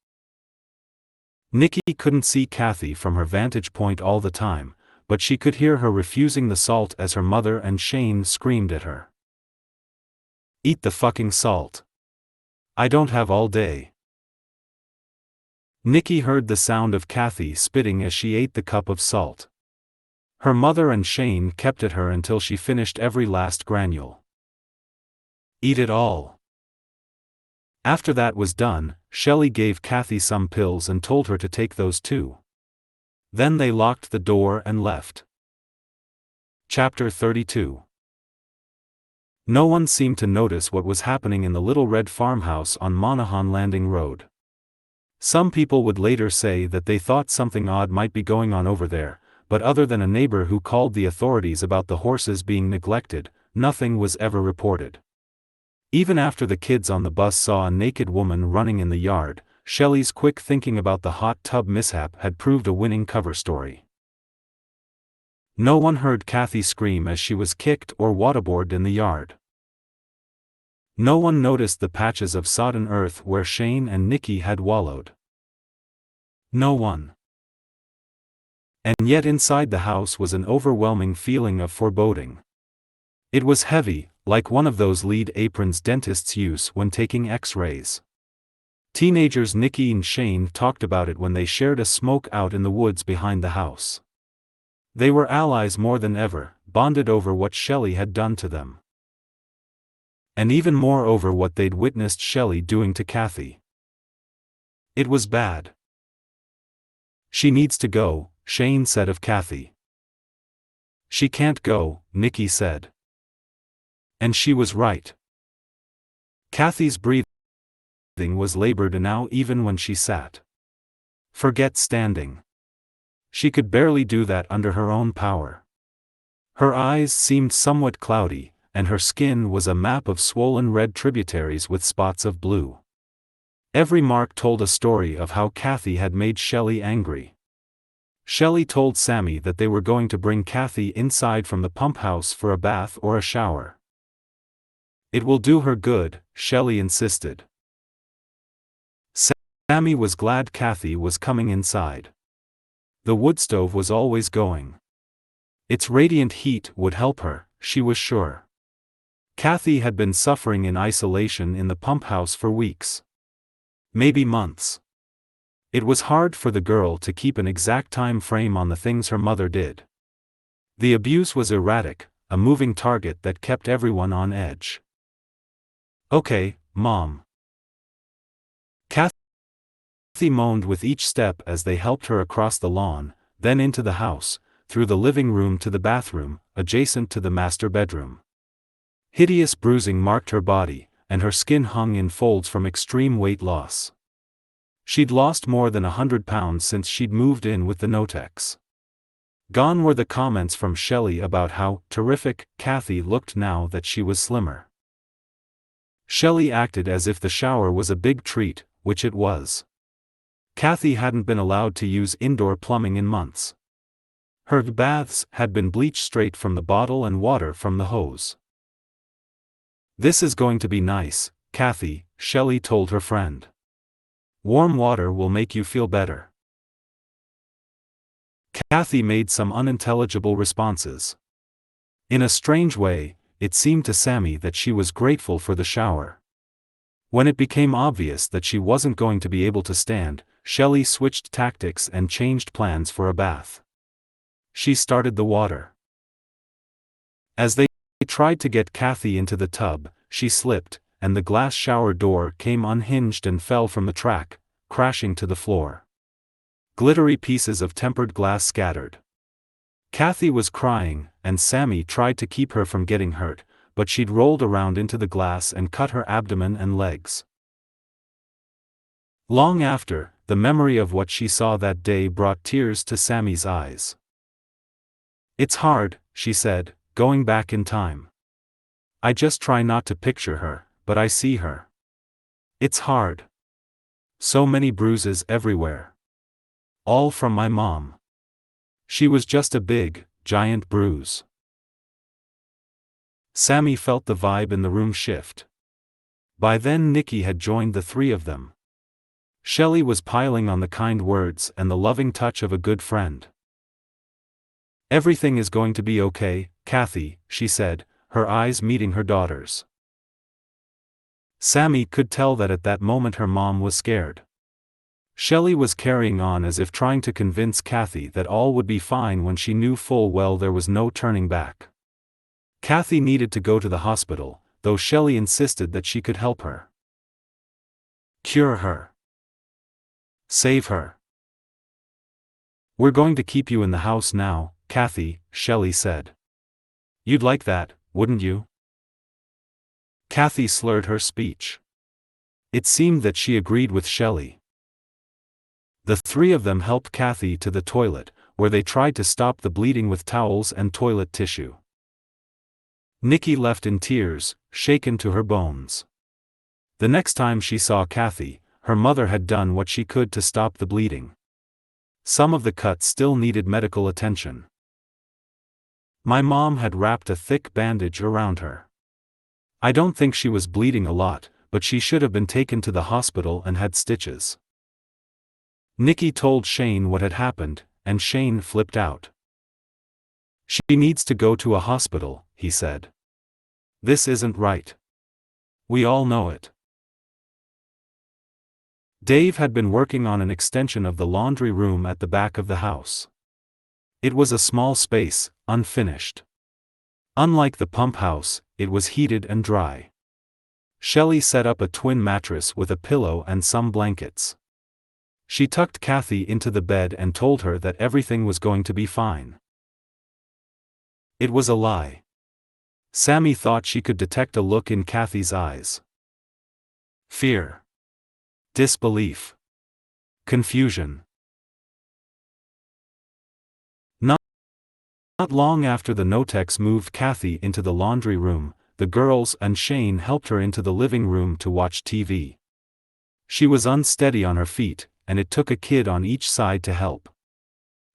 Nikki couldn't see Kathy from her vantage point all the time, but she could hear her refusing the salt as her mother and Shane screamed at her. "Eat the fucking salt. I don't have all day." Nikki heard the sound of Kathy spitting as she ate the cup of salt. Her mother and Shane kept at her until she finished every last granule. "Eat it all." After that was done, Shelley gave Kathy some pills and told her to take those too. Then they locked the door and left. Chapter 32. No one seemed to notice what was happening in the little red farmhouse on Monaghan Landing Road. Some people would later say that they thought something odd might be going on over there, but other than a neighbor who called the authorities about the horses being neglected, nothing was ever reported. Even after the kids on the bus saw a naked woman running in the yard, Shelley's quick thinking about the hot tub mishap had proved a winning cover story. No one heard Kathy scream as she was kicked or waterboarded in the yard. No one noticed the patches of sodden earth where Shane and Nikki had wallowed. No one. And yet inside the house was an overwhelming feeling of foreboding. It was heavy, like one of those lead aprons dentists use when taking X-rays. Teenagers Nikki and Shane talked about it when they shared a smoke out in the woods behind the house. They were allies more than ever, bonded over what Shelley had done to them. And even more over what they'd witnessed Shelley doing to Kathy. It was bad. "She needs to go," Shane said of Kathy. "She can't go," Nikki said. And she was right. Kathy's breathing was labored now even when she sat. Forget standing. She could barely do that under her own power. Her eyes seemed somewhat cloudy, and her skin was a map of swollen red tributaries with spots of blue. Every mark told a story of how Kathy had made Shelley angry. Shelley told Sammy that they were going to bring Kathy inside from the pump house for a bath or a shower. "It will do her good," Shelley insisted. Sammy was glad Kathy was coming inside. The wood stove was always going. Its radiant heat would help her, she was sure. Kathy had been suffering in isolation in the pump house for weeks. Maybe months. It was hard for the girl to keep an exact time frame on the things her mother did. The abuse was erratic, a moving target that kept everyone on edge. "Okay, Mom." Kathy moaned with each step as they helped her across the lawn, then into the house, through the living room to the bathroom, adjacent to the master bedroom. Hideous bruising marked her body, and her skin hung in folds from extreme weight loss. She'd lost more than 100 pounds since she'd moved in with the Notex. Gone were the comments from Shelley about how terrific Kathy looked now that she was slimmer. Shelley acted as if the shower was a big treat, which it was. Kathy hadn't been allowed to use indoor plumbing in months. Her baths had been bleached straight from the bottle and water from the hose. "This is going to be nice, Kathy," Shelley told her friend. "Warm water will make you feel better." Kathy made some unintelligible responses. In a strange way, it seemed to Sammy that she was grateful for the shower. When it became obvious that she wasn't going to be able to stand, Shelley switched tactics and changed plans for a bath. She started the water. As they tried to get Kathy into the tub, she slipped, and the glass shower door came unhinged and fell from the track, crashing to the floor. Glittery pieces of tempered glass scattered. Kathy was crying, and Sammy tried to keep her from getting hurt, but she'd rolled around into the glass and cut her abdomen and legs. Long after, the memory of what she saw that day brought tears to Sammy's eyes. "It's hard," she said, going back in time. "I just try not to picture her, but I see her. It's hard. So many bruises everywhere. All from my mom. She was just a big, giant bruise. Sammy felt the vibe in the room shift. By then Nikki had joined the three of them. Shelley was piling on the kind words and the loving touch of a good friend. "Everything is going to be okay, Kathy," she said, her eyes meeting her daughter's. Sammy could tell that at that moment her mom was scared. Shelley was carrying on as if trying to convince Kathy that all would be fine when she knew full well there was no turning back. Kathy needed to go to the hospital, though Shelley insisted that she could help her. Cure her. Save her. "We're going to keep you in the house now, Kathy," Shelley said. "You'd like that, wouldn't you?" Kathy slurred her speech. It seemed that she agreed with Shelley. The three of them helped Kathy to the toilet, where they tried to stop the bleeding with towels and toilet tissue. Nikki left in tears, shaken to her bones. The next time she saw Kathy, her mother had done what she could to stop the bleeding. Some of the cuts still needed medical attention. My mom had wrapped a thick bandage around her. I don't think she was bleeding a lot, but she should have been taken to the hospital and had stitches. Nikki told Shane what had happened, and Shane flipped out. "She needs to go to a hospital," he said. "This isn't right. We all know it." Dave had been working on an extension of the laundry room at the back of the house. It was a small space, unfinished. Unlike the pump house, it was heated and dry. Shelley set up a twin mattress with a pillow and some blankets. She tucked Kathy into the bed and told her that everything was going to be fine. It was a lie. Sammy thought she could detect a look in Kathy's eyes. Fear. Disbelief. Confusion. Not long after the Notex moved Kathy into the laundry room, the girls and Shane helped her into the living room to watch TV. She was unsteady on her feet, and it took a kid on each side to help.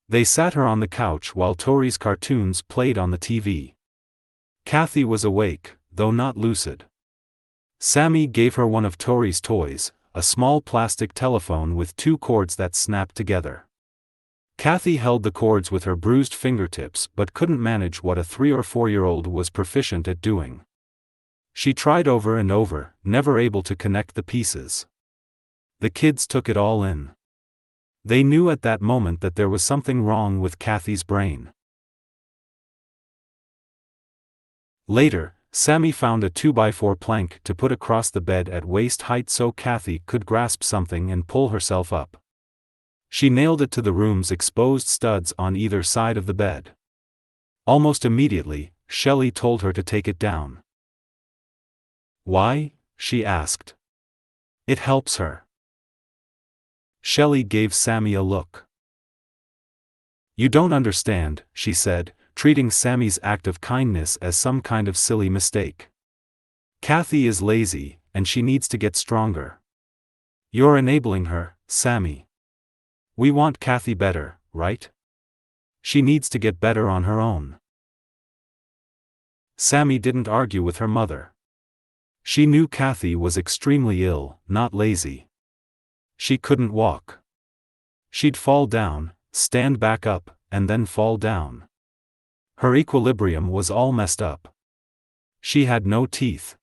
They sat her on the couch while Tori's cartoons played on the TV. Kathy was awake, though not lucid. Sammy gave her one of Tori's toys, a small plastic telephone with two cords that snapped together. Kathy held the cords with her bruised fingertips but couldn't manage what a 3 or 4-year-old was proficient at doing. She tried over and over, never able to connect the pieces. The kids took it all in. They knew at that moment that there was something wrong with Kathy's brain. Later, Sammy found a 2x4 plank to put across the bed at waist height so Kathy could grasp something and pull herself up. She nailed it to the room's exposed studs on either side of the bed. Almost immediately, Shelley told her to take it down. "Why?" she asked. "It helps her." Shelley gave Sammy a look. "You don't understand," she said, treating Sammy's act of kindness as some kind of silly mistake. "Kathy is lazy, and she needs to get stronger. You're enabling her, Sammy. We want Kathy better, right? She needs to get better on her own." Sammy didn't argue with her mother. She knew Kathy was extremely ill, not lazy. She couldn't walk. She'd fall down, stand back up, and then fall down. Her equilibrium was all messed up. She had no teeth.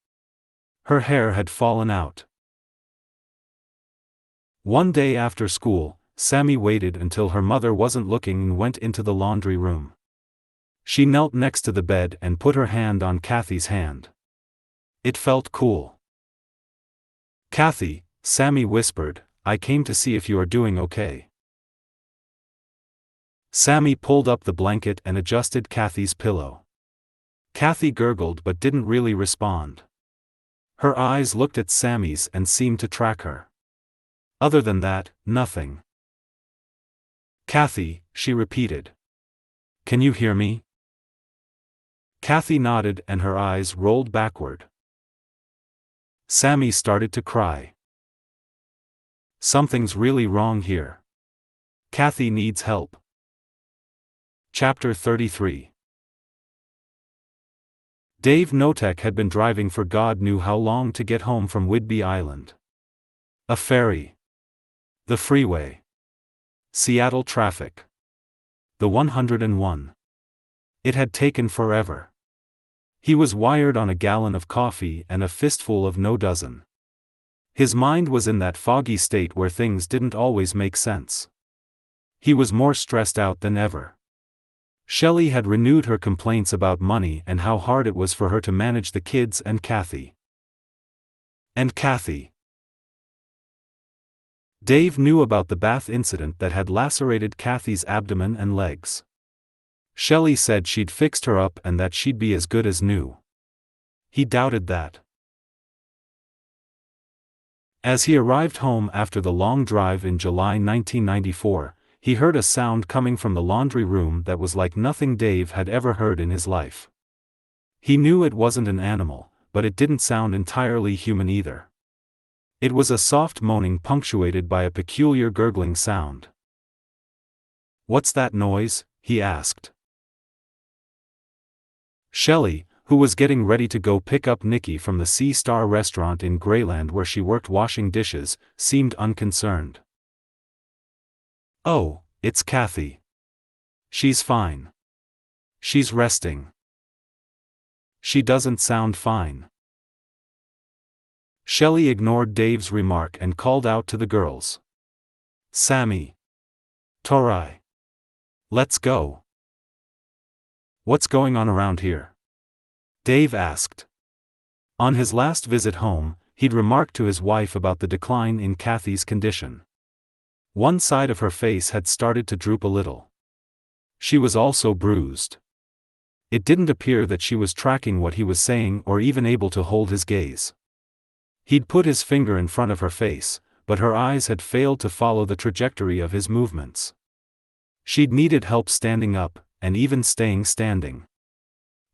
Her hair had fallen out. One day after school, Sammy waited until her mother wasn't looking and went into the laundry room. She knelt next to the bed and put her hand on Kathy's hand. It felt cool. "Kathy," Sammy whispered, "I came to see if you are doing okay." Sammy pulled up the blanket and adjusted Kathy's pillow. Kathy gurgled but didn't really respond. Her eyes looked at Sammy's and seemed to track her. Other than that, nothing. "Kathy," she repeated. "Can you hear me?" Kathy nodded and her eyes rolled backward. Sammy started to cry. "Something's really wrong here. Kathy needs help." Chapter 33. Dave Notek had been driving for God knew how long to get home from Whidbey Island. A ferry. The freeway. Seattle traffic. The 101. It had taken forever. He was wired on a gallon of coffee and a fistful of no dozen. His mind was in that foggy state where things didn't always make sense. He was more stressed out than ever. Shelley had renewed her complaints about money and how hard it was for her to manage the kids and Kathy. Dave knew about the bath incident that had lacerated Kathy's abdomen and legs. Shelley said she'd fixed her up and that she'd be as good as new. He doubted that. As he arrived home after the long drive in July 1994, he heard a sound coming from the laundry room that was like nothing Dave had ever heard in his life. He knew it wasn't an animal, but it didn't sound entirely human either. It was a soft moaning punctuated by a peculiar gurgling sound. "What's that noise?" he asked. Shelley, who was getting ready to go pick up Nikki from the Sea Star restaurant in Greyland where she worked washing dishes, seemed unconcerned. "Oh, it's Kathy. She's fine. She's resting. She doesn't sound fine." Shelley ignored Dave's remark and called out to the girls. "Sammy. Torai. Let's go." "What's going on around here?" Dave asked. On his last visit home, he'd remarked to his wife about the decline in Kathy's condition. One side of her face had started to droop a little. She was also bruised. It didn't appear that she was tracking what he was saying or even able to hold his gaze. He'd put his finger in front of her face, but her eyes had failed to follow the trajectory of his movements. She'd needed help standing up, and even staying standing.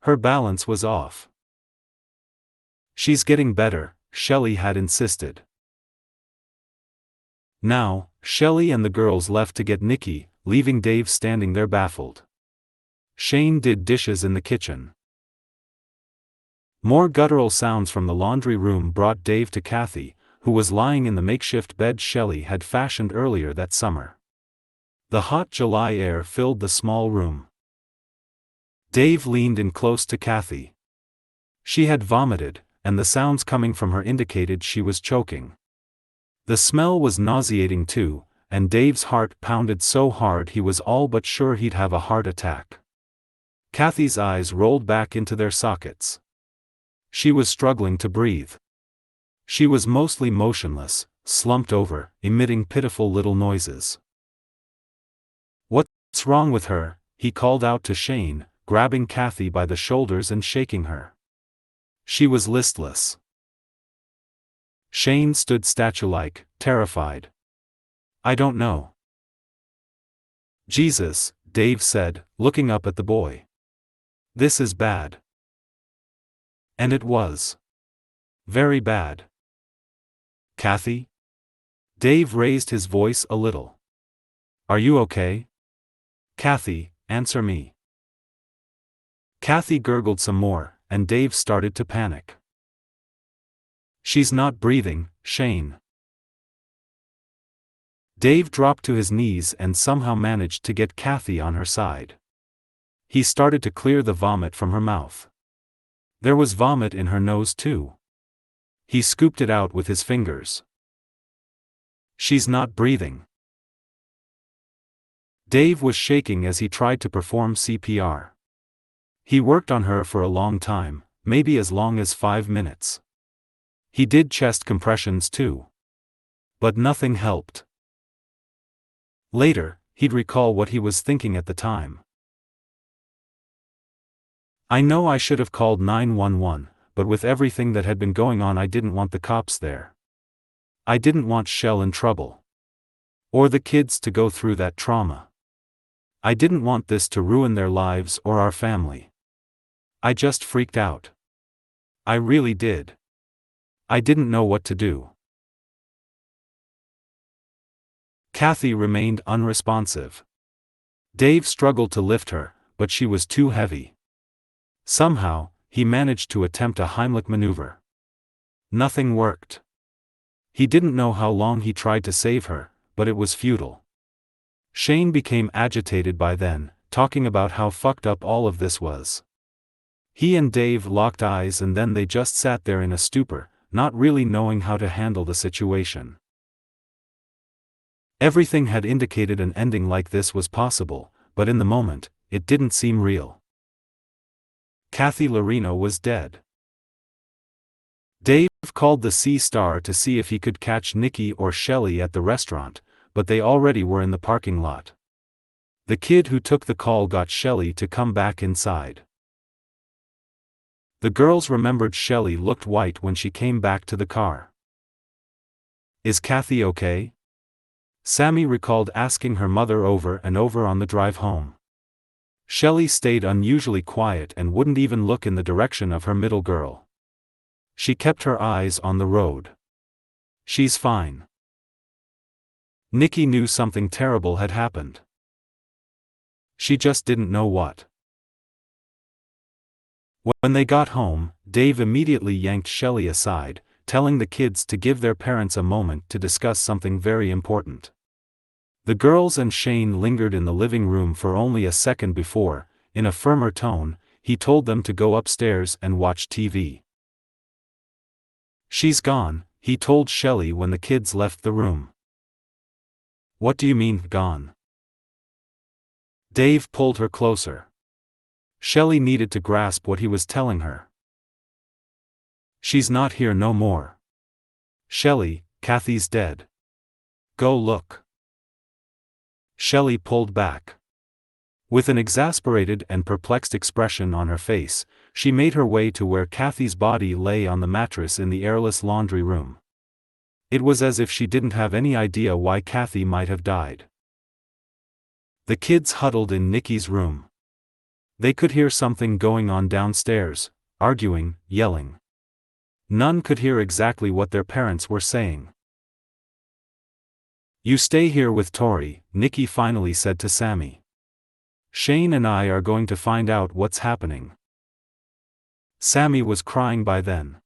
Her balance was off. "She's getting better," Shelley had insisted. Now, Shelley and the girls left to get Nikki, leaving Dave standing there baffled. Shane did dishes in the kitchen. More guttural sounds from the laundry room brought Dave to Kathy, who was lying in the makeshift bed Shelley had fashioned earlier that summer. The hot July air filled the small room. Dave leaned in close to Kathy. She had vomited, and the sounds coming from her indicated she was choking. The smell was nauseating too, and Dave's heart pounded so hard he was all but sure he'd have a heart attack. Kathy's eyes rolled back into their sockets. She was struggling to breathe. She was mostly motionless, slumped over, emitting pitiful little noises. "What's wrong with her?" he called out to Shane, grabbing Kathy by the shoulders and shaking her. She was listless. Shane stood statue-like, terrified. "I don't know." "Jesus," Dave said, looking up at the boy. "This is bad." And it was. Very bad. "Kathy?" Dave raised his voice a little. "Are you okay? Kathy, answer me." Kathy gurgled some more, and Dave started to panic. "She's not breathing, Shane." Dave dropped to his knees and somehow managed to get Kathy on her side. He started to clear the vomit from her mouth. There was vomit in her nose too. He scooped it out with his fingers. "She's not breathing." Dave was shaking as he tried to perform CPR. He worked on her for a long time, maybe as long as 5 minutes. He did chest compressions too. But nothing helped. Later, he'd recall what he was thinking at the time. "I know I should have called 911, but with everything that had been going on I didn't want the cops there. I didn't want Shell in trouble. Or the kids to go through that trauma. I didn't want this to ruin their lives or our family. I just freaked out. I really did. I didn't know what to do." Kathy remained unresponsive. Dave struggled to lift her, but she was too heavy. Somehow, he managed to attempt a Heimlich maneuver. Nothing worked. He didn't know how long he tried to save her, but it was futile. Shane became agitated by then, talking about how fucked up all of this was. He and Dave locked eyes and then they just sat there in a stupor, not really knowing how to handle the situation. Everything had indicated an ending like this was possible, but in the moment, it didn't seem real. Kathy Lorino was dead. Dave called the Sea Star to see if he could catch Nikki or Shelley at the restaurant, but they already were in the parking lot. The kid who took the call got Shelley to come back inside. The girls remembered Shelley looked white when she came back to the car. "Is Kathy okay?" Sammy recalled asking her mother over and over on the drive home. Shelley stayed unusually quiet and wouldn't even look in the direction of her middle girl. She kept her eyes on the road. "She's fine." Nikki knew something terrible had happened. She just didn't know what. When they got home, Dave immediately yanked Shelley aside, telling the kids to give their parents a moment to discuss something very important. The girls and Shane lingered in the living room for only a second before, in a firmer tone, he told them to go upstairs and watch TV. "She's gone," he told Shelley when the kids left the room. "What do you mean, gone?" Dave pulled her closer. Shelley needed to grasp what he was telling her. "She's not here no more. Shelley, Kathy's dead. Go look." Shelley pulled back. With an exasperated and perplexed expression on her face, she made her way to where Kathy's body lay on the mattress in the airless laundry room. It was as if she didn't have any idea why Kathy might have died. The kids huddled in Nikki's room. They could hear something going on downstairs, arguing, yelling. None could hear exactly what their parents were saying. "You stay here with Tori," Nikki finally said to Sammy. "Shane and I are going to find out what's happening." Sammy was crying by then.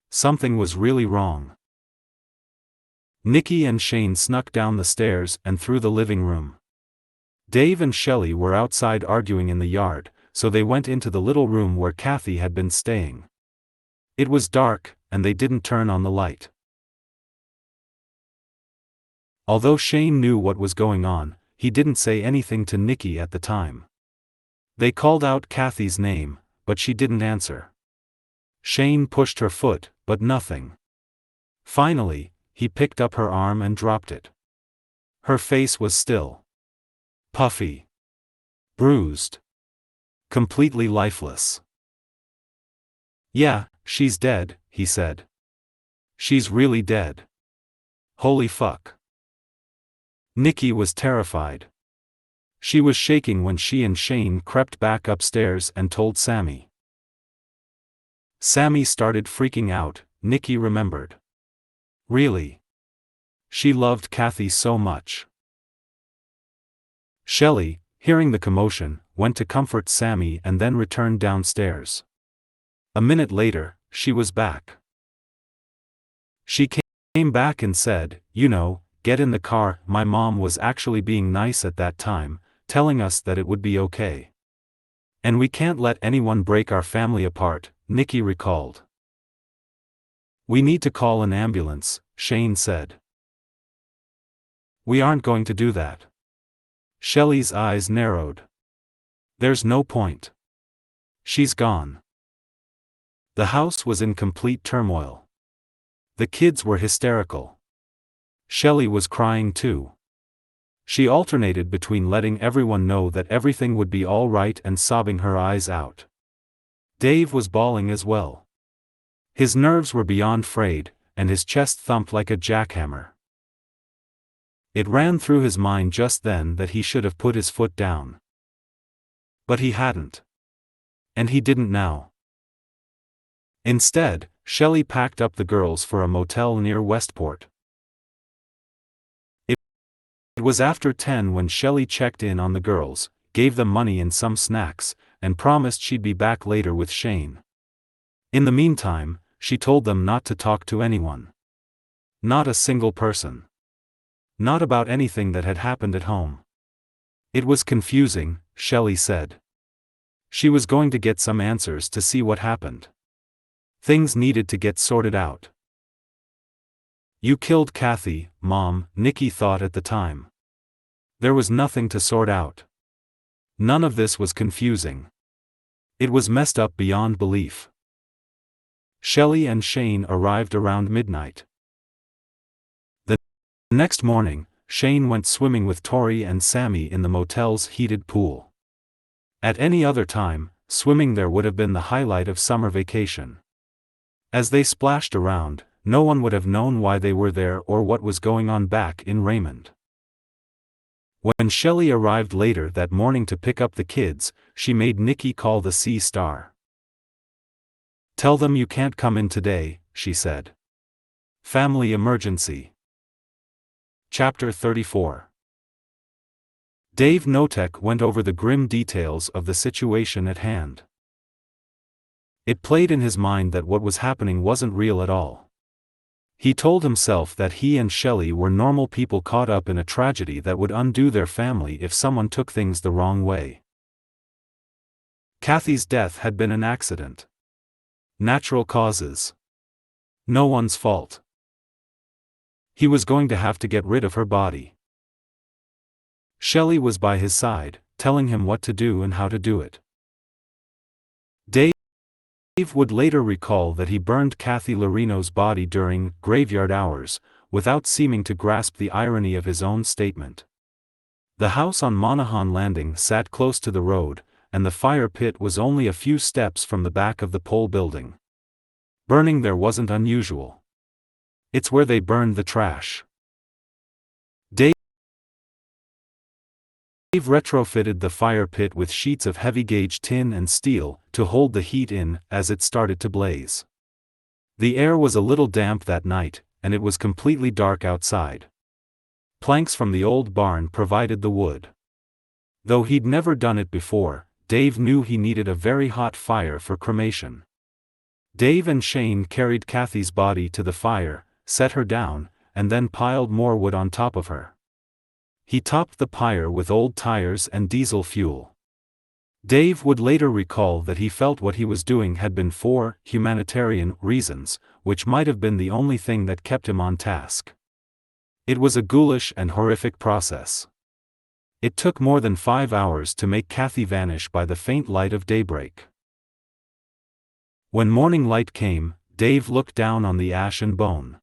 Something was really wrong. Nikki and Shane snuck down the stairs and through the living room. Dave and Shelley were outside arguing in the yard, so they went into the little room where Kathy had been staying. It was dark, and they didn't turn on the light. Although Shane knew what was going on, he didn't say anything to Nikki at the time. They called out Kathy's name, but she didn't answer. Shane pushed her foot, but nothing. Finally, he picked up her arm and dropped it. Her face was still. Puffy. Bruised. Completely lifeless. "Yeah, she's dead," he said. "She's really dead. Holy fuck." Nikki was terrified. She was shaking when she and Shane crept back upstairs and told Sammy. Sammy started freaking out, Nikki remembered. Really? She loved Kathy so much. Shelley, hearing the commotion, went to comfort Sammy and then returned downstairs. A minute later, she was back. She came back and said, "You know, get in the car." "My mom was actually being nice at that time, telling us that it would be okay. And we can't let anyone break our family apart," Nikki recalled. "We need to call an ambulance," Shane said. "We aren't going to do that." Shelley's eyes narrowed. "There's no point. She's gone." The house was in complete turmoil. The kids were hysterical. Shelley was crying too. She alternated between letting everyone know that everything would be all right and sobbing her eyes out. Dave was bawling as well. His nerves were beyond frayed, and his chest thumped like a jackhammer. It ran through his mind just then that he should have put his foot down. But he hadn't. And he didn't now. Instead, Shelley packed up the girls for a motel near Westport. It It was after 10 when Shelley checked in on the girls, gave them money and some snacks, and promised she'd be back later with Shane. In the meantime, she told them not to talk to anyone. Not a single person. Not about anything that had happened at home. It was confusing, Shelley said. She was going to get some answers to see what happened. Things needed to get sorted out. You killed Kathy, Mom, Nikki thought at the time. There was nothing to sort out. None of this was confusing. It was messed up beyond belief. Shelley and Shane arrived around midnight. The next morning, Shane went swimming with Tori and Sammy in the motel's heated pool. At any other time, swimming there would have been the highlight of summer vacation. As they splashed around, no one would have known why they were there or what was going on back in Raymond. When Shelley arrived later that morning to pick up the kids, she made Nikki call the Sea Star. "Tell them you can't come in today," she said. Family emergency. Chapter 34. Dave Notek went over the grim details of the situation at hand. It played in his mind that what was happening wasn't real at all. He told himself that he and Shelley were normal people caught up in a tragedy that would undo their family if someone took things the wrong way. Kathy's death had been an accident. Natural causes. No one's fault. He was going to have to get rid of her body. Shelley was by his side, telling him what to do and how to do it. Dave would later recall that he burned Kathy Lorino's body during graveyard hours, without seeming to grasp the irony of his own statement. The house on Monaghan Landing sat close to the road, and the fire pit was only a few steps from the back of the pole building. Burning there wasn't unusual. It's where they burned the trash. Dave retrofitted the fire pit with sheets of heavy-gauge tin and steel to hold the heat in as it started to blaze. The air was a little damp that night, and it was completely dark outside. Planks from the old barn provided the wood. Though he'd never done it before, Dave knew he needed a very hot fire for cremation. Dave and Shane carried Kathy's body to the fire, set her down, and then piled more wood on top of her. He topped the pyre with old tires and diesel fuel. Dave would later recall that he felt what he was doing had been for humanitarian reasons, which might have been the only thing that kept him on task. It was a ghoulish and horrific process. It took more than 5 hours to make Kathy vanish by the faint light of daybreak. When morning light came, Dave looked down on the ash and bone.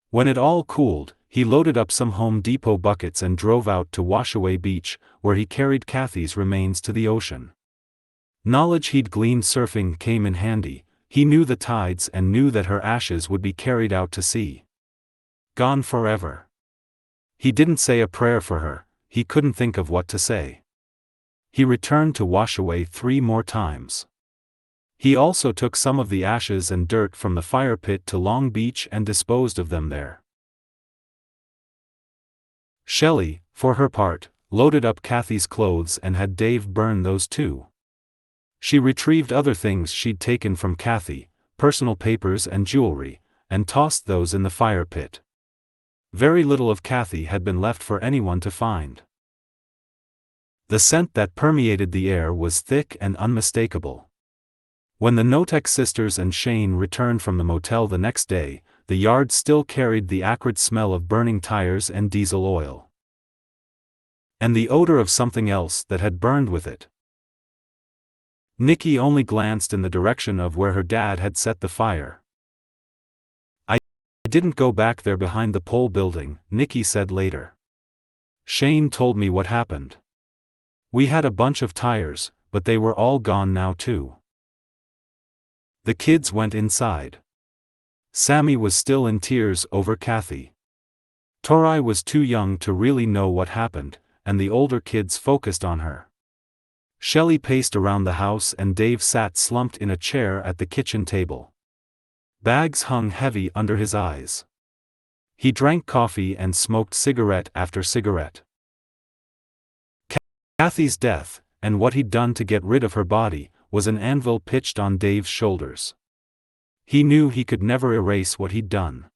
When it all cooled, he loaded up some Home Depot buckets and drove out to Washaway Beach, where he carried Kathy's remains to the ocean. Knowledge he'd gleaned surfing came in handy. He knew the tides and knew that her ashes would be carried out to sea. Gone forever. He didn't say a prayer for her, he couldn't think of what to say. He returned to Washaway 3 more times. He also took some of the ashes and dirt from the fire pit to Long Beach and disposed of them there. Shelley, for her part, loaded up Kathy's clothes and had Dave burn those too. She retrieved other things she'd taken from Kathy, personal papers and jewelry, and tossed those in the fire pit. Very little of Kathy had been left for anyone to find. The scent that permeated the air was thick and unmistakable. When the Notek sisters and Shane returned from the motel the next day, the yard still carried the acrid smell of burning tires and diesel oil. And the odor of something else that had burned with it. Nikki only glanced in the direction of where her dad had set the fire. "I didn't go back there behind the pole building," Nikki said later. "Shane told me what happened. We had a bunch of tires, but they were all gone now too." The kids went inside. Sammy was still in tears over Kathy. Tori was too young to really know what happened, and the older kids focused on her. Shelley paced around the house and Dave sat slumped in a chair at the kitchen table. Bags hung heavy under his eyes. He drank coffee and smoked cigarette after cigarette. Kathy's death, and what he'd done to get rid of her body, was an anvil pitched on Dave's shoulders. He knew he could never erase what he'd done.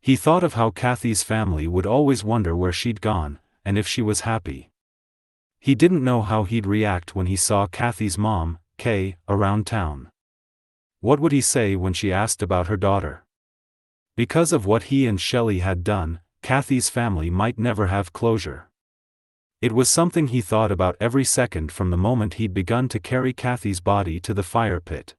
He thought of how Kathy's family would always wonder where she'd gone, and if she was happy. He didn't know how he'd react when he saw Kathy's mom, Kay, around town. What would he say when she asked about her daughter? Because of what he and Shelley had done, Kathy's family might never have closure. It was something he thought about every second from the moment he'd begun to carry Kathy's body to the fire pit.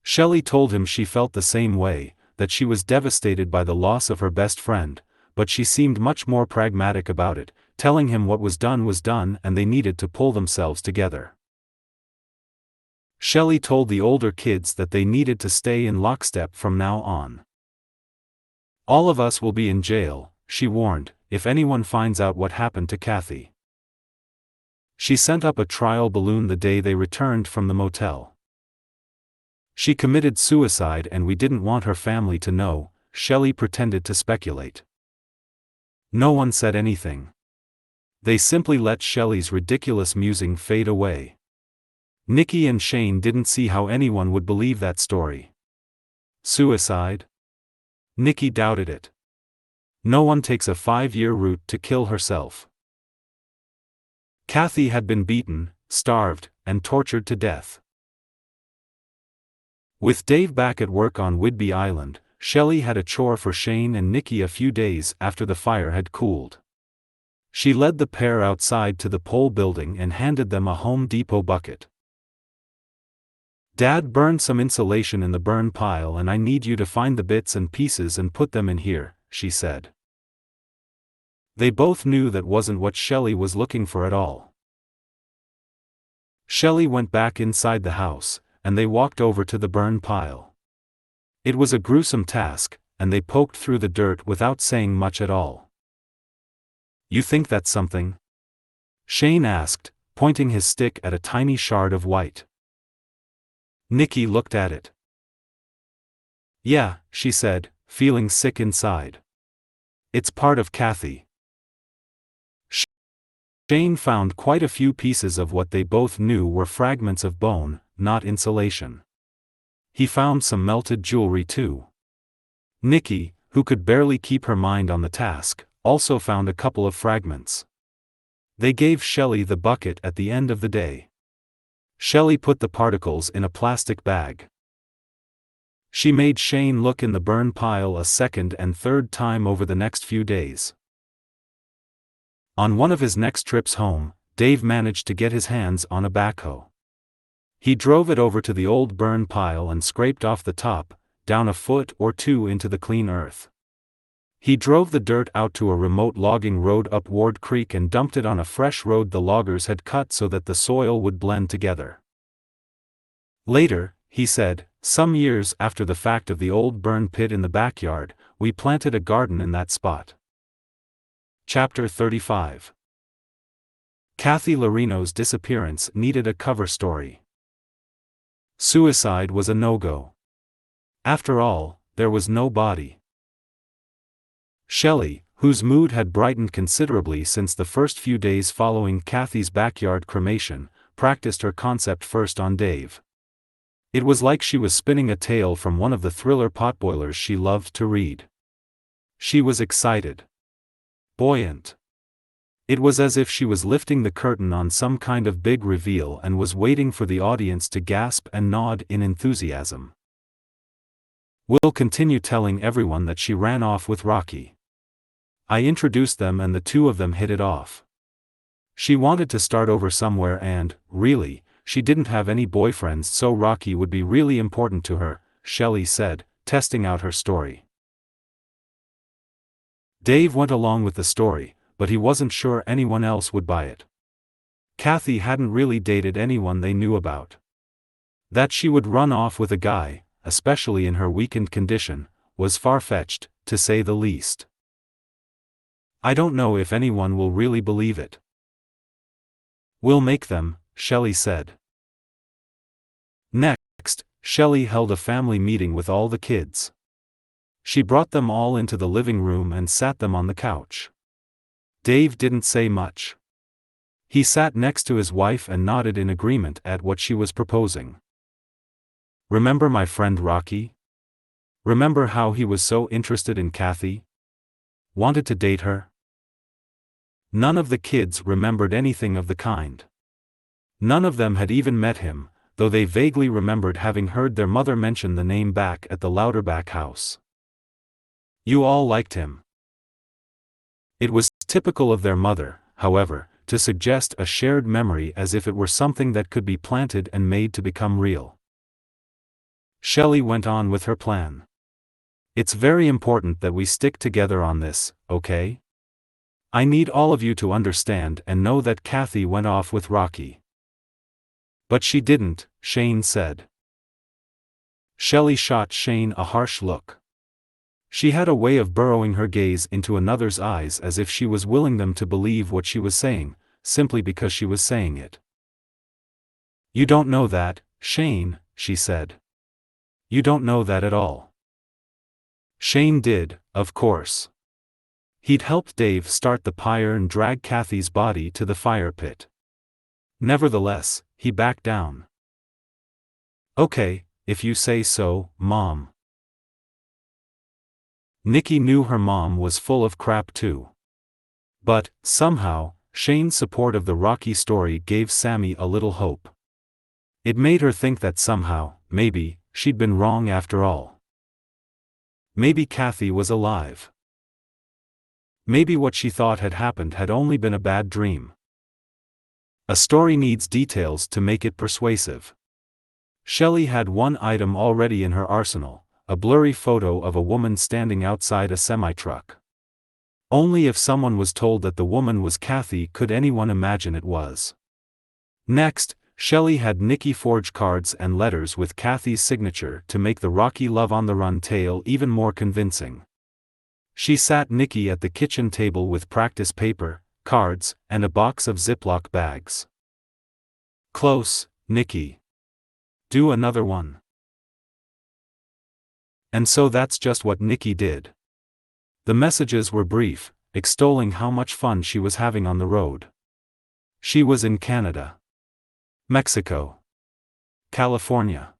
Shelley told him she felt the same way, that she was devastated by the loss of her best friend, but she seemed much more pragmatic about it, telling him what was done and they needed to pull themselves together. Shelley told the older kids that they needed to stay in lockstep from now on. "All of us will be in jail," she warned, "if anyone finds out what happened to Kathy." She sent up a trial balloon the day they returned from the motel. "She committed suicide and we didn't want her family to know," Shelley pretended to speculate. No one said anything. They simply let Shelley's ridiculous musing fade away. Nikki and Shane didn't see how anyone would believe that story. Suicide? Nikki doubted it. No one takes a 5-year route to kill herself. Kathy had been beaten, starved, and tortured to death. With Dave back at work on Whidbey Island, Shelley had a chore for Shane and Nikki a few days after the fire had cooled. She led the pair outside to the pole building and handed them a Home Depot bucket. "Dad burned some insulation in the burn pile and I need you to find the bits and pieces and put them in here," she said. They both knew that wasn't what Shelley was looking for at all. Shelley went back inside the house, and they walked over to the burn pile. It was a gruesome task, and they poked through the dirt without saying much at all. "You think that's something?" Shane asked, pointing his stick at a tiny shard of white. Nikki looked at it. "Yeah," she said, feeling sick inside. "It's part of Kathy." Shane found quite a few pieces of what they both knew were fragments of bone, not insulation. He found some melted jewelry too. Nikki, who could barely keep her mind on the task, also found a couple of fragments. They gave Shelley the bucket at the end of the day. Shelley put the particles in a plastic bag. She made Shane look in the burn pile a second and third time over the next few days. On one of his next trips home, Dave managed to get his hands on a backhoe. He drove it over to the old burn pile and scraped off the top, down a foot or two into the clean earth. He drove the dirt out to a remote logging road up Ward Creek and dumped it on a fresh road the loggers had cut so that the soil would blend together. Later, he said, some years after the fact of the old burn pit in the backyard, we planted a garden in that spot. Chapter 35. Kathy Larino's disappearance needed a cover story. Suicide was a no-go. After all, there was no body. Shelley, whose mood had brightened considerably since the first few days following Kathy's backyard cremation, practiced her concept first on Dave. It was like she was spinning a tale from one of the thriller potboilers she loved to read. She was excited. Buoyant. It was as if she was lifting the curtain on some kind of big reveal and was waiting for the audience to gasp and nod in enthusiasm. We'll continue telling everyone that she ran off with Rocky. I introduced them and the two of them hit it off. She wanted to start over somewhere and, really, she didn't have any boyfriends, so Rocky would be really important to her, Shelley said, testing out her story. Dave went along with the story, but he wasn't sure anyone else would buy it. Kathy hadn't really dated anyone they knew about. That she would run off with a guy, especially in her weakened condition, was far-fetched, to say the least. I don't know if anyone will really believe it. We'll make them, Shelley said. Next, Shelley held a family meeting with all the kids. She brought them all into the living room and sat them on the couch. Dave didn't say much. He sat next to his wife and nodded in agreement at what she was proposing. "Remember my friend Rocky? Remember how he was so interested in Kathy? Wanted to date her?" None of the kids remembered anything of the kind. None of them had even met him, though they vaguely remembered having heard their mother mention the name back at the Louderback house. "You all liked him." It was typical of their mother, however, to suggest a shared memory as if it were something that could be planted and made to become real. Shelley went on with her plan. "It's very important that we stick together on this, okay? I need all of you to understand and know that Kathy went off with Rocky." "But she didn't," Shane said. Shelley shot Shane a harsh look. She had a way of burrowing her gaze into another's eyes as if she was willing them to believe what she was saying, simply because she was saying it. "You don't know that, Shane," she said. "You don't know that at all." Shane did, of course. He'd helped Dave start the pyre and drag Kathy's body to the fire pit. Nevertheless, he backed down. "Okay, if you say so, Mom." Nikki knew her mom was full of crap too. But, somehow, Shane's support of the Rocky story gave Sammy a little hope. It made her think that somehow, maybe, she'd been wrong after all. Maybe Kathy was alive. Maybe what she thought had happened had only been a bad dream. A story needs details to make it persuasive. Shelley had one item already in her arsenal: a blurry photo of a woman standing outside a semi-truck. Only if someone was told that the woman was Kathy could anyone imagine it was. Next, Shelley had Nikki forge cards and letters with Kathy's signature to make the Rocky Love on the Run tale even more convincing. She sat Nikki at the kitchen table with practice paper, cards, and a box of Ziploc bags. "Close, Nikki. Do another one." And so that's just what Nikki did. The messages were brief, extolling how much fun she was having on the road. She was in Canada, Mexico, California.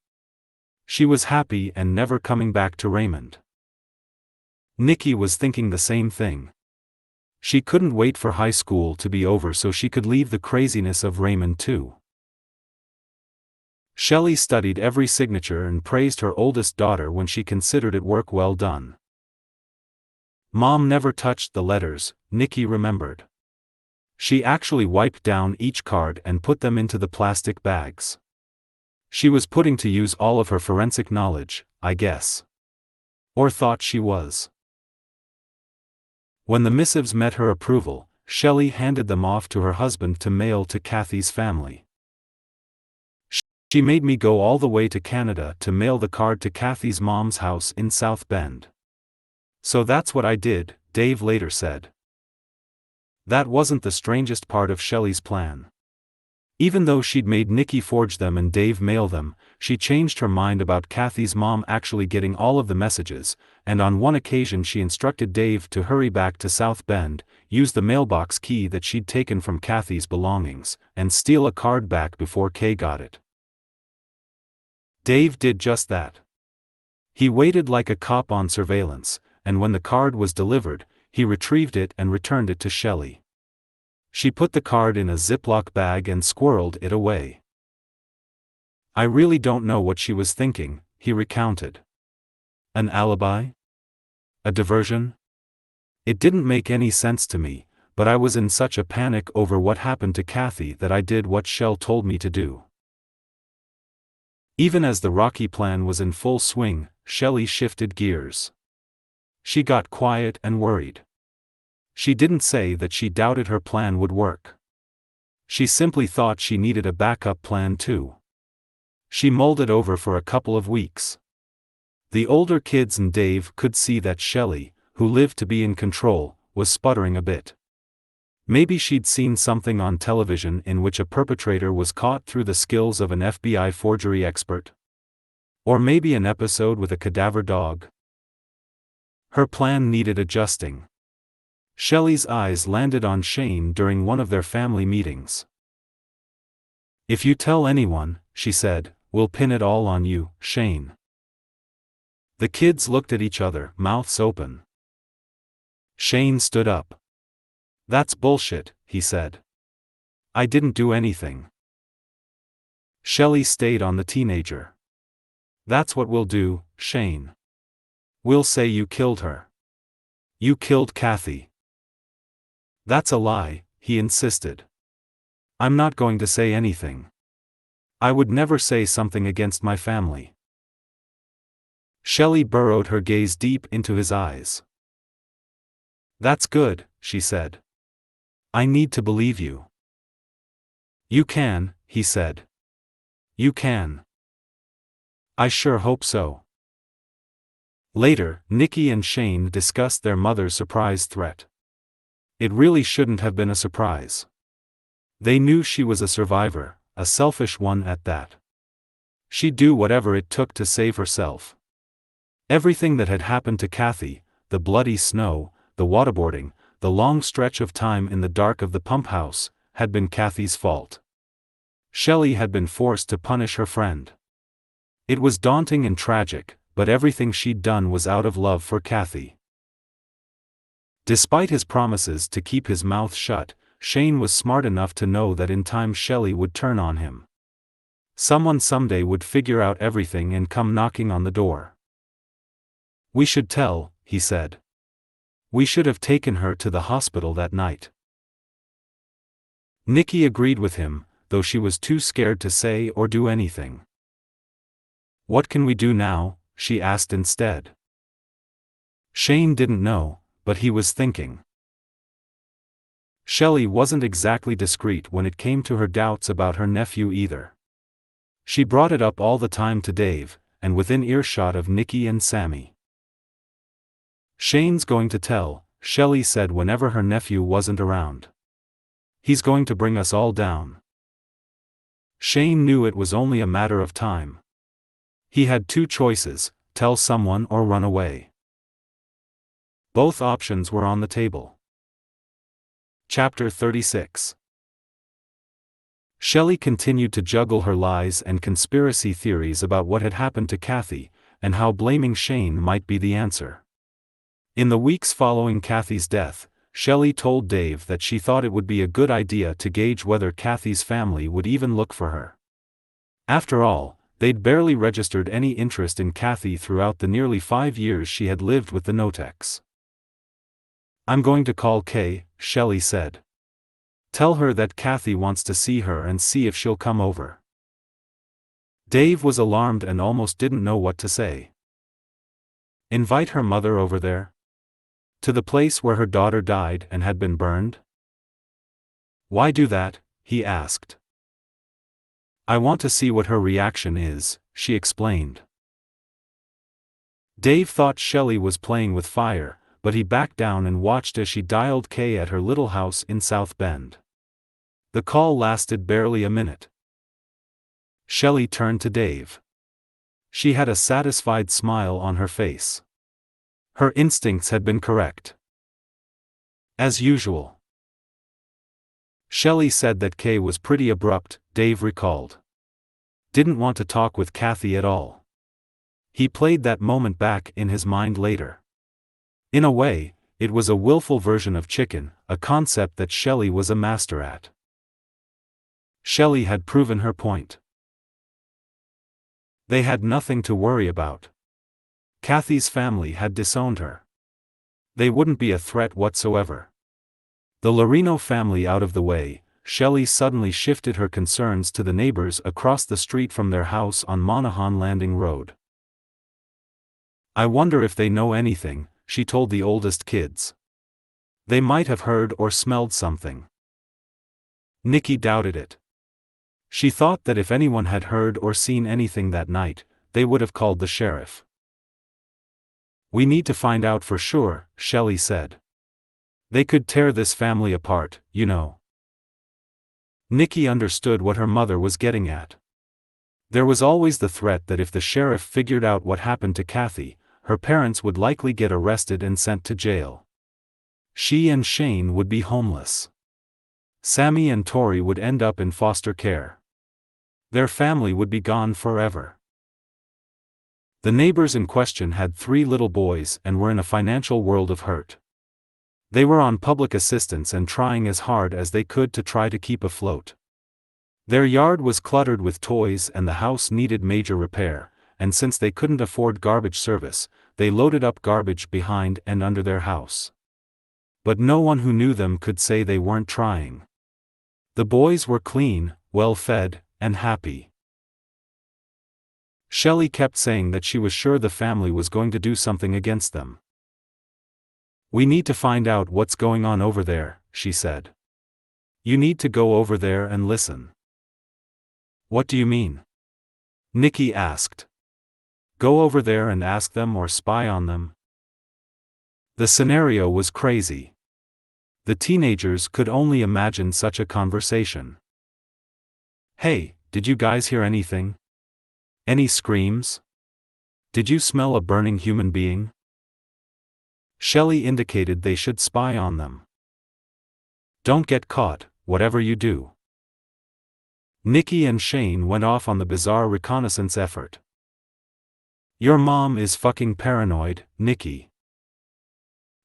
She was happy and never coming back to Raymond. Nikki was thinking the same thing. She couldn't wait for high school to be over so she could leave the craziness of Raymond too. Shelley studied every signature and praised her oldest daughter when she considered it work well done. Mom never touched the letters, Nikki remembered. She actually wiped down each card and put them into the plastic bags. She was putting to use all of her forensic knowledge, I guess. Or thought she was. When the missives met her approval, Shelley handed them off to her husband to mail to Kathy's family. "She made me go all the way to Canada to mail the card to Kathy's mom's house in South Bend. So that's what I did," Dave later said. That wasn't the strangest part of Shelley's plan. Even though she'd made Nikki forge them and Dave mail them, she changed her mind about Kathy's mom actually getting all of the messages, and on one occasion she instructed Dave to hurry back to South Bend, use the mailbox key that she'd taken from Kathy's belongings, and steal a card back before Kay got it. Dave did just that. He waited like a cop on surveillance, and when the card was delivered, he retrieved it and returned it to Shelley. She put the card in a Ziploc bag and squirreled it away. "I really don't know what she was thinking," he recounted. "An alibi? A diversion? It didn't make any sense to me, but I was in such a panic over what happened to Kathy that I did what Shell told me to do." Even as the Rocky plan was in full swing, Shelley shifted gears. She got quiet and worried. She didn't say that she doubted her plan would work. She simply thought she needed a backup plan too. She mulled it over for a couple of weeks. The older kids and Dave could see that Shelley, who lived to be in control, was sputtering a bit. Maybe she'd seen something on television in which a perpetrator was caught through the skills of an FBI forgery expert. Or maybe an episode with a cadaver dog. Her plan needed adjusting. Shelley's eyes landed on Shane during one of their family meetings. "If you tell anyone," she said, "we'll pin it all on you, Shane." The kids looked at each other, mouths open. Shane stood up. "That's bullshit," he said. "I didn't do anything." Shelley stayed on the teenager. "That's what we'll do, Shane. We'll say you killed her. You killed Kathy." "That's a lie," he insisted. "I'm not going to say anything. I would never say something against my family." Shelley burrowed her gaze deep into his eyes. "That's good," she said. "I need to believe you." "You can," he said. "You can." "I sure hope so." Later, Nikki and Shane discussed their mother's surprise threat. It really shouldn't have been a surprise. They knew she was a survivor, a selfish one at that. She'd do whatever it took to save herself. Everything that had happened to Kathy, the bloody snow, the waterboarding, the long stretch of time in the dark of the pump house, had been Kathy's fault. Shelley had been forced to punish her friend. It was daunting and tragic, but everything she'd done was out of love for Kathy. Despite his promises to keep his mouth shut, Shane was smart enough to know that in time Shelley would turn on him. Someone someday would figure out everything and come knocking on the door. "We should tell," he said. "We should have taken her to the hospital that night." Nikki agreed with him, though she was too scared to say or do anything. "What can we do now?" she asked instead. Shane didn't know, but he was thinking. Shelley wasn't exactly discreet when it came to her doubts about her nephew either. She brought it up all the time to Dave, and within earshot of Nikki and Sammy. "Shane's going to tell," Shelley said whenever her nephew wasn't around. "He's going to bring us all down." Shane knew it was only a matter of time. He had two choices: tell someone or run away. Both options were on the table. Chapter 36. Shelley continued to juggle her lies and conspiracy theories about what had happened to Kathy, and how blaming Shane might be the answer. In the weeks following Kathy's death, Shelley told Dave that she thought it would be a good idea to gauge whether Kathy's family would even look for her. After all, they'd barely registered any interest in Kathy throughout the nearly 5 years she had lived with the Noteks. "I'm going to call Kay," Shelley said. "Tell her that Kathy wants to see her and see if she'll come over." Dave was alarmed and almost didn't know what to say. Invite her mother over there? To the place where her daughter died and had been burned? "Why do that?" he asked. "I want to see what her reaction is," she explained. Dave thought Shelley was playing with fire, but he backed down and watched as she dialed Kay at her little house in South Bend. The call lasted barely a minute. Shelley turned to Dave. She had a satisfied smile on her face. Her instincts had been correct. As usual. Shelley said that Kay was pretty abrupt, Dave recalled. Didn't want to talk with Kathy at all. He played that moment back in his mind later. In a way, it was a willful version of chicken, a concept that Shelley was a master at. Shelley had proven her point. They had nothing to worry about. Kathy's family had disowned her. They wouldn't be a threat whatsoever. The Lorino family out of the way, Shelley suddenly shifted her concerns to the neighbors across the street from their house on Monahan Landing Road. "I wonder if they know anything," she told the oldest kids. "They might have heard or smelled something." Nikki doubted it. She thought that if anyone had heard or seen anything that night, they would have called the sheriff. "We need to find out for sure," Shelley said. "They could tear this family apart, you know." Nikki understood what her mother was getting at. There was always the threat that if the sheriff figured out what happened to Kathy, her parents would likely get arrested and sent to jail. She and Shane would be homeless. Sammy and Tori would end up in foster care. Their family would be gone forever. The neighbors in question had 3 little boys and were in a financial world of hurt. They were on public assistance and trying as hard as they could to try to keep afloat. Their yard was cluttered with toys and the house needed major repair, and since they couldn't afford garbage service, they loaded up garbage behind and under their house. But no one who knew them could say they weren't trying. The boys were clean, well-fed, and happy. Shelley kept saying that she was sure the family was going to do something against them. "We need to find out what's going on over there," she said. "You need to go over there and listen." "What do you mean?" Nikki asked. "Go over there and ask them or spy on them?" The scenario was crazy. The teenagers could only imagine such a conversation. "Hey, did you guys hear anything? Any screams? Did you smell a burning human being?" Shelley indicated they should spy on them. "Don't get caught, whatever you do." Nikki and Shane went off on the bizarre reconnaissance effort. "Your mom is fucking paranoid, Nikki."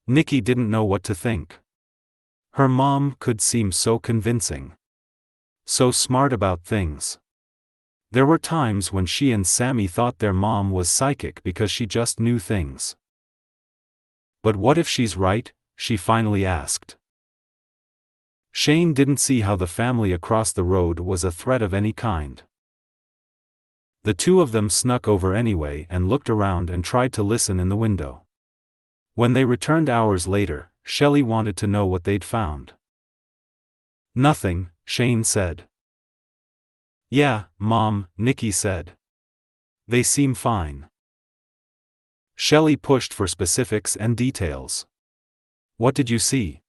Nikki didn't know what to think. Her mom could seem so convincing. So smart about things. There were times when she and Sammy thought their mom was psychic because she just knew things. "But what if she's right?" she finally asked. Shane didn't see how the family across the road was a threat of any kind. The two of them snuck over anyway and looked around and tried to listen in the window. When they returned hours later, Shelley wanted to know what they'd found. "Nothing," Shane said. "Yeah, Mom," Nikki said. "They seem fine." Shelley pushed for specifics and details. "What did you see?"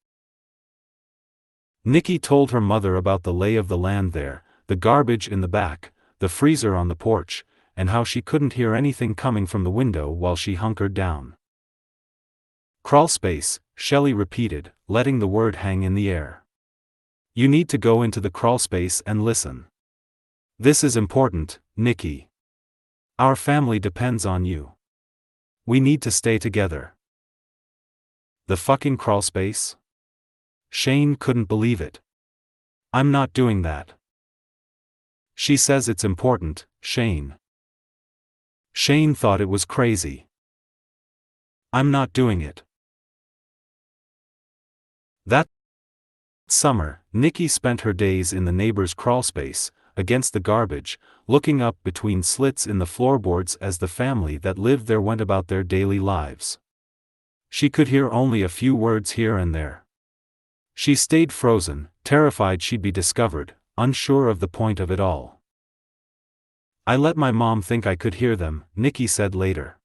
Nikki told her mother about the lay of the land there, the garbage in the back, the freezer on the porch, and how she couldn't hear anything coming from the window while she hunkered down. "Crawlspace," Shelley repeated, letting the word hang in the air. "You need to go into the crawlspace and listen. This is important, Nikki. Our family depends on you. We need to stay together." The fucking crawlspace? Shane couldn't believe it. "I'm not doing that." "She says it's important, Shane." Shane thought it was crazy. "I'm not doing it." That summer, Nikki spent her days in the neighbor's crawlspace, against the garbage, looking up between slits in the floorboards as the family that lived there went about their daily lives. She could hear only a few words here and there. She stayed frozen, terrified she'd be discovered, unsure of the point of it all. "I let my mom think I could hear them," Nikki said later.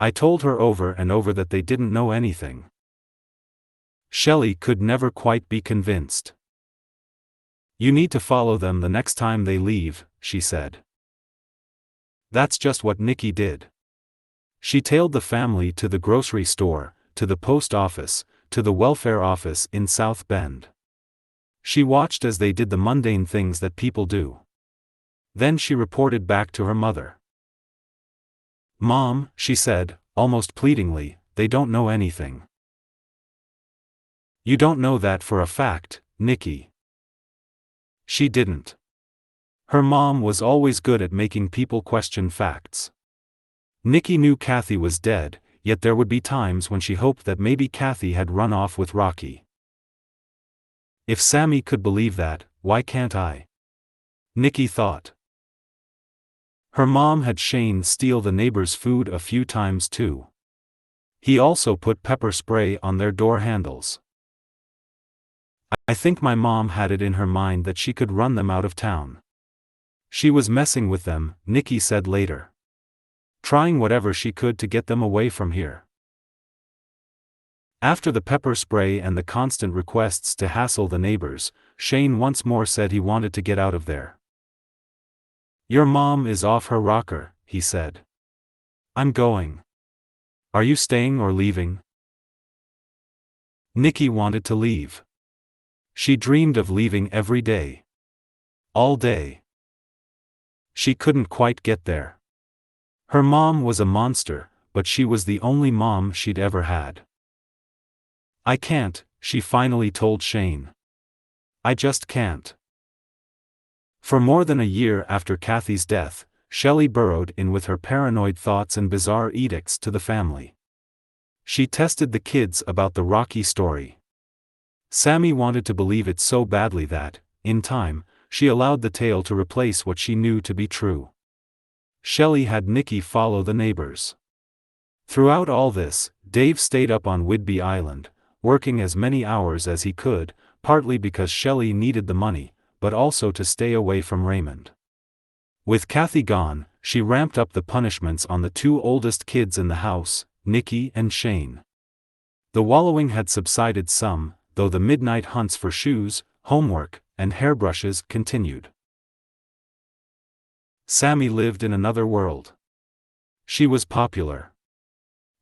"I told her over and over that they didn't know anything." Shelley could never quite be convinced. "You need to follow them the next time they leave," she said. That's just what Nikki did. She tailed the family to the grocery store, to the post office, to the welfare office in South Bend. She watched as they did the mundane things that people do. Then she reported back to her mother. "Mom," she said, almost pleadingly, "they don't know anything." "You don't know that for a fact, Nikki." She didn't. Her mom was always good at making people question facts. Nikki knew Kathy was dead, yet there would be times when she hoped that maybe Kathy had run off with Rocky. If Sammy could believe that, why can't I? Nikki thought. Her mom had Shane steal the neighbor's food a few times too. He also put pepper spray on their door handles. "I think my mom had it in her mind that she could run them out of town. She was messing with them," Nikki said later. "Trying whatever she could to get them away from here." After the pepper spray and the constant requests to hassle the neighbors, Shane once more said he wanted to get out of there. "Your mom is off her rocker," he said. "I'm going." Are you staying or leaving? Nikki wanted to leave. She dreamed of leaving every day. All day. She couldn't quite get there. Her mom was a monster, but she was the only mom she'd ever had. I can't, she finally told Shane. I just can't. For more than a year after Kathy's death, Shelley burrowed in with her paranoid thoughts and bizarre edicts to the family. She tested the kids about the Rocky story. Sammy wanted to believe it so badly that, in time, she allowed the tale to replace what she knew to be true. Shelley had Nikki follow the neighbors. Throughout all this, Dave stayed up on Whidbey Island, working as many hours as he could, partly because Shelley needed the money, but also to stay away from Raymond. With Kathy gone, she ramped up the punishments on the two oldest kids in the house, Nikki and Shane. The wallowing had subsided some, though the midnight hunts for shoes, homework, and hairbrushes continued. Sammy lived in another world. She was popular.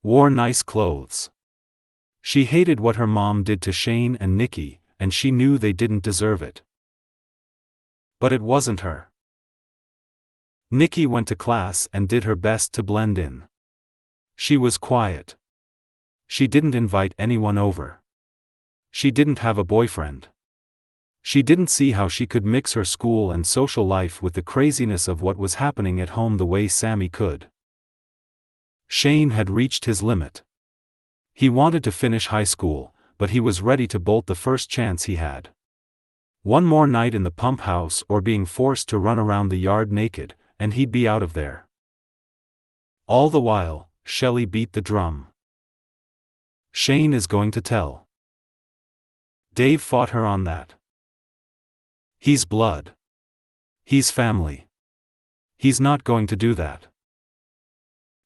Wore nice clothes. She hated what her mom did to Shane and Nikki, and she knew they didn't deserve it. But it wasn't her. Nikki went to class and did her best to blend in. She was quiet. She didn't invite anyone over. She didn't have a boyfriend. She didn't see how she could mix her school and social life with the craziness of what was happening at home the way Sammy could. Shane had reached his limit. He wanted to finish high school, but he was ready to bolt the first chance he had. One more night in the pump house or being forced to run around the yard naked, and he'd be out of there. All the while, Shelley beat the drum. Shane is going to tell. Dave fought her on that. He's blood. He's family. He's not going to do that.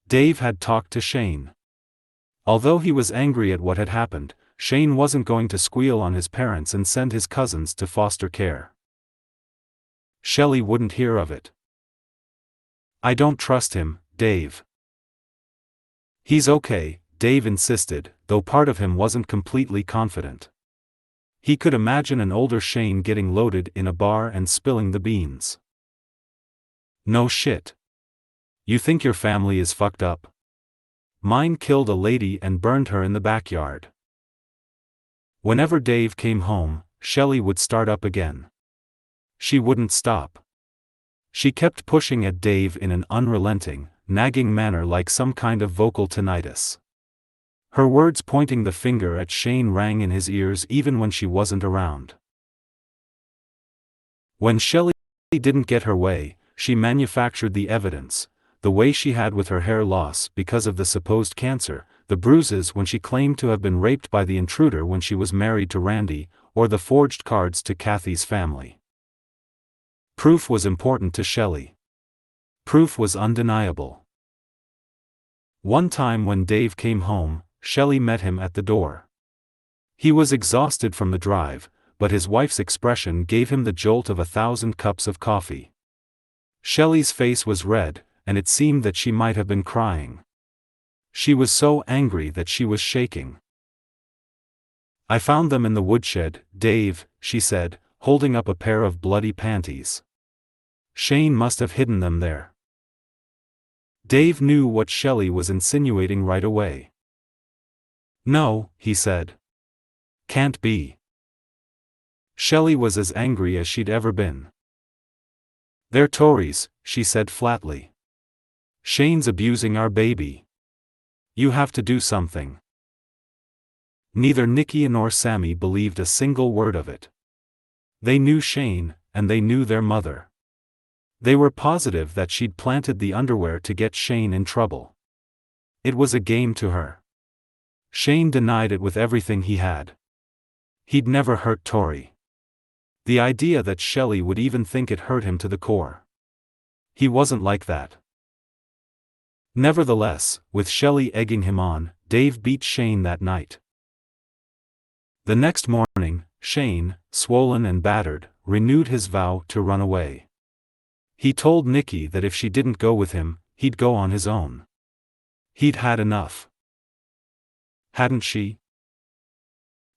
Dave had talked to Shane. Although he was angry at what had happened, Shane wasn't going to squeal on his parents and send his cousins to foster care. Shelley wouldn't hear of it. I don't trust him, Dave. He's okay, Dave insisted, though part of him wasn't completely confident. He could imagine an older Shane getting loaded in a bar and spilling the beans. No shit. You think your family is fucked up? Mine killed a lady and burned her in the backyard. Whenever Dave came home, Shelley would start up again. She wouldn't stop. She kept pushing at Dave in an unrelenting, nagging manner like some kind of vocal tinnitus. Her words pointing the finger at Shane rang in his ears even when she wasn't around. When Shelley didn't get her way, she manufactured the evidence, the way she had with her hair loss because of the supposed cancer, the bruises when she claimed to have been raped by the intruder when she was married to Randy, or the forged cards to Kathy's family. Proof was important to Shelley. Proof was undeniable. One time when Dave came home, Shelley met him at the door. He was exhausted from the drive, but his wife's expression gave him the jolt of 1,000 cups of coffee. Shelley's face was red, and it seemed that she might have been crying. She was so angry that she was shaking. I found them in the woodshed, Dave, she said, holding up a pair of bloody panties. Shane must have hidden them there. Dave knew what Shelley was insinuating right away. No, he said. Can't be. Shelley was as angry as she'd ever been. They're Tories, she said flatly. Shane's abusing our baby. You have to do something. Neither Nikki nor Sammy believed a single word of it. They knew Shane, and they knew their mother. They were positive that she'd planted the underwear to get Shane in trouble. It was a game to her. Shane denied it with everything he had. He'd never hurt Tori. The idea that Shelley would even think it hurt him to the core. He wasn't like that. Nevertheless, with Shelley egging him on, Dave beat Shane that night. The next morning, Shane, swollen and battered, renewed his vow to run away. He told Nikki that if she didn't go with him, he'd go on his own. He'd had enough. hadn't she?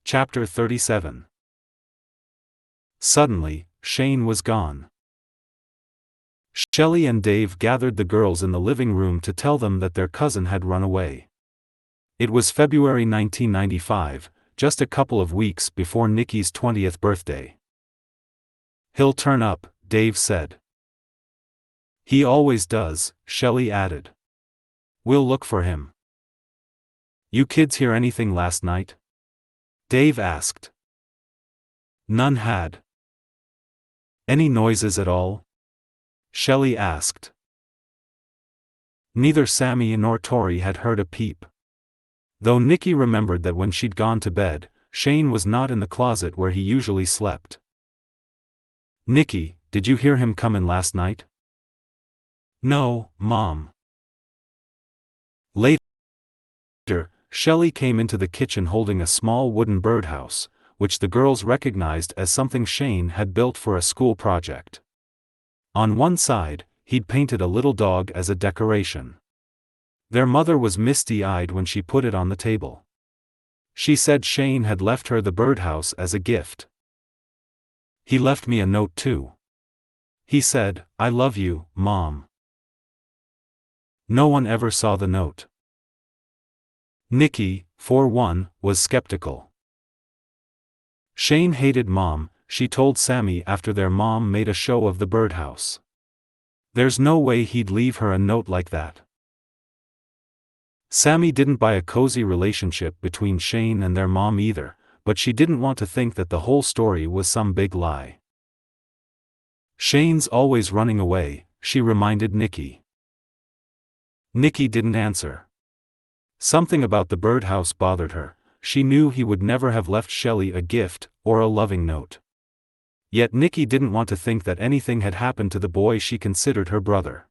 Chapter 37. Suddenly, Shane was gone. Shelley and Dave gathered the girls in the living room to tell them that their cousin had run away. It was February 1995, just a couple of weeks before Nikki's 20th birthday. "He'll turn up," Dave said. "He always does," Shelley added. "We'll look for him." "You kids hear anything last night?" Dave asked. None had. "Any noises at all?" Shelley asked. Neither Sammy nor Tori had heard a peep. Though Nikki remembered that when she'd gone to bed, Shane was not in the closet where he usually slept. "Nikki, did you hear him come in last night?" "No, Mom." Later, Shelley came into the kitchen holding a small wooden birdhouse, which the girls recognized as something Shane had built for a school project. On one side, he'd painted a little dog as a decoration. Their mother was misty-eyed when she put it on the table. She said Shane had left her the birdhouse as a gift. "He left me a note too. He said, 'I love you, Mom.'" No one ever saw the note. Nikki, for one, was skeptical. Shane hated Mom, she told Sammy after their mom made a show of the birdhouse. There's no way he'd leave her a note like that. Sammy didn't buy a cozy relationship between Shane and their mom either, but she didn't want to think that the whole story was some big lie. "Shane's always running away," she reminded Nikki. Nikki didn't answer. Something about the birdhouse bothered her. She knew he would never have left Shelley a gift, or a loving note. Yet Nikki didn't want to think that anything had happened to the boy she considered her brother.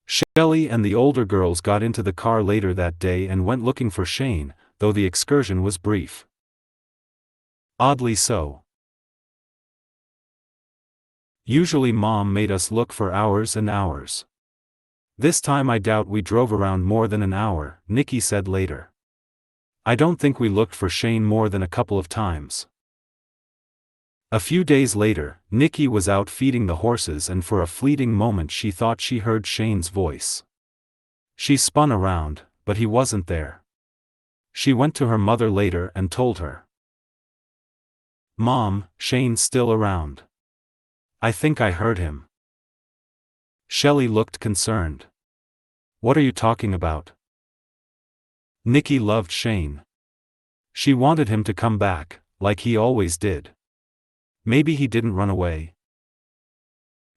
Shelley and the older girls got into the car later that day and went looking for Shane, though the excursion was brief. Oddly so. Usually Mom made us look for hours and hours. This time I doubt we drove around more than an hour, Nikki said later. "I don't think we looked for Shane more than a couple of times." A few days later, Nikki was out feeding the horses and for a fleeting moment she thought she heard Shane's voice. She spun around, but he wasn't there. She went to her mother later and told her. "Mom, Shane's still around. I think I heard him." Shelley looked concerned. "What are you talking about?" Nikki loved Shane. She wanted him to come back, like he always did. Maybe he didn't run away.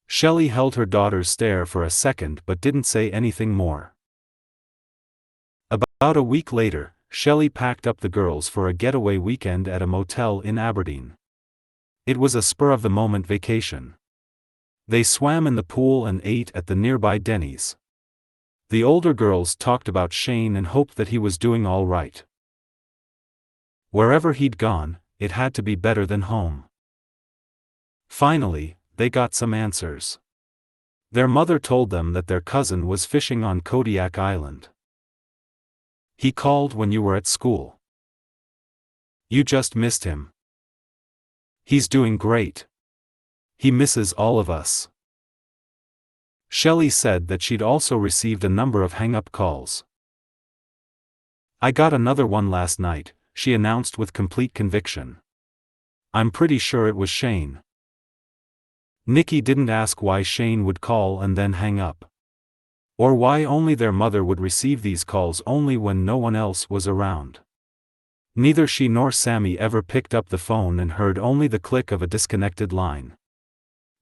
Shelley held her daughter's stare for a second but didn't say anything more. About a week later, Shelley packed up the girls for a getaway weekend at a motel in Aberdeen. It was a spur-of-the-moment vacation. They swam in the pool and ate at the nearby Denny's. The older girls talked about Shane and hoped that he was doing all right. Wherever he'd gone, it had to be better than home. Finally, they got some answers. Their mother told them that their cousin was fishing on Kodiak Island. "He called when you were at school. You just missed him. He's doing great. He misses all of us." Shelley said that she'd also received a number of hang-up calls. "I got another one last night," she announced with complete conviction. "I'm pretty sure it was Shane." Nikki didn't ask why Shane would call and then hang up. Or why only their mother would receive these calls only when no one else was around. Neither she nor Sammy ever picked up the phone and heard only the click of a disconnected line.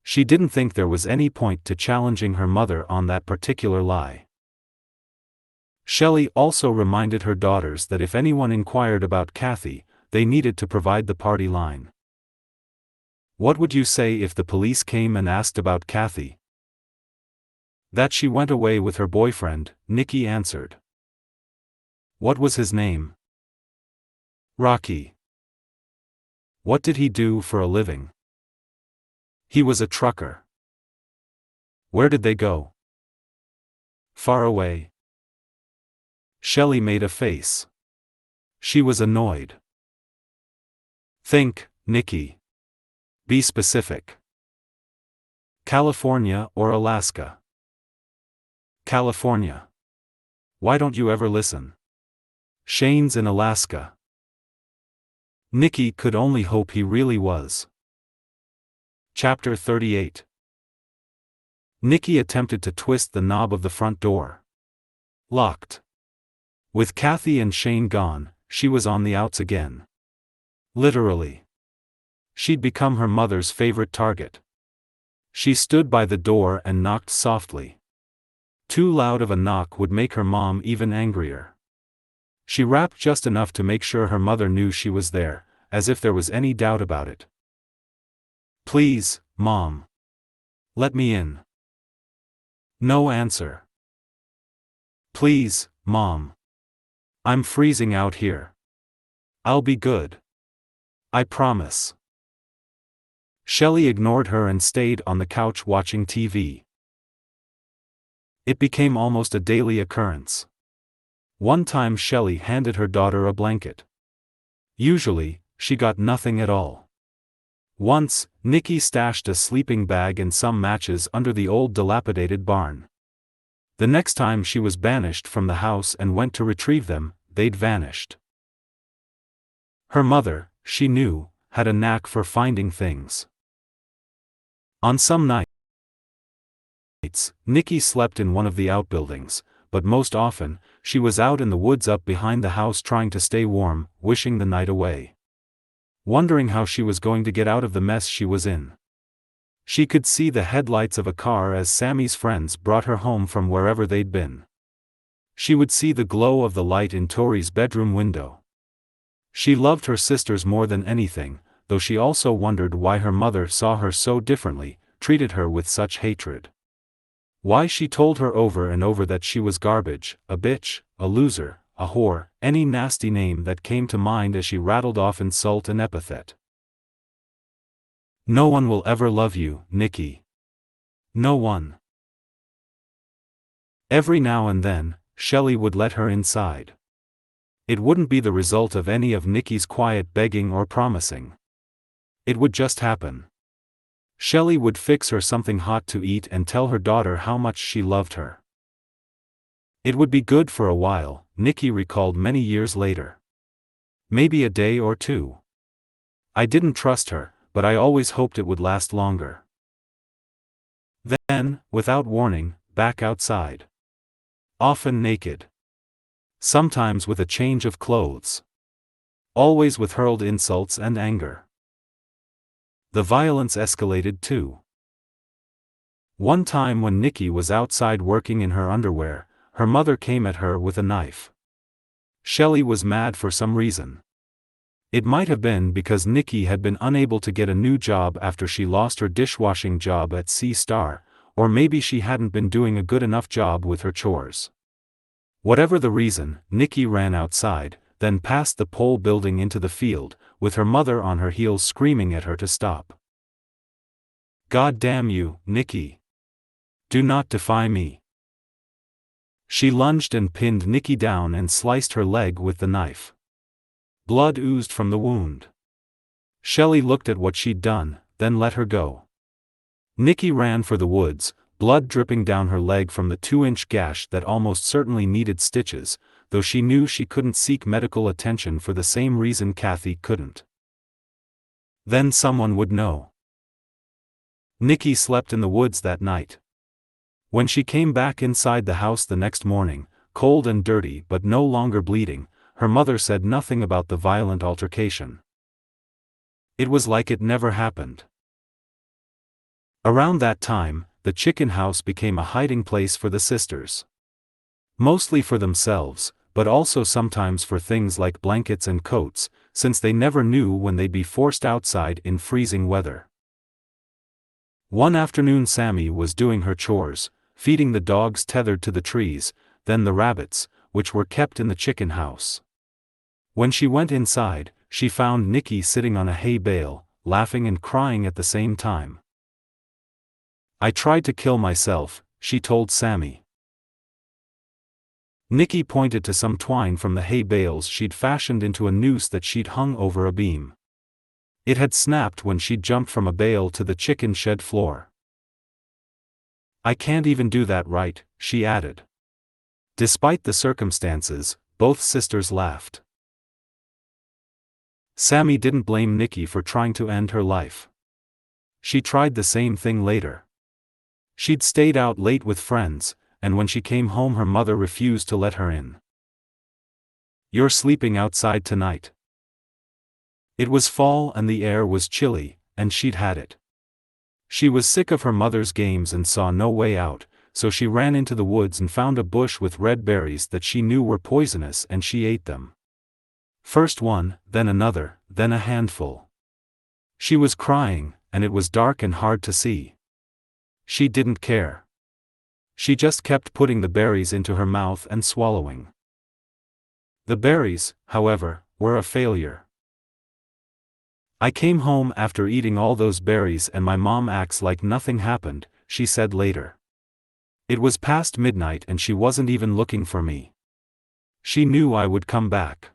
She didn't think there was any point to challenging her mother on that particular lie. Shelley also reminded her daughters that if anyone inquired about Kathy, they needed to provide the party line. "What would you say if the police came and asked about Kathy?" "That she went away with her boyfriend," Nikki answered. "What was his name?" "Rocky." "What did he do for a living?" "He was a trucker." "Where did they go?" "Far away." Shelley made a face. She was annoyed. Think, Nikki. Be specific. California or Alaska? California. Why don't you ever listen? Shane's in Alaska. Nikki could only hope he really was. Chapter 38. Nikki attempted to twist the knob of the front door. Locked. With Kathy and Shane gone, she was on the outs again. Literally. She'd become her mother's favorite target. She stood by the door and knocked softly. Too loud of a knock would make her mom even angrier. She rapped just enough to make sure her mother knew she was there, as if there was any doubt about it. Please, Mom. Let me in. No answer. Please, Mom. I'm freezing out here. I'll be good. I promise. Shelley ignored her and stayed on the couch watching TV. It became almost a daily occurrence. One time Shelley handed her daughter a blanket. Usually, she got nothing at all. Once, Nikki stashed a sleeping bag and some matches under the old dilapidated barn. The next time she was banished from the house and went to retrieve them, they'd vanished. Her mother, she knew, had a knack for finding things. On some nights, Nikki slept in one of the outbuildings, but most often, she was out in the woods up behind the house trying to stay warm, wishing the night away. Wondering how she was going to get out of the mess she was in. She could see the headlights of a car as Sammy's friends brought her home from wherever they'd been. She would see the glow of the light in Tori's bedroom window. She loved her sisters more than anything, though she also wondered why her mother saw her so differently, treated her with such hatred. Why she told her over and over that she was garbage, a bitch, a loser, a whore, any nasty name that came to mind as she rattled off insult and epithet. No one will ever love you, Nikki. No one. Every now and then, Shelley would let her inside. It wouldn't be the result of any of Nikki's quiet begging or promising. It would just happen. Shelley would fix her something hot to eat and tell her daughter how much she loved her. It would be good for a while, Nikki recalled many years later. Maybe a day or two. I didn't trust her, but I always hoped it would last longer. Then, without warning, back outside. Often naked. Sometimes with a change of clothes. Always with hurled insults and anger. The violence escalated too. One time when Nikki was outside working in her underwear, her mother came at her with a knife. Shelley was mad for some reason. It might have been because Nikki had been unable to get a new job after she lost her dishwashing job at Sea Star, or maybe she hadn't been doing a good enough job with her chores. Whatever the reason, Nikki ran outside, then past the pole building into the field, with her mother on her heels screaming at her to stop. God damn you, Nikki. Do not defy me. She lunged and pinned Nikki down and sliced her leg with the knife. Blood oozed from the wound. Shelley looked at what she'd done, then let her go. Nikki ran for the woods, blood dripping down her leg from the 2-inch gash that almost certainly needed stitches, though she knew she couldn't seek medical attention for the same reason Kathy couldn't. Then someone would know. Nikki slept in the woods that night. When she came back inside the house the next morning, cold and dirty but no longer bleeding, her mother said nothing about the violent altercation. It was like it never happened. Around that time, the chicken house became a hiding place for the sisters. Mostly for themselves, but also sometimes for things like blankets and coats, since they never knew when they'd be forced outside in freezing weather. One afternoon Sammy was doing her chores, feeding the dogs tethered to the trees, then the rabbits, which were kept in the chicken house. When she went inside, she found Nikki sitting on a hay bale, laughing and crying at the same time. I tried to kill myself, she told Sammy. Nicky pointed to some twine from the hay bales she'd fashioned into a noose that she'd hung over a beam. It had snapped when she'd jumped from a bale to the chicken shed floor. "I can't even do that right," she added. Despite the circumstances, both sisters laughed. Sammy didn't blame Nicky for trying to end her life. She tried the same thing later. She'd stayed out late with friends, and when she came home her mother refused to let her in. "You're sleeping outside tonight." It was fall and the air was chilly, and she'd had it. She was sick of her mother's games and saw no way out, so she ran into the woods and found a bush with red berries that she knew were poisonous, and she ate them. First one, then another, then a handful. She was crying, and it was dark and hard to see. She didn't care. She just kept putting the berries into her mouth and swallowing. The berries, however, were a failure. "I came home after eating all those berries and my mom acts like nothing happened," she said later. "It was past midnight and she wasn't even looking for me. She knew I would come back.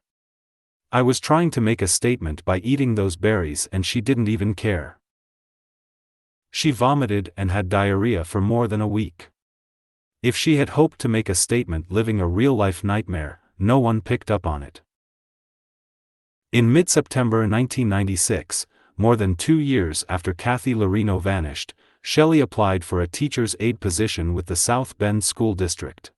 I was trying to make a statement by eating those berries and she didn't even care." She vomited and had diarrhea for more than a week. If she had hoped to make a statement living a real-life nightmare, no one picked up on it. In mid-September 1996, more than 2 years after Kathy Lorino vanished, Shelley applied for a teacher's aide position with the South Bend School District.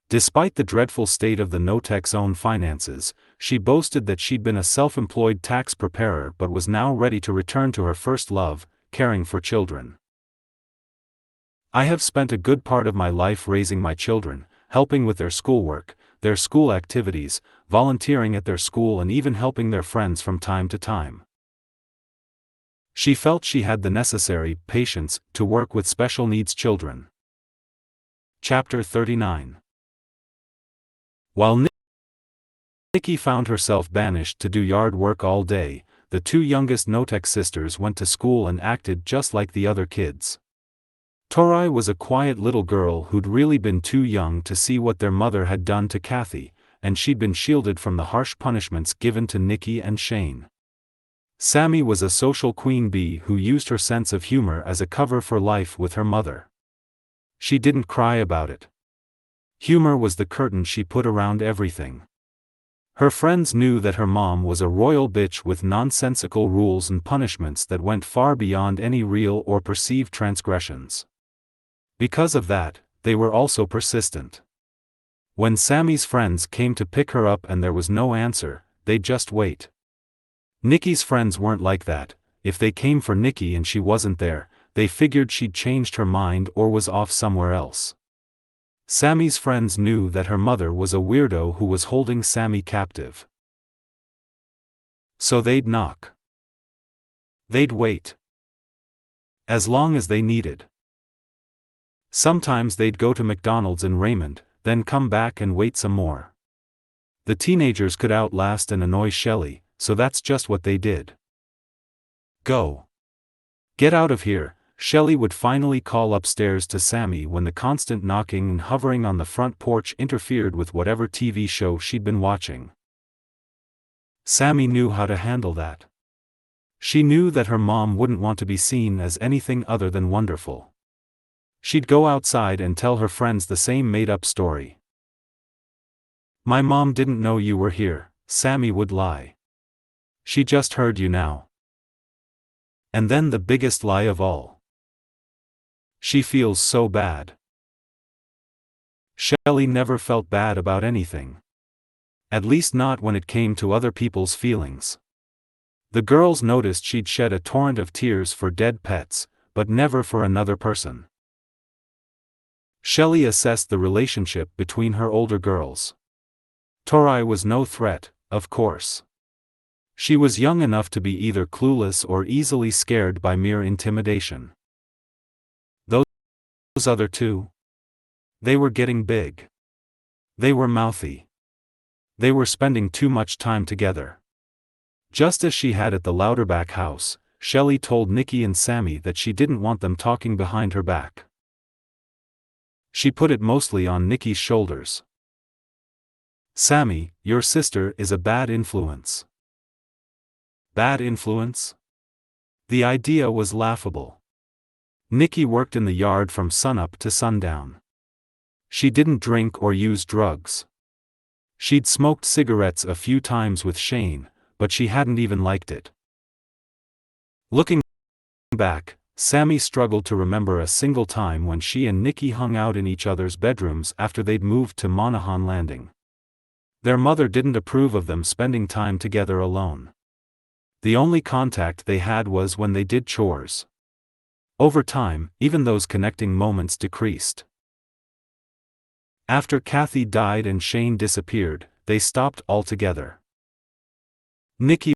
Despite the dreadful state of the NOTEC's own finances, she boasted that she'd been a self-employed tax preparer but was now ready to return to her first love, caring for children. "I have spent a good part of my life raising my children, helping with their schoolwork, their school activities, volunteering at their school and even helping their friends from time to time." She felt she had the necessary patience to work with special needs children. Chapter 39. While Nicky found herself banished to do yard work all day, the two youngest NOTEC sisters went to school and acted just like the other kids. Tori was a quiet little girl who'd really been too young to see what their mother had done to Kathy, and she'd been shielded from the harsh punishments given to Nicky and Shane. Sammy was a social queen bee who used her sense of humor as a cover for life with her mother. She didn't cry about it. Humor was the curtain she put around everything. Her friends knew that her mom was a royal bitch with nonsensical rules and punishments that went far beyond any real or perceived transgressions. Because of that, they were also persistent. When Sammy's friends came to pick her up and there was no answer, they'd just wait. Nicky's friends weren't like that. If they came for Nicky and she wasn't there, they figured she'd changed her mind or was off somewhere else. Sammy's friends knew that her mother was a weirdo who was holding Sammy captive. So they'd knock. They'd wait. As long as they needed. Sometimes they'd go to McDonald's in Raymond, then come back and wait some more. The teenagers could outlast and annoy Shelley, so that's just what they did. "Go. Get out of here," Shelley would finally call upstairs to Sammy when the constant knocking and hovering on the front porch interfered with whatever TV show she'd been watching. Sammy knew how to handle that. She knew that her mom wouldn't want to be seen as anything other than wonderful. She'd go outside and tell her friends the same made-up story. "My mom didn't know you were here," Sammy would lie. "She just heard you now." And then the biggest lie of all. "She feels so bad." Shelley never felt bad about anything. At least not when it came to other people's feelings. The girls noticed she'd shed a torrent of tears for dead pets, but never for another person. Shelley assessed the relationship between her older girls. Tori was no threat, of course. She was young enough to be either clueless or easily scared by mere intimidation. Those other two? They were getting big. They were mouthy. They were spending too much time together. Just as she had at the Louderback house, Shelley told Nicky and Sammy that she didn't want them talking behind her back. She put it mostly on Nicky's shoulders. "Sammy, your sister is a bad influence." Bad influence? The idea was laughable. Nikki worked in the yard from sunup to sundown. She didn't drink or use drugs. She'd smoked cigarettes a few times with Shane, but she hadn't even liked it. Looking back, Sammy struggled to remember a single time when she and Nikki hung out in each other's bedrooms after they'd moved to Monaghan Landing. Their mother didn't approve of them spending time together alone. The only contact they had was when they did chores. Over time, even those connecting moments decreased. After Kathy died and Shane disappeared, they stopped altogether. Nikki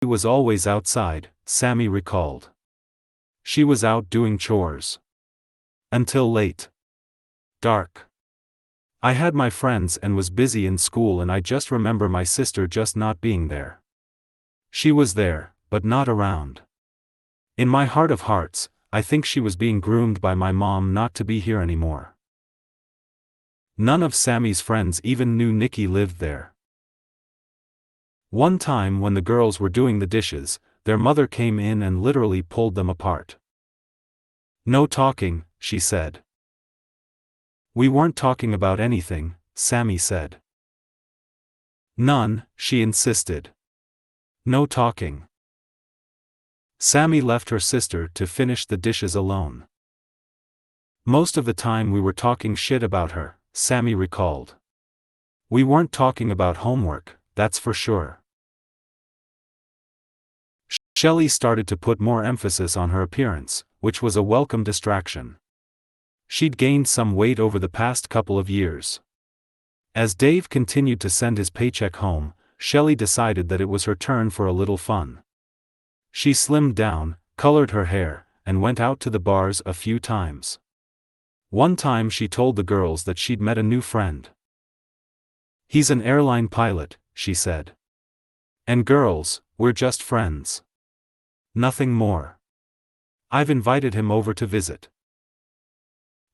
was always outside, Sammy recalled. She was out doing chores. Until late. Dark. I had my friends and was busy in school, and I just remember my sister just not being there. She was there, but not around. In my heart of hearts, I think she was being groomed by my mom not to be here anymore. None of Sammy's friends even knew Nikki lived there. One time when the girls were doing the dishes, their mother came in and literally pulled them apart. "No talking," she said. "We weren't talking about anything," Sammy said. "None," she insisted. "No talking." Sammy left her sister to finish the dishes alone. "Most of the time we were talking shit about her," Sammy recalled. "We weren't talking about homework, that's for sure." Shelley started to put more emphasis on her appearance, which was a welcome distraction. She'd gained some weight over the past couple of years. As Dave continued to send his paycheck home, Shelley decided that it was her turn for a little fun. She slimmed down, colored her hair, and went out to the bars a few times. One time she told the girls that she'd met a new friend. "He's an airline pilot," she said. "And girls, we're just friends. Nothing more. I've invited him over to visit."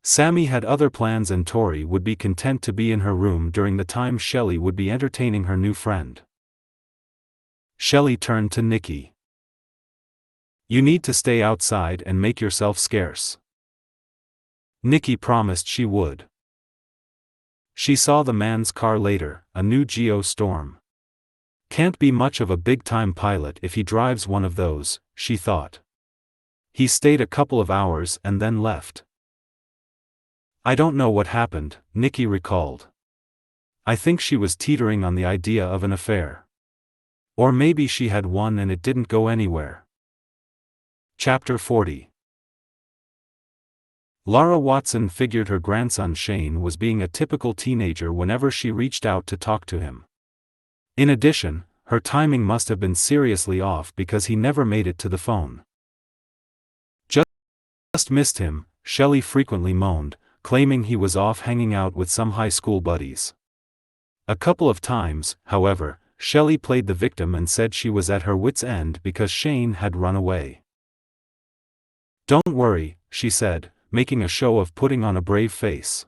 Sammy had other plans, and Tori would be content to be in her room during the time Shelley would be entertaining her new friend. Shelley turned to Nikki. "You need to stay outside and make yourself scarce." Nikki promised she would. She saw the man's car later, a new Geo Storm. "Can't be much of a big-time pilot if he drives one of those," she thought. He stayed a couple of hours and then left. "I don't know what happened," Nikki recalled. "I think she was teetering on the idea of an affair. Or maybe she had one and it didn't go anywhere." Chapter 40. Laura Watson figured her grandson Shane was being a typical teenager whenever she reached out to talk to him. In addition, her timing must have been seriously off because he never made it to the phone. Just missed him," Shelley frequently moaned, claiming he was off hanging out with some high school buddies. A couple of times, however, Shelley played the victim and said she was at her wit's end because Shane had run away. "Don't worry," she said, making a show of putting on a brave face.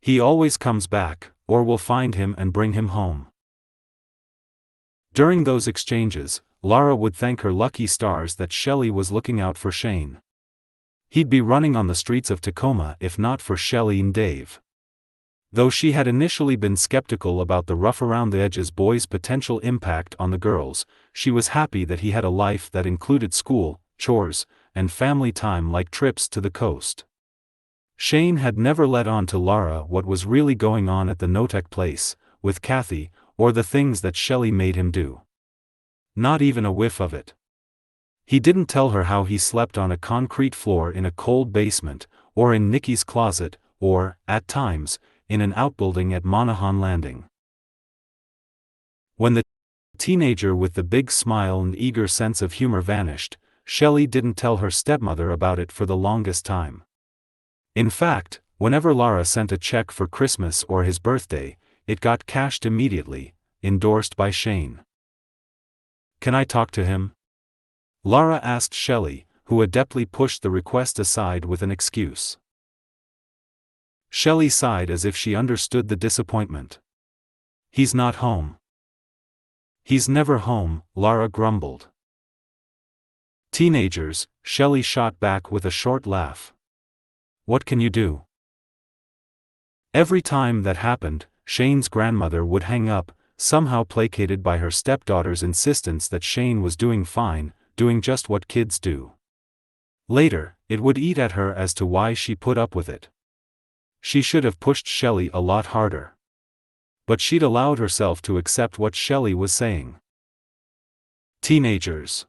"He always comes back, or we'll find him and bring him home." During those exchanges, Laura would thank her lucky stars that Shelley was looking out for Shane. He'd be running on the streets of Tacoma if not for Shelley and Dave. Though she had initially been skeptical about the rough-around-the-edges boy's potential impact on the girls, she was happy that he had a life that included school, chores, and family time like trips to the coast. Shane had never let on to Laura what was really going on at the Notek place, with Kathy, or the things that Shelley made him do. Not even a whiff of it. He didn't tell her how he slept on a concrete floor in a cold basement, or in Nikki's closet, or, at times, in an outbuilding at Monaghan Landing. When the teenager with the big smile and eager sense of humor vanished, Shelley didn't tell her stepmother about it for the longest time. In fact, whenever Laura sent a check for Christmas or his birthday, it got cashed immediately, endorsed by Shane. "Can I talk to him?" Laura asked Shelley, who adeptly pushed the request aside with an excuse. Shelley sighed as if she understood the disappointment. He's not home. He's never home, Lara grumbled. Teenagers, Shelley shot back with a short laugh. What can you do? Every time that happened, Shane's grandmother would hang up, somehow placated by her stepdaughter's insistence that Shane was doing fine, doing just what kids do. Later, it would eat at her as to why she put up with it. She should have pushed Shelley a lot harder. But she'd allowed herself to accept what Shelley was saying. Teenagers.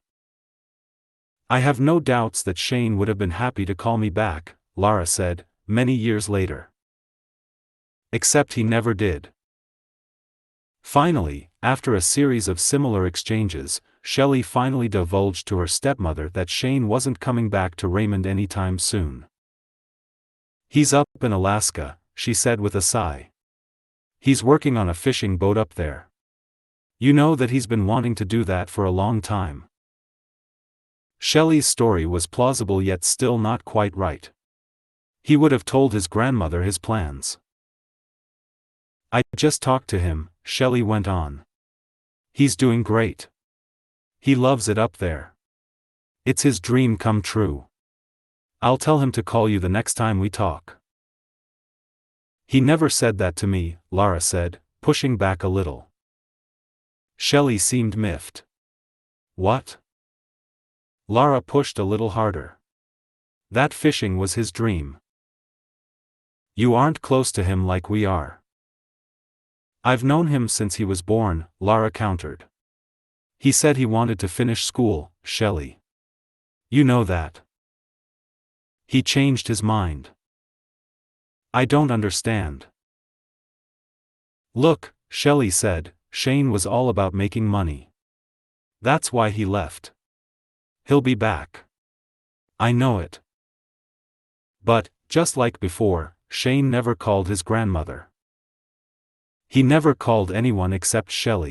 I have no doubts that Shane would have been happy to call me back, Lara said, many years later. Except he never did. Finally, after a series of similar exchanges, Shelley finally divulged to her stepmother that Shane wasn't coming back to Raymond anytime soon. He's up in Alaska, she said with a sigh. He's working on a fishing boat up there. You know that he's been wanting to do that for a long time. Shelley's story was plausible yet still not quite right. He would have told his grandmother his plans. I just talked to him, Shelley went on. He's doing great. He loves it up there. It's his dream come true. I'll tell him to call you the next time we talk. He never said that to me, Lara said, pushing back a little. Shelley seemed miffed. What? Lara pushed a little harder. That fishing was his dream. You aren't close to him like we are. I've known him since he was born, Lara countered. He said he wanted to finish school, Shelley. You know that. He changed his mind. I don't understand. Look, Shelley said, Shane was all about making money. That's why he left. He'll be back. I know it. But, just like before, Shane never called his grandmother. He never called anyone except Shelley.